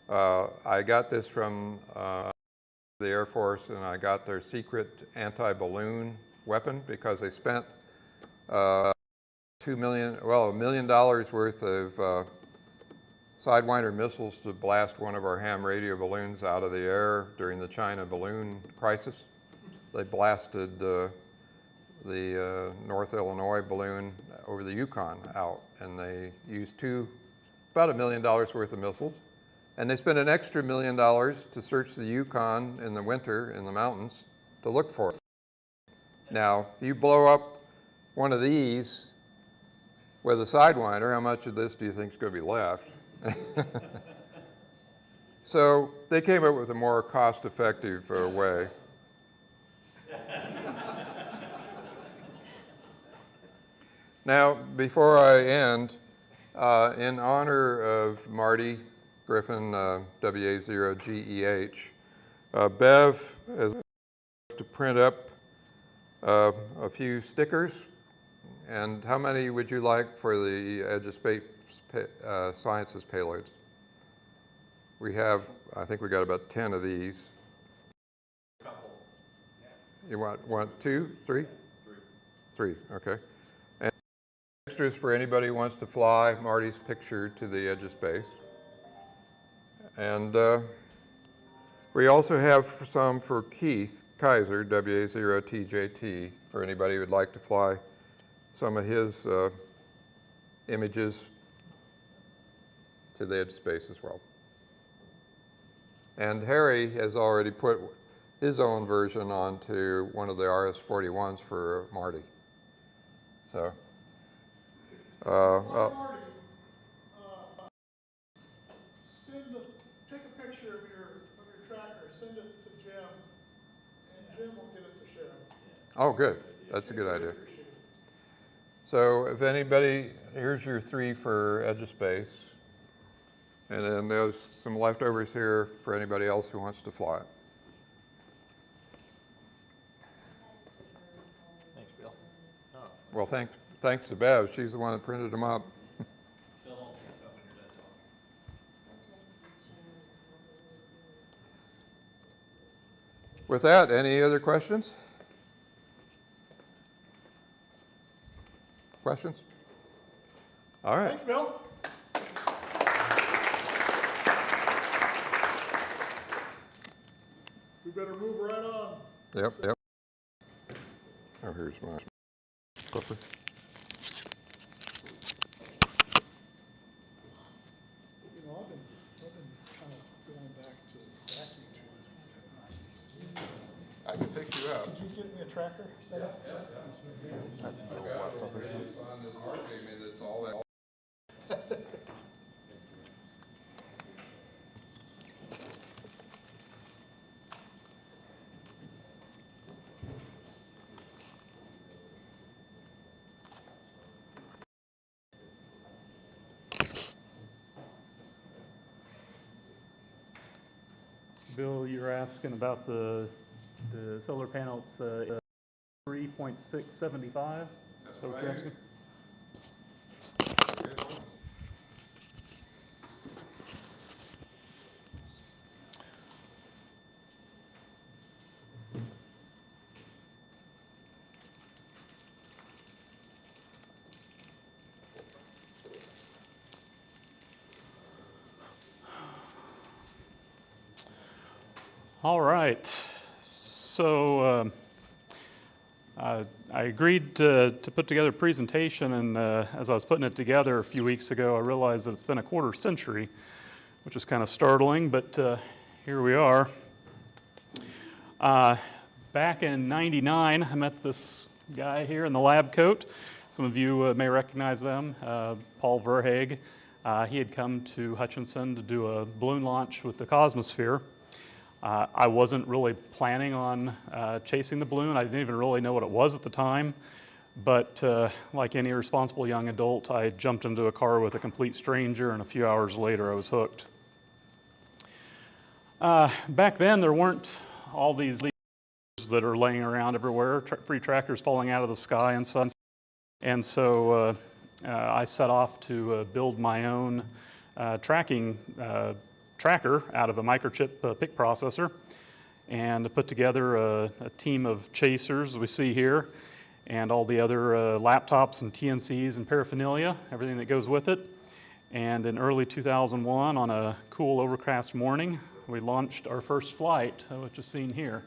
I got this from the Air Force, and I got their secret anti-balloon weapon because they spent $1 million worth of Sidewinder missiles to blast one of our ham radio balloons out of the air during the China balloon crisis. They blasted the North Illinois balloon over the Yukon out, and they used about $1 million worth of missiles. And they spent an extra $1 million to search the Yukon in the winter in the mountains to look for it. Now, if you blow up one of these with a Sidewinder, how much of this do you think is going to be left? So they came up with a more cost-effective way. Now, before I end, in honor of Marty Griffin, WA0GEH, Bev has to print up a few stickers. And how many would you like for the Edge of Space Sciences payloads? We have, I think we got about 10 of these. You want 2, 3? 3, okay. And extras for anybody who wants to fly Marty's picture to the edge of space. And we also have some for Keith Kaiser, WA0TJT, for anybody who would like to fly some of his images to the edge of space as well. And Harry has already put his own version onto one of the RS-41s for Marty. So, Marty, take a picture of your tracker, send it to Jim, and Jim will get it to Sharon. oh, good. That's a good idea. So if anybody, here's your 3 for Edge of Space. And then there's some leftovers here for anybody else who wants to fly it. Thanks, Bill. Well, thanks to Bev. She's the one that printed them up. With that, any other questions? Questions? All right. Thanks, Bill. We better move right on. Yep, yep. Oh, here's my clipper. You know, I've been kind of going back to vacuum tools. I can pick you up. Could you get me a tracker set up? Yeah. That's Bill's I got laptop, isn't it? it's on the Mark gave me that's all that. Bill, you're asking about the solar panels, 3.675? Is that what you're asking? All right, so I agreed to put together a presentation, and as I was putting it together a few weeks ago, I realized that it's been a quarter century, which was kind of startling, but here we are. Back in '99, I met this guy here in the lab coat. Some of you may recognize them, Paul Verhaeg. He had come to Hutchinson to do a balloon launch with the Cosmosphere. I wasn't really planning on chasing the balloon. I didn't even really know what it was at the time. But like any responsible young adult, I jumped into a car with a complete stranger, and a few hours later I was hooked. Back then, there weren't all these that are laying around everywhere, free trackers falling out of the sky and such. And so I set off to build my own tracking tracker out of a microchip PIC processor, and to put together a team of chasers we see here, and all the other laptops and TNCs and paraphernalia, everything that goes with it. And in early 2001, on a cool overcast morning, we launched our first flight, which is seen here.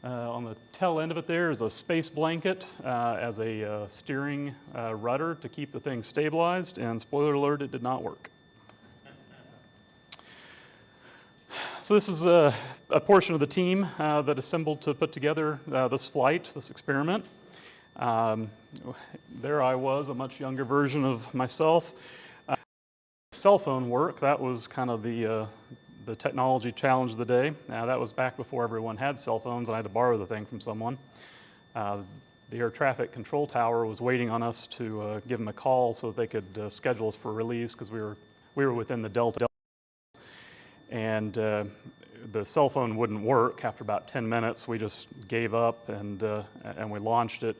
On the tail end of it there is a space blanket as a steering rudder to keep the thing stabilized, and spoiler alert, it did not work. So this is a portion of the team that assembled to put together this flight, this experiment. There I was, a much younger version of myself. Cell phone work, that was kind of the technology challenge of the day. That was back before everyone had cell phones, and I had to borrow the thing from someone. The air traffic control tower was waiting on us to give them a call so that they could schedule us for release, because we were within the Delta. And the cell phone wouldn't work. After about 10 minutes, we just gave up and we launched it.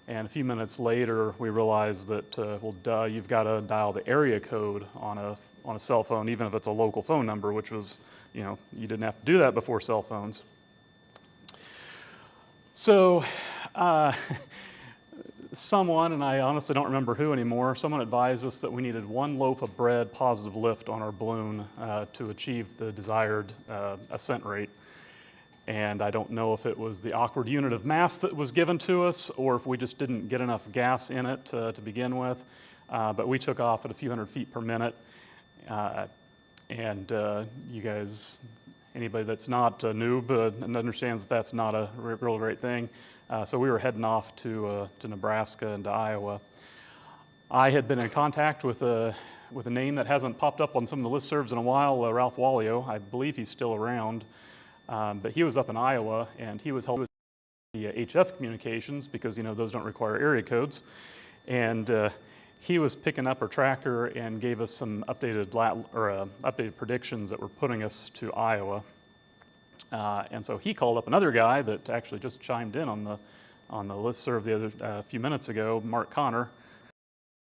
And a few minutes later, we realized that, well, duh, you've got to dial the area code on a cell phone, even if it's a local phone number, which was, you know, you didn't have to do that before cell phones. So someone, and I honestly don't remember who anymore, someone advised us that we needed one loaf of bread positive lift on our balloon to achieve the desired ascent rate. And I don't know if it was the awkward unit of mass that was given to us, or if we just didn't get enough gas in it to begin with. But we took off at a few hundred feet per minute. You guys, anybody that's not a noob and understands that that's not a real great thing. So we were heading off to Nebraska and to Iowa. I had been in contact with a name that hasn't popped up on some of the listservs in a while, Ralph Wallio. I believe he's still around. But he was up in Iowa, and he was helping the HF communications, because, you know, those don't require area codes. And he was picking up our tracker and gave us some updated predictions that were putting us to Iowa. And so he called up another guy that actually just chimed in on the listserv the other few minutes ago, Mark Connor,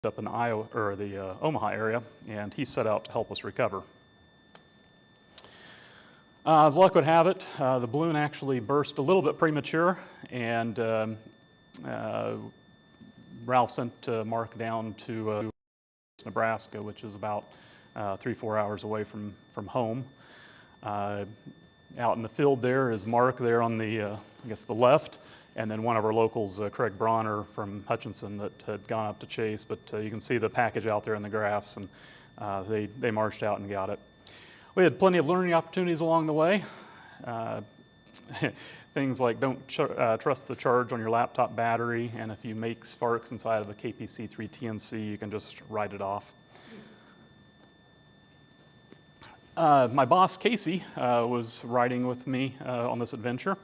up in the Iowa or the Omaha area, and he set out to help us recover. As luck would have it, the balloon actually burst a little bit premature, and Ralph sent Mark down to Nebraska, which is about 3-4 hours away from home. Out in the field there is Mark there on the, I guess the left, and then one of our locals, Craig Bronner from Hutchinson, that had gone up to chase, but you can see the package out there in the grass, and they marched out and got it. We had plenty of learning opportunities along the way. Things like don't trust the charge on your laptop battery, and if you make sparks inside of a KPC3 TNC, you can just write it off. My boss, Casey, was riding with me on this adventure.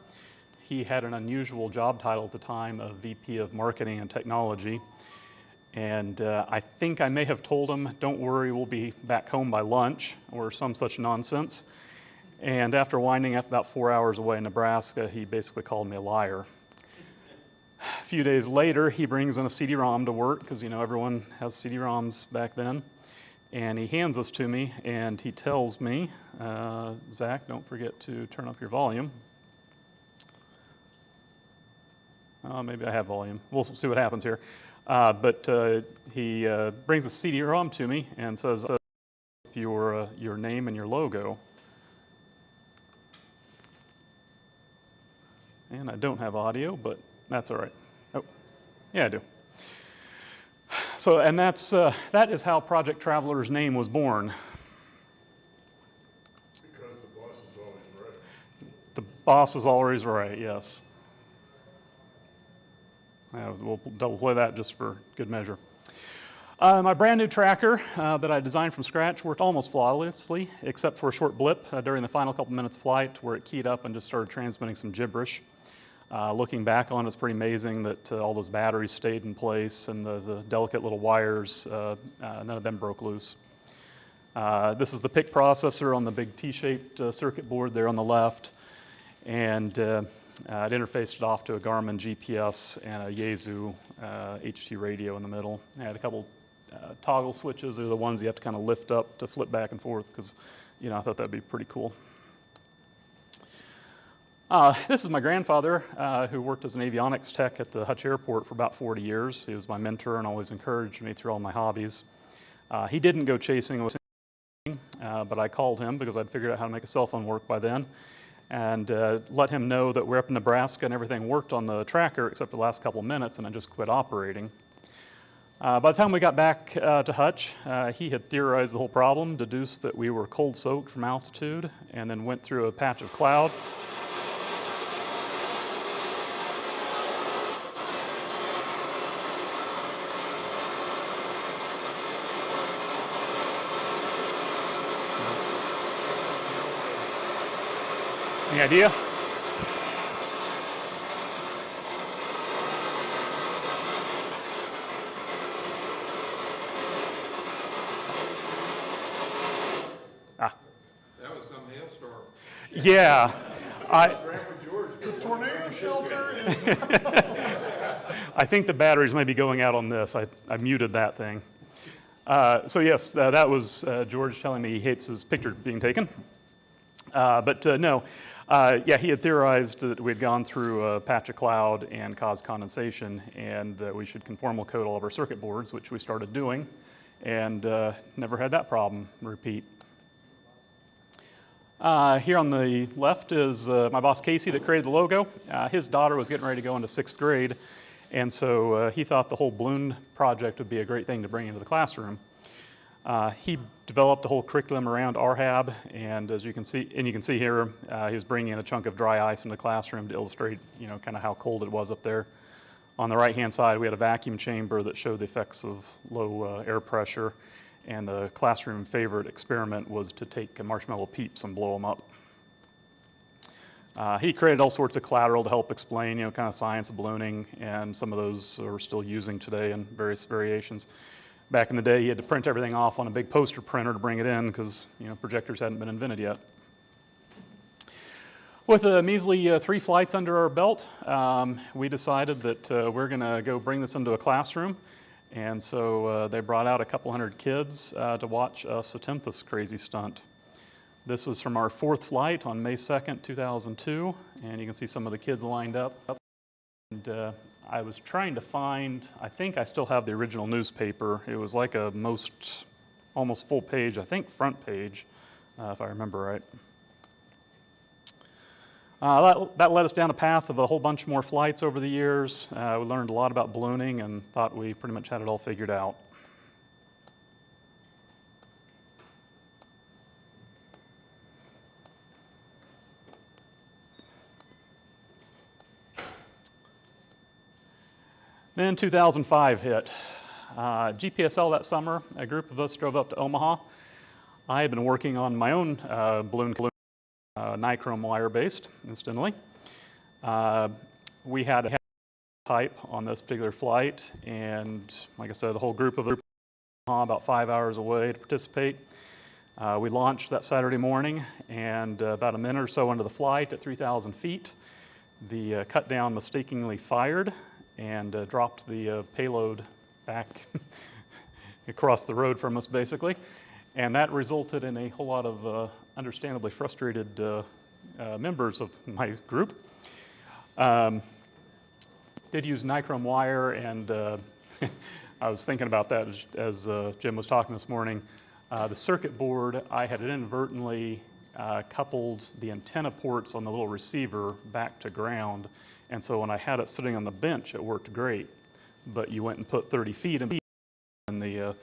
He had an unusual job title at the time of VP of Marketing and Technology. And I think I may have told him, don't worry, we'll be back home by lunch, or some such nonsense. And after winding up about 4 hours away in Nebraska, he basically called me a liar. A few days later, he brings in a CD-ROM to work, because everyone has CD-ROMs back then. And he hands this to me, and he tells me, Zach, don't forget to turn up your volume. Maybe I have volume. We'll see what happens here. But he brings the CD-ROM to me and says, your name and your logo. And I don't have audio, but that's all right. Oh, yeah, I do. So, and that is how Project Traveler's name was born. Because the boss is always right. The boss is always right, yes. We'll double play that just for good measure. My brand new tracker that I designed from scratch worked almost flawlessly, except for a short blip during the final couple minutes of flight where it keyed up and just started transmitting some gibberish. Looking back on it, it's pretty amazing that all those batteries stayed in place and the delicate little wires, none of them broke loose. This is the PIC processor on the big T-shaped circuit board there on the left, and it interfaced it off to a Garmin GPS and a Yaesu HT radio in the middle. I had a couple toggle switches. They're the ones you have to kind of lift up to flip back and forth because, I thought that'd be pretty cool. This is my grandfather, who worked as an avionics tech at the Hutch Airport for about 40 years. He was my mentor and always encouraged me through all my hobbies. He didn't go chasing, but I called him because I'd figured out how to make a cell phone work by then, and let him know that we're up in Nebraska and everything worked on the tracker except for the last couple of minutes, and I just quit operating. By the time we got back to Hutch, he had theorized the whole problem, deduced that we were cold soaked from altitude, and then went through a patch of cloud. Any idea? That was some hailstorm. Yeah. Grandpa George. The tornado shelter is. I think the batteries may be going out on this. I muted that thing. So yes, that was George telling me he hates his picture being taken. No, yeah, he had theorized that we had gone through a patch of cloud and caused condensation, and that we should conformal code all of our circuit boards, which we started doing, and never had that problem repeat. Here on the left is my boss Casey that created the logo. His daughter was getting ready to go into 6th grade, and so he thought the whole balloon project would be a great thing to bring into the classroom. He developed a whole curriculum around RHAB, and as you can see, here, he was bringing in a chunk of dry ice into the classroom to illustrate, kind of how cold it was up there. On the right-hand side, we had a vacuum chamber that showed the effects of low air pressure, and the classroom favorite experiment was to take marshmallow peeps and blow them up. He created all sorts of collateral to help explain, kind of science of ballooning, and some of those we're still using today in various variations. Back in the day, you had to print everything off on a big poster printer to bring it in because projectors hadn't been invented yet. With a measly 3 flights under our belt, we decided that we're going to go bring this into a classroom. And so they brought out a couple hundred kids to watch us attempt this crazy stunt. This was from our 4th flight on May 2nd, 2002, and you can see some of the kids lined up. And I was trying to find, I think I still have the original newspaper. It was like a almost full page, I think front page, if I remember right. That led us down a path of a whole bunch more flights over the years. We learned a lot about ballooning and thought we pretty much had it all figured out. Then 2005 hit. Gpsl that summer, a group of us drove up to Omaha. I had been working on my own balloon, nichrome wire based, incidentally. We had a type on this particular flight, and like I said, the whole group of us about 5 hours away to participate. We launched that Saturday morning, and about a minute or so into the flight at 3,000 feet, the cut down mistakenly fired and dropped the payload back across the road from us, basically. And that resulted in a whole lot of understandably frustrated members of my group. Did use nichrome wire, and I was thinking about that as Jim was talking this morning. The circuit board, I had inadvertently coupled the antenna ports on the little receiver back to ground, and so when I had it sitting on the bench, it worked great. But you went and put 30 feet in the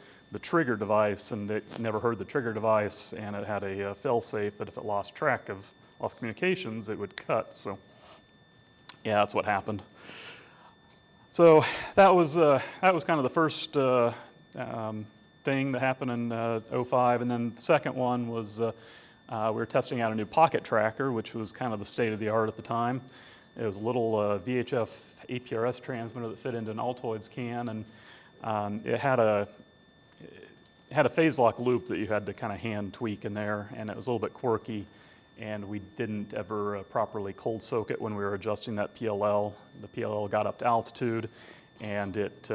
trigger device, and it never heard the trigger device, and it had a fail-safe that if it lost communications, it would cut. So yeah, that's what happened. So that was kind of the first thing that happened in 05, and then the second one was we were testing out a new pocket tracker, which was kind of the state of the art at the time. It was a little VHF APRS transmitter that fit into an Altoids can, and it had a phase lock loop that you had to kind of hand tweak in there, and it was a little bit quirky, and we didn't ever properly cold soak it when we were adjusting that PLL. The PLL got up to altitude, and it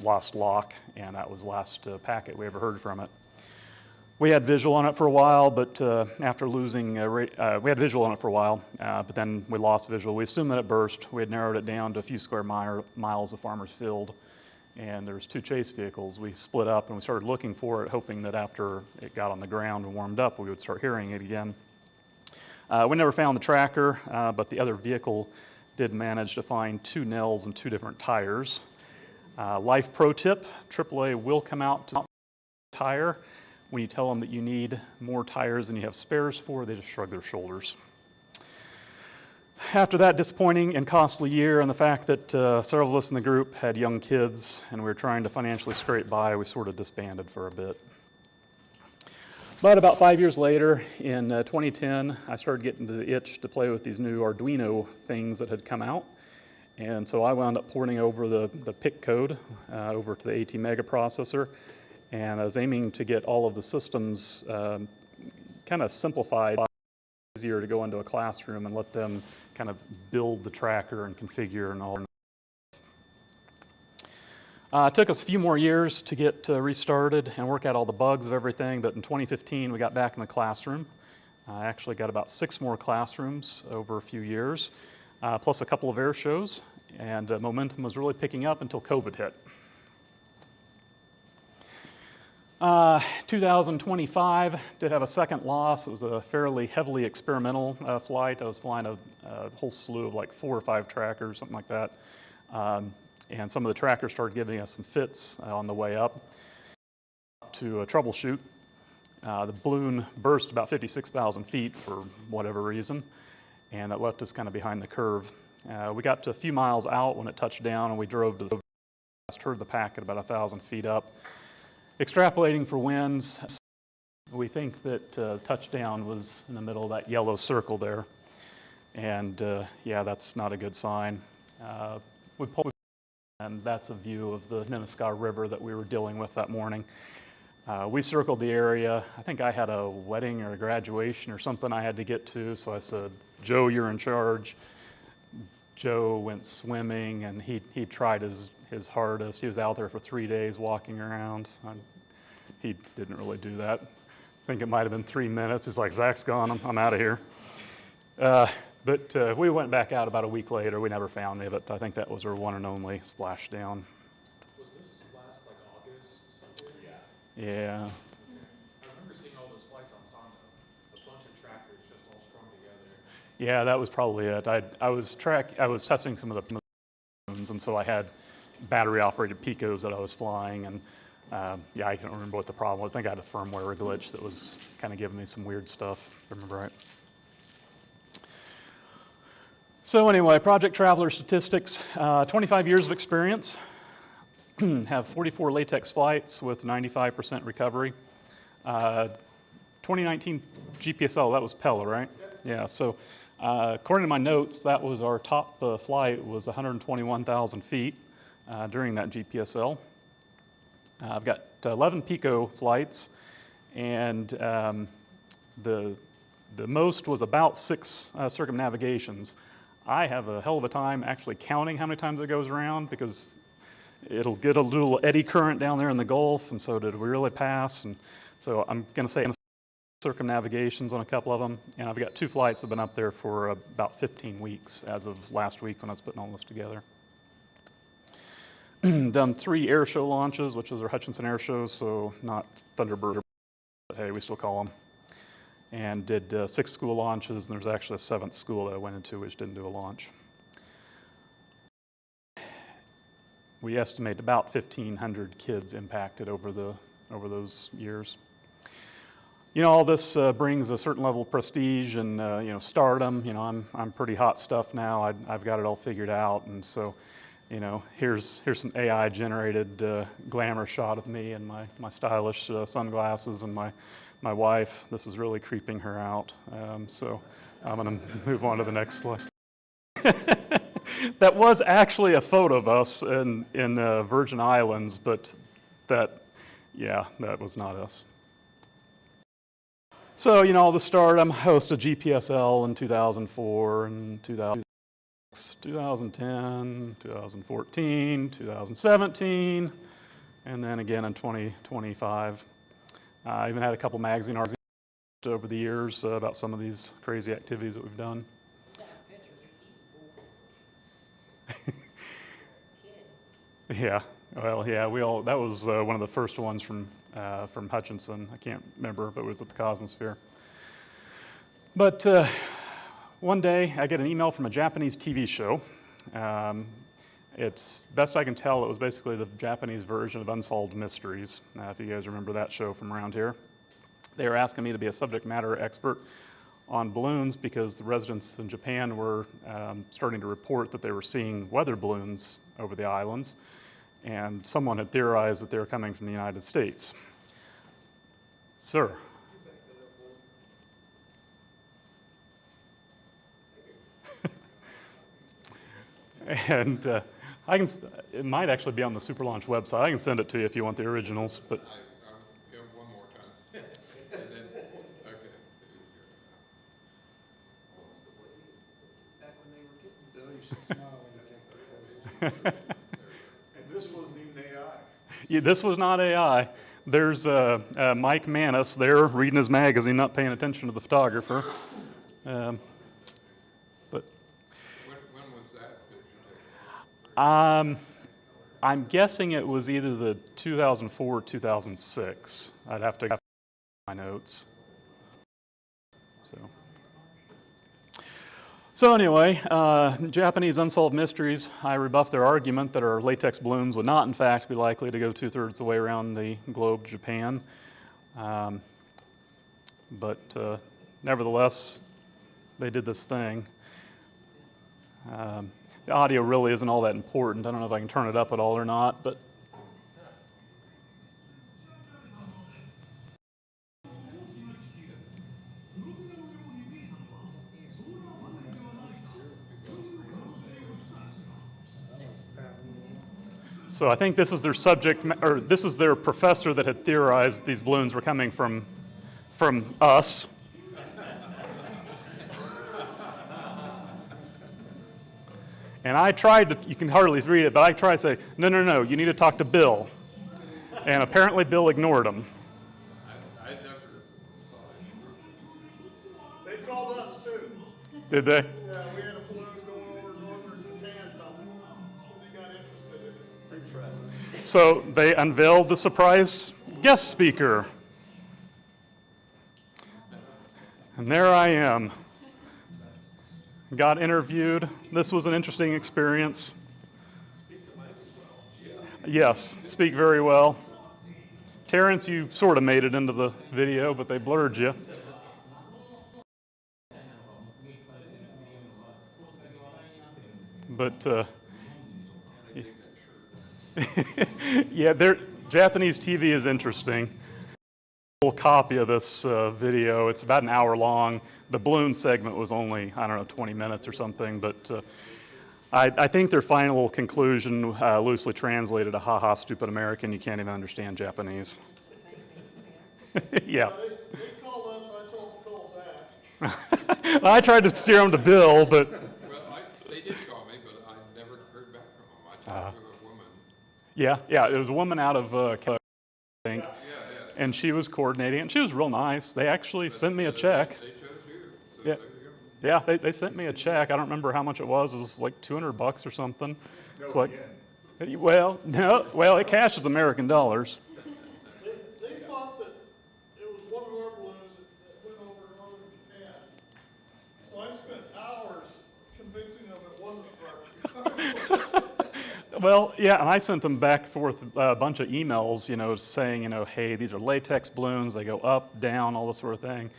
lost lock, and that was the last packet we ever heard from it. We had visual on it for a while, but after losing, we had visual on it for a while, but then we lost visual. We assumed that it burst. We had narrowed it down to a few square miles of farmer's field, and there was 2 chase vehicles. We split up and we started looking for it, hoping that after it got on the ground and warmed up, we would start hearing it again. We never found the tracker, but the other vehicle did manage to find 2 nails and 2 different tires. Life pro tip, AAA will come out to the tire. When you tell them that you need more tires than you have spares for, they just shrug their shoulders. After that disappointing and costly year, and the fact that several of us in the group had young kids and we were trying to financially scrape by, we sort of disbanded for a bit. But about 5 years later, in 2010, I started getting the itch to play with these new Arduino things that had come out. And so I wound up porting over the PIC code over to the AT Mega processor. And I was aiming to get all of the systems kind of simplified, easier to go into a classroom and let them kind of build the tracker and configure and all. It took us a few more years to get restarted and work out all the bugs of everything, but in 2015 we got back in the classroom. I actually got about 6 more classrooms over a few years, plus a couple of air shows, and momentum was really picking up until COVID hit. 2025 did have a second loss. It was a fairly heavily experimental flight. I was flying a whole slew of like 4 or 5 trackers, something like that. And some of the trackers started giving us some fits on the way up to troubleshoot. The balloon burst about 56,000 feet for whatever reason, and that left us kind of behind the curve. We got to a few miles out when it touched down, and we drove to the heard the packet about 1,000 feet up. Extrapolating for winds, we think that touchdown was in the middle of that yellow circle there. And yeah, that's not a good sign. We pulled, and that's a view of the Nenaska River that we were dealing with that morning. We circled the area. I think I had a wedding or a graduation or something I had to get to, so I said, Joe, you're in charge. Joe went swimming, and he tried his hardest. He was out there for 3 days walking around. He didn't really do that think it might have been 3 minutes. He's like, Zach's gone, I'm out of here. But we went back out about a week later. We never found any of it. I think that was our one and only splashdown. Was this last like August? Yeah. I remember seeing all those flights on Sonda, a bunch of trackers just all strung together. Yeah, that was probably it. I was testing some of the balloons, and so I had battery-operated Picos that I was flying, and yeah, I can't remember what the problem was. I think I had a firmware glitch that was kind of giving me some weird stuff, if I remember right. So anyway, Project Traveler statistics, 25 years of experience, have 44 latex flights with 95% recovery. 2019 Gpsl, that was Pella, right? Yeah, so according to my notes, that was our top flight was 121,000 feet during that Gpsl. I've got 11 Pico flights, and the most was about 6 circumnavigations. I have a hell of a time actually counting how many times it goes around because it'll get a little eddy current down there in the Gulf, and so did we really pass? And so I'm going to say circumnavigations on a couple of them, and I've got 2 flights that have been up there for about 15 weeks as of last week when I was putting all this together. Done 3 air show launches, which is our Hutchinson air shows, so not Thunderbird, but hey, we still call them. And did 6 school launches, and there's actually a 7th school that I went into which didn't do a launch. We estimate about 1,500 kids impacted over those years. You know, all this brings a certain level of prestige and you know, stardom. You know, I'm pretty hot stuff now. I've got it all figured out, and so, you know, here's some AI generated glamour shot of me and my stylish sunglasses and my wife. This is really creeping her out. So I'm going to move on to the next slide. That was actually a photo of us in Virgin Islands, but that was not us. So, you know, all the stardom, hosted Gpsl in 2004 and 2010, 2014, 2017, and then again in 2025. I even had a couple magazine articles over the years about some of these crazy activities that we've done. Yeah, well, yeah, that was one of the first ones from Hutchinson. I can't remember, but it was at the Cosmosphere. But one day I get an email from a Japanese TV show. It's best I can tell, it was basically the Japanese version of Unsolved Mysteries, if you guys remember that show from around here. They were asking me to be a subject matter expert on balloons because the residents in Japan were starting to report that they were seeing weather balloons over the islands, and someone had theorized that they were coming from the United States. Sir? And it might actually be on the Super Launch website. I can send it to you if you want the originals, but. I'll give one more time. And then, okay. Back when they were kittens. Bill, you should smile when you take the photos. And this wasn't even AI. Yeah, this was not AI. There's Mike Manis there reading his magazine, not paying attention to the photographer. But When was that picture taken? I'm guessing it was either the 2004 or 2006. I'd have to get my notes. So anyway, Japanese Unsolved Mysteries, I rebuffed their argument that our latex balloons would not in fact be likely to go 2/3 the way around the globe, Japan. But nevertheless, they did this thing. The audio really isn't all that important. I don't know if I can turn it up at all or not, but so I think this is their subject, or this is their professor that had theorized these balloons were coming from us. And I tried to, you can hardly read it, but I tried to say, no, you need to talk to Bill. And apparently Bill ignored him. I never They called us too. Did they? Yeah, we had a balloon going over northern Japan, they got interested in it. Free press. So they unveiled the surprise guest speaker. And there I am. Got interviewed. This was an interesting experience. Yes, speak very well. Terrence, you sort of made it into the video, but they blurred you. But yeah, Japanese TV is interesting. A full copy of this video. It's about an hour long. The balloon segment was only, I don't know, 20 minutes or something, but I think their final conclusion, loosely translated, a haha, stupid American, you can't even understand Japanese. Yeah. They called us, I told them to call Zach. I tried to steer them to Bill, but... Well, they did call me, but I never heard back from them. I talked to a woman. Yeah, it was a woman out of, I think, and she was coordinating it, and she was real nice. They actually sent me a check. They chose you, so Yeah. there you go. Yeah, they sent me a check. I don't remember how much it was. It was like $200 or something. It's like, well, no, well, it cashes American dollars. They thought that it was one of our balloons that went over northern Japan. So I spent hours convincing them it wasn't our. Well, yeah, and I sent them back and forth a bunch of emails, saying, hey, these are latex balloons. They go up, down, all this sort of thing.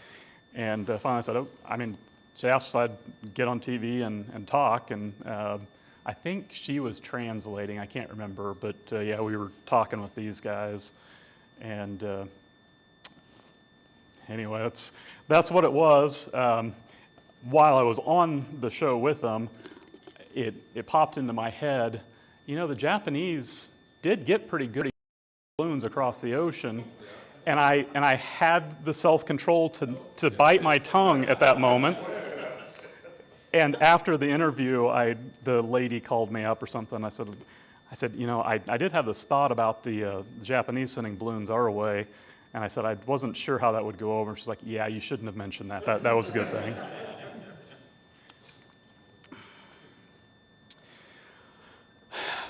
And finally I said, she asked if I'd get on TV and talk, and I think she was translating, I can't remember, but yeah, we were talking with these guys, and anyway, that's what it was. While I was on the show with them, it popped into my head, the Japanese did get pretty good balloons across the ocean, and I had the self-control to bite my tongue at that moment. And after the interview, the lady called me up or something. I said, I did have this thought about the Japanese sending balloons our way, and I said I wasn't sure how that would go over. And she's like, yeah, you shouldn't have mentioned that. That was a good thing.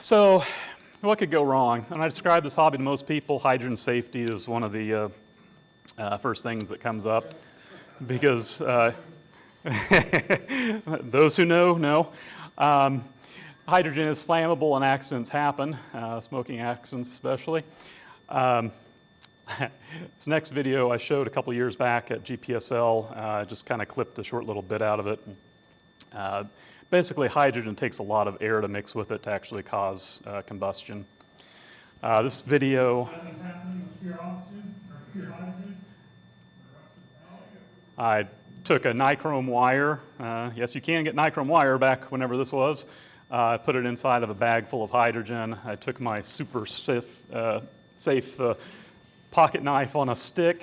So, what could go wrong? And I describe this hobby to most people. Hydrogen safety is one of the first things that comes up, because those who know. Hydrogen is flammable and accidents happen, smoking accidents especially. This next video I showed a couple years back at Gpsl, just kind of clipped a short little bit out of it. Basically, hydrogen takes a lot of air to mix with it to actually cause combustion. This video, I took a nichrome wire. Yes, you can get nichrome wire back whenever this was. I put it inside of a bag full of hydrogen. I took my super safe pocket knife on a stick,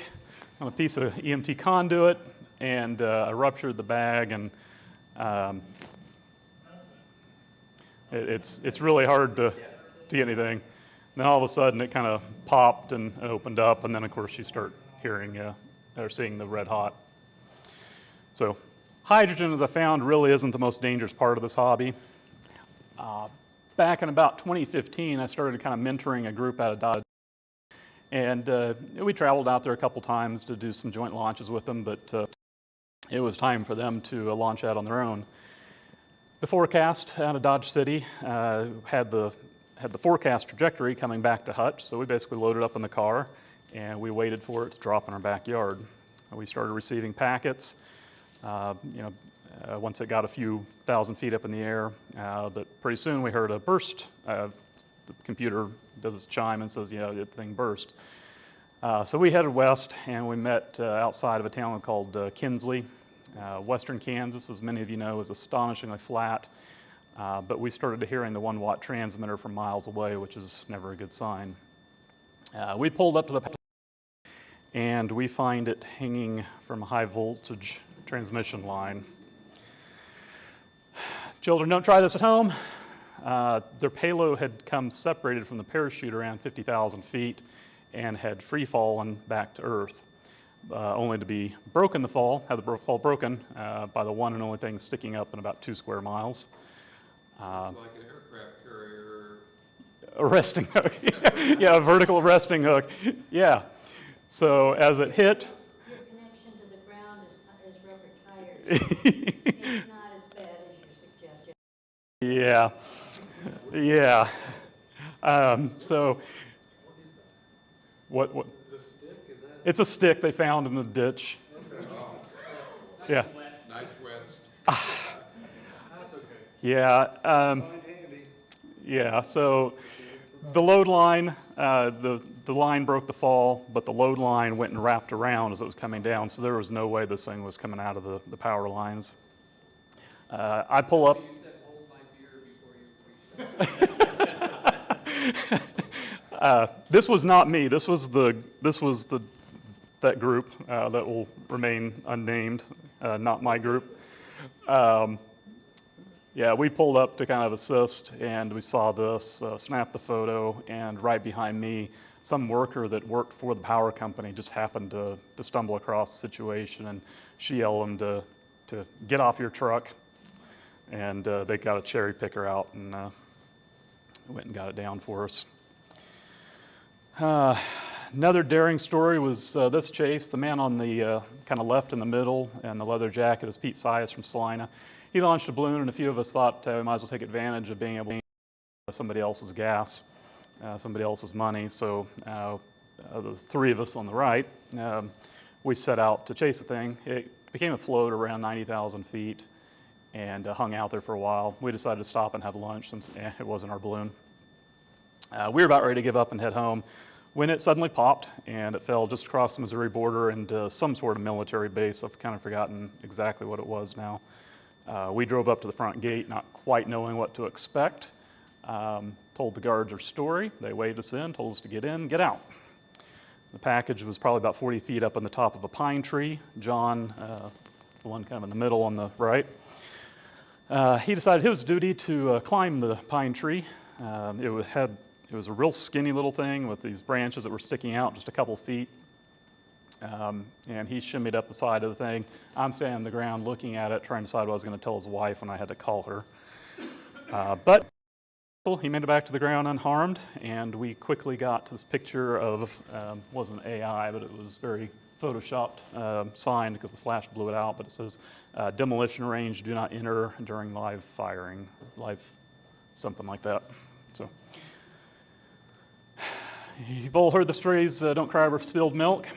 on a piece of EMT conduit, and I ruptured the bag, and it's really hard to get anything. And then all of a sudden it kind of popped and opened up, and then of course you start hearing or seeing the red hot. So hydrogen, as I found, really isn't the most dangerous part of this hobby. Back in about 2015, I started kind of mentoring a group out of Dodge. And we traveled out there a couple times to do some joint launches with them, but it was time for them to launch out on their own. The forecast out of Dodge City had the forecast trajectory coming back to Hutch, so we basically loaded up in the car and we waited for it to drop in our backyard. We started receiving packets. Once it got a few thousand feet up in the air, but pretty soon we heard a burst. The computer does its chime and says, the thing burst. So we headed west, and we met outside of a town called Kinsley. Western Kansas, as many of you know, is astonishingly flat, but we started hearing the 1-watt transmitter from miles away, which is never a good sign. We pulled up to the and we find it hanging from a high voltage transmission line. Children, don't try this at home. Their payload had come separated from the parachute around 50,000 feet and had free fallen back to Earth. only to be broken the fall, had the fall broken by the one and only thing sticking up in about 2 square miles. It's like an aircraft carrier. A resting hook. Yeah, a vertical resting hook. Yeah. So as it hit. Your connection to the ground is rubber tires. It's not as bad as your suggestion. Yeah. Yeah. So what? The stick, is that? It's a stick they found in the ditch. Oh. Yeah. Nice wet. That's okay. Yeah. Find handy. Yeah. So the load line, the line broke the fall, but the load line went and wrapped around as it was coming down. So there was no way this thing was coming out of the power lines. I pull up. This was not me. This was that group that will remain unnamed, not my group. Yeah, we pulled up to kind of assist, and we saw this, snapped the photo, and right behind me, some worker that worked for the power company just happened to stumble across the situation, and she yelled him to get off your truck, and they got a cherry picker out and went and got it down for us. Another daring story was this chase. The man on the kind of left in the middle and the leather jacket is Pete Sias from Salina. He launched a balloon, and a few of us thought we might as well take advantage of being able to use somebody else's gas, somebody else's money. So the three of us on the right, we set out to chase the thing. It became afloat around 90,000 feet and hung out there for a while. We decided to stop and have lunch since it wasn't our balloon. We were about ready to give up and head home when it suddenly popped, and it fell just across the Missouri border into some sort of military base. I've kind of forgotten exactly what it was now. We drove up to the front gate, not quite knowing what to expect. Told the guards our story. They waved us in, told us to get in, get out. The package was probably about 40 feet up on the top of a pine tree. John, the one kind of in the middle on the right, he decided it was duty to climb the pine tree. It was a real skinny little thing with these branches that were sticking out just a couple feet. And he shimmied up the side of the thing. I'm standing on the ground looking at it, trying to decide what I was going to tell his wife when I had to call her. But he made it back to the ground unharmed, and we quickly got to this picture of, wasn't AI, but it was very photoshopped sign because the flash blew it out, but it says, demolition range, do not enter during live firing, live something like that. So you've all heard the phrase, don't cry over spilled milk.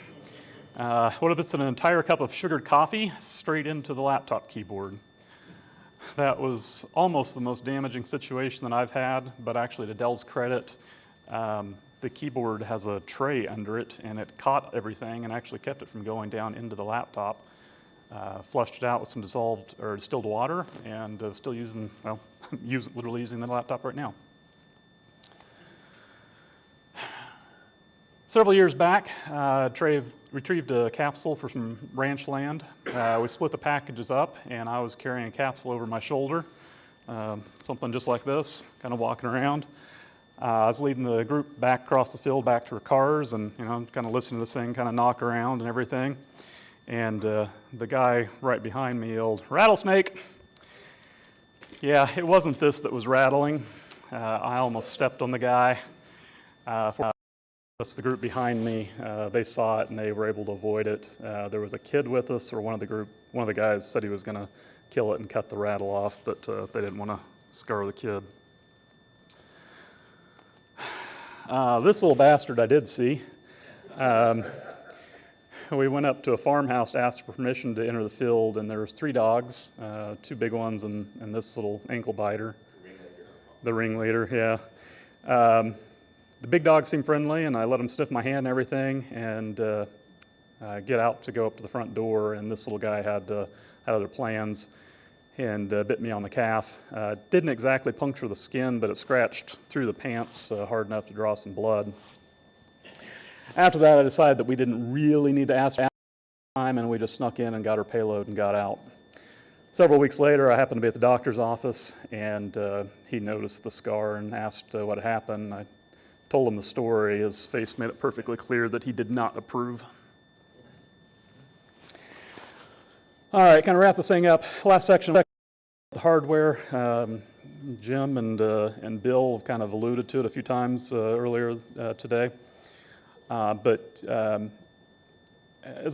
What if it's an entire cup of sugared coffee straight into the laptop keyboard? That was almost the most damaging situation that I've had, but actually to Dell's credit, the keyboard has a tray under it, and it caught everything and actually kept it from going down into the laptop. Flushed it out with some distilled water, and still using, well, literally using the laptop right now. Several years back, Trey retrieved a capsule for some ranch land. We split the packages up, and I was carrying a capsule over my shoulder, something just like this, kind of walking around. I was leading the group back across the field, back to our cars, and kind of listening to this thing kind of knock around and everything. And the guy right behind me yelled, "Rattlesnake!" Yeah, it wasn't this that was rattling. I almost stepped on the guy. The group behind me, they saw it and they were able to avoid it. There was a kid with us, or one of the guys said he was going to kill it and cut the rattle off, but they didn't want to scar the kid. This little bastard I did see. We went up to a farmhouse to ask for permission to enter the field, and there was 3 dogs, 2 big ones and this little ankle biter. The ringleader, yeah. The big dog seemed friendly, and I let him sniff my hand and everything, and get out to go up to the front door, and this little guy had other plans and bit me on the calf. Didn't exactly puncture the skin, but it scratched through the pants hard enough to draw some blood. After that, I decided that we didn't really need to ask for time, and we just snuck in and got our payload and got out. Several weeks later, I happened to be at the doctor's office, and he noticed the scar and asked what happened. I told him the story. His face made it perfectly clear that he did not approve. All right, kind of wrap this thing up. Last section, the hardware. Jim and Bill have kind of alluded to it a few times earlier today. As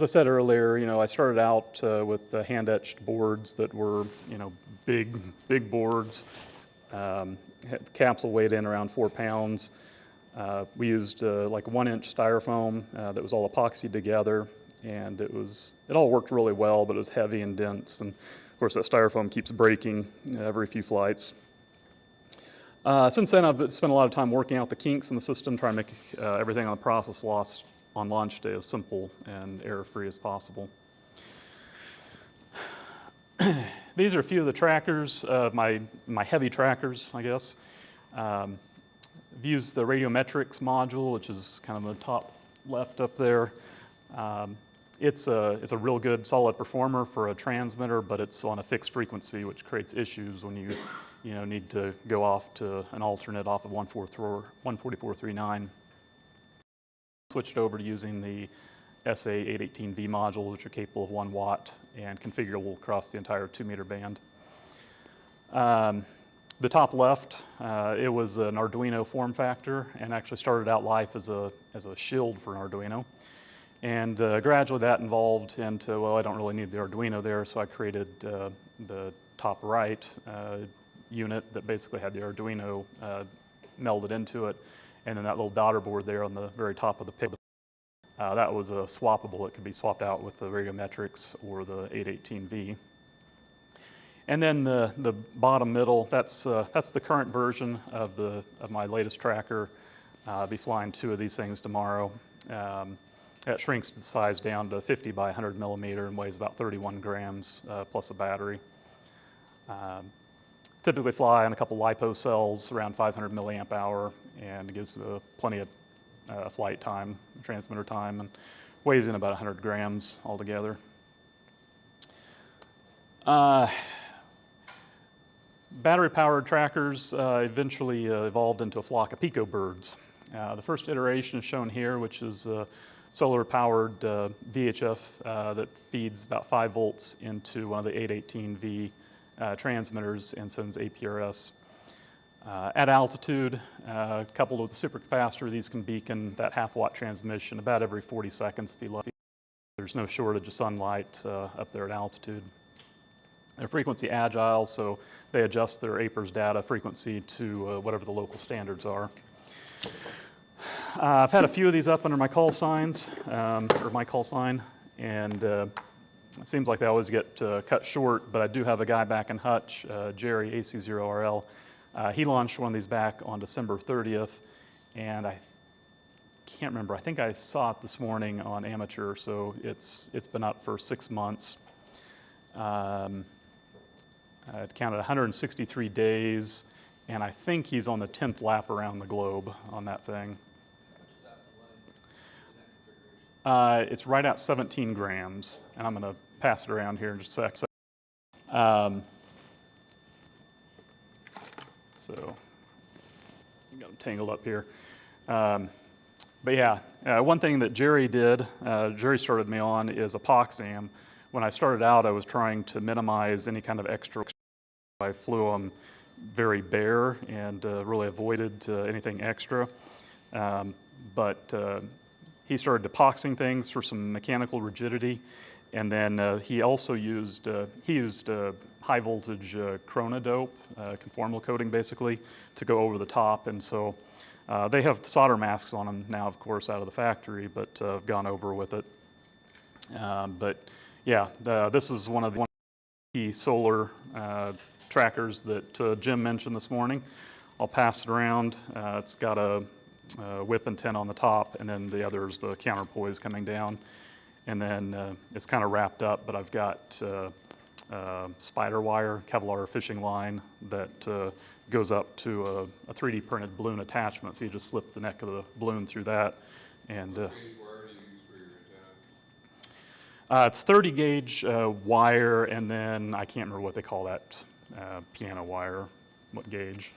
I said earlier, I started out with hand-etched boards that were, big boards. The capsule weighed in around 4 pounds. We used like 1-inch styrofoam that was all epoxied together, and it all worked really well, but it was heavy and dense. And of course, that styrofoam keeps breaking every few flights. Since then, I've spent a lot of time working out the kinks in the system, trying to make everything on the process loss on launch day as simple and error-free as possible. These are a few of the trackers, my heavy trackers, I guess. I've used the radiometrics module, which is kind of in the top left up there. It's a real good, solid performer for a transmitter, but it's on a fixed frequency, which creates issues when you need to go off to an alternate off of 144.39. Switched over to using the SA818V modules, which are capable of 1 watt and configurable across the entire 2-meter band. The top left, it was an Arduino form factor and actually started out life as a shield for an Arduino. And gradually that evolved into, well, I don't really need the Arduino there, so I created the top right unit that basically had the Arduino melded into it, and then that little daughter board there on the very top of the pig. That was swappable. It could be swapped out with the radiometrics or the 818V. And then the bottom middle, that's the current version of my latest tracker. I'll be flying 2 of these things tomorrow. That shrinks the size down to 50 by 100 millimeter and weighs about 31 grams plus a battery. Typically fly on a couple LiPo cells around 500 milliamp hour, and it gives plenty of flight time, transmitter time, and weighs in about 100 grams altogether. Battery-powered trackers eventually evolved into a flock of Pico birds. The first iteration is shown here, which is solar-powered VHF that feeds about 5 volts into one of the 818V transmitters and sends APRS. At altitude, coupled with the supercapacitor, these can beacon that half-watt transmission about every 40 seconds if you lucky. There's no shortage of sunlight up there at altitude. They're frequency agile, so they adjust their APRS data frequency to whatever the local standards are. I've had a few of these up under my call signs, or my call sign, and it seems like they always get cut short, but I do have a guy back in Hutch, Jerry, AC0RL. He launched one of these back on December 30th, and I can't remember. I think I saw it this morning on Amateur, so it's been up for 6 months. It counted 163 days, and I think he's on the 10th lap around the globe on that thing. It's right at 17 grams, and I'm going to pass it around here in just a sec. So you got them tangled up here. But yeah, one thing that Jerry did, Jerry started me on, is a POXAM. When I started out, I was trying to minimize any kind of extra. I flew them very bare and really avoided anything extra. But he started epoxying things for some mechanical rigidity, and then he also used high voltage chronodope, conformal coating basically, to go over the top. And so they have solder masks on them now, of course, out of the factory, but I've gone over with it. But yeah, this is one of the key solar trackers that Jim mentioned this morning. I'll pass it around. It's got a whip antenna on the top, and then the other is the counterpoise coming down. And then it's kind of wrapped up, but I've got spider wire, Kevlar fishing line that goes up to a 3D printed balloon attachment. So you just slip the neck of the balloon through that. And it's 30 gauge wire, and then I can't remember what they call that piano wire, what gauge.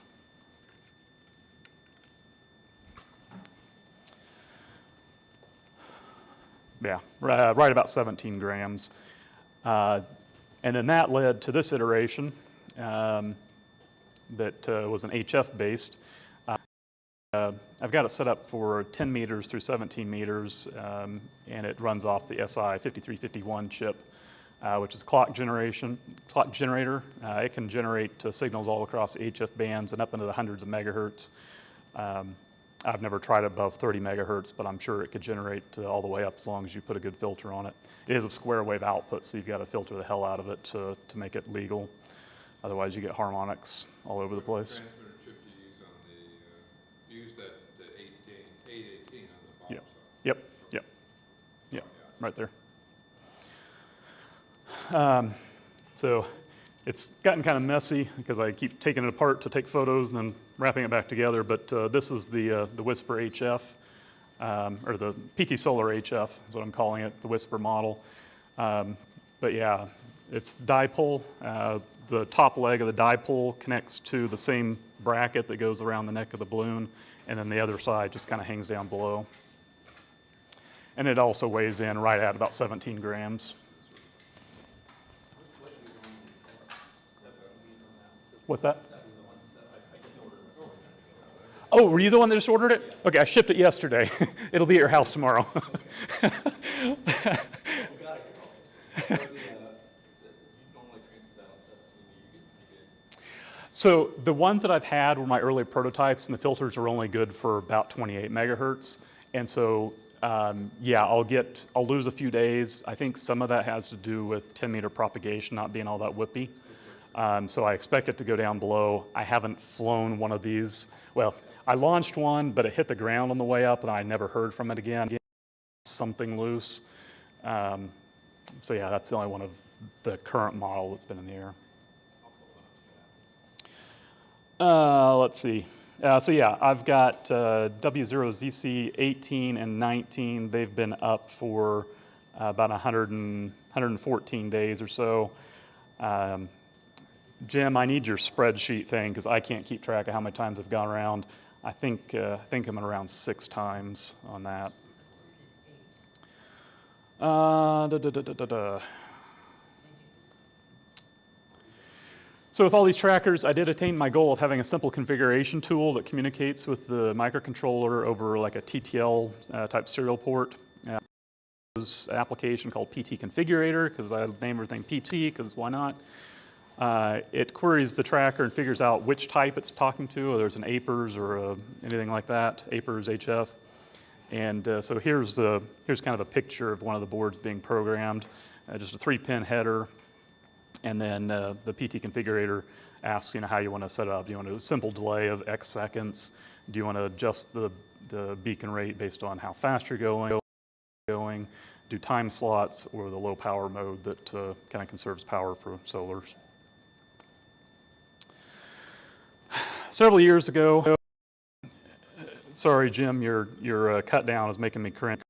Yeah, right about 17 grams. And then that led to this iteration that was an HF based. I've got it set up for 10 meters through 17 meters, and it runs off the SI 5351 chip, which is a clock generator. It can generate signals all across the HF bands and up into the hundreds of megahertz. I've never tried it above 30 megahertz, but I'm sure it could generate all the way up as long as you put a good filter on it. It is a square wave output, so you've got to filter the hell out of it to make it legal. Otherwise, you get harmonics all over the place. Transmitter chip to use on the, use that the 818 on the bottom side. Yep, right there. So it's gotten kind of messy because I keep taking it apart to take photos and then wrapping it back together, but this is the Whisper HF, or the PT Solar HF is what I'm calling it, the Whisper model. But yeah, it's dipole. The top leg of the dipole connects to the same bracket that goes around the neck of the balloon, and then the other side just kind of hangs down below. And it also weighs in right at about 17 grams. What's that? Oh, were you the one that just ordered it? Okay, I shipped it yesterday. It'll be at your house tomorrow. So the ones that I've had were my early prototypes, and the filters are only good for about 28 megahertz. And so, yeah, I'll lose a few days. I think some of that has to do with 10-meter propagation not being all that whippy. So I expect it to go down below. I haven't flown one of these. Well, I launched one, but it hit the ground on the way up, and I never heard from it again. Something loose. So yeah, that's the only one of the current model that's been in the air. Let's see. So yeah, I've got W0ZC 18 and 19. They've been up for about 114 days or so. Jim, I need your spreadsheet thing because I can't keep track of how many times I've gone around. I think I'm around 6 times on that. So with all these trackers, I did attain my goal of having a simple configuration tool that communicates with the microcontroller over like a TTL type serial port. There's an application called PT Configurator because I named everything PT because why not? It queries the tracker and figures out which type it's talking to, whether it's an APERS or anything like that, APERS, HF. And so here's kind of a picture of one of the boards being programmed, just a 3-pin header. And then the PT configurator asks, how you want to set it up. Do you want a simple delay of X seconds? Do you want to adjust the beacon rate based on how fast you're going? Do time slots or the low power mode that kind of conserves power for solars? Several years ago, sorry Jim, your cut down is making me cringe.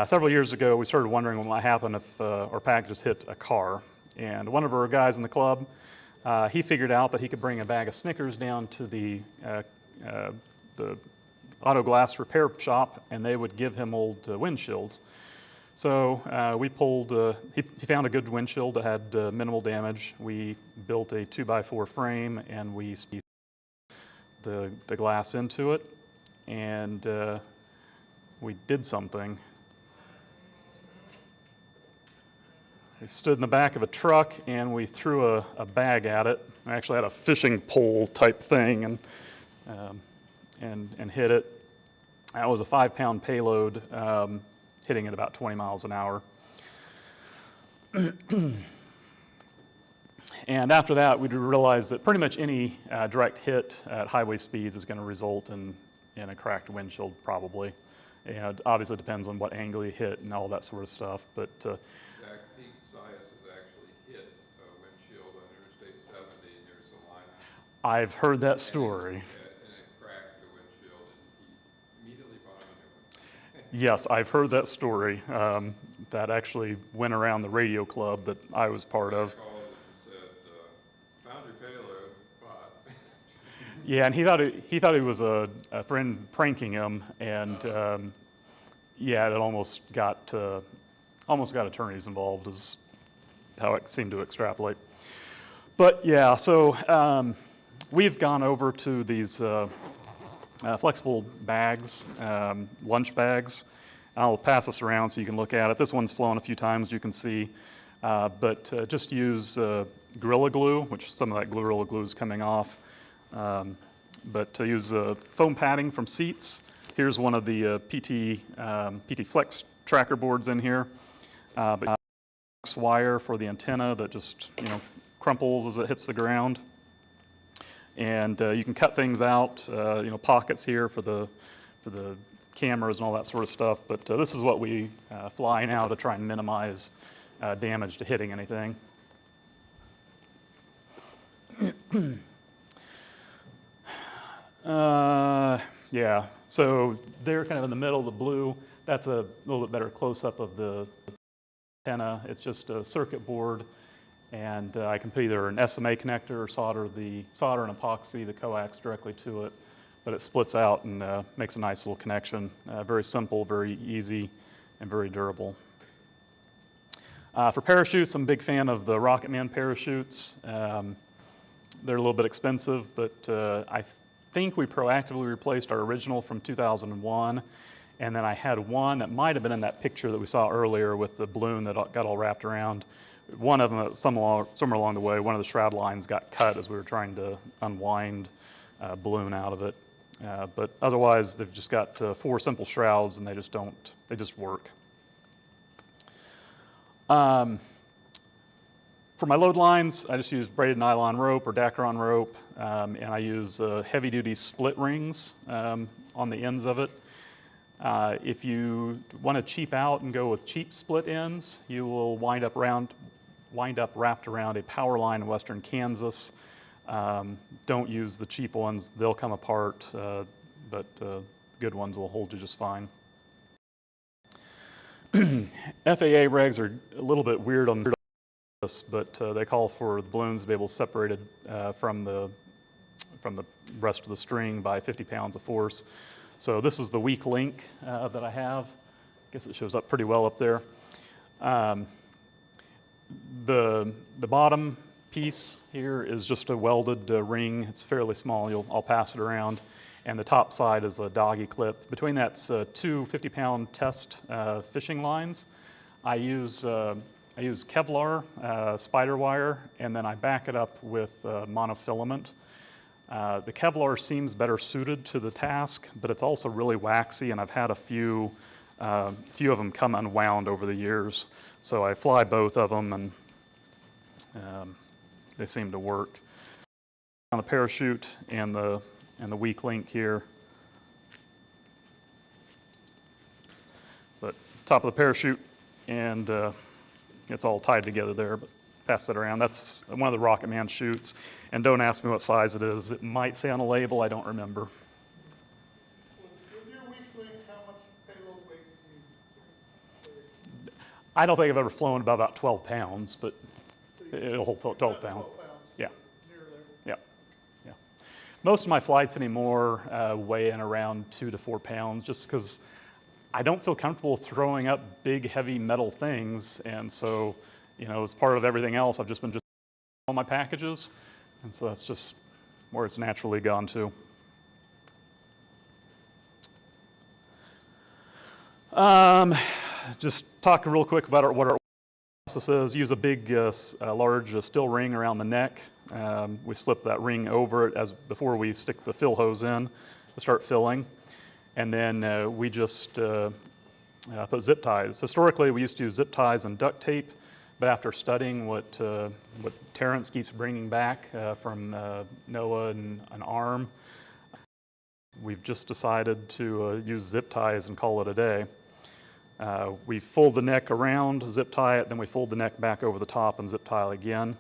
Several years ago, we started wondering what might happen if our packages hit a car. And one of our guys in the club, he figured out that he could bring a bag of Snickers down to the auto glass repair shop, and they would give him old windshields. So we pulled, he found a good windshield that had minimal damage. We built a 2x4 frame, and we spliced the glass into it, and we did something. We stood in the back of a truck and we threw a bag at it. I actually had a fishing pole type thing and hit it. That was a 5-pound payload hitting at about 20 miles an hour. And after that, we realized that pretty much any direct hit at highway speeds is going to result in a cracked windshield probably. It obviously depends on what angle you hit and all that sort of stuff, but I've heard that story. And it cracked the windshield, and he immediately bought a new one. Yes, I've heard that story. That actually went around the radio club that I was part of. I called and said, found your payload, but... Yeah, and he thought he was a friend pranking him, and yeah, it almost got attorneys involved. how it seemed to extrapolate. But yeah, so we've gone over to these flexible bags, lunch bags. I'll pass this around so you can look at it. This one's flown a few times, you can see. But just use Gorilla Glue, which some of that Gorilla Glue is coming off. But to use foam padding from seats. Here's one of the PT Flex tracker boards in here. But wire for the antenna that just crumples as it hits the ground. And you can cut things out, pockets here for the cameras and all that sort of stuff. But this is what we fly now to try and minimize damage to hitting anything. Yeah, so they're kind of in the middle of the blue. That's a little bit better close-up of the antenna. It's just a circuit board, and I can put either an SMA connector or solder and epoxy the coax directly to it, but it splits out and makes a nice little connection. Very simple, very easy, and very durable. For parachutes, I'm a big fan of the Rocket Man parachutes. They're a little bit expensive, but I think we proactively replaced our original from 2001. And then I had one that might have been in that picture that we saw earlier with the balloon that got all wrapped around. One of them, somewhere along the way, one of the shroud lines got cut as we were trying to unwind a balloon out of it. But otherwise, they've just got 4 simple shrouds, and they just work. For my load lines, I just use braided nylon rope or Dacron rope, and I use heavy-duty split rings on the ends of it. If you want to cheap out and go with cheap split ends, you will wind up wrapped around a power line in western Kansas. Don't use the cheap ones; they'll come apart, but good ones will hold you just fine. FAA regs are a little bit weird on this, but they call for the balloons to be able to separate it from the rest of the string by 50 pounds of force. So this is the weak link that I have. I guess it shows up pretty well up there. The bottom piece here is just a welded ring. It's fairly small. I'll pass it around. And the top side is a doggy clip. Between that's 2 50-pound test fishing lines. I use Kevlar spider wire, and then I back it up with monofilament. The Kevlar seems better suited to the task, but it's also really waxy, and I've had a few of them come unwound over the years. So I fly both of them, and they seem to work. On the parachute and the weak link here. But top of the parachute, and it's all tied together there, but pass that around. That's one of the Rocket Man chutes. And don't ask me what size it is. It might say on a label, I don't remember. With your weak link, how much payload weight do you? I don't think I've ever flown about 12 pounds, but it'll hold 12 pounds. 12 pounds. Yeah. Near there. Yeah. Yeah. Most of my flights anymore weigh in around 2 to 4 pounds, just because I don't feel comfortable throwing up big, heavy metal things. And so, as part of everything else, I've just been all my packages. And so that's just where it's naturally gone to. Just talk real quick about what our process is. Use a big, large steel ring around the neck. We slip that ring over it before we stick the fill hose in to start filling. And then we just put zip ties. Historically, we used to use zip ties and duct tape, but after studying what Terrence keeps bringing back from NOAA and an ARM, we've just decided to use zip ties and call it a day. We fold the neck around, zip tie it, then we fold the neck back over the top and zip tie again.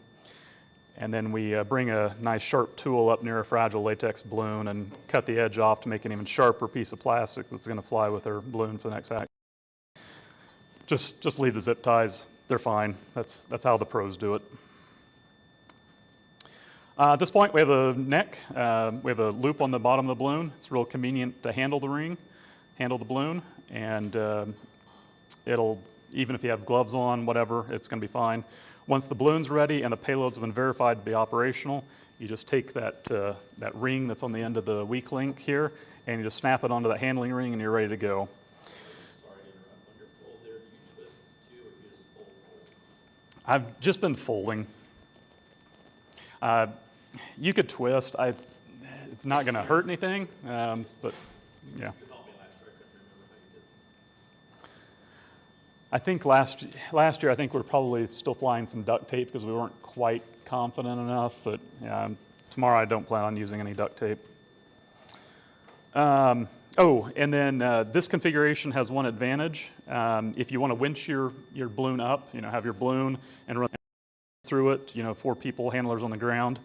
And then we bring a nice sharp tool up near a fragile latex balloon and cut the edge off to make an even sharper piece of plastic that's going to fly with our balloon for the next act. Just leave the zip ties. They're fine. That's how the pros do it. At this point, we have a neck. We have a loop on the bottom of the balloon. It's real convenient to handle the balloon, and it'll, even if you have gloves on, whatever, it's going to be fine. Once the balloon's ready and the payload's been verified to be operational, you just take that, that ring that's on the end of the weak link here, and you just snap it onto that handling ring and you're ready to go. Sorry to interrupt. On your fold there, do you twist too, or do you just fold? I've just been folding. You could twist. It's not going to hurt anything, but yeah. I think last year, I think we're probably still flying some duct tape because we weren't quite confident enough, but tomorrow I don't plan on using any duct tape. Oh, and then this configuration has one advantage. If you want to winch your balloon up, have your balloon and run through it, 4 people, handlers on the ground,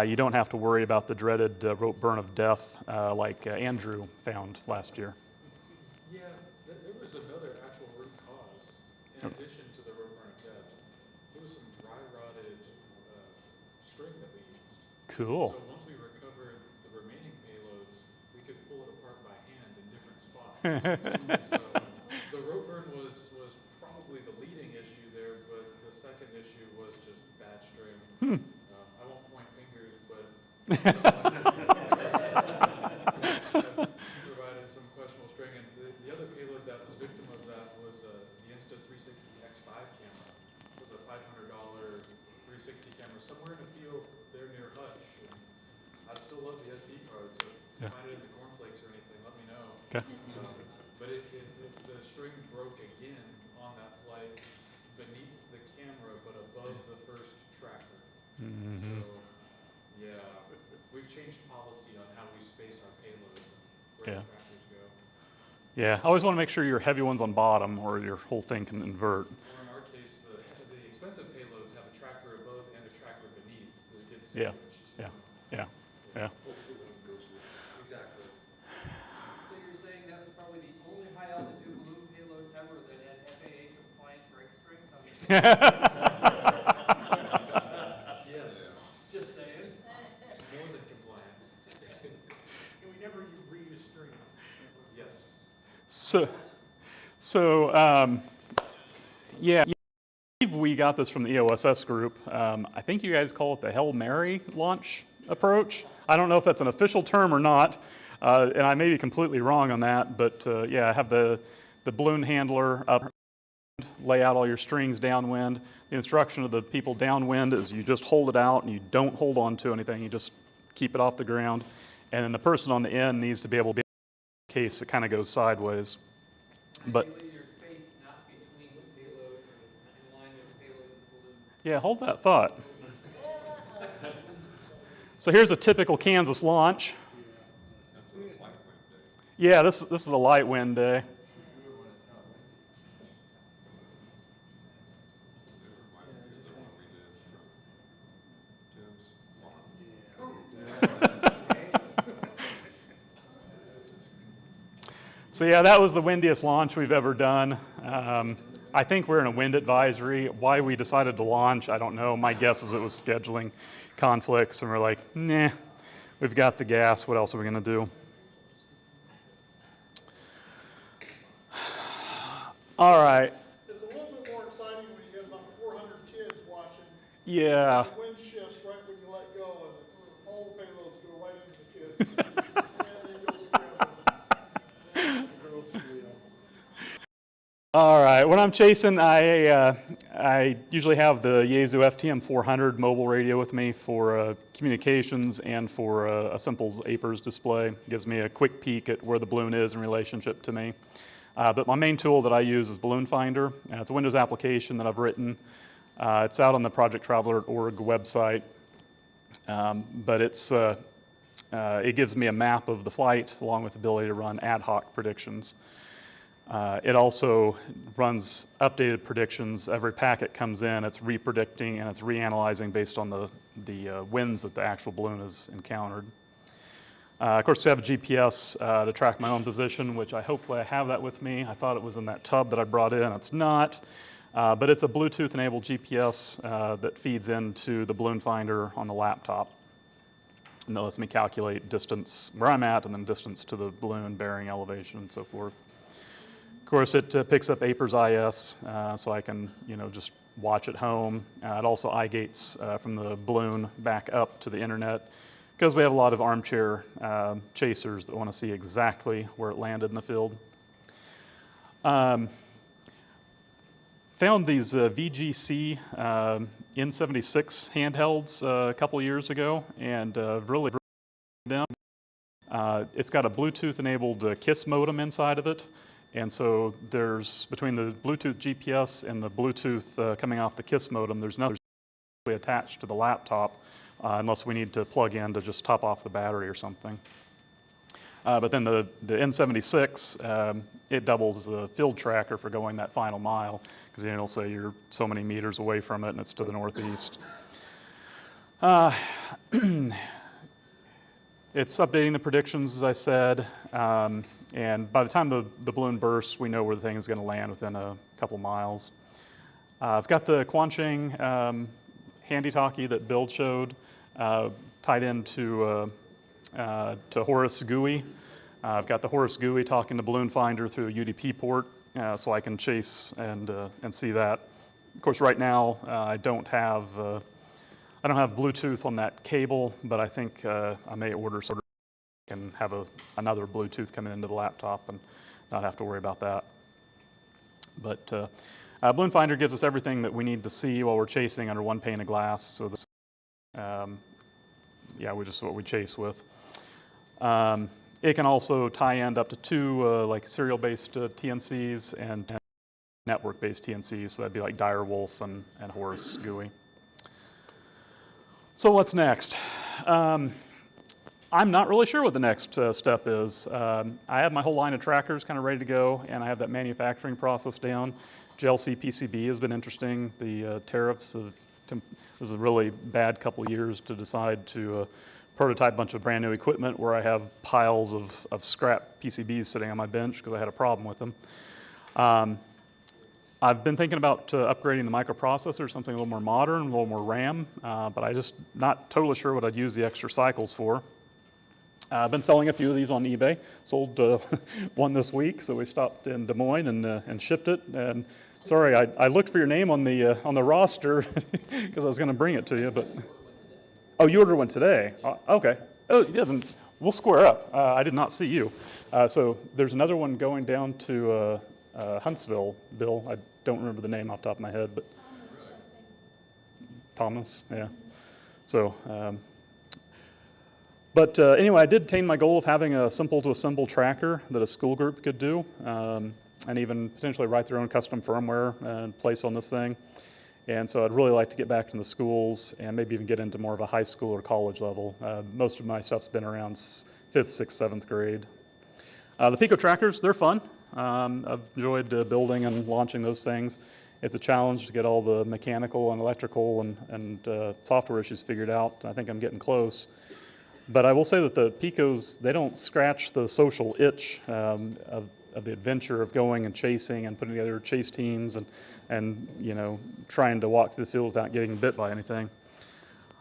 you don't have to worry about the dreaded rope burn of death like Andrew found last year. Yeah, there was another actual root cause in addition to the rope burn of death. There was some dry rotted string that we used. Cool. So once we recovered the remaining payloads, we could pull it apart by hand in different spots. So the rope burn was probably the leading issue there, but the second issue was just bad string. I won't point fingers, but provided some questionable string. And the other payload that was victim of that was the Insta360 X5 camera. It was a $500 360 camera somewhere in a field there near Hutch. And I'd still love the SD card, so if you find it in the cornflakes or anything, let me know. Okay. But the string broke again on that flight beneath the camera, but above the first tracker. Mm-hmm. So, yeah, we've changed policy on how we space our payloads and where the trackers go. Yeah, I always want to make sure your heavy one's on bottom or your whole thing can invert. Or in our case, the expensive payloads have a tracker above and a tracker beneath. It gets Yeah, yeah. Exactly. So you're saying that was probably the only high altitude balloon payload ever that had FAA compliant brake springs on the Yes. Just saying. More than compliant. And we never reuse string. Yes. Yeah, we got this from the EOSS group. I think you guys call it the Hail Mary launch approach. I don't know if that's an official term or not, and I may be completely wrong on that, but yeah, have the balloon handler up, lay out all your strings downwind. The instruction of the people downwind is you just hold it out and you don't hold on to anything, you just keep it off the ground. And then the person on the end needs to be able to be in case it kind of goes sideways. But yeah, hold that thought. So here's a typical Kansas launch. Yeah, this is a light wind day. So yeah, that was the windiest launch we've ever done. I think we're in a wind advisory. Why we decided to launch, I don't know. My guess is it was scheduling conflicts, and we're like, nah, we've got the gas. What else are we going to do? All right. It's a little bit more exciting when you get about 400 kids watching. Yeah. The wind shifts right when you let go, and all the payloads go right into the kids. And they go scrambling. All right, when I'm chasing, I usually have the Yaesu FTM 400 mobile radio with me for communications and for a simple APERS display. It gives me a quick peek at where the balloon is in relationship to me. But my main tool that I use is Balloon Finder. It's a Windows application that I've written. It's out on the projecttraveler.org website. But it gives me a map of the flight along with the ability to run ad hoc predictions. It also runs updated predictions. Every packet comes in, it's re-predicting and it's reanalyzing based on the winds that the actual balloon has encountered. Of course, I have a GPS to track my own position, which hopefully I have that with me. I thought it was in that tub that I brought in. It's not, but it's a Bluetooth-enabled GPS that feeds into the balloon finder on the laptop. And that lets me calculate distance where I'm at and then distance to the balloon, bearing, elevation, and so forth. Of course, it picks up APERS IS, so I can, just watch at home. It also eye gates from the balloon back up to the internet, because we have a lot of armchair chasers that want to see exactly where it landed in the field. Found these VGC N76 handhelds a couple years ago, and really them. It's got a Bluetooth-enabled KISS modem inside of it, and so there's, between the Bluetooth GPS and the Bluetooth coming off the KISS modem, there's nothing attached to the laptop unless we need to plug in to just top off the battery or something. But then the N76, it doubles the field tracker for going that final mile, because it'll say you're so many meters away from it and it's to the northeast. It's updating the predictions, as I said, and by the time the balloon bursts, we know where the thing is going to land within a couple miles. I've got the Quanching handy-talkie that Bill showed tied into to Horace GUI. I've got the Horace GUI talking to Balloon Finder through a UDP port, so I can chase and see that. Of course, right now I don't have Bluetooth on that cable, but I think I may order so I can have another Bluetooth coming into the laptop and not have to worry about that. But Balloon Finder gives us everything that we need to see while we're chasing under one pane of glass. So this, yeah, we just what we chase with. It can also tie in up to two like serial-based TNCs and network-based TNCs. So that'd be like Direwolf and Horace GUI. So what's next? I'm not really sure what the next step is. I have my whole line of trackers kind of ready to go, and I have that manufacturing process down. GLC PCB has been interesting. The tariffs have, this is a really bad couple of years to decide to prototype a bunch of brand new equipment where I have piles of scrap PCBs sitting on my bench because I had a problem with them. I've been thinking about upgrading the microprocessor, something a little more modern, a little more RAM, but I just not totally sure what I'd use the extra cycles for. I've been selling a few of these on eBay. Sold one this week, so we stopped in Des Moines and shipped it. And sorry, I looked for your name on the roster because I was going to bring it to you, but oh, you ordered one today? Okay. Oh, yeah, then we'll square up. I did not see you. So there's another one going down to Huntsville, Bill. I don't remember the name off the top of my head, but Thomas, yeah. So, but anyway, I did attain my goal of having a simple to assemble tracker that a school group could do, and even potentially write their own custom firmware and place on this thing. And so I'd really like to get back into the schools and maybe even get into more of a high school or college level. Most of my stuff's been around 5th, 6th, 7th grade. The Pico trackers, they're fun. I've enjoyed building and launching those things. It's a challenge to get all the mechanical and electrical and software issues figured out. I think I'm getting close. But I will say that the Picos, they don't scratch the social itch of the adventure of going and chasing and putting together chase teams and you know, trying to walk through the field without getting bit by anything.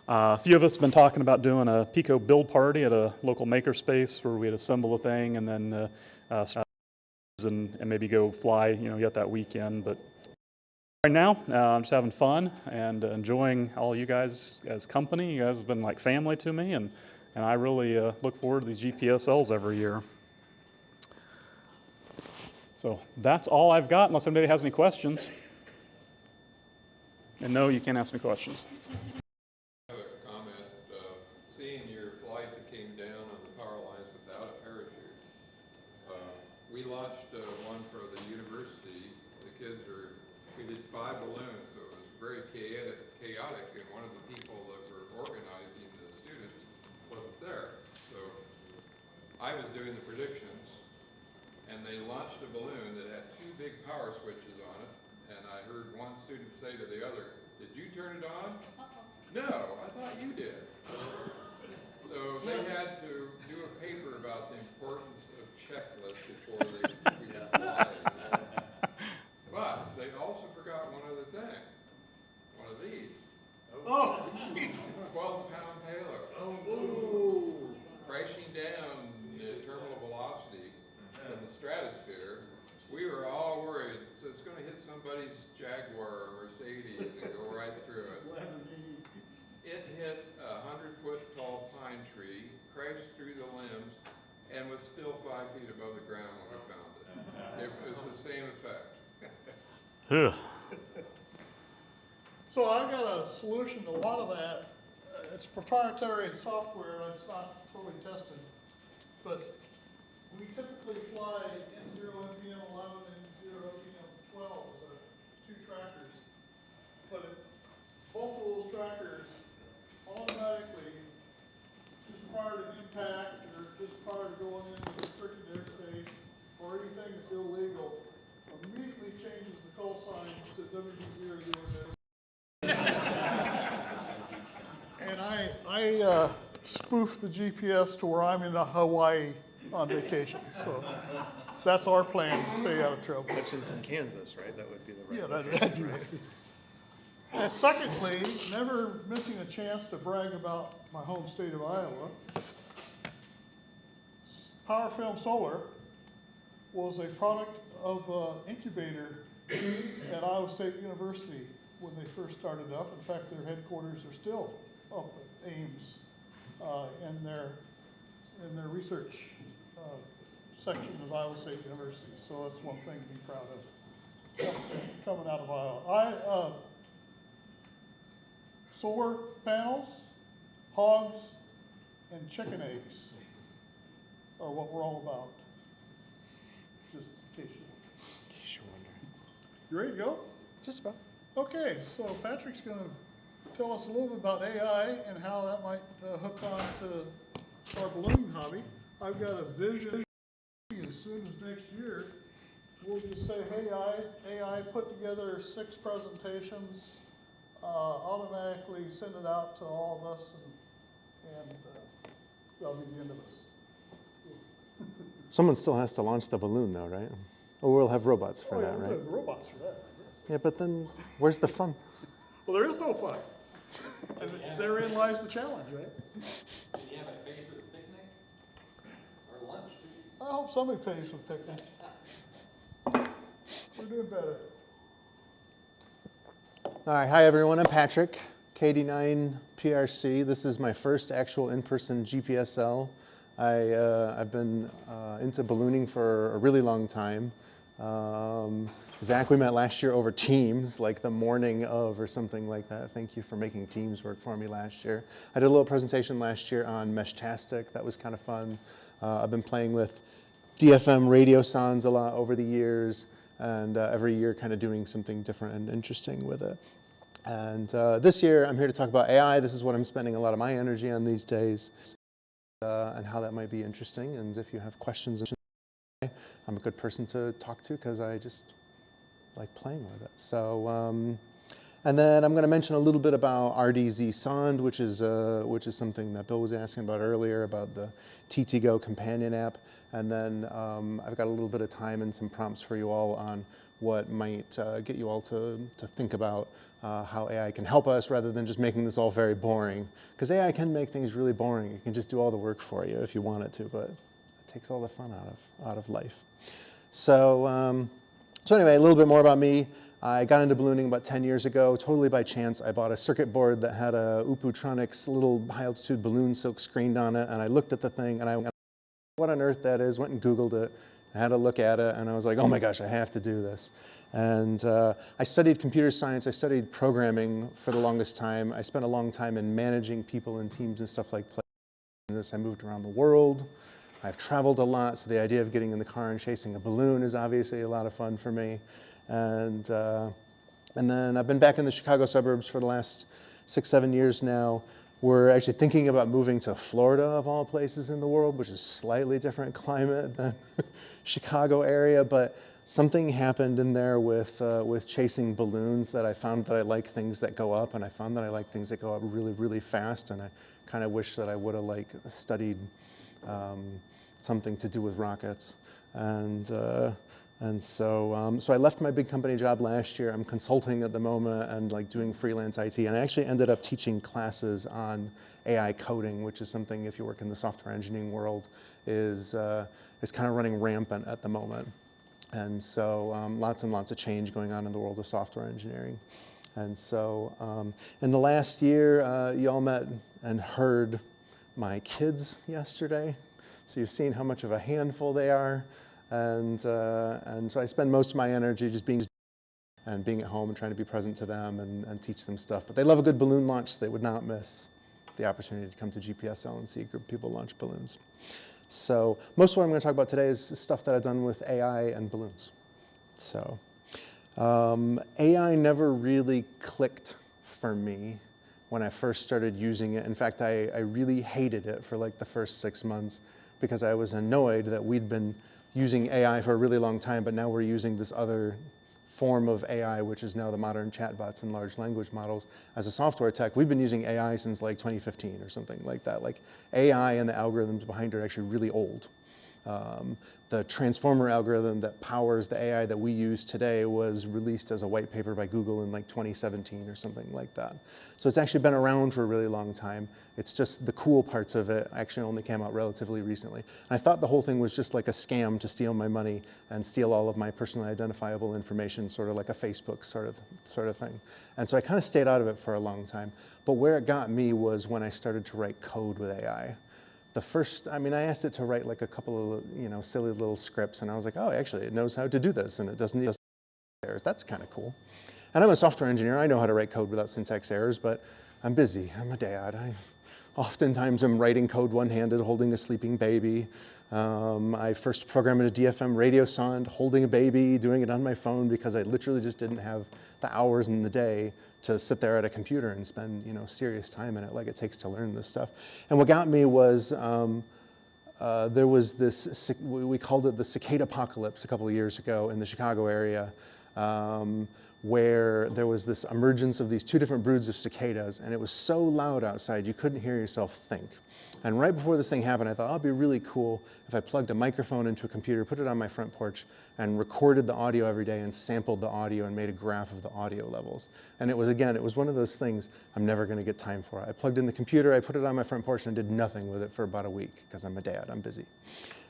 A few of us have been talking about doing a Pico build party at a local makerspace where we'd assemble a thing and then and maybe go fly, you know, yet that weekend. But right now, I'm just having fun and enjoying all you guys as company. You guys have been like family to me, and I really look forward to these Gpsls every year. So that's all I've got, unless anybody has any questions. And no, you can't ask me questions. I have a comment. Seeing your flight that came down on the power lines without a parachute, we launched one for the university. The kids we did 5 balloons, so it was very chaotic, and one of the people that were organizing the students wasn't there. So I was doing the predictions, and they launched a balloon that had 2 big power switches on it, and I heard one student say to the other, "Did you turn it on?" "No, I thought you did." So they had to do a paper about the importance of checklists before we could fly. But they also forgot one other thing. One of these. Oh! 12-pound payload. Oh! Crashing down at terminal velocity from the stratosphere. We were all worried, so it's going to hit somebody's Jaguar or Mercedes Ugh. So I got a solution to a lot of that. It's proprietary software, and it's not totally tested. But we typically fly N0, NPM 11, and N0, NPM 12 as our two trackers. But both of those trackers automatically, just prior to impact or just prior to going into the restricted airspace or anything that's illegal, immediately changes the call sign to WB000. And I spoof the GPS to where I'm in Hawaii on vacation. So that's our plan, to stay out of trouble. Which is in Kansas, right? That would be the right Yeah, location, that'd be right? right. And secondly, never missing a chance to brag about my home state of Iowa. PowerFilm Solar was a product of an incubator at Iowa State University when they first started up. In fact, their headquarters are still up at Ames in their research section of Iowa State University. So that's one thing to be proud of coming out of Iowa. Solar panels, hogs, and chicken eggs are what we're all about. Just in case you're wondering. You ready to go? Just about. Okay, so Patrick's going to tell us a little bit about AI and how that might hook on to our ballooning hobby. I've got a vision as soon as next year. We'll just say, hey, AI, put together 6 presentations, automatically send it out to all of us, and that'll be the end of us. Someone still has to launch the balloon, though, right? Or we'll have robots for that, We'll right? have robots for that. Yeah, but then where's the fun? Well, there is no fun. And therein lies the challenge, right? Can you have it pay for the picnic? Or lunch, too? I hope somebody pays for the picnic. We're doing better. All right, hi everyone, I'm Patrick, KD9 PRC. This is my first actual in-person Gpsl. I've been into ballooning for a really long time. Zach, we met last year over Teams, like the morning of or something like that. Thank you for making Teams work for me last year. I did a little presentation last year on Meshtastic. That was kind of fun. I've been playing with DFM radio sounds a lot over the years, and every year kind of doing something different and interesting with it. And this year, I'm here to talk about AI. This is what I'm spending a lot of my energy on these days, and how that might be interesting. And if you have questions, I'm a good person to talk to because I just like playing with it. So, and then I'm going to mention a little bit about RDZ Sond, which is something that Bill was asking about earlier, about the TTGo companion app. And then I've got a little bit of time and some prompts for you all on what might get you all to think about how AI can help us rather than just making this all very boring. Because AI can make things really boring. It can just do all the work for you if you want it to, but it takes all the fun out of life. So, so anyway, a little bit more about me. I got into ballooning about 10 years ago, totally by chance. I bought a circuit board that had a Uputronics little high-altitude balloon silk screened on it, and I looked at the thing, and I went, what on earth that is, went and Googled it, I had a look at it, and I was like, oh my gosh, I have to do this. And I studied computer science, I studied programming for the longest time. I spent a long time in managing people and teams and stuff like this. I moved around the world. I've traveled a lot, so the idea of getting in the car and chasing a balloon is obviously a lot of fun for me. And then I've been back in the Chicago suburbs for the last 6-7 years now. We're actually thinking about moving to Florida, of all places in the world, which is slightly different climate than Chicago area, but something happened in there with chasing balloons that I found that I like things that go up, and I found that I like things that go up really, really fast, and I kind of wish that I would have studied something to do with rockets. And so I left my big company job last year. I'm consulting at the moment and doing freelance IT. And I actually ended up teaching classes on AI coding, which is something, if you work in the software engineering world, is kind of running rampant at the moment. And so lots and lots of change going on in the world of software engineering. And so in the last year, you all met and heard my kids yesterday. So you've seen how much of a handful they are. And so I spend most of my energy just being and being at home and trying to be present to them and teach them stuff. But they love a good balloon launch, so they would not miss the opportunity to come to Gpsl and see a group of people launch balloons. So most of what I'm going to talk about today is stuff that I've done with AI and balloons. So AI never really clicked for me when I first started using it. In fact, I really hated it for like the first 6 months because I was annoyed that we'd been using AI for a really long time, but now we're using this other form of AI, which is now the modern chatbots and large language models. As a software tech, we've been using AI since like 2015 or something like that. Like AI and the algorithms behind it are actually really old. The transformer algorithm that powers the AI that we use today was released as a white paper by Google in like 2017 or something like that. So it's actually been around for a really long time. It's just the cool parts of it actually only came out relatively recently. And I thought the whole thing was just like a scam to steal my money and steal all of my personally identifiable information, sort of like a Facebook sort of thing. And so I kind of stayed out of it for a long time. But where it got me was when I started to write code with AI. I asked it to write like a couple of, silly little scripts, and I was like, oh, actually, it knows how to do this, and it doesn't need errors. That's kind of cool. And I'm a software engineer. I know how to write code without syntax errors, but I'm busy. I'm a dad. Oftentimes, I'm writing code one-handed, holding a sleeping baby. I first programmed a DFM radio sonde, holding a baby, doing it on my phone because I literally just didn't have the hours in the day to sit there at a computer and spend, serious time in it like it takes to learn this stuff. And what got me was there was this, we called it the cicada apocalypse a couple of years ago in the Chicago area, where there was this emergence of these two different broods of cicadas, and it was so loud outside you couldn't hear yourself think. And right before this thing happened, I thought, oh, it'd be really cool if I plugged a microphone into a computer, put it on my front porch, and recorded the audio every day and sampled the audio and made a graph of the audio levels. And it was one of those things I'm never going to get time for. I plugged in the computer, I put it on my front porch, and did nothing with it for about a week because I'm a dad, I'm busy.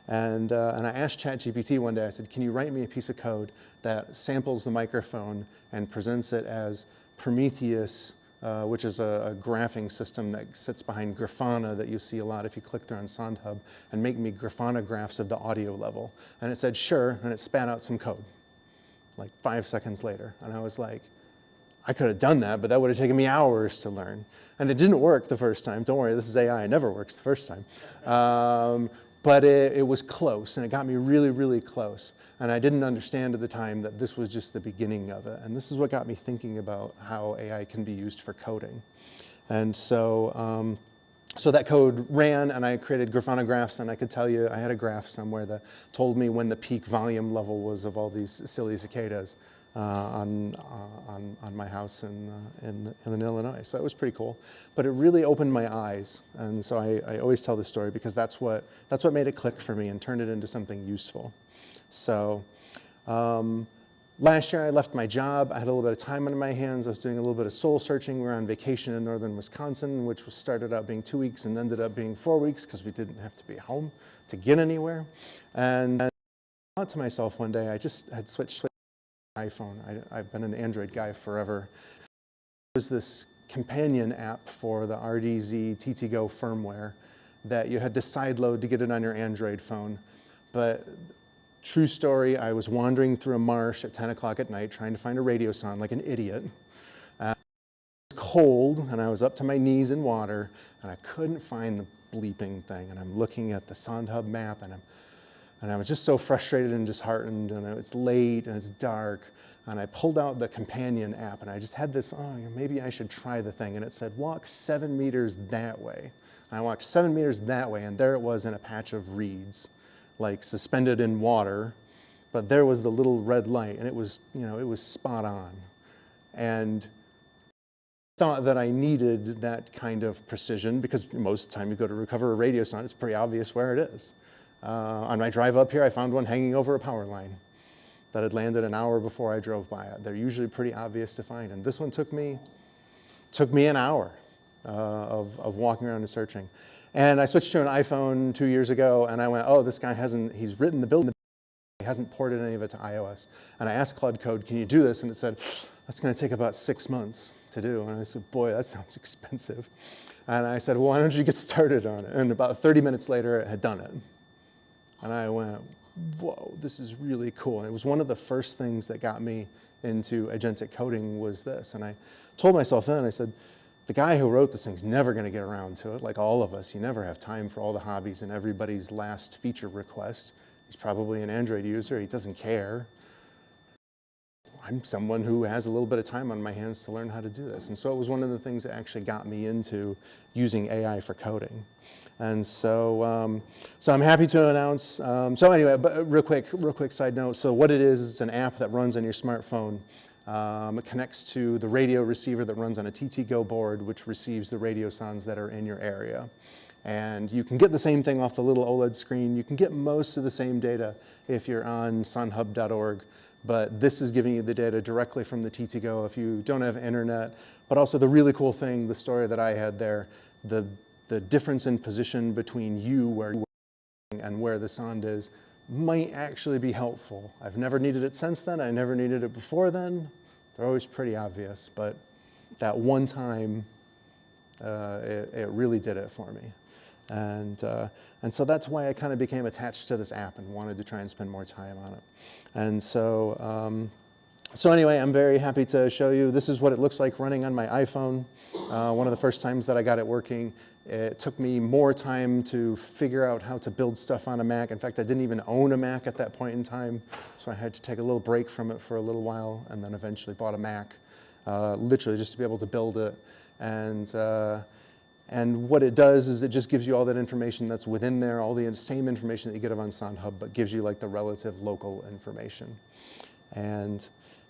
And I asked ChatGPT one day, I said, can you write me a piece of code that samples the microphone and presents it as Prometheus, which is a graphing system that sits behind Grafana that you see a lot if you click through on SoundHub, and make me Grafana graphs of the audio level. And it said, sure, and it spat out some code, like 5 seconds later. And I was like, I could have done that, but that would have taken me hours to learn. And it didn't work the first time. Don't worry, this is AI, it never works the first time. But it was close, and it got me really, really close. And I didn't understand at the time that this was just the beginning of it. And this is what got me thinking about how AI can be used for coding. And so, so that code ran, and I created Grafana graphs, and I could tell you I had a graph somewhere that told me when the peak volume level was of all these silly cicadas on my house in Illinois. So that was pretty cool. But it really opened my eyes. And so I always tell this story because that's what made it click for me and turned it into something useful. So last year I left my job. I had a little bit of time on my hands. I was doing a little bit of soul searching. We were on vacation in northern Wisconsin, which started out being 2 weeks and ended up being 4 weeks because we didn't have to be home to get anywhere. And I thought to myself one day, I just had switched iPhone. I've been an Android guy forever. There was this companion app for the RDZ TTGo firmware that you had to sideload to get it on your Android phone. But true story, I was wandering through a marsh at 10 o'clock at night trying to find a radio sound like an idiot. It was cold, and I was up to my knees in water, and I couldn't find the bleeping thing. And I'm looking at the SoundHub map, and I was just so frustrated and disheartened, and it's late and it's dark, and I pulled out the companion app, and I just had this, oh, maybe I should try the thing, and it said, walk 7 meters that way. And I walked 7 meters that way, and there it was in a patch of reeds, like suspended in water, but there was the little red light, and it was, it was spot on. And I thought that I needed that kind of precision because most of the time you go to recover a radio sound, it's pretty obvious where it is. On my drive up here, I found one hanging over a power line that had landed an hour before I drove by it. They're usually pretty obvious to find, and this one took me an hour of walking around and searching. And I switched to an iPhone 2 years ago, and I went, oh, this guy he's written the build, he hasn't ported any of it to iOS. And I asked Claude Code, can you do this? And it said, that's going to take about 6 months to do. And I said, boy, that sounds expensive. And I said, well, why don't you get started on it? And about 30 minutes later, it had done it. And I went, whoa, this is really cool. And it was one of the first things that got me into agentic coding was this. And I told myself then, I said, the guy who wrote this thing's never going to get around to it. Like all of us, you never have time for all the hobbies and everybody's last feature request. He's probably an Android user. He doesn't care. I'm someone who has a little bit of time on my hands to learn how to do this. And so it was one of the things that actually got me into using AI for coding. And so, so I'm happy to announce, so anyway, but real quick side note. So what it is, it's an app that runs on your smartphone. It connects to the radio receiver that runs on a TTGo board, which receives the radio sounds that are in your area. And you can get the same thing off the little OLED screen. You can get most of the same data if you're on sonhub.org. But this is giving you the data directly from the TTGo if you don't have internet. But also the really cool thing, the story that I had there, the difference in position between you where you are and where the sound is might actually be helpful. I've never needed it since then. I never needed it before then. They're always pretty obvious, but that one time, it really did it for me. And so that's why I kind of became attached to this app and wanted to try and spend more time on it. And so, so anyway, I'm very happy to show you. This is what it looks like running on my iPhone. One of the first times that I got it working, it took me more time to figure out how to build stuff on a Mac. In fact, I didn't even own a Mac at that point in time, so I had to take a little break from it for a little while and then eventually bought a Mac, literally just to be able to build it. And what it does is it just gives you all that information that's within there, all the same information that you get on SoundHub, but gives you like the relative local information. And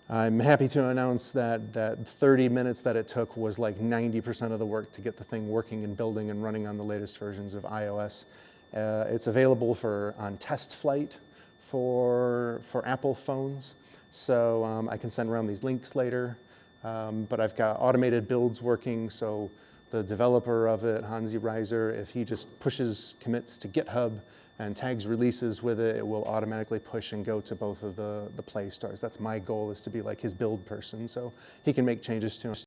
I'm happy to announce that that 30 minutes that it took was like 90% of the work to get the thing working and building and running on the latest versions of iOS. It's available on test flight for Apple phones. So I can send around these links later. But I've got automated builds working, so the developer of it, Hansi Reiser, if he just pushes commits to GitHub and tags releases with it, it will automatically push and go to both of the Play stores. That's my goal, is to be like his build person, so he can make changes to it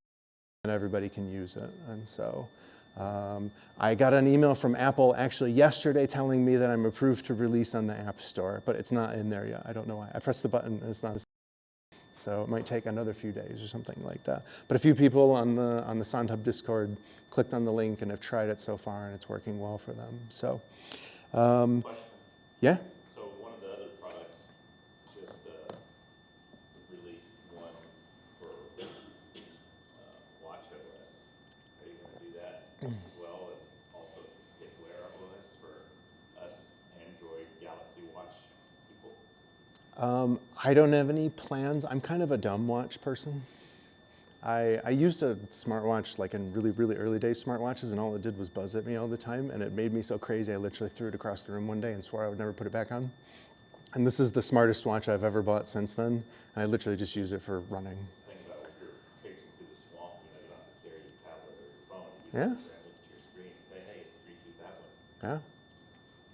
and everybody can use it. And so I got an email from Apple actually yesterday telling me that I'm approved to release on the App Store, but it's not in there yet. I don't know why. I pressed the button and it's not. So it might take another few days or something like that. But a few people on the SoundHub Discord clicked on the link and have tried it so far, and it's working well for them. So, yeah. So one of the other products just released one for watchOS. Are you going to do that as well, and also get Wear OS for us Android Galaxy Watch people? I don't have any plans. I'm kind of a dumb watch person. I used a smartwatch like in really, really early days smartwatches, and all it did was buzz at me all the time, and it made me so crazy I literally threw it across the room one day and swore I would never put it back on. And this is the smartest watch I've ever bought since then, and I literally just use it for running. Think about when you're traipsing through the swamp, you don't have to carry your tablet or your phone. You Yeah. just look at your screen and say, hey, it's 3 feet that way. Yeah.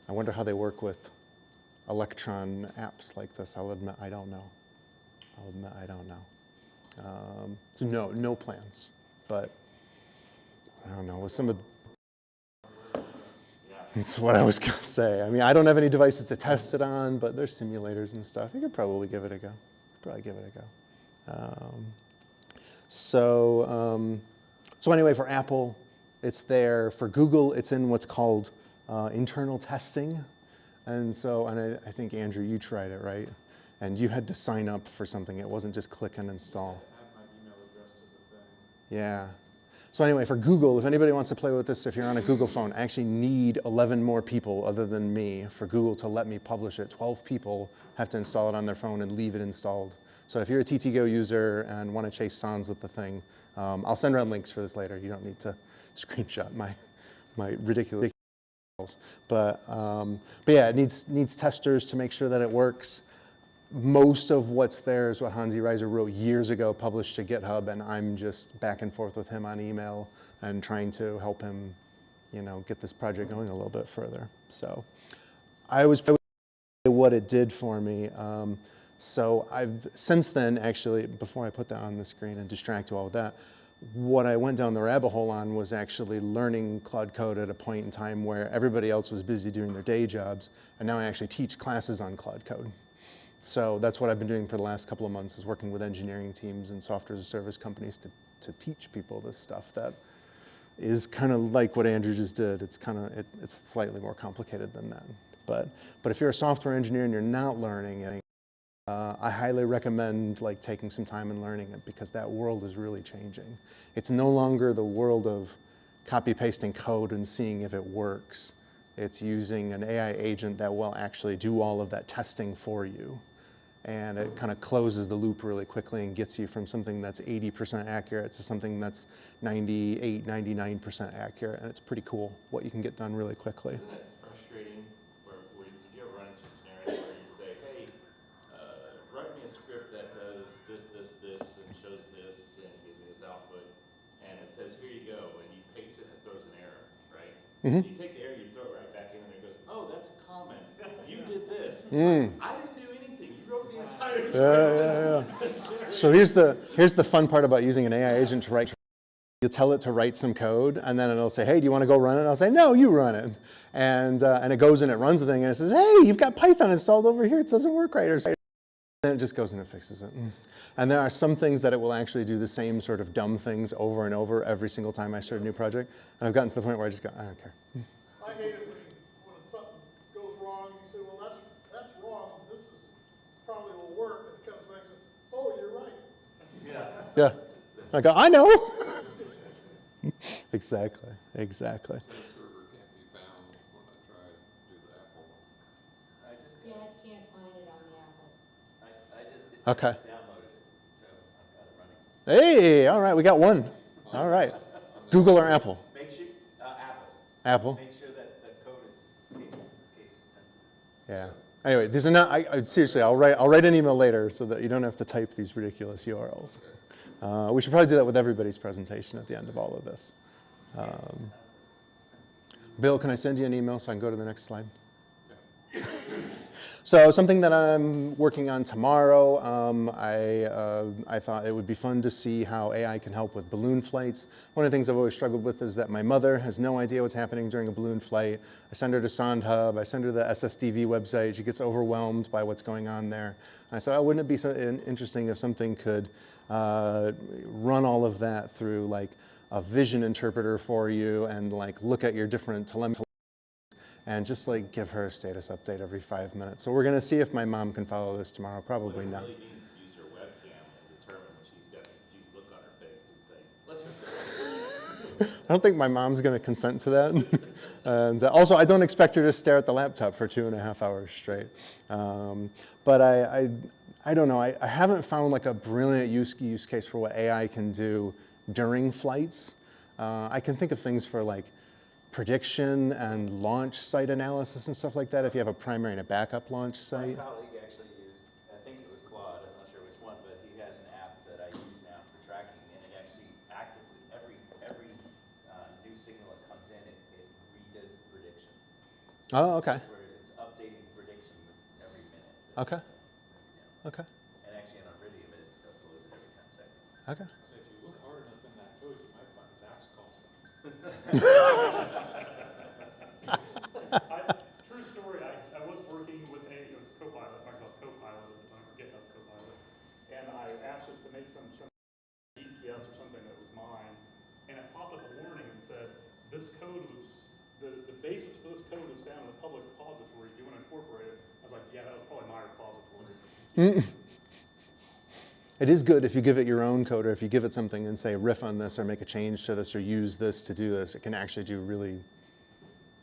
I wonder how they work with Electron apps like this. I'll admit I don't know. I don't know. So no plans, but I don't know. With some of, that's what I was gonna say. I mean, I don't have any devices to test it on, but there's simulators and stuff. You could probably give it a go. So anyway, for Apple, it's there. For Google, it's in what's called internal testing. And so, I think, Andrew, you tried it, right? And you had to sign up for something. It wasn't just click and install. Add my email address to the thing. Yeah. So anyway, for Google, if anybody wants to play with this, if you're on a Google phone, I actually need 11 more people other than me for Google to let me publish it. 12 people have to install it on their phone and leave it installed. So if you're a TTGo user and want to chase sounds with the thing, I'll send around links for this later. You don't need to screenshot my ridiculous. But yeah, it needs testers to make sure that it works. Most of what's there is what Hansi Reiser wrote years ago, published to GitHub, and I'm just back and forth with him on email and trying to help him, get this project going a little bit further. So I was what it did for me. So I've since then, actually, before I put that on the screen and distract you all with that, what I went down the rabbit hole on was actually learning Cloud Code at a point in time where everybody else was busy doing their day jobs, and now I actually teach classes on Cloud Code. So that's what I've been doing for the last couple of months, is working with engineering teams and software as a service companies to teach people this stuff that is kind of like what Andrew just did. It's it's slightly more complicated than that. But if you're a software engineer and you're not learning it, I highly recommend like taking some time and learning it, because that world is really changing. It's no longer the world of copy pasting code and seeing if it works. It's using an AI agent that will actually do all of that testing for you. And it kind of closes the loop really quickly and gets you from something that's 80% accurate to something that's 98, 99% accurate. And it's pretty cool what you can get done really quickly. Isn't it frustrating where did you ever run into a scenario where you say, hey, write me a script that does this, and shows this, and gives me this output, and it says, here you go, and you paste it and it throws an error, right? Mm-hmm. You take the error, you throw it right back in, and it goes, oh, that's a comment. You did this. I didn't do anything. You wrote the entire script. So here's the fun part about using an AI agent to write. You tell it to write some code, and then it'll say, hey, do you want to go run it? And I'll say, no, you run it. And it goes and it runs the thing, and it says, hey, you've got Python installed over here. It doesn't work right. And then it just goes and it fixes it. And there are some things that it will actually do the same sort of dumb things over and over every single time I start a new project. And I've gotten to the point where I just go, I don't care. I hate it when something goes wrong, you say, well, that's wrong, this is probably will work, and it comes back and says, oh, you're right. Yeah. I go, I know. Exactly. Exactly. The server can't be found when I try to do the Apple ones. Yeah, I can't find it on the Apple. I just Okay. downloaded it, so I've got it running. Hey, all right, we got one. All right. Google or Apple? Make sure, Apple. Apple. Make sure that the code is case sensitive. Yeah. Anyway, these are not. Seriously, I'll write an email later so that you don't have to type these ridiculous URLs. We should probably do that with everybody's presentation at the end of all of this. Bill, can I send you an email so I can go to the next slide? So something that I'm working on tomorrow, I thought it would be fun to see how AI can help with balloon flights. One of the things I've always struggled with is that my mother has no idea what's happening during a balloon flight. I send her to SoundHub, I send her to the SSDV website, she gets overwhelmed by what's going on there. And I said, oh, wouldn't it be so interesting if something could run all of that through like a vision interpreter for you and like look at your different telemetry and just like give her a status update every 5 minutes. So we're going to see if my mom can follow this tomorrow. Probably not. What it really means is use her webcam and determine when she's got a confused look on her face and say, let's just I don't think my mom's going to consent to that. And also, I don't expect her to stare at the laptop for 2.5 hours straight. But I don't know. I haven't found like a brilliant use case for what AI can do during flights. I can think of things for like prediction and launch site analysis and stuff like that if you have a primary and a backup launch site. My colleague actually used, I think it was Claude, I'm not sure which one, but he has an app that I use now for tracking, and it actually actively, every new signal that comes in, it redoes the prediction. Oh, okay. Where it's updating the prediction with every minute. Okay. You know. Okay. And actually on Iridium, it uploads it every 10 seconds. Okay. So if you look hard enough in that code, you might find Zach's call sign. True story, I was working with it was Copilot, Microsoft Copilot at the time, or GitHub Copilot, and I asked it to make some GPS or something that was mine, and it popped up a warning and said, this code was, the basis for this code was found in a public repository, do you want to incorporate it? I was like, yeah, that was probably my repository. It is good if you give it your own code, or if you give it something and say riff on this or make a change to this or use this to do this, it can actually do really,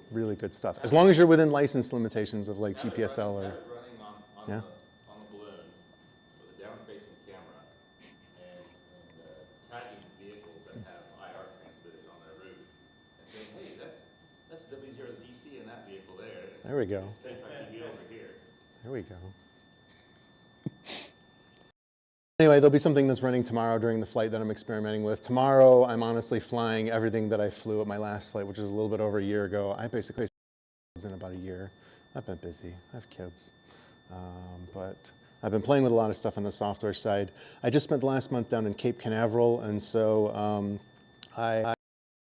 really good stuff. As long as you're within license limitations of like Gpsl or... running on the balloon with a down-facing camera and tagging vehicles that have IR transmitters on their roof and saying, hey, that's W0ZC in that vehicle there. There we go. Take my TV over here. There we go. Anyway, there'll be something that's running tomorrow during the flight that I'm experimenting with. Tomorrow, I'm honestly flying everything that I flew at my last flight, which was a little bit over a year ago. I basically in about a year. I've been busy. I have kids. But I've been playing with a lot of stuff on the software side. I just spent the last month down in Cape Canaveral, and so I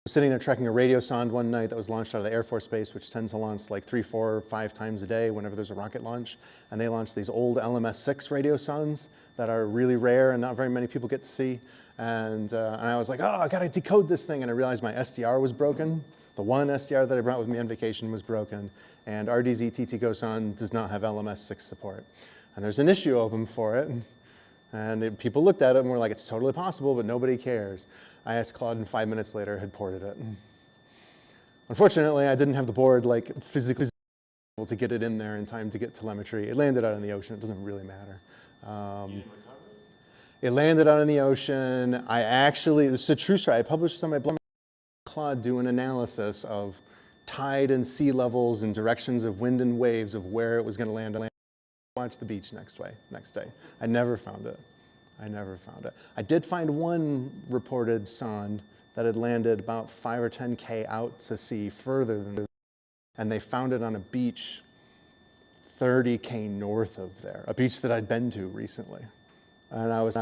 was sitting there tracking a radio sonde one night that was launched out of the Air Force Base, which tends to launch like 3, 4, 5 times a day whenever there's a rocket launch. And they launched these old LMS-6 radio sondes that are really rare and not very many people get to see. And I was like, oh, I gotta decode this thing. And I realized my SDR was broken. The one SDR that I brought with me on vacation was broken. And RDZ TT-Go sonde does not have LMS-6 support. And there's an issue open for it. And people looked at it and were like, it's totally possible, but nobody cares. I asked Claude, and 5 minutes later had ported it. Unfortunately, I didn't have the board like physically able to get it in there in time to get telemetry. It landed out in the ocean. It doesn't really matter. It landed out in the ocean. I actually, this is a true story. I published this on my blog. Claude do an analysis of tide and sea levels and directions of wind and waves of where it was going to land. Watch the beach next day. I never found it. I did find one reported sonde that had landed about 5 or 10 K out to sea further than, and they found it on a beach 30 K north of there, a beach that I'd been to recently. And I was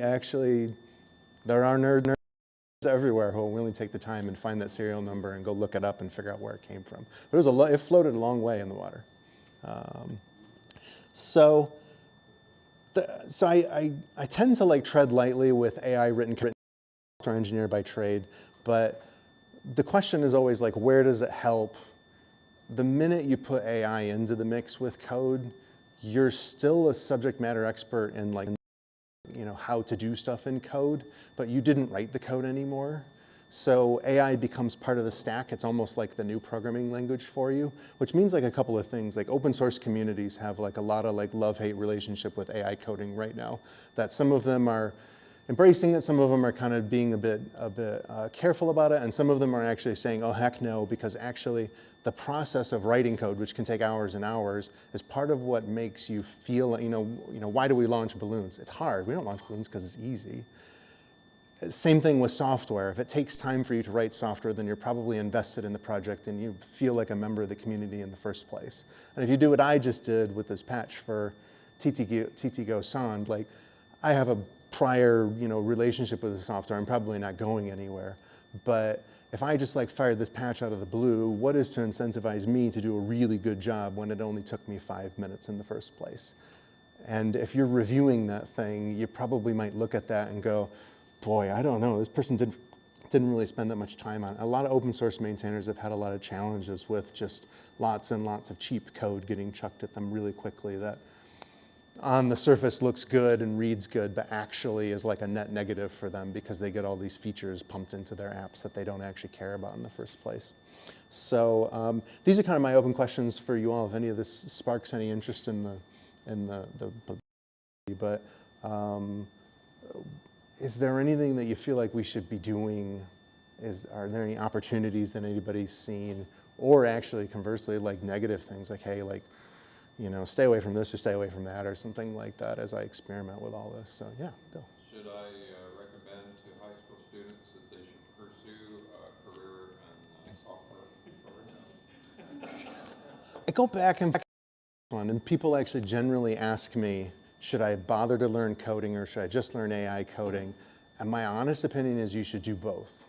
actually, there are nerds everywhere who will really take the time and find that serial number and go look it up and figure out where it came from. But it floated a long way in the water. So I tend to like tread lightly with AI written software engineer by trade, but the question is always like, where does it help? The minute you put AI into the mix with code, you're still a subject matter expert in like, how to do stuff in code, but you didn't write the code anymore. So AI becomes part of the stack. It's almost like the new programming language for you, which means like a couple of things. Like open source communities have like a lot of like love-hate relationship with AI coding right now. That some of them are embracing it, some of them are kind of being a bit careful about it, and some of them are actually saying, oh heck no, because actually the process of writing code, which can take hours and hours, is part of what makes you feel, why do we launch balloons? It's hard. We don't launch balloons because it's easy. Same thing with software. If it takes time for you to write software, then you're probably invested in the project and you feel like a member of the community in the first place. And if you do what I just did with this patch for TT-Go sonde, like I have a prior relationship with the software, I'm probably not going anywhere. But if I just like fired this patch out of the blue, what is to incentivize me to do a really good job when it only took me 5 minutes in the first place? And if you're reviewing that thing, you probably might look at that and go, boy, I don't know, this person didn't really spend that much time on it. A lot of open source maintainers have had a lot of challenges with just lots and lots of cheap code getting chucked at them really quickly that on the surface looks good and reads good, but actually is like a net negative for them because they get all these features pumped into their apps that they don't actually care about in the first place. So these are kind of my open questions for you all. If any of this sparks any interest in the but is there anything that you feel like we should be doing? Are there any opportunities that anybody's seen? Or actually, conversely, like negative things, like, hey, like, stay away from this or stay away from that or something like that as I experiment with all this. So yeah, Bill. Should I recommend to high school students that they should pursue a career in software? I go back and people actually generally ask me, should I bother to learn coding or should I just learn AI coding? And my honest opinion is you should do both.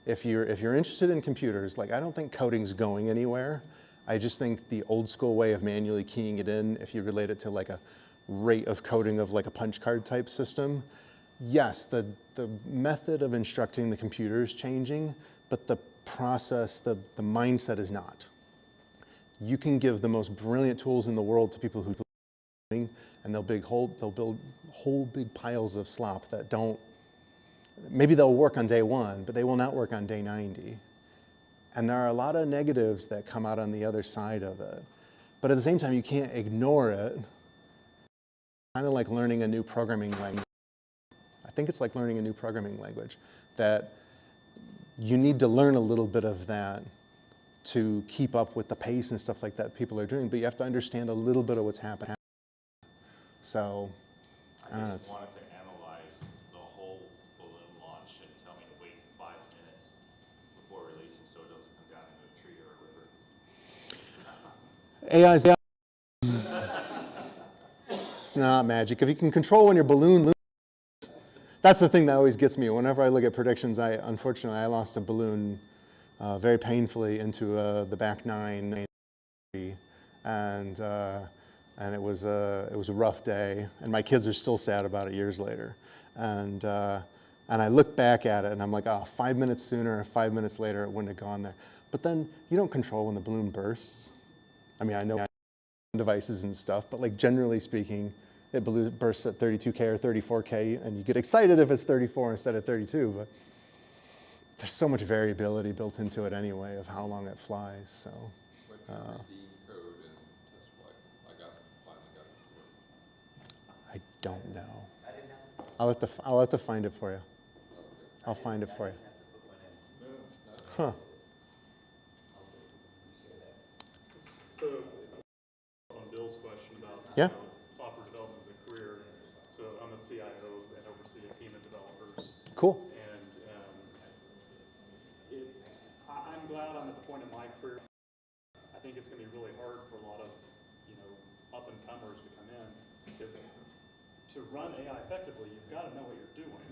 If you're interested in computers, like I don't think coding's going anywhere. I just think the old school way of manually keying it in, if you relate it to like a rate of coding of like a punch card type system, yes, the method of instructing the computer is changing, but the process, the mindset is not. You can give the most brilliant tools in the world to people who and they'll build whole big piles of slop that don't, maybe they'll work on day 1, but they will not work on day 90. And there are a lot of negatives that come out on the other side of it. But at the same time, you can't ignore it. Kind of like learning a new programming language. I think it's like learning a new programming language, that you need to learn a little bit of that to keep up with the pace and stuff like that people are doing, but you have to understand a little bit of what's happening. So, I just wanted to analyze the whole balloon launch and tell me to wait 5 minutes before releasing so it doesn't come down into a tree or a river. AI's it's not magic. If you can control when your balloon moves, That's the thing that always gets me. Whenever I look at predictions, unfortunately I lost a balloon very painfully into the back 9, and it was a rough day, and my kids are still sad about it years later. And I look back at it and I'm like, oh, 5 minutes sooner or 5 minutes later it wouldn't have gone there. But then you don't control when the balloon bursts. I mean, I know devices and stuff, but like generally speaking, it bursts at 32K or 34K, and you get excited if it's 34 instead of 32, but there's so much variability built into it anyway of how long it flies, so. What's your redeem code in test flight? Finally got it. I don't know. I'll have to find it for you. I'll find it for you. Huh. So, on Bill's question about Yeah. software development as a career, so I'm a CIO and oversee a team of developers. Cool. And I'm glad I'm at the point in my career. I think it's going to be really hard for a lot of, up and comers to come in, because to run AI effectively, you've got to know what you're doing.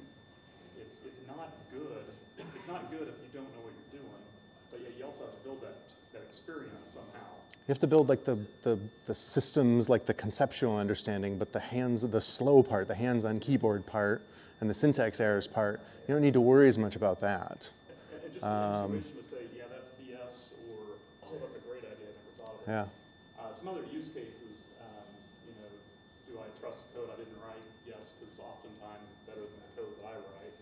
It's not good. It's not good if you don't know what you're doing, but yet you also have to build that experience somehow. You have to build like the systems, like the conceptual understanding, but the slow part, the hands-on keyboard part, and the syntax errors part, you don't need to worry as much about that. And just the intuition to say, yeah, that's BS, or, oh, that's a great idea, I never thought of it. Yeah. Some other use cases, do I trust code I didn't write? Yes, because oftentimes it's better than the code that I write.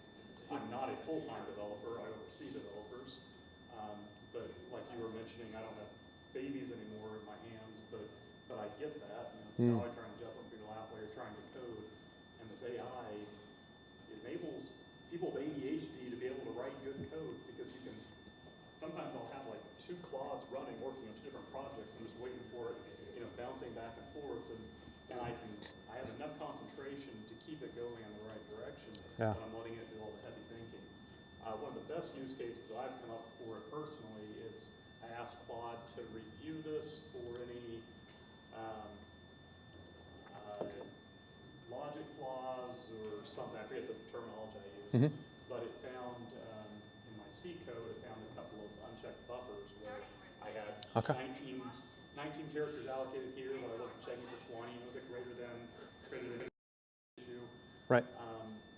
I'm not a full-time developer, I oversee developers. But like you were mentioning, I don't have babies anymore in my hands, but I get that. It's not like trying to jump up in your lap while you're trying to code. And this AI enables people with ADHD to be able to write good code, because you can, sometimes I'll have like 2 clods running, working on 2 different projects, and just waiting for it, bouncing back and forth, and I have enough concentration to keep it going in the right direction, but I'm letting it do all the heavy thinking. One of the best use cases I've come up for it personally is I asked Claude to review this for any logic flaws or something. I forget the terminology I used, but it found in my C code, it found a couple of unchecked buffers where I had 19 characters allocated here, but I wasn't checking for 20. Was it greater than issue? Right.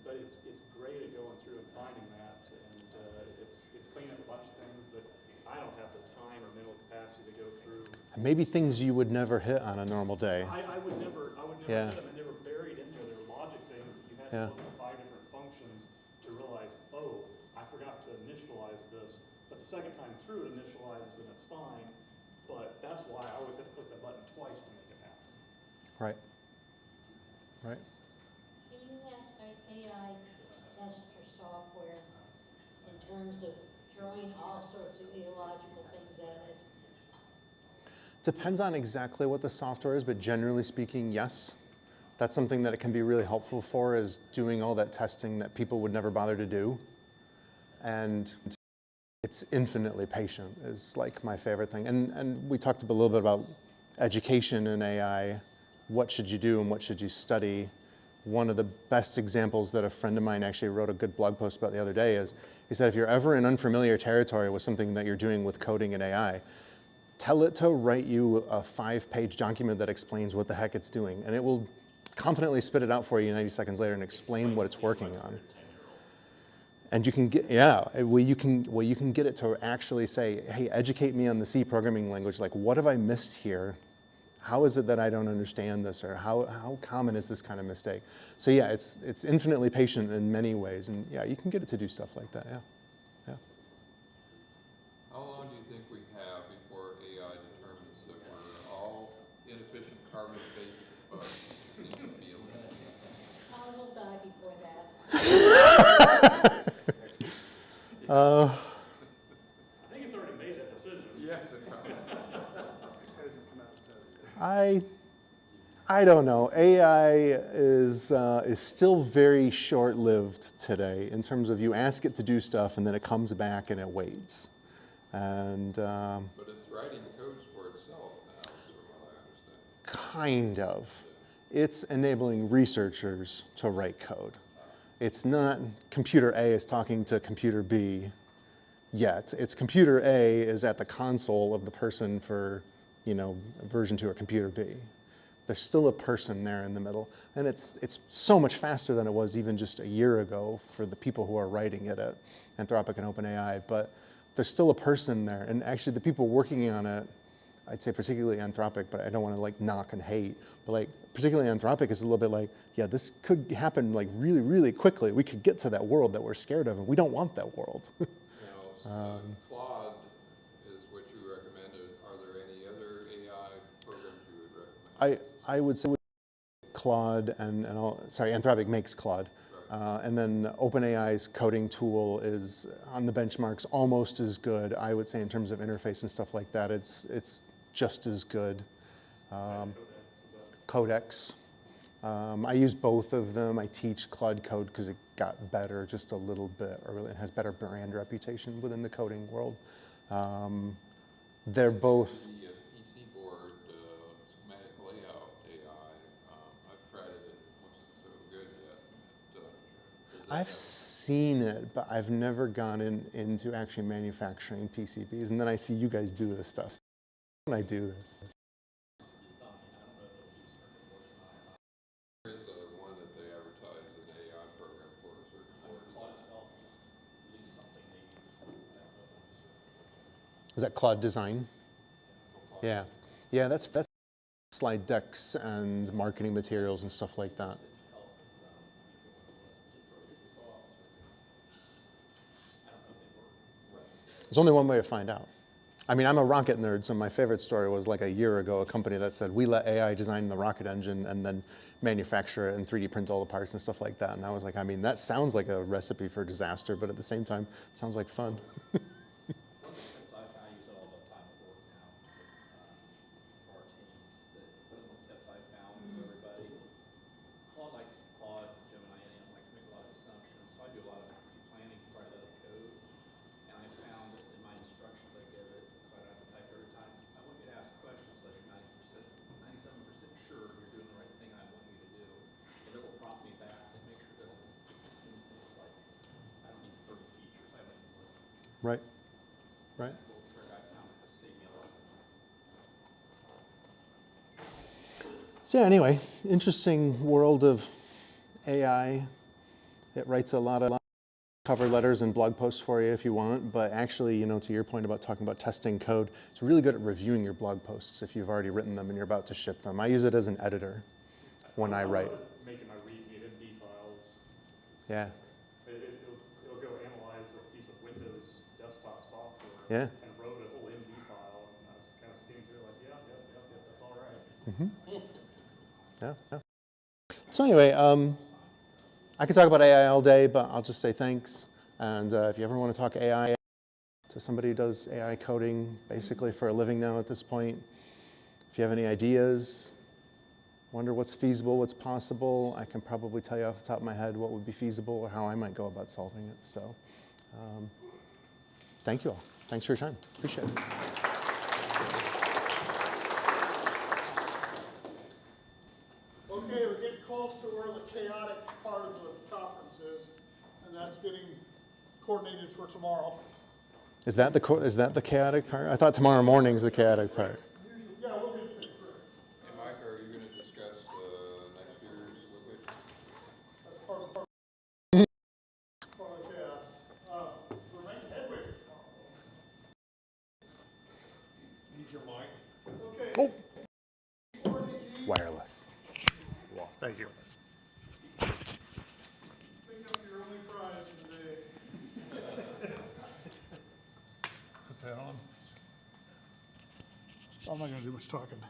But it's great at going through and finding that, and it's cleaning up a bunch of things that I don't have the time or mental capacity to go through. Maybe things you would never hit on a normal day. I would never hit them, and they were buried in there. They were logic things that you had to look at 5 different functions to realize, oh, I forgot to initialize this. But the second time through it initializes and it's fine. But that's why I always have to click the button twice to make it happen. Right. Right. Can you ask AI to test your software in terms of throwing all sorts of illogical things at it? Depends on exactly what the software is, but generally speaking, yes. That's something that it can be really helpful for, is doing all that testing that people would never bother to do. And it's infinitely patient is like my favorite thing. And we talked a little bit about education in AI. What should you do and what should you study? One of the best examples that a friend of mine actually wrote a good blog post about the other day is, he said, if you're ever in unfamiliar territory with something that you're doing with coding and AI, tell it to write you a 5-page document that explains what the heck it's doing. And it will confidently spit it out for you 90 seconds later and explain what it's working on. And you can get, you can get it to actually say, hey, educate me on the C programming language. Like, what have I missed here? How is it that I don't understand this? Or how common is this kind of mistake? So yeah, it's infinitely patient in many ways. And yeah, you can get it to do stuff like that, yeah. How long do you think we have before AI determines that we're all inefficient carbon-based bugs that need to be eliminated? Oh, we'll die before that. I think it's already made that decision. Yes, it probably I don't know. AI is still very short-lived today in terms of you ask it to do stuff and then it comes back and it waits. And but it's writing codes for itself now, is from what I understand. kind of. It's enabling researchers to write code. It's not computer A is talking to computer B yet. It's computer A is at the console of the person for, version 2 or computer B. There's still a person there in the middle. And it's so much faster than it was even just a year ago for the people who are writing it at Anthropic and OpenAI. But there's still a person there. And actually the people working on it, I'd say particularly Anthropic, but I don't want to like knock and hate, but like particularly Anthropic is a little bit like, yeah, this could happen like really, really quickly. We could get to that world that we're scared of, and we don't want that world. Claude is what you recommended. Are there any other AI programs you would recommend? I would say Claude Anthropic makes Claude. And then OpenAI's coding tool is on the benchmarks almost as good. I would say in terms of interface and stuff like that, it's just as good. Codex. I use both of them. I teach Claude Code because it got better just a little bit early. It has better brand reputation within the coding world. They're both. The PC board schematic layout AI, I've tried it. It wasn't so good yet. I've seen it, but I've never gone into actually manufacturing PCBs. And then I see you guys do this stuff. When I do this. There is one that they advertise an AI program for a certain board. Claude itself just leaves something they use. Is that Claude Design? Yeah. Yeah, that's slide decks and marketing materials and stuff like that. There's only one way to find out. I mean, I'm a rocket nerd, so my favorite story was like a year ago, a company that said, we let AI design the rocket engine and then manufacture it and 3D print all the parts and stuff like that. And I was like, I mean, that sounds like a recipe for disaster, but at the same time, it sounds like fun. One of the tips I use it all the time at work now for our teams. One of the tips I found for everybody, Claude likes Claude, Gemini, and like to make a lot of assumptions. So I do a lot of planning before I let it code. And I found that in my instructions I give it, so I don't have to type every time, I want you to ask questions unless you're 97% sure you're doing the right thing I want you to do. And it will prompt me back and make sure it doesn't just assume things like, I don't need 30 features, I don't need more. Right. Right. So yeah, anyway, interesting world of AI. It writes a lot of cover letters and blog posts for you if you want, but actually, to your point about talking about testing code, it's really good at reviewing your blog posts if you've already written them and you're about to ship them. I use it as an editor when I write. Making my README MD files. Yeah. It'll go analyze a piece of Windows desktop software. Yeah. And wrote a whole MD file, and I was kind of skimmed through it like, yeah, that's all right. Mm-hmm. Yeah. So anyway, I could talk about AI all day, but I'll just say thanks. And if you ever want to talk AI to somebody who does AI coding basically for a living now at this point, if you have any ideas, wonder what's feasible, what's possible, I can probably tell you off the top of my head what would be feasible or how I might go about solving it. So thank you all. Thanks for your time. Appreciate it. Okay, we're getting close to where the chaotic part of the conference is, and that's getting coordinated for tomorrow. Is that the chaotic part? I thought tomorrow morning is the chaotic part. Yeah, we'll get to it. Hey, Mike, are you going to discuss next year's liquid? That's part of the chaos. We're making headway for tomorrow. Need your mic. Okay. Oh. Wireless. Thank you. Pick up your only prize today. Put that on. I'm not going to do much talking.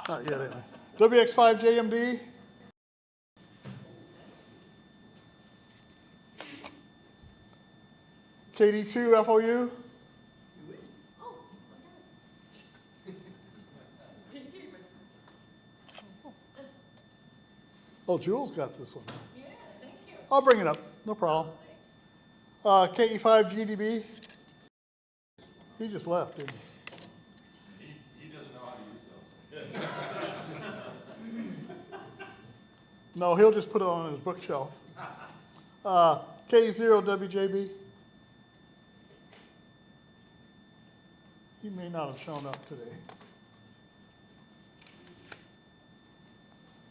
Not yet, anyway. WX5JMD. KD2 FOU. Oh, Jules got this one. Yeah, thank you. I'll bring it up, no problem. KE5 GDB. He just left, didn't he? He doesn't know how to use those. No, he'll just put it on his bookshelf. K0WJB. He may not have shown up today.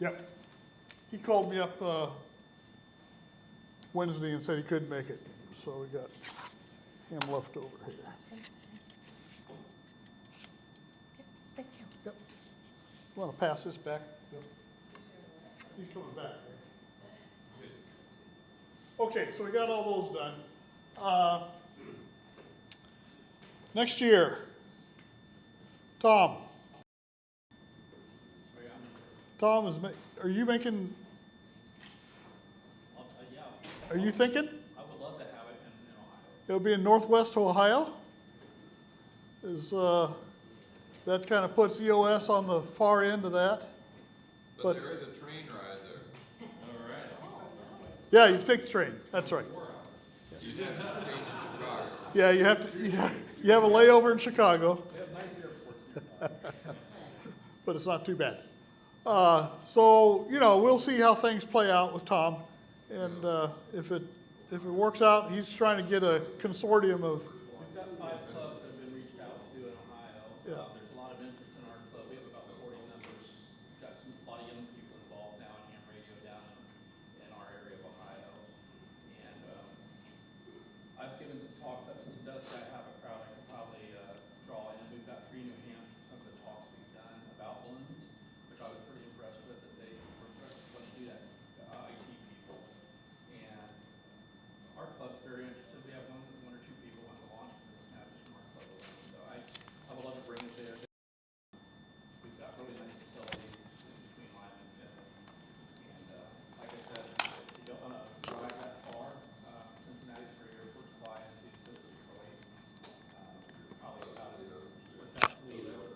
Yep. He called me up Wednesday and said he couldn't make it, so we got him left over here. Thank you. Yep. Want to pass this back? Yep. He's coming back. Okay, so we got all those done. Next year, Tom. Tom, are you making, Yeah, are you thinking? I would love to have it in Ohio. It'll be in Northwest Ohio? Is, that kind of puts EOS on the far end of that. But there is a train ride there. All right. Yeah, you take the train, that's right. You did have to change to Chicago. Yeah, you have to, you have a layover in Chicago. We have nice airports. But it's not too bad. So, you know, we'll see how things play out with Tom. And if it works out, he's trying to get a consortium of, We've got 5 clubs that have been reached out to in Ohio. Yeah. There's a lot of interest in our club. We have about 40 members. We've got a lot of young people involved now in ham radio down in our area of Ohio. And I've given some talks up since it does have a crowd I could probably draw in. We've got 3 new hands from some of the talks we've done about balloons, which I was pretty impressed with, that they were going to do that, IT people. And our club's very interested. We have one or 2 people want to launch this now just from our club alone. So I would love to bring it there. We've got really nice facilities in between Lyman and Fenton. And like I said, if you don't want to drive that far, Cincinnati's for airport to fly into, so it's Detroit. Probably about what's that, Toledo. And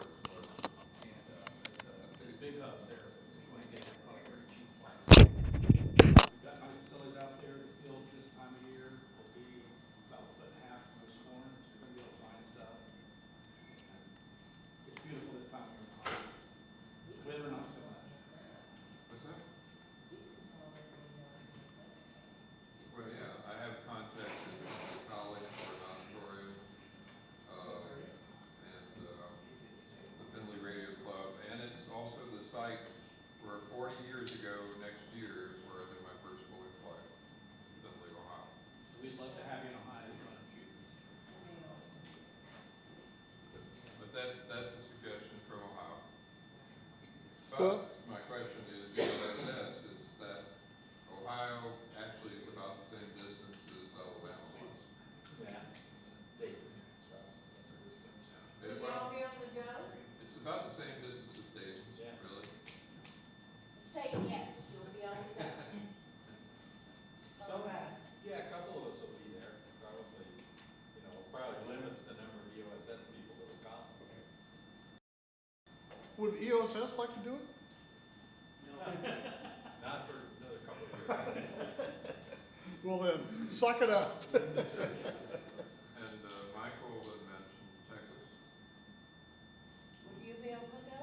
there's big hubs there. So if you want to get there, probably very cheap flights. We've got nice facilities out there. The fields this time of year will be about 1.5 foot from the storm, so you're going to be able to find stuff. And it's beautiful this time of year. Weather, not so much. What's that? Well, yeah, I have contacts in the college for an auditorium, and the Findlay Radio Club, and it's also the site where 40 years ago next year is where I did my first fully flight, Findlay, Ohio. We'd love to have you in Ohio if you want to choose us. But that's a suggestion from Ohio. Well- But my question is, USS, is that Ohio actually is about the same distance as Alabama was. Yeah. Yeah, well, it's about the same distance as Dayton, really. Say yes, you'll be able to go. Some, yeah, a couple of us will be there, probably, you know, probably limits the number of USS people that will come. would EOSS like to do it? Not for another couple of years. Well then, suck it up. And Michael had mentioned Texas. Would you be able to go?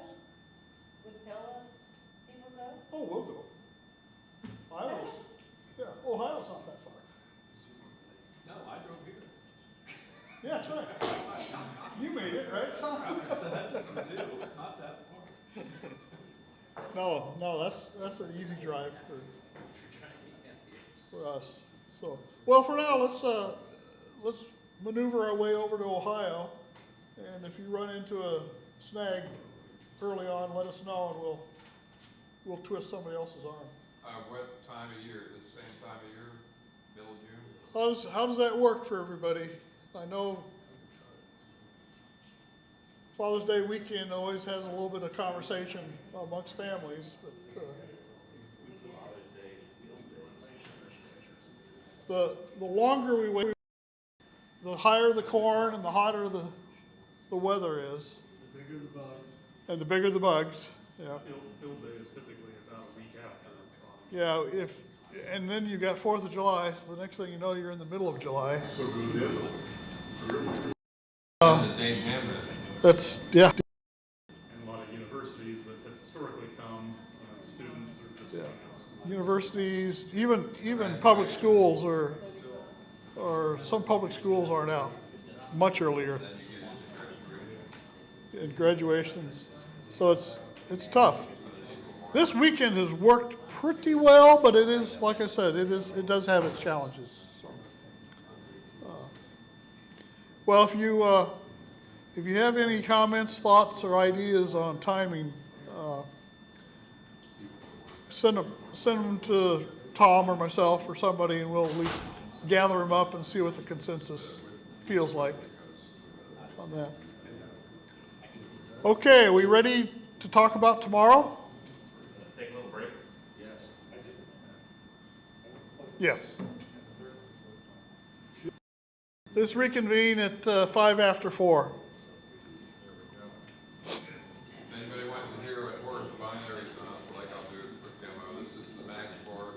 Would Pella people go? Oh, we'll go. Ohio's, yeah, Ohio's not that far. No, I drove here. Yeah, that's right. You made it, right, Tom? It's not that far. No, that's an easy drive for us. So, well, for now, let's maneuver our way over to Ohio. And if you run into a snag early on, let us know and we'll twist somebody else's arm. What time of year? The same time of year? Middle of June? How does that work for everybody? I know Father's Day weekend always has a little bit of conversation amongst families, but the longer we wait, the higher the corn and the hotter the weather is. The bigger the bugs. And the bigger the bugs, yeah. Build day is typically out a week after. Yeah, and then you got 4th of July, so the next thing you know, you're in the middle of July. So go down. The Dayton Hamlet. That's, yeah. And a lot of universities that have historically come, students or just. Yeah. universities, even public schools or some public schools aren't out much earlier. And graduations, so it's tough. This weekend has worked pretty well, but it is, like I said, it does have its challenges. So, well, if you have any comments, thoughts, or ideas on timing, send them to Tom or myself or somebody, and we'll at least gather them up and see what the consensus feels like on that. Okay, are we ready to talk about tomorrow? Take a little break? Yes. Let's reconvene at 5 after 4. If anybody wants to hear what Horace binary sounds like, I'll do a quick demo. This is the Max board.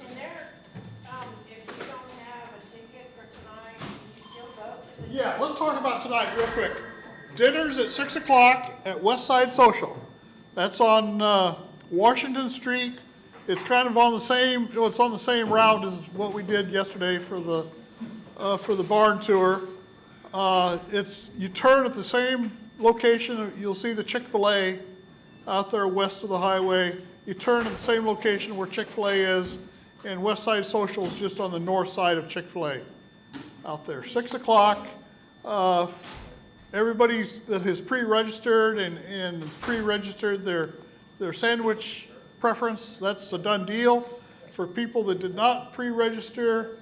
And there, if you don't have a ticket for tonight, you still go to the... Yeah, let's talk about tonight real quick. Dinner's at 6 o'clock at West Side Social. That's on Washington Street. It's kind of on the same, it's on the same route as what we did yesterday for the barn tour. You turn at the same location. You'll see the Chick-fil-A out there west of the highway. You turn at the same location where Chick-fil-A is, and West Side Social is just on the north side of Chick-fil-A out there. 6 o'clock. Everybody that has pre-registered and pre-registered their sandwich preference, that's a done deal. For people that did not pre-register,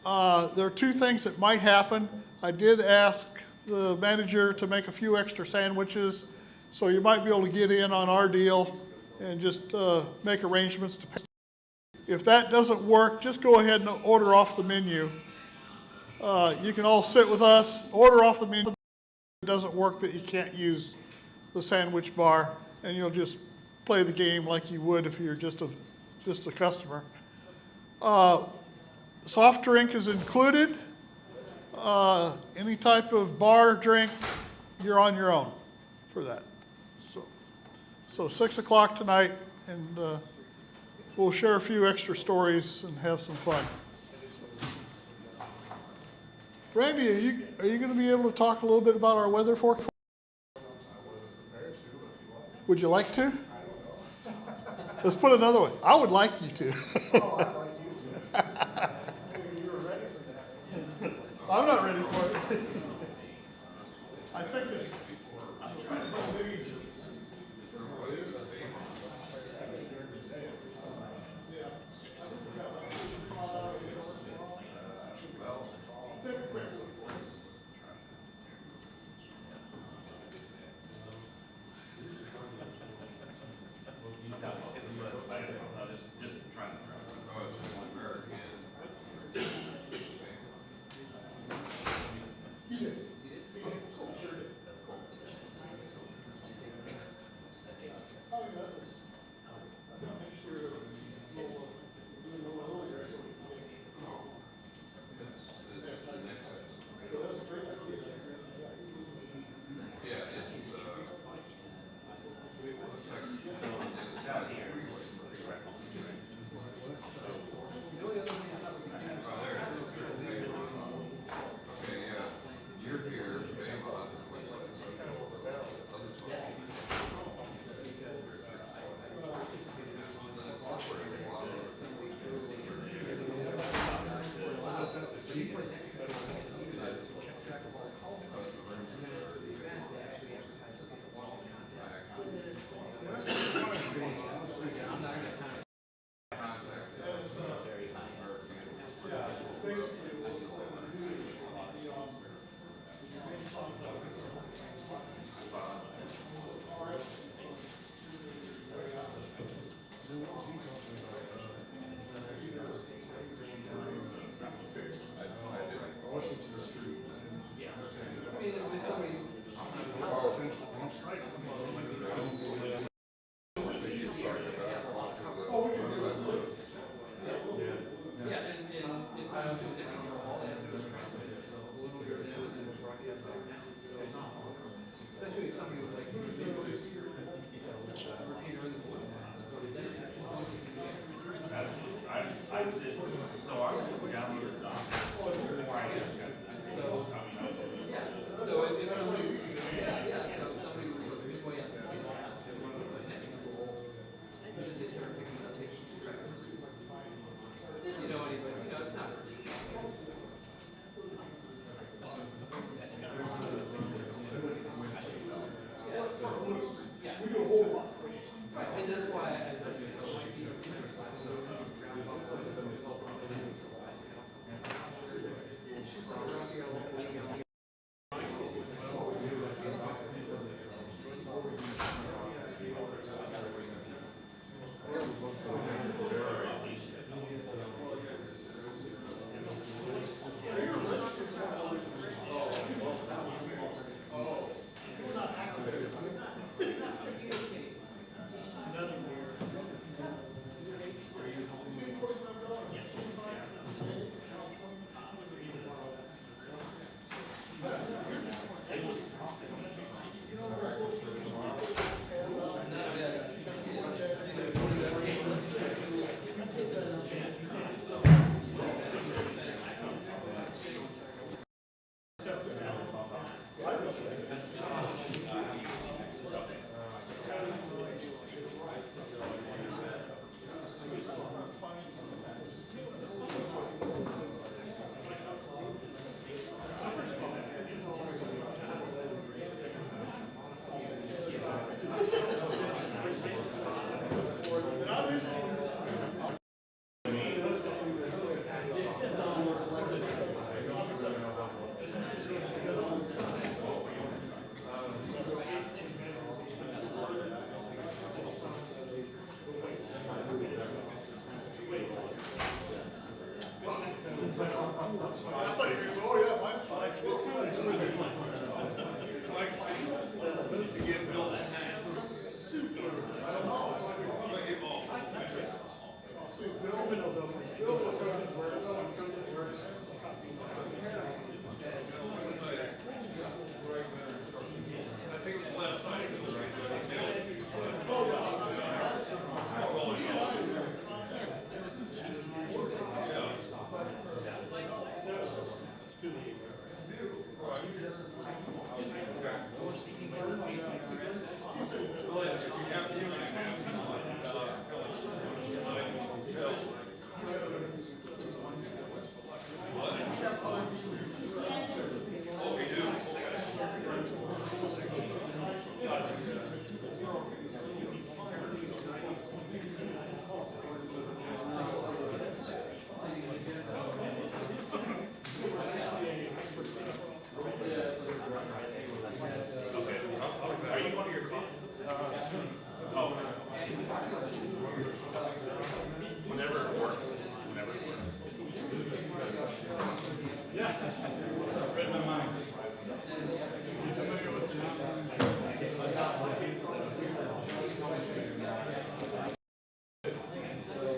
there are two things that might happen. I did ask the manager to make a few extra sandwiches, so you might be able to get in on our deal and just make arrangements to pay. If that doesn't work, just go ahead and order off the menu. You can all sit with us, order off the menu. If it doesn't work, that you can't use the sandwich bar, and you'll just play the game like you would if you're just a customer. Soft drink is included. Any type of bar drink, you're on your own for that. So 6 o'clock tonight, and we'll share a few extra stories and have some fun. Randy, are you going to be able to talk a little bit about our weather forecast? Would you like to? Let's put it another way. I would like you to. I'm not ready for it. I think there's...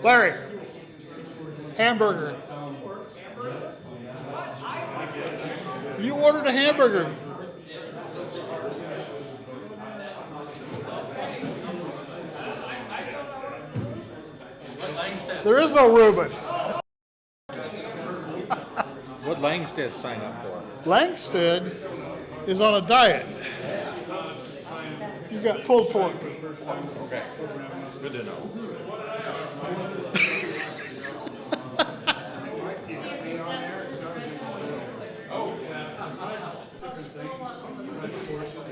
Larry, hamburger. You ordered a hamburger. There is no Reuben. What Langstead sign up for? Langstead is on a diet. You got pulled pork. Okay, good to know.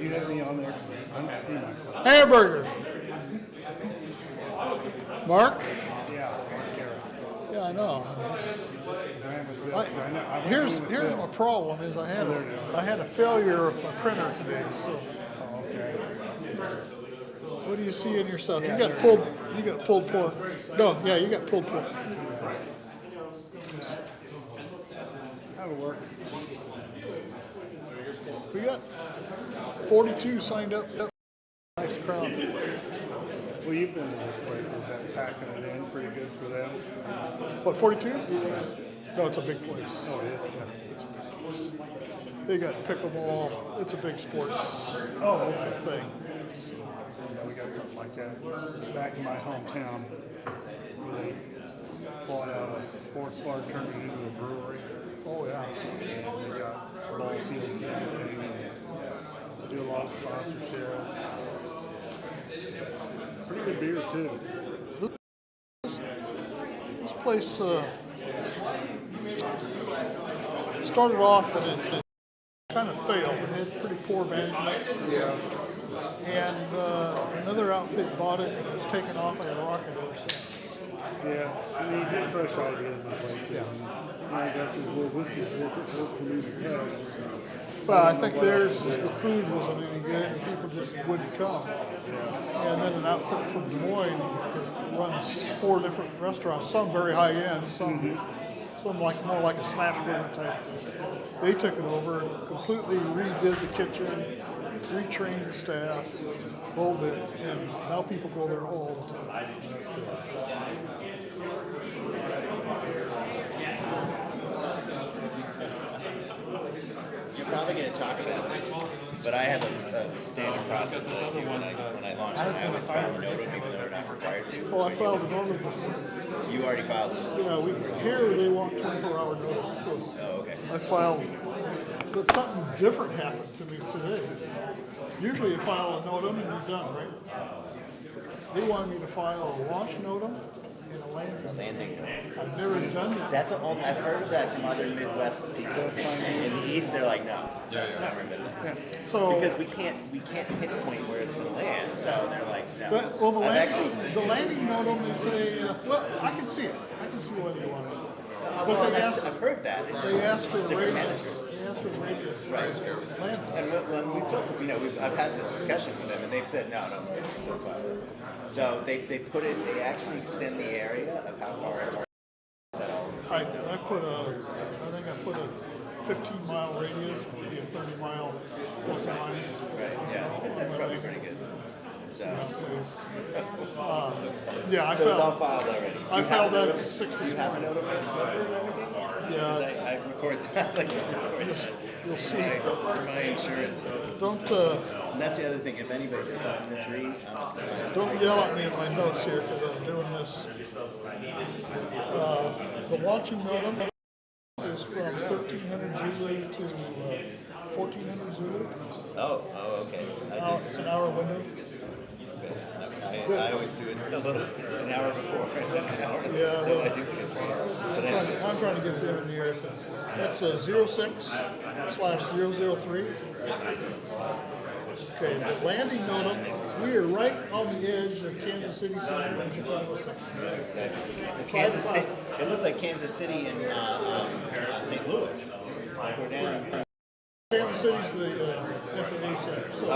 You have me on there. I don't see myself. Hamburger. Mark? Yeah, Yeah, I know. Here's my problem is I had a failure with my printer today. So what do you see in yourself? You got pulled pork. No, yeah, you got pulled pork. that'll work. We got 42 signed up. Nice crowd. Well, you've been to this place. Is that packing it in pretty good for them? What, 42? No, it's a big place. Oh, it is? Yeah, it's a big place. They got pickleball. It's a big sports thing. Yeah, we got something like that. Back in my hometown, they bought out a sports bar, turned it into a brewery. Oh, yeah. And they got ball fields and everything. And do a lot of sponsorships. Pretty good beer, too. This place started off and it kind of failed. It had pretty poor management. Yeah. And another outfit bought it and it's taken off like a rocket ever since. Yeah, I mean, you get fresh ideas in places. Yeah. And my guess is, well, this is work for me to have. Well, I think theirs is the food wasn't any good and people just wouldn't come. And then an outfit from Des Moines that runs 4 different restaurants, some very high end, some like more like a smash burger type. They took it over, completely redid the kitchen, retrained the staff, whole bit, and now people go there all the time. You're probably going to talk about this, but I have a standard process that I do when I launch it. I always file a NOTAM even though they're not required to. Oh, I filed an order before. You already filed it? Yeah, here they want 24-hour notice. So Oh, okay. I filed, but something different happened to me today. Usually you file a NOTAM and you're done, right? They wanted me to file a launch NOTAM and a landing. I've never done that. That's I've heard of that from other Midwest people. In the East, they're like, no, never been there. Yeah. So because we can't pinpoint where it's going to land. So they're like, no. But, well, the landing NOTAM, they say, well, I can see it. I can see whether you want it. Well, I've heard that. They asked for a Different radius. managers. They asked for a radius. Right. Landing. And I've had this discussion with them, and they've said, no, don't file it. So they actually extend the area of how far it's. I put a 15-mile radius, maybe a 30-mile plus or minus. Right, yeah, that's probably pretty good. So, yeah, I so it's all filed. filed already. I filed that 6 Do you have a note of it and everything? Yeah. Because I record that, I like to record that. You'll see. For my insurance. Don't, and that's the other thing, if anybody does that in a tree, don't yell at me in my notes here because I was doing this. The launching modem is from 1300 Zulu to 1400 Zulu. Oh, okay. It's an hour window. I always do it a little, an hour before. Yeah, So I do think it's right. I'm trying to get them in the air. That's a 06/003. Okay, the landing modem, we are right on the edge of Kansas City Center and Chicago Center. Kansas City, it looked like Kansas City and St. Louis. Like we're down. Kansas City's the FAA center. So,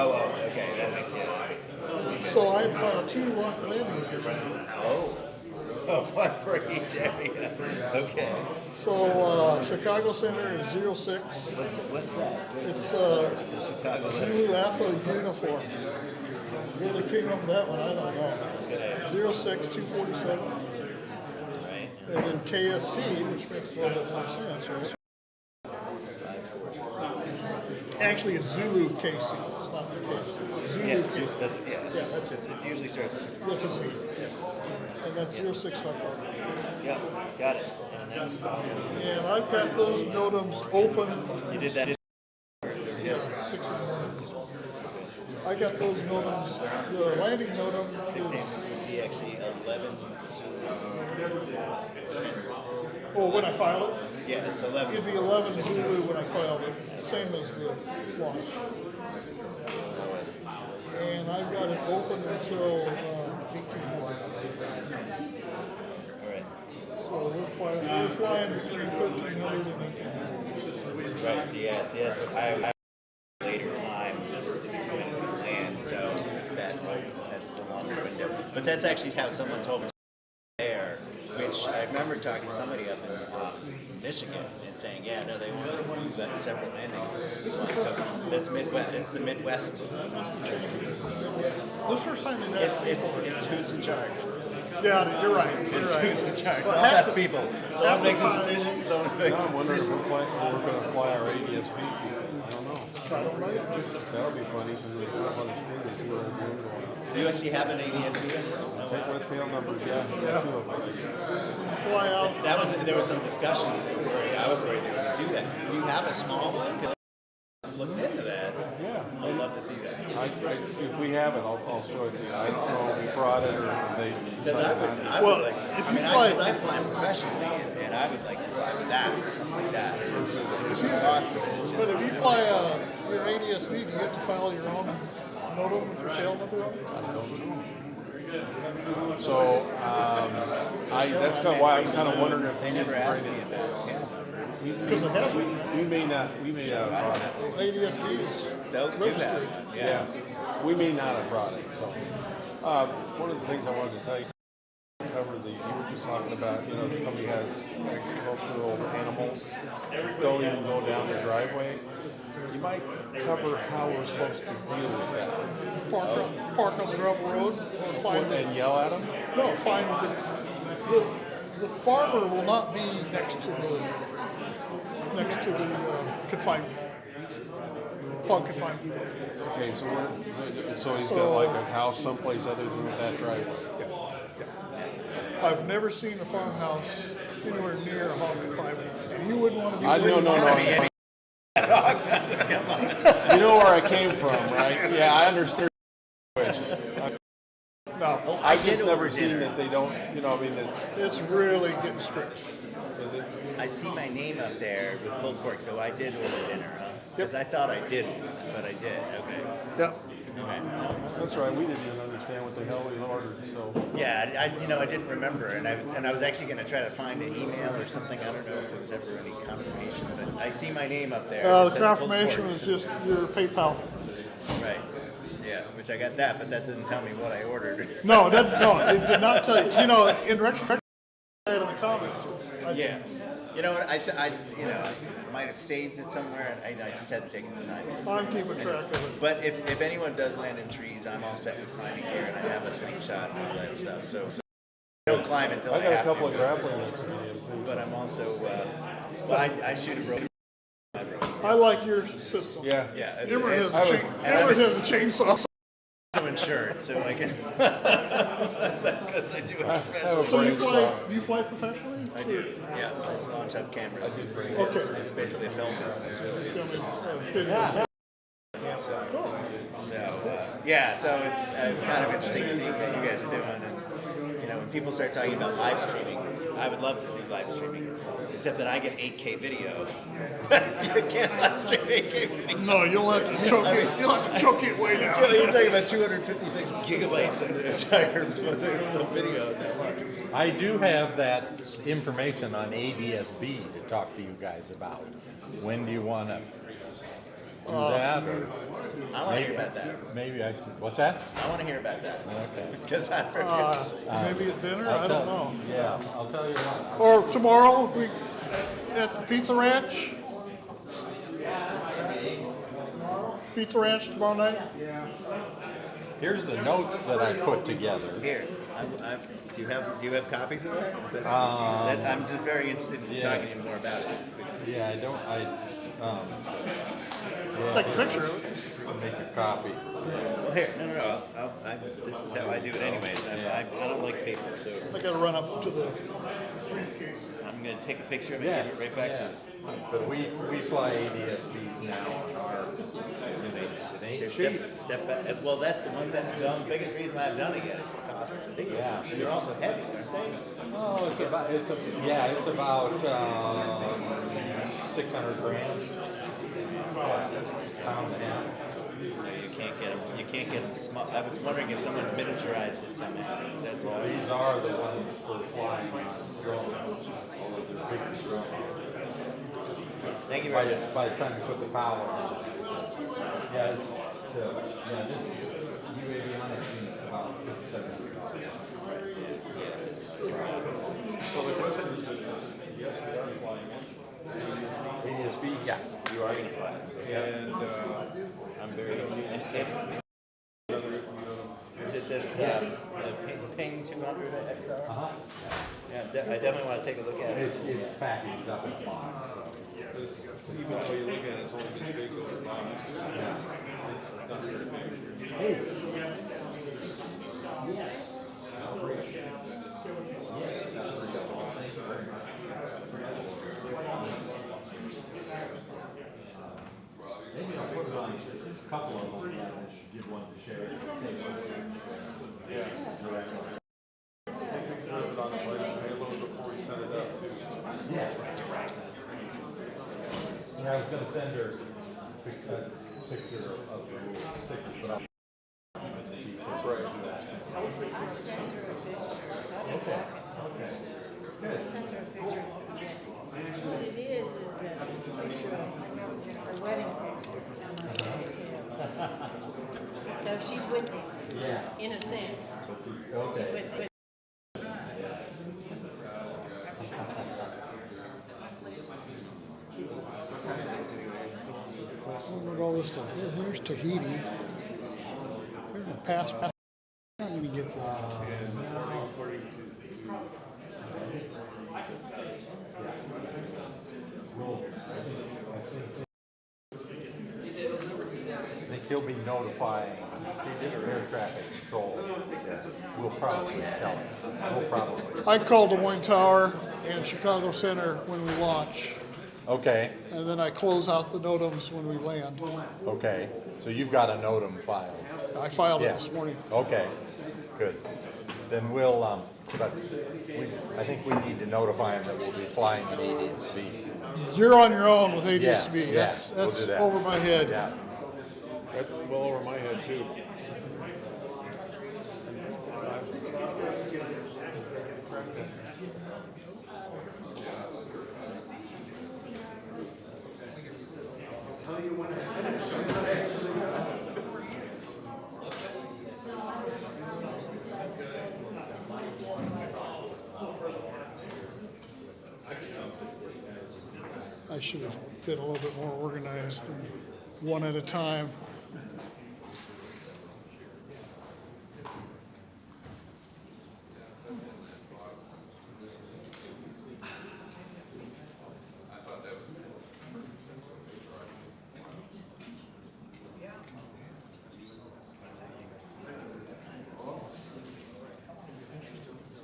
Okay, that makes sense. So I filed 2 landing agreements. One for each area. Okay. So Chicago Center is 06. What's that? It's the Chicago Zulu Alpha uniform. Where they came up with that one, I don't know. 06247. Right. And then KSC, which makes a little bit more sense, right? Actually, it's Zulu KC. It's not KSC. Zulu KC. That's it. It usually starts with. That's a Zulu. And that's 0654. Yeah, got it. And that was fine. And I've got those modems open. You did that? Yes. 6 in the morning. I got those modems. The landing modems. 6 a.m. DXE 11. Oh, when I filed it? Yeah, it's 11. It'd be 11 Zulu when I filed it. Same as the launch. And I've got it open until 1800. All right. So we're flying between 1300 and 1800. Right. So yeah, that's what I later time when it's going to land. So it's that's the longer window. But that's actually how someone told me there, which I remember talking to somebody up in Michigan and saying, yeah, no, they want us to do that separate landing. So that's Midwest. It's the Midwest. The first time it's who's in charge. Yeah, you're right. It's who's in charge. Well, All that the people. Someone makes a decision. Someone makes a I wonder if decision. we're going to fly our ADSB. I don't know. That'll be funny because we put up on the screen and see what we're doing. Do you actually have an ADSB? Take with tail numbers, yeah. Two of them. Fly out. There was some discussion. I was worried they were going to do that. Do you have a small one? Because I looked into that. Yeah. I'd love to see that. If we have it, I'll show it to you. I don't know if we brought it or if they. Because I would like. Because I fly professionally, and I would like to fly with that or something like that. The cost of it is just. But if you fly your ADSB, do you get to file your own modem with your tail number on it? I don't know. So that's kind of why I'm kind of wondering if they never asked me about tail numbers. Because it has one. We may not have brought it. ADSB is Don't do that. Yeah. We may not have brought it. So one of the things I wanted to tell you. Cover you were just talking about, somebody has agricultural animals, don't even go down the driveway. You might cover how we're supposed to deal with that. Park on the gravel road or find and yell at them? No, find the farmer will not be next to the confinement. Hog confinement. Okay, so he's got like a house someplace other than that driveway. Yeah. I've never seen a farmhouse anywhere near a hog confinement, and you wouldn't want to be. No. You know where I came from, right? Yeah, I understand. No, I've just never seen that they don't. It's really getting strict. Is it? I see my name up there with pulled pork, so I did order dinner. Because I thought I didn't, but I did. Okay. Yep. Okay. That's right. We didn't even understand what the hell we ordered. So. Yeah, I didn't remember, and I was actually going to try to find an email or something. I don't know if it was ever any confirmation, but I see my name up there. The confirmation was just your PayPal. Right. Yeah, which I got that, but that didn't tell me what I ordered. No, it did not tell you. In retrospect, I said in the comments. Yeah. You know what, I might have saved it somewhere, and I just hadn't taken the time yet. I'm keeping track of it. But if anyone does land in trees, I'm all set with climbing gear, and I have a slingshot and all that stuff, so I don't climb until I have to. I got a couple of grappling hooks in me. But I'm also, well, I shoot a rope. I like your system. Yeah. Yeah. Emmer has a chainsaw. To insurance, so I can. That's because I do it. So you fly professionally? I do. Yeah, it's launch up cameras. It's basically a film business, really. It's a business I'm in. So it's kind of interesting to see what you guys are doing, and when people start talking about live streaming, I would love to do live streaming, except that I get 8K video. You can't live stream 8K video. No, you'll have to choke it. You'll have to choke it way down. You're talking about 256 gigabytes in the entire the video. I do have that information on ADSB to talk to you guys about. When do you want to do that? Or I want to hear about that. Maybe I should. What's that? I want to hear about that. Okay. Because I'm very interested. Maybe at dinner? I don't know. Yeah, I'll tell you what. Or tomorrow at the Pizza Ranch. Pizza Ranch tomorrow night. Here's the notes that I put together. Here, do you have copies of that? I'm just very interested in talking to you more about it. Yeah, I don't. Take a picture of it. Make a copy. Well, here, no. This is how I do it, anyways. I don't like paper, so I got to run up to the briefcase. I'm going to take a picture of it and give it right back to you. But we fly ADSBs now on our. Step back. Well, that's the one thing. The biggest reason I've done it yet is the cost is ridiculous. Yeah. And they're also heavy, aren't they? Oh, it's about 600 grams. Pound and a half. So you can't get them small. I was wondering if someone miniaturized it somehow. That's Well, these are the ones for flying drones. Although they're bigger drones. Thank you very much. By the time you put the power on. Yeah, this UAV on it is about $5,700. So the question is, yes, we are flying ADSB, yeah. You are going to fly. And I'm very interested. Is it this Ping 200 XR? Uh-huh. Yeah, I definitely want to take a look at it. It's packaged up in a box. even though you look at it, it's only too big of a box. It's not very big. Maybe I'll put it on a couple of them and give one to Sherry. Yeah. Take a picture of it on the payload before you set it up too. Yeah. And I was going to send her a picture of the stickers, but I'll Okay. Good. Sent her a picture. What it is a picture of her wedding picture on my ponytail. So she's with me. Yeah. In a sense. Okay. With Look at all this stuff. Here's Tahiti. Here's a passport. I'm going to get that. I think he'll be notifying air traffic control. We'll probably tell him. We'll probably. I call Des Moines Tower and Chicago Center when we launch. Okay. And then I close out the NOTAMs when we land. Okay. So you've got a NOTAM filed. I filed it this morning. Okay. Good. Then we'll, I think we need to notify him that we'll be flying in ADSB. You're on your own with ADSB. Yeah, That's we'll do that. over my head. Yeah. That's well over my head too. Tell you when I finish, I'm not actually done. I should have been a little bit more organized than one at a time.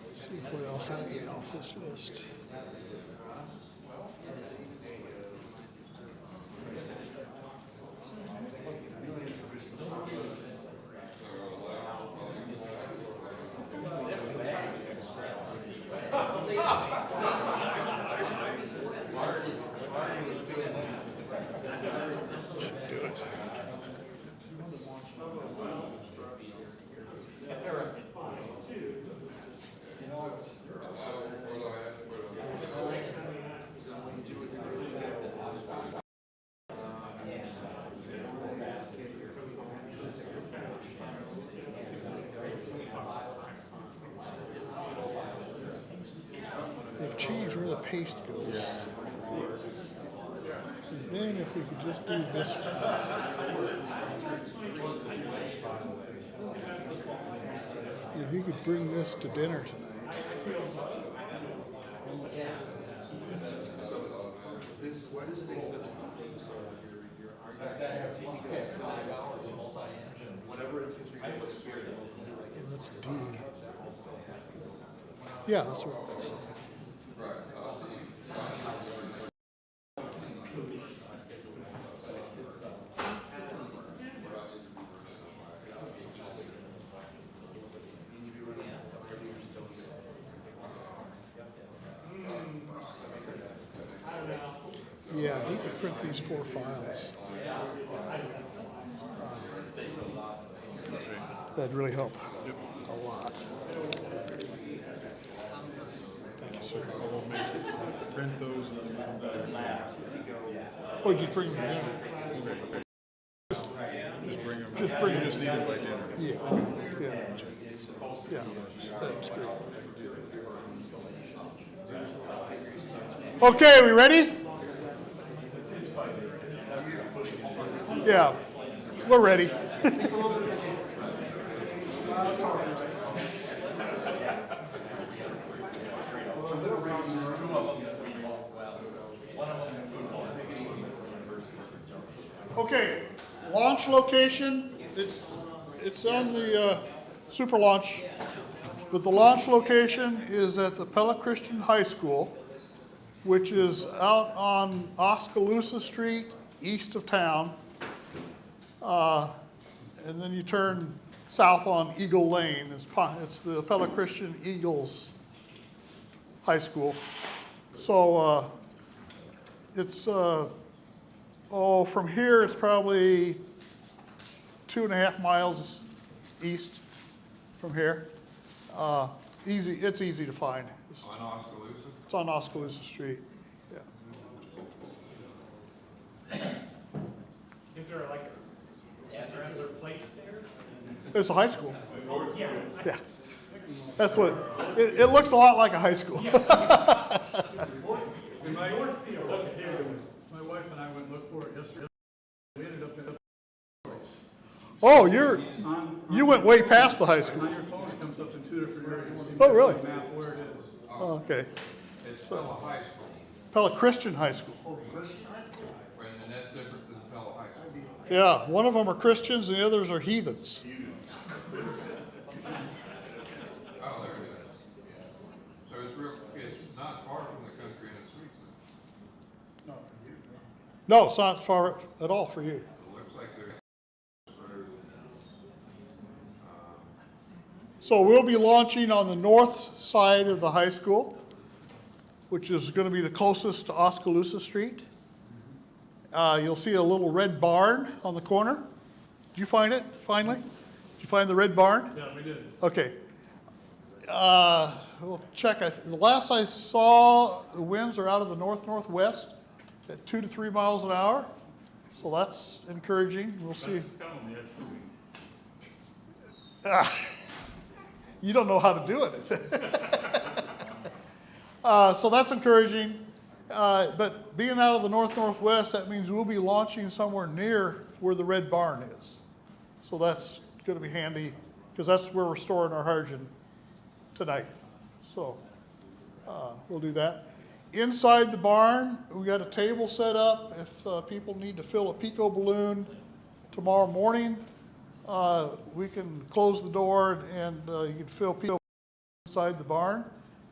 Let's see what else I need off this list. They've changed where the paste goes. And then if we could just do this one. If you could bring this to dinner tonight. This thing doesn't whatever it's Let's do. Yeah, that's what it is. Yeah, he could print these 4 files. That'd really help a lot. Thank you, sir. I'll print those and then come back. Oh, just bring them in. Just bring them. Just bring You them. just need it by dinner. Yeah, yeah, that's great. Okay, we ready? Yeah, we're ready. Okay, launch location, it's on the super launch, but the launch location is at the Pella Christian High School, which is out on Oskaloosa Street, east of town. And then you turn south on Eagle Lane. It's the Pella Christian Eagles High School. So it's, from here it's probably 2.5 miles east from here. It's easy to find. On Oskaloosa? It's on Oskaloosa Street, yeah. Is there like a particular place there? It's a high school. Yeah. Yeah. That's what, it looks a lot like a high school. My wife and I went and looked for it yesterday. We ended up in a Oh, you went way past the high school. on your phone, it comes up in 2 different areas. Oh, really? Map where it is. Oh, okay. It's Pella High School, Pella Christian High School. and that's different than Pella High School. Yeah, one of them are Christians and the others are heathens. Oh, there it is. So it's not far from the country and it's sweet. No, it's not far at all for you. It looks like they're. So we'll be launching on the north side of the high school, which is going to be the closest to Oskaloosa Street. You'll see a little red barn on the corner. Did you find it finally? Did you find the red barn? Yeah, we did. Okay. We'll check. The last I saw, the winds are out of the north-northwest at 2 to 3 miles an hour. So that's encouraging. We'll see. That's kind of on the edge for me. You don't know how to do it. So that's encouraging. But being out of the northwest, that means we'll be launching somewhere near where the red barn is. So that's going to be handy because that's where we're storing our hydrogen tonight. So we'll do that. Inside the barn, we got a table set up. If people need to fill a pico balloon tomorrow morning, we can close the door and you can fill pico inside the barn.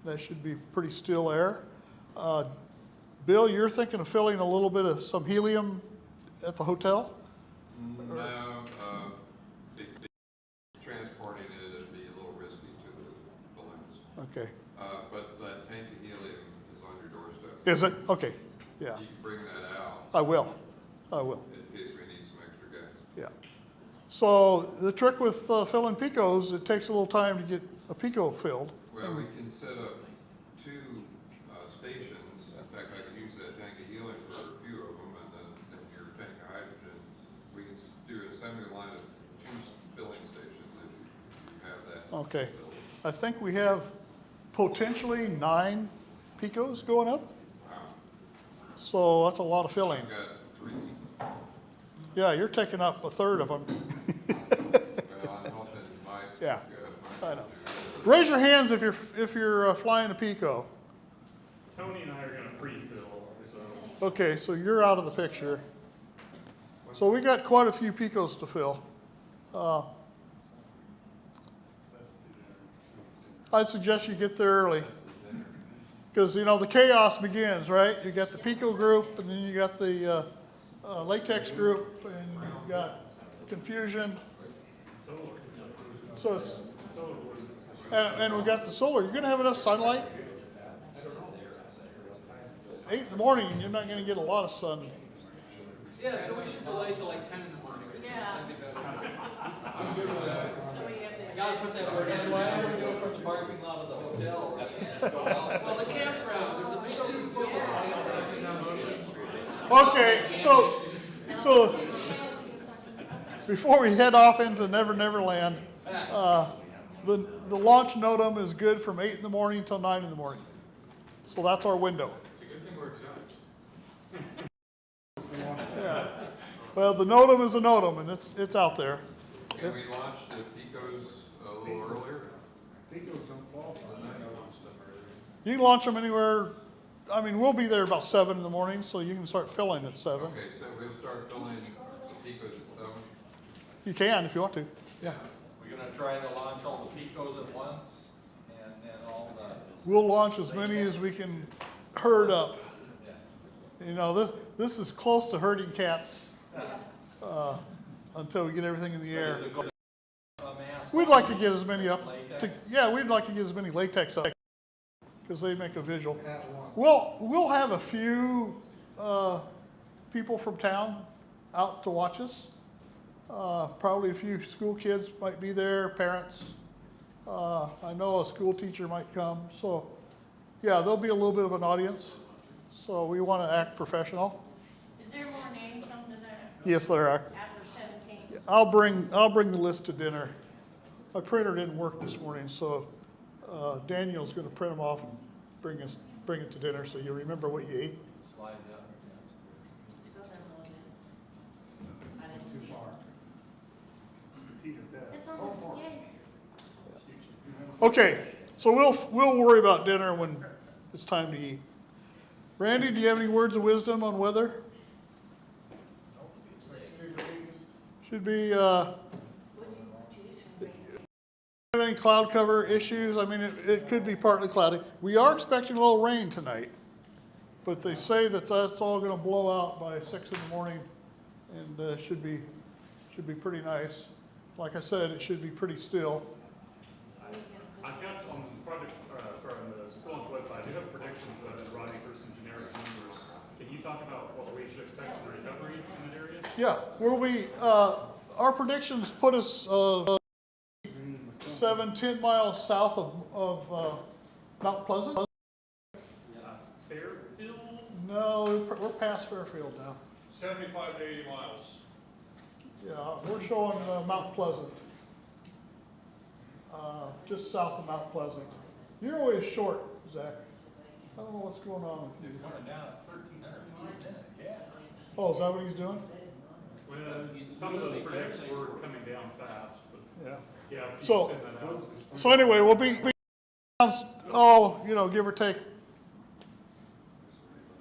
That should be pretty still air. Bill, you're thinking of filling a little bit of some helium at the hotel? No, transporting it would be a little risky to the balloons. Okay. But that tank of helium is on your doorstep. Is it? Okay. Yeah. You can bring that out. I will. I will. In case we need some extra gas. Yeah. So the trick with filling picos, it takes a little time to get a pico filled. Well, we can set up 2 stations. In fact, I could use that tank of helium for a few of them, and then your tank of hydrogen. We can do an assembly line of 2 filling stations if you have that. Okay. I think we have potentially 9 picos going up. Wow. So that's a lot of filling. I've got 3. Yeah, you're taking up a third of them. Well, I'm hoping my Yeah, I know. Raise your hands if you're flying a pico. Tony and I are gonna pre-fill, so. Okay, so you're out of the picture. So we got quite a few picos to fill. I'd suggest you get there early. Because, you know, the chaos begins, right? You got the pico group, and then you got the latex group, and you got confusion. So it's, and we got the solar. You're gonna have enough sunlight? 8 in the morning, and you're not gonna get a lot of sun. Yeah, so we should delay till like 10 in the morning. Yeah. That'd be better. I gotta put that word in. Why don't we do it from the parking lot of the hotel? Well, the campground, there's a big open field. Anybody else second that motion? Okay, so before we head off into Never Never Land, the launch NOTAM is good from 8 in the morning till 9 in the morning. So that's our window. It's a good thing we're exempt. Yeah. Well, the NOTAM is a NOTAM, and it's out there. Can we launch the picos a little earlier? Picos don't qualify. You can launch them anywhere. I mean, we'll be there about 7 in the morning, so you can start filling at 7. Okay, so we'll start filling the picos at 7. You can if you want to. Yeah. We're gonna try to launch all the picos at once and all the. We'll launch as many as we can herd up. You know, this is close to herding cats until we get everything in the air. We'd like to get as many up. We'd like to get as many latex up because they make a visual. We'll have a few people from town out to watch us. Probably a few school kids might be there, parents. I know a school teacher might come. So, yeah, there'll be a little bit of an audience. So we want to act professional. Is there more names under that? Yes, there are. After 17? I'll bring the list to dinner. My printer didn't work this morning, so Daniel's going to print them off and bring it to dinner so you remember what you ate. Slide down. Let's go down a little bit. I didn't see it. It's almost, yay. Okay, so we'll worry about dinner when it's time to eat. Randy, do you have any words of wisdom on weather? Should be. Any cloud cover issues? I mean, it could be partly cloudy. We are expecting a little rain tonight, but they say that that's all going to blow out by 6 in the morning, and should be pretty nice. Like I said, it should be pretty still. I've got on the project, on the school launch website, I do have predictions that I've been writing for some generic numbers. Can you talk about what we should expect in the recovery in that area? Yeah, our predictions put us 7-10 miles south of Mount Pleasant. Fairfield? No, we're past Fairfield now. 75 to 80 miles. Yeah, we're showing Mount Pleasant, just south of Mount Pleasant. You're always short, Zach. I don't know what's going on with you. It's coming down at 1,300 feet a minute, yeah. Oh, is that what he's doing? Well, some of those predicts were coming down fast, but Yeah. yeah. if you So, send that out, so anyway, we'll be you know, give or take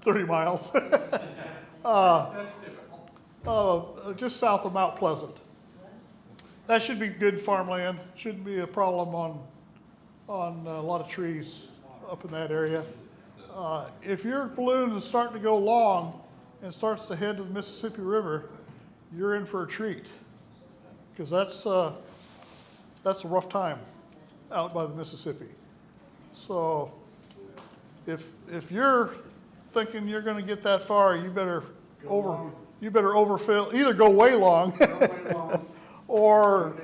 30 miles. That's typical. Just south of Mount Pleasant. That should be good farmland. Shouldn't be a problem on a lot of trees up in that area. If your balloon is starting to go long and starts to head to the Mississippi River, you're in for a treat, because that's a rough time out by the Mississippi. So if you're thinking you're going to get that far, you better overfill. Either go way long, or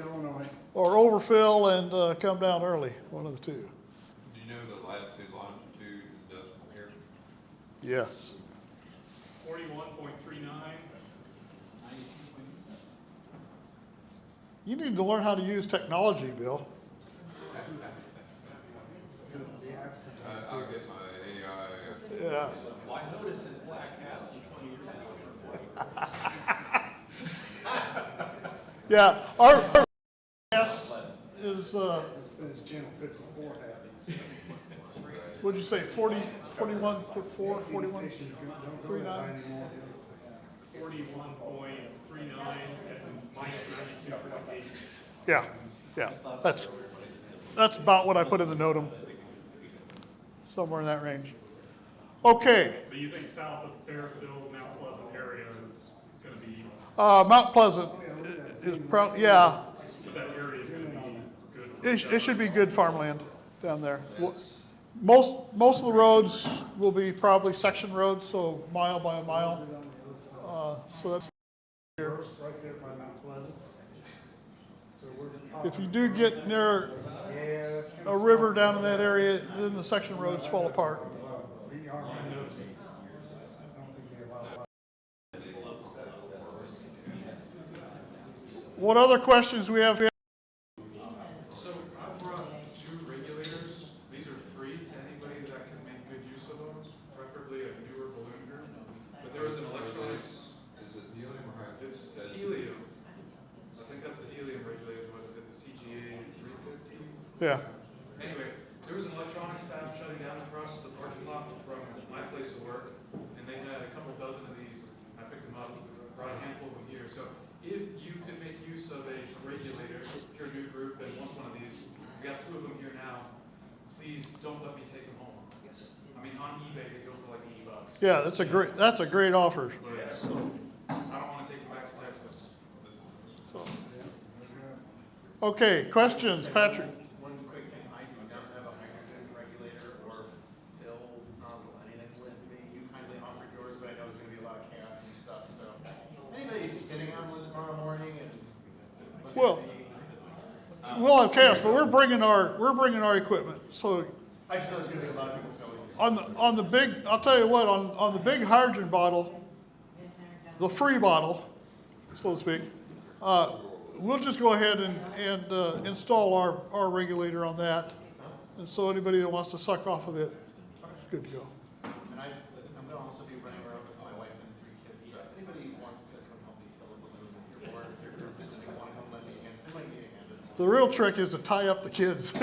overfill and come down early. One of the two. Do you know the latitude, longitude, and decimal here? Yes. 41.39. You need to learn how to use technology, Bill. I'll get my AI. Yeah. Well, I noticed his black hat from 20 Yeah. Our guess is It's channel 54 happens. what'd you say? 41 foot 4, 41, 39. 41.39 and minus 92 for location. Yeah. Yeah. That's about what I put in the NOTAM. Somewhere in that range. Okay. But you think south of Fairfield, Mount Pleasant area is going to be, Mount Pleasant is probably, yeah. but that area is going to be good. It should be good farmland down there. Most of the roads will be probably section roads, so mile by a mile. So that's here. Right there by Mount Pleasant. So If you do get near a river down in that area, then the section roads fall apart. What other questions we have here? So I brought 2 regulators. These are free to anybody that can make good use of them, preferably a newer balloon group. But there was an electronics. Is it helium or hydrogen? It's helium. I think that's the helium regulator. What is it? The CGA 350? Yeah. Anyway, there was an electronics fab shutting down across the parking lot from my place of work, and they had a couple dozen of these. I picked them up, brought a handful of them here. So if you could make use of a regulator, if you're a new group and wants one of these, we got 2 of them here now. Please don't let me take them home. I mean, on eBay they go for like $80. Yeah, that's a great offer. But I don't want to take them back to Texas. So. Okay, questions, Patrick? One quick thing, I do not have a hydrogen regulator or fill nozzle, anything with me. You kindly offered yours, but I know there's gonna be a lot of chaos and stuff, so. Anybody sitting on one tomorrow morning and looking Well, at me? we'll have chaos, but we're bringing our equipment. So I just know there's gonna be a lot of people filling. on the big, I'll tell you what, on the big hydrogen bottle, the free bottle, so to speak, we'll just go ahead and install our regulator on that. And so anybody that wants to suck off of it, it's good to go. And I'm gonna also be running around with my wife and 3 kids, so if anybody wants to come help me fill a balloon with your board, if your group is gonna want to come lend me a hand, I might need a hand. The real trick is to tie up the kids. The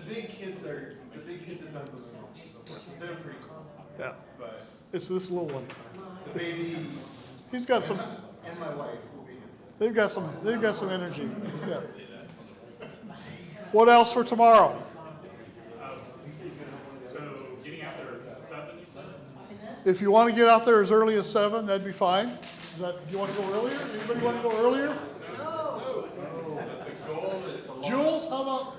big kids have done balloon launches before, so they're pretty cool. Yeah. But It's this little one. the baby He's got some, and my wife will be in. they've got some energy. Yeah. What else for tomorrow? So getting out there at 7, you said? If you want to get out there as early as 7, that'd be fine. Do you want to go earlier? Anybody want to go earlier? No. The goal is to Jules, how about?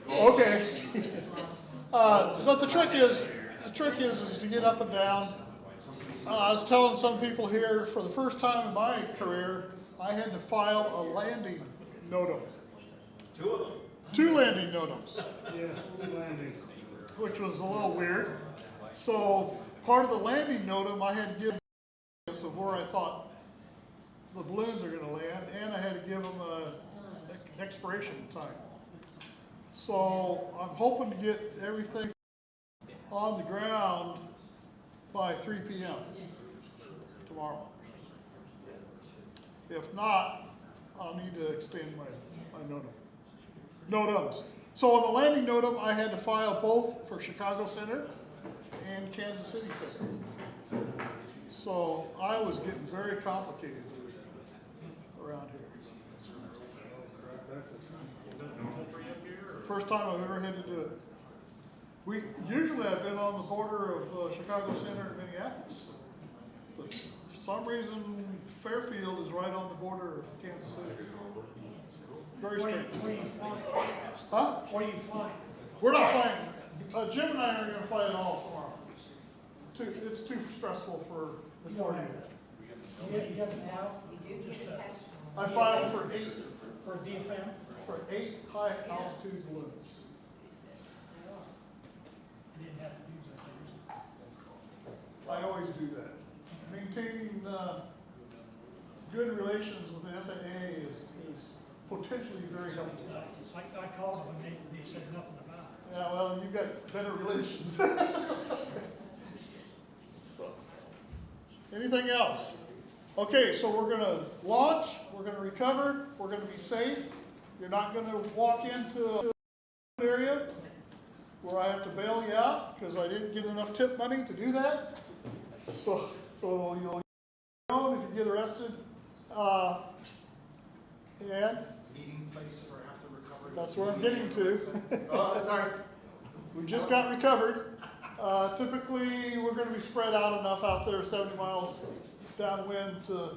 Okay. But the trick is to get up and down. I was telling some people here, for the first time in my career, I had to file a landing NOTAM. 2 of them. 2 landing NOTAMs, Yes, landing. which was a little weird. So part of the landing NOTAM, I had to give of where I thought the balloons are going to land, and I had to give them expiration time. So I'm hoping to get everything on the ground by 3 p.m. tomorrow. If not, I'll need to extend my NOTAMs. So on the landing NOTAM, I had to file both for Chicago Center and Kansas City Center. So I was getting very complicated around here. First time I've ever had to do it. Usually I've been on the border of Chicago Center and Minneapolis. But for some reason, Fairfield is right on the border of Kansas City. Very strange. Where are you flying? Huh? Where are you flying? We're not flying. Jim and I are going to fly it all tomorrow. It's too stressful for the You don't have coordinator. You got to file? I filed for 8. For DFM? For 8 high altitude balloons. You didn't have to use that. I always do that. Maintaining good relations with the FAA is potentially very helpful. I called them and they said nothing about it. Yeah, well, you've got better relations. So, anything else? Okay, so we're going to launch, we're going to recover, we're going to be safe. You're not going to walk into an area where I have to bail you out because I didn't get enough tip money to do that. So you'll know if you get arrested. And Meeting place for after recovery. that's where I'm getting to. Oh, sorry. We just got recovered. Typically, we're going to be spread out enough out there, 70 miles downwind, to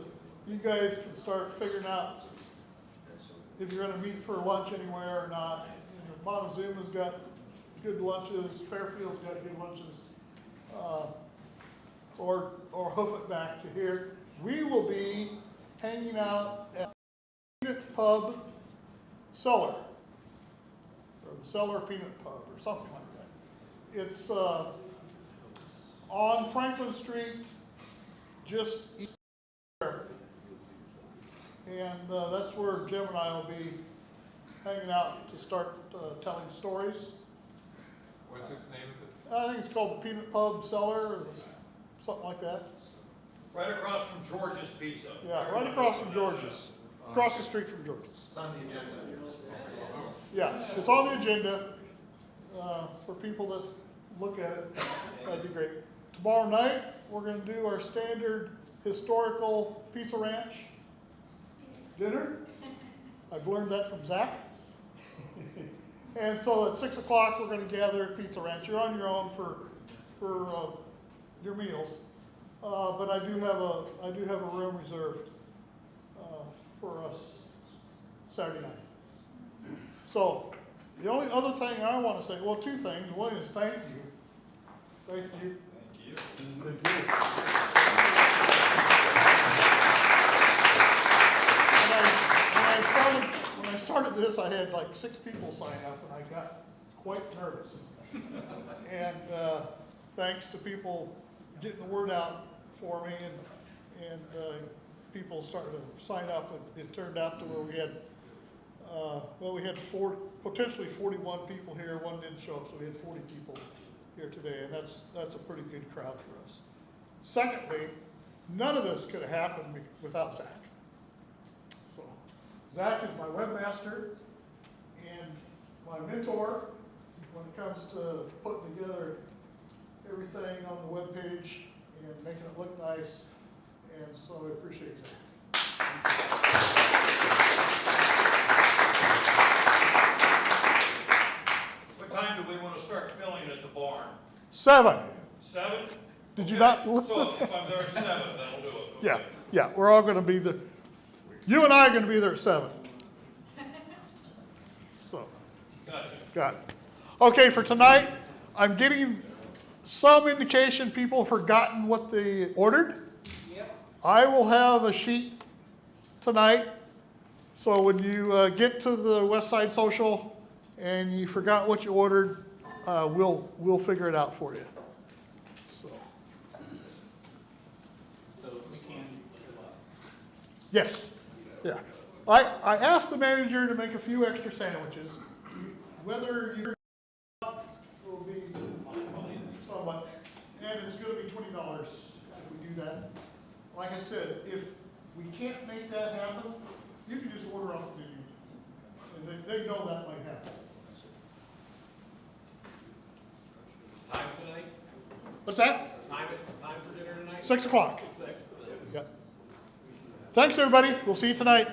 you guys can start figuring out if you're going to meet for lunch anywhere or not. You know, Montezuma's got good lunches. Fairfield's got good lunches. Or hoof it back to here. We will be hanging out at Peanut Pub Cellar, or the Cellar Peanut Pub, or something like that. It's on Franklin Street, just east there. And that's where Jim and I will be hanging out to start telling stories. What's the name of it? I think it's called the Peanut Pub Cellar, or something like that. Right across from George's Pizza. Yeah, right across from George's. Across the street from George's. It's on the agenda. Yeah, it's on the agenda for people that look at it. That'd be great. Tomorrow night, we're going to do our standard historical Pizza Ranch dinner. I've learned that from Zach. And so at 6 o'clock, we're going to gather at Pizza Ranch. You're on your own for your meals, but I do have a room reserved for us Saturday night. So the only other thing I want to say, well, 2 things. One is thank you. Thank you. Thank you. Thank you. When I started this, I had like 6 people sign up, and I got quite nervous. And thanks to people getting the word out for me, and people started to sign up, and it turned out to where we had potentially 41 people here. One didn't show up, so we had 40 people here today, and that's a pretty good crowd for us. Secondly, none of this could have happened without Zach. So Zach is my webmaster and my mentor when it comes to putting together everything on the web page and making it look nice, and so I appreciate Zach. What time do we want to start filling at the barn? 7. 7? Did you not listen? So if I'm there at 7, that'll do it. Yeah, yeah, we're all going to be there. You and I are going to be there at 7. So, Gotcha. got it. Okay, for tonight, I'm getting some indication people have forgotten what they ordered. Yep. I will have a sheet tonight, so when you get to the West Side Social and you forgot what you ordered, we'll figure it out for you. So we can show up. Yes, yeah. I asked the manager to make a few extra sandwiches. Whether you will be somewhat, and it's going to be $20 if we do that. Like I said, if we can't make that happen, you can just order off the menu, and they know that might happen. Time tonight? What's that? Time for dinner tonight? 6 o'clock. 6. Yep. Thanks, everybody. We'll see you tonight.